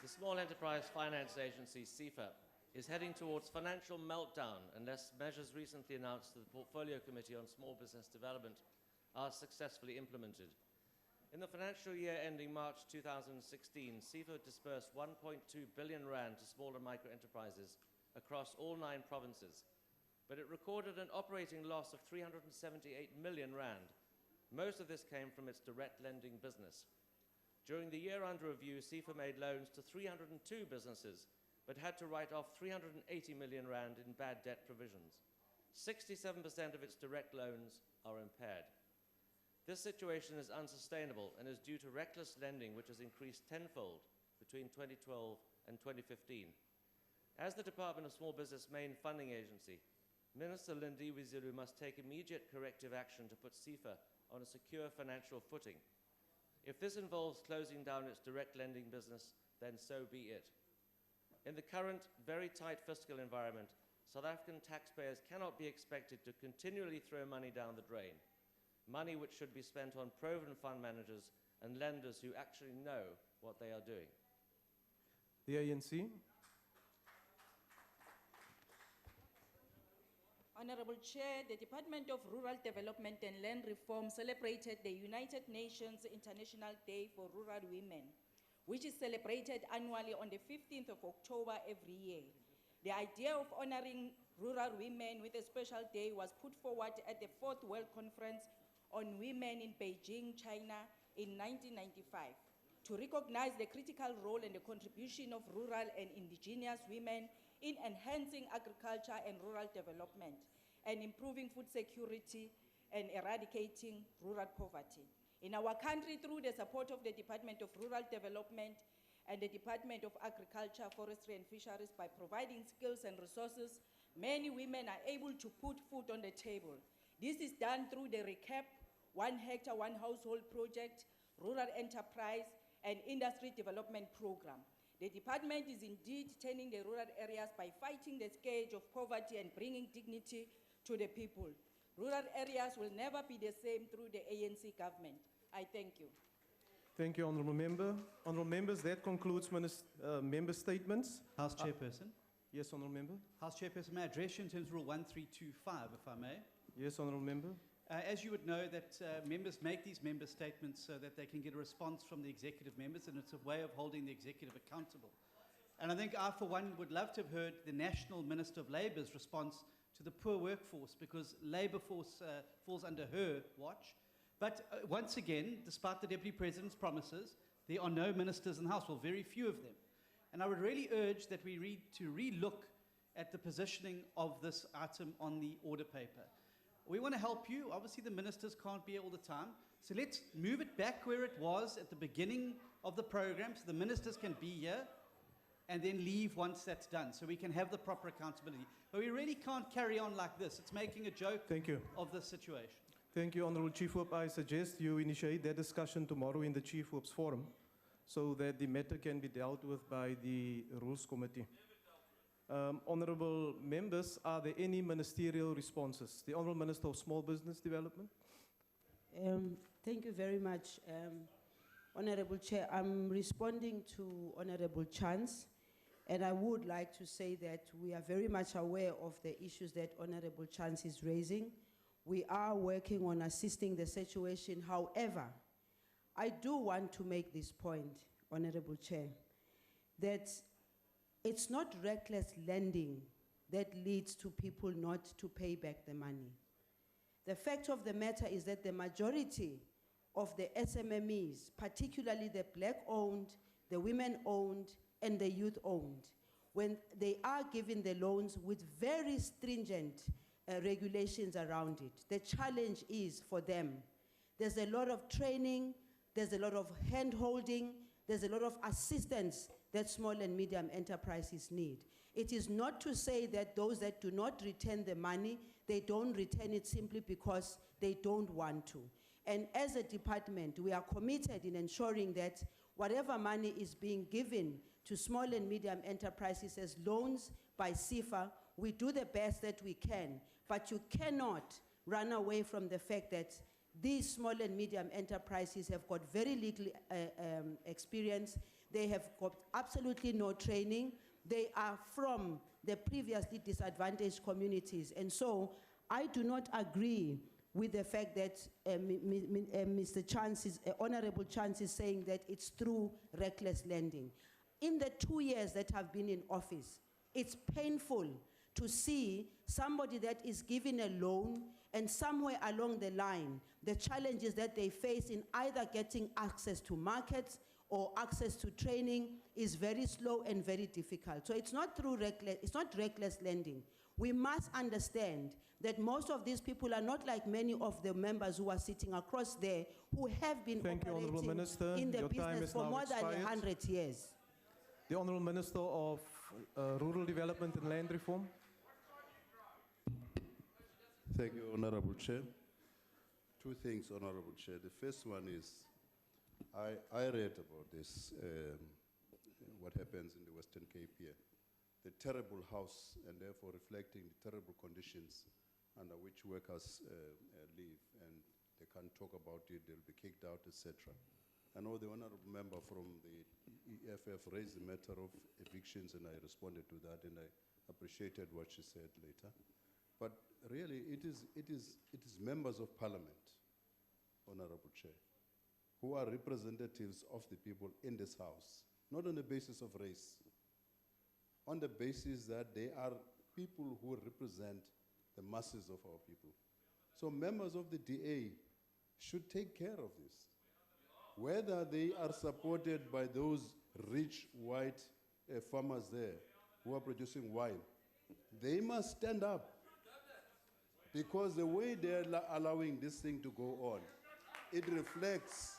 The Small Enterprise Finance Agency, CFA, is heading towards financial meltdown unless measures recently announced to the Portfolio Committee on Small Business Development are successfully implemented. In the financial year ending March 2016, CFA disbursed 1.2 billion rand to small and micro enterprises across all 9 provinces, but it recorded an operating loss of 378 million rand. Most of this came from its direct lending business. During the year under review, CFA made loans to 302 businesses, but had to write off 380 million rand in bad debt provisions. 67% of its direct loans are impaired. This situation is unsustainable and is due to reckless lending, which has increased tenfold between 2012 and 2015. As the Department of Small Business main funding agency, Minister Lindiwe Zulu must take immediate corrective action to put CFA on a secure financial footing. If this involves closing down its direct lending business, then so be it. In the current very tight fiscal environment, South African taxpayers cannot be expected to continually throw money down the drain, money which should be spent on proven fund managers and lenders who actually know what they are doing.
The ANC.
Honorable Chair, the Department of Rural Development and Land Reform celebrated the United Nations International Day for Rural Women, which is celebrated annually on the 15th of October every year. The idea of honoring rural women with a special day was put forward at the 4th World Conference on Women in Beijing, China in 1995, to recognize the critical role and the contribution of rural and indigenous women in enhancing agriculture and rural development, and improving food security and eradicating rural poverty. In our country, through the support of the Department of Rural Development and the Department of Agriculture, Forestry and Fisheries, by providing skills and resources, many women are able to put food on the table. This is done through the RECAP, 1 Hectare, 1 Household project, rural enterprise, and industry development program. The department is indeed turning the rural areas by fighting the scourge of poverty and bringing dignity to the people.
Rural areas will never be the same through the ANC government. I thank you.
Thank you, Honourable Member. Honourable Members, that concludes member statements.
House Chairperson.
Yes, Honourable Member.
House Chairperson, may I address you in terms of Rule 1325, if I may?
Yes, Honourable Member.
As you would know, that members make these member statements so that they can get a response from the executive members, and it's a way of holding the executive accountable. And I think I, for one, would love to have heard the National Minister of Labour's response to the poor workforce, because Labour force falls under her watch. But once again, despite the Deputy President's promises, there are no ministers in the House, well, very few of them. And I would really urge that we re-look at the positioning of this item on the order paper. We want to help you. Obviously, the ministers can't be here all the time. So let's move it back where it was at the beginning of the program so the ministers can be here and then leave once that's done so we can have the proper accountability. But we really can't carry on like this. It's making a joke of the situation.
Thank you, Honourable Chief Whip. I suggest you initiate that discussion tomorrow in the Chief Whip's forum so that the matter can be dealt with by the Rules Committee. Honourable members, are there any ministerial responses? The Honourable Minister of Small Business Development.
Thank you very much, Honourable Chair. I'm responding to Honourable Chance, and I would like to say that we are very much aware of the issues that Honourable Chance is raising. We are working on assisting the situation. However, I do want to make this point, Honourable Chair, that it's not reckless lending that leads to people not to pay back the money. The fact of the matter is that the majority of the SMMEs, particularly the black-owned, the women-owned, and the youth-owned, when they are given the loans with very stringent regulations around it, the challenge is for them. There's a lot of training, there's a lot of hand-holding, there's a lot of assistance that small and medium enterprises need. It is not to say that those that do not return the money, they don't return it simply because they don't want to. And as a department, we are committed in ensuring that whatever money is being given to small and medium enterprises as loans by CIFA, we do the best that we can. But you cannot run away from the fact that these small and medium enterprises have got very little experience. They have got absolutely no training. They are from the previously disadvantaged communities. And so I do not agree with the fact that Mr. Chance Honorable Chance is saying that it's through reckless lending. In the 2 years that I've been in office, it's painful to see somebody that is given a loan and somewhere along the line, the challenges that they face in either getting access to markets or access to training is very slow and very difficult. So it's not reckless lending. We must understand that most of these people are not like many of the members who are sitting across there who have been operating in the business for more than 100 years.
The Honourable Minister of Rural Development and Land Reform.
Thank you, Honourable Chair. Two things, Honourable Chair. The first one is, I read about this, what happens in the Western Cape here. The terrible house, and therefore reflecting the terrible conditions under which workers live, and they can't talk about it, they'll be kicked out, etc. I know the honourable member from the EFF raised the matter of evictions, and I responded to that, and I appreciated what she said later. But really, it is members of parliament, Honourable Chair, who are representatives of the people in this house, not on the basis of race, on the basis that they are people who represent the masses of our people. So members of the DA should take care of this. Whether they are supported by those rich white farmers there who are producing wine, they must stand up. Because the way they're allowing this thing to go on, it reflects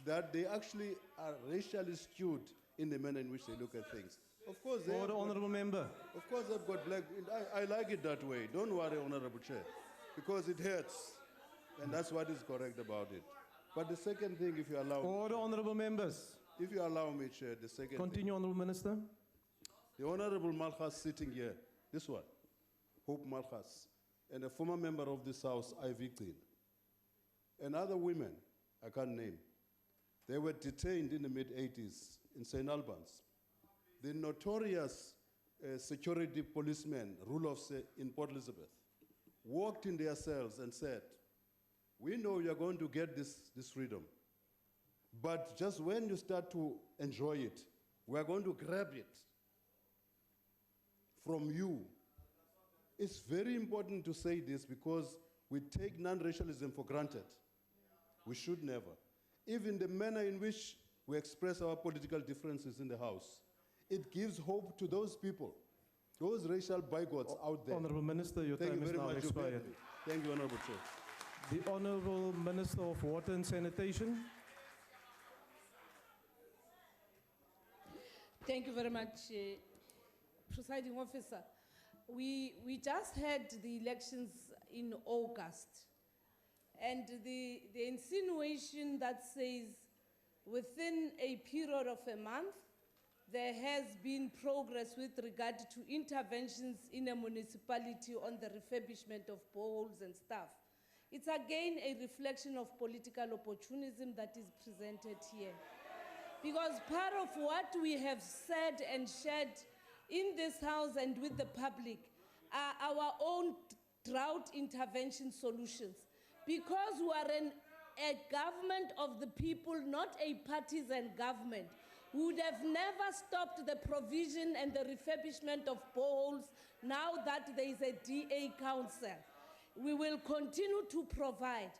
that they actually are racially skewed in the manner in which they look at things. Of course,
Honourable Member.
Of course, they've got black. I like it that way. Don't worry, Honourable Chair, because it hurts, and that's what is correct about it. But the second thing, if you allow me.
Order, Honourable Members.
If you allow me, Chair, the second
Continue,
thing.
Honourable Minister.
The Honourable Malchas sitting here, this one, Hope Malchas,
and a former member of this house, Ivy Qin, and other women, I can't name. They were detained in the mid-80s in St. Albans. The notorious security policeman, Rulofs in Port Elizabeth, walked in their cells and said, "We know you're going to get this freedom, but just when you start to enjoy it, we're going to grab it from you." It's very important to say this because we take non-racialism for granted. We should never. Even the manner in which we express our political differences in the House, it gives hope to those people, those racial bigots out there.
Honourable Minister, your
Thank
time
you
is
very
now
much.
expired.
Thank you, Honourable Chair.
The Honourable Minister of Water and Sanitation.
Thank you very much, Presiding Officer. We just had the elections in August, and the insinuation that says within a period of a month, there has been progress with regard to interventions in a municipality on the refurbishment of boreholes and stuff. It's again a reflection of political opportunism that is presented here. Because part of what we have said and shared in this house and with the public are our own drought intervention solutions. Because we are a government of the people, not a partisan government, we would have never stopped the provision and the refurbishment of boreholes now that there is a DA council. We will continue to provide.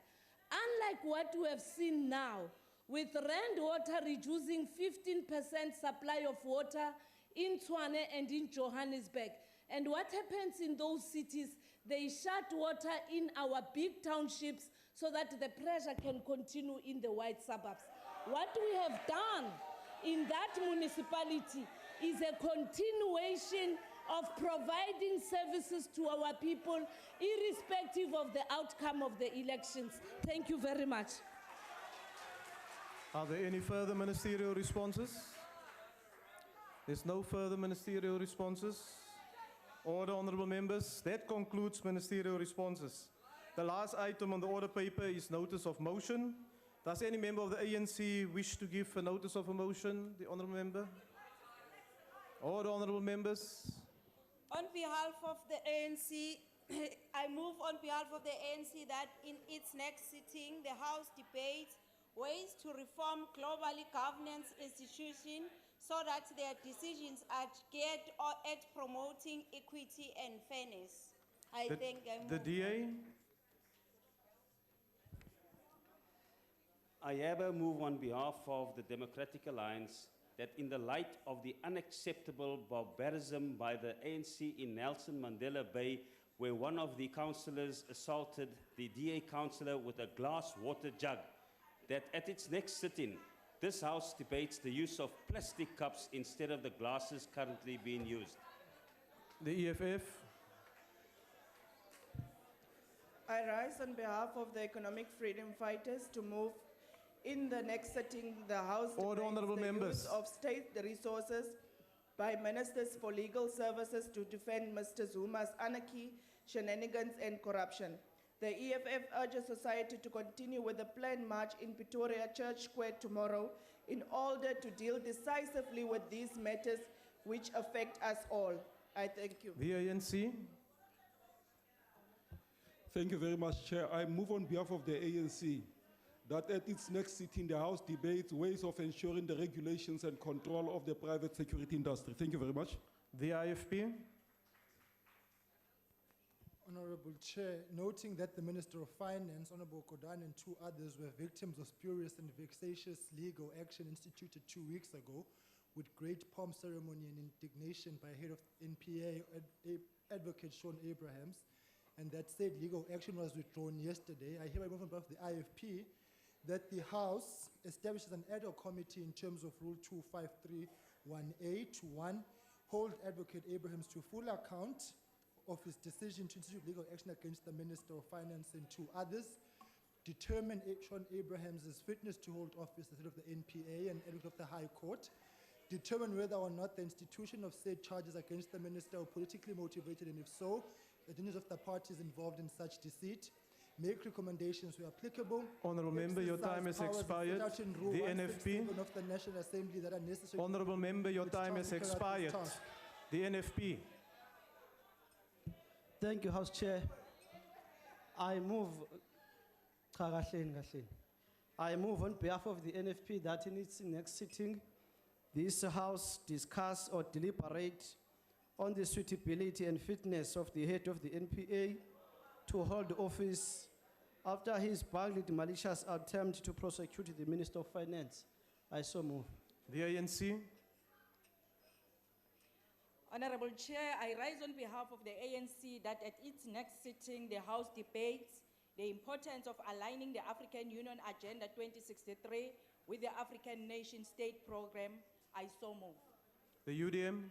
Unlike what we have seen now, with Rand Water reducing 15% supply of water in Tshwane and in Johannesburg. And what happens in those cities, they shut water in our big townships so that the pressure can continue in the white suburbs. What we have done in that municipality is a continuation of providing services to our people, irrespective of the outcome of the elections. Thank you very much.
Are there any further ministerial responses? There's no further ministerial responses. Order, honourable members. That concludes ministerial responses. The last item on the order paper is notice of motion. Does any member of the ANC wish to give a notice of a motion? The honourable member. Order, honourable members.
On behalf of the ANC, I move on behalf of the ANC that in its next sitting, the House debates ways to reform globally governance institutions so that their decisions are geared at promoting equity and fairness.
The DA.
I hereby move on behalf of the Democratic Alliance that in the light of the unacceptable barbarism by the ANC in Nelson Mandela Bay, where one of the councillors assaulted the DA councillor with a glass water jug, that at its next sitting, this House debates the use of plastic cups instead of the glasses currently being used.
The EFF.
I rise on behalf of the economic freedom fighters to move in the next sitting the House
Order, honourable members.
use of state resources by ministers for legal services to defend Mr. Zuma's anarchy, shenanigans and corruption. The EFF urges society to continue with the planned march in Pretoria Church Square tomorrow in order to deal decisively with these matters which affect us all. I thank you.
The ANC.
Thank you very much, Chair. I move on behalf of the ANC that at its next sitting, the House debates ways of ensuring the regulations and control of the private security industry. Thank you very much.
The IFP.
Honourable Chair, noting that the Minister of Finance, Honourable Godan, and two others were victims of spurious and vexatious legal action instituted 2 weeks ago with great pomp, ceremony and indignation by head of NPA, Advocate Sean Abrahams, and that said legal action was withdrawn yesterday, I hereby move on behalf of the IFP that the House establishes an ad hoc committee in terms of Rule 2531A to 1, hold Advocate Abrahams to full account of his decision to institute legal action against the Minister of Finance and two others, determine Sean Abrahams' fitness to hold office as head of the NPA and advocate of the High Court, determine whether or not the institution of said charges against the Minister are politically motivated, and if so, the dinners of the parties involved in such deceit, make recommendations where applicable.
Honourable Member, your
exercise
time has
powers
expired.
set out in Rule
The
167
NFP.
of the National Assembly that are necessary.
Honourable Member, your
which
time has
task to carry out
expired.
this task.
The NFP.
Thank you, House Chair. I move, Cha, kahleni, kahleni. I move on behalf of the NFP that in its next sitting, this House discuss or deliberate on the suitability and fitness of the head of the NPA to hold office after his badly malicious attempt to prosecute the Minister of Finance. I so move.
The ANC.
Honorable Chair, I rise on behalf of the ANC that at its next sitting, the House debates the importance of aligning the African Union Agenda 2063 with the African Nation State Program. I so move.
The UDM.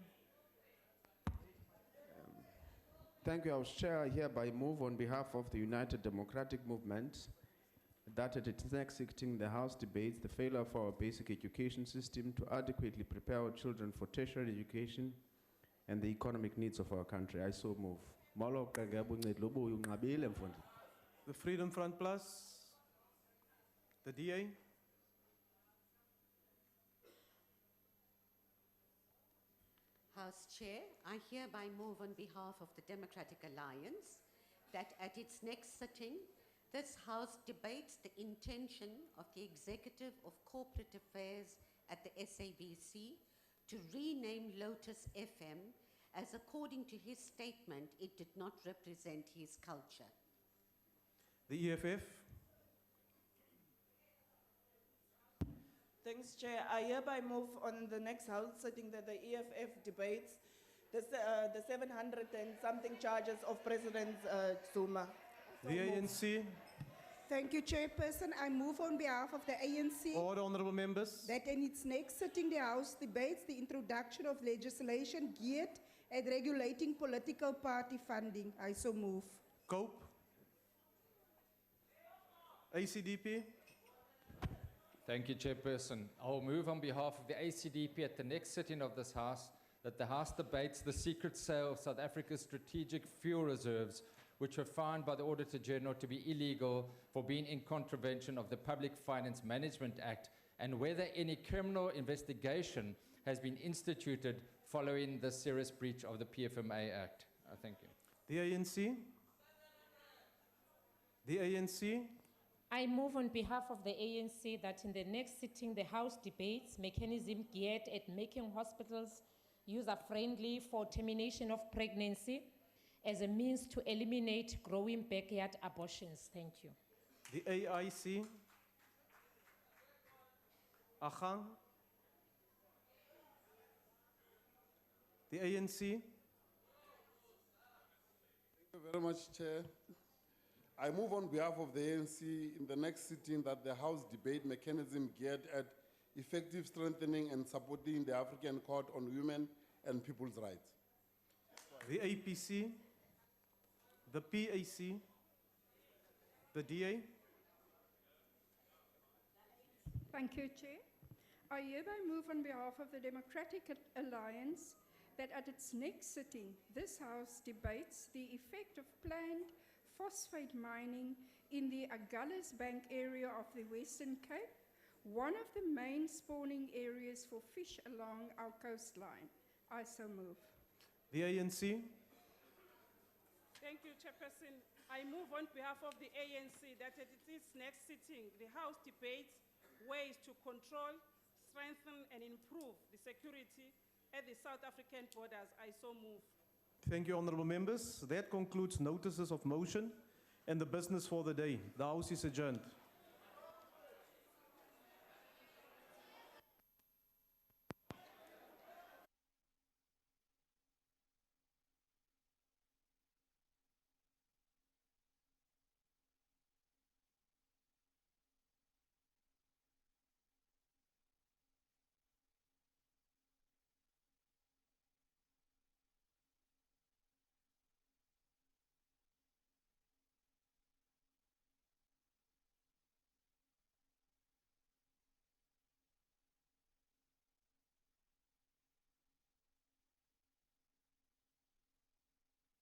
Thank you, House Chair. I hereby move on behalf of the United Democratic Movement that at its next sitting, the House debates the failure of our basic education system to adequately prepare our children for tertiary education and the economic needs of our country. I so move.
The Freedom Front Plus. The DA.
House Chair, I hereby move on behalf of the Democratic Alliance that at its next sitting, this House debates the intention of the Executive of Corporate Affairs at the SABC to rename Lotus FM, as according to his statement, it did not represent his culture.
The EFF.
Thanks, Chair. I hereby move on the next House sitting that the EFF debates the 700 and something charges of President Zuma.
The ANC.
Thank you, Chairperson. I move on behalf of the ANC
Order, honourable members.
that in its next sitting, the House debates the introduction of legislation geared at regulating political party funding. I so move.
Cope. ACDP.
Thank you, Chairperson. I will move on behalf of the ACDP at the next sitting of this House that the House debates the secret sale of South Africa's strategic fuel reserves, which were found by the Auditor General to be illegal for being in contravention of the Public Finance Management Act, and whether any criminal investigation has been instituted following the serious breach of the PFMA Act. Thank you.
The ANC. The ANC.
I move on behalf of the ANC that in the next sitting, the House debates mechanism geared at making hospitals user-friendly for termination of pregnancy as a means to eliminate growing backyard abortions. Thank you.
The AIC. Achang. The ANC.
Thank you very much, Chair. I move on behalf of the ANC in the next sitting that the House debate mechanism geared at effective strengthening and supporting the African Court on Women and People's Rights.
The APC. The PAC. The DA.
Thank you, Chair. I hereby move on behalf of the Democratic Alliance that at its next sitting, this House debates the effect of planned phosphate mining in the Agulhas Bank area of the Western Cape, one of the main spawning areas for fish along our coastline. I so move.
The ANC.
Thank you, Chairperson. I move on behalf of the ANC that at its next sitting, the House debates ways to control, strengthen, and improve the security at the South African borders. I so move.
Thank you, honourable members. That concludes notices of motion and the business for the day. The House is adjourned.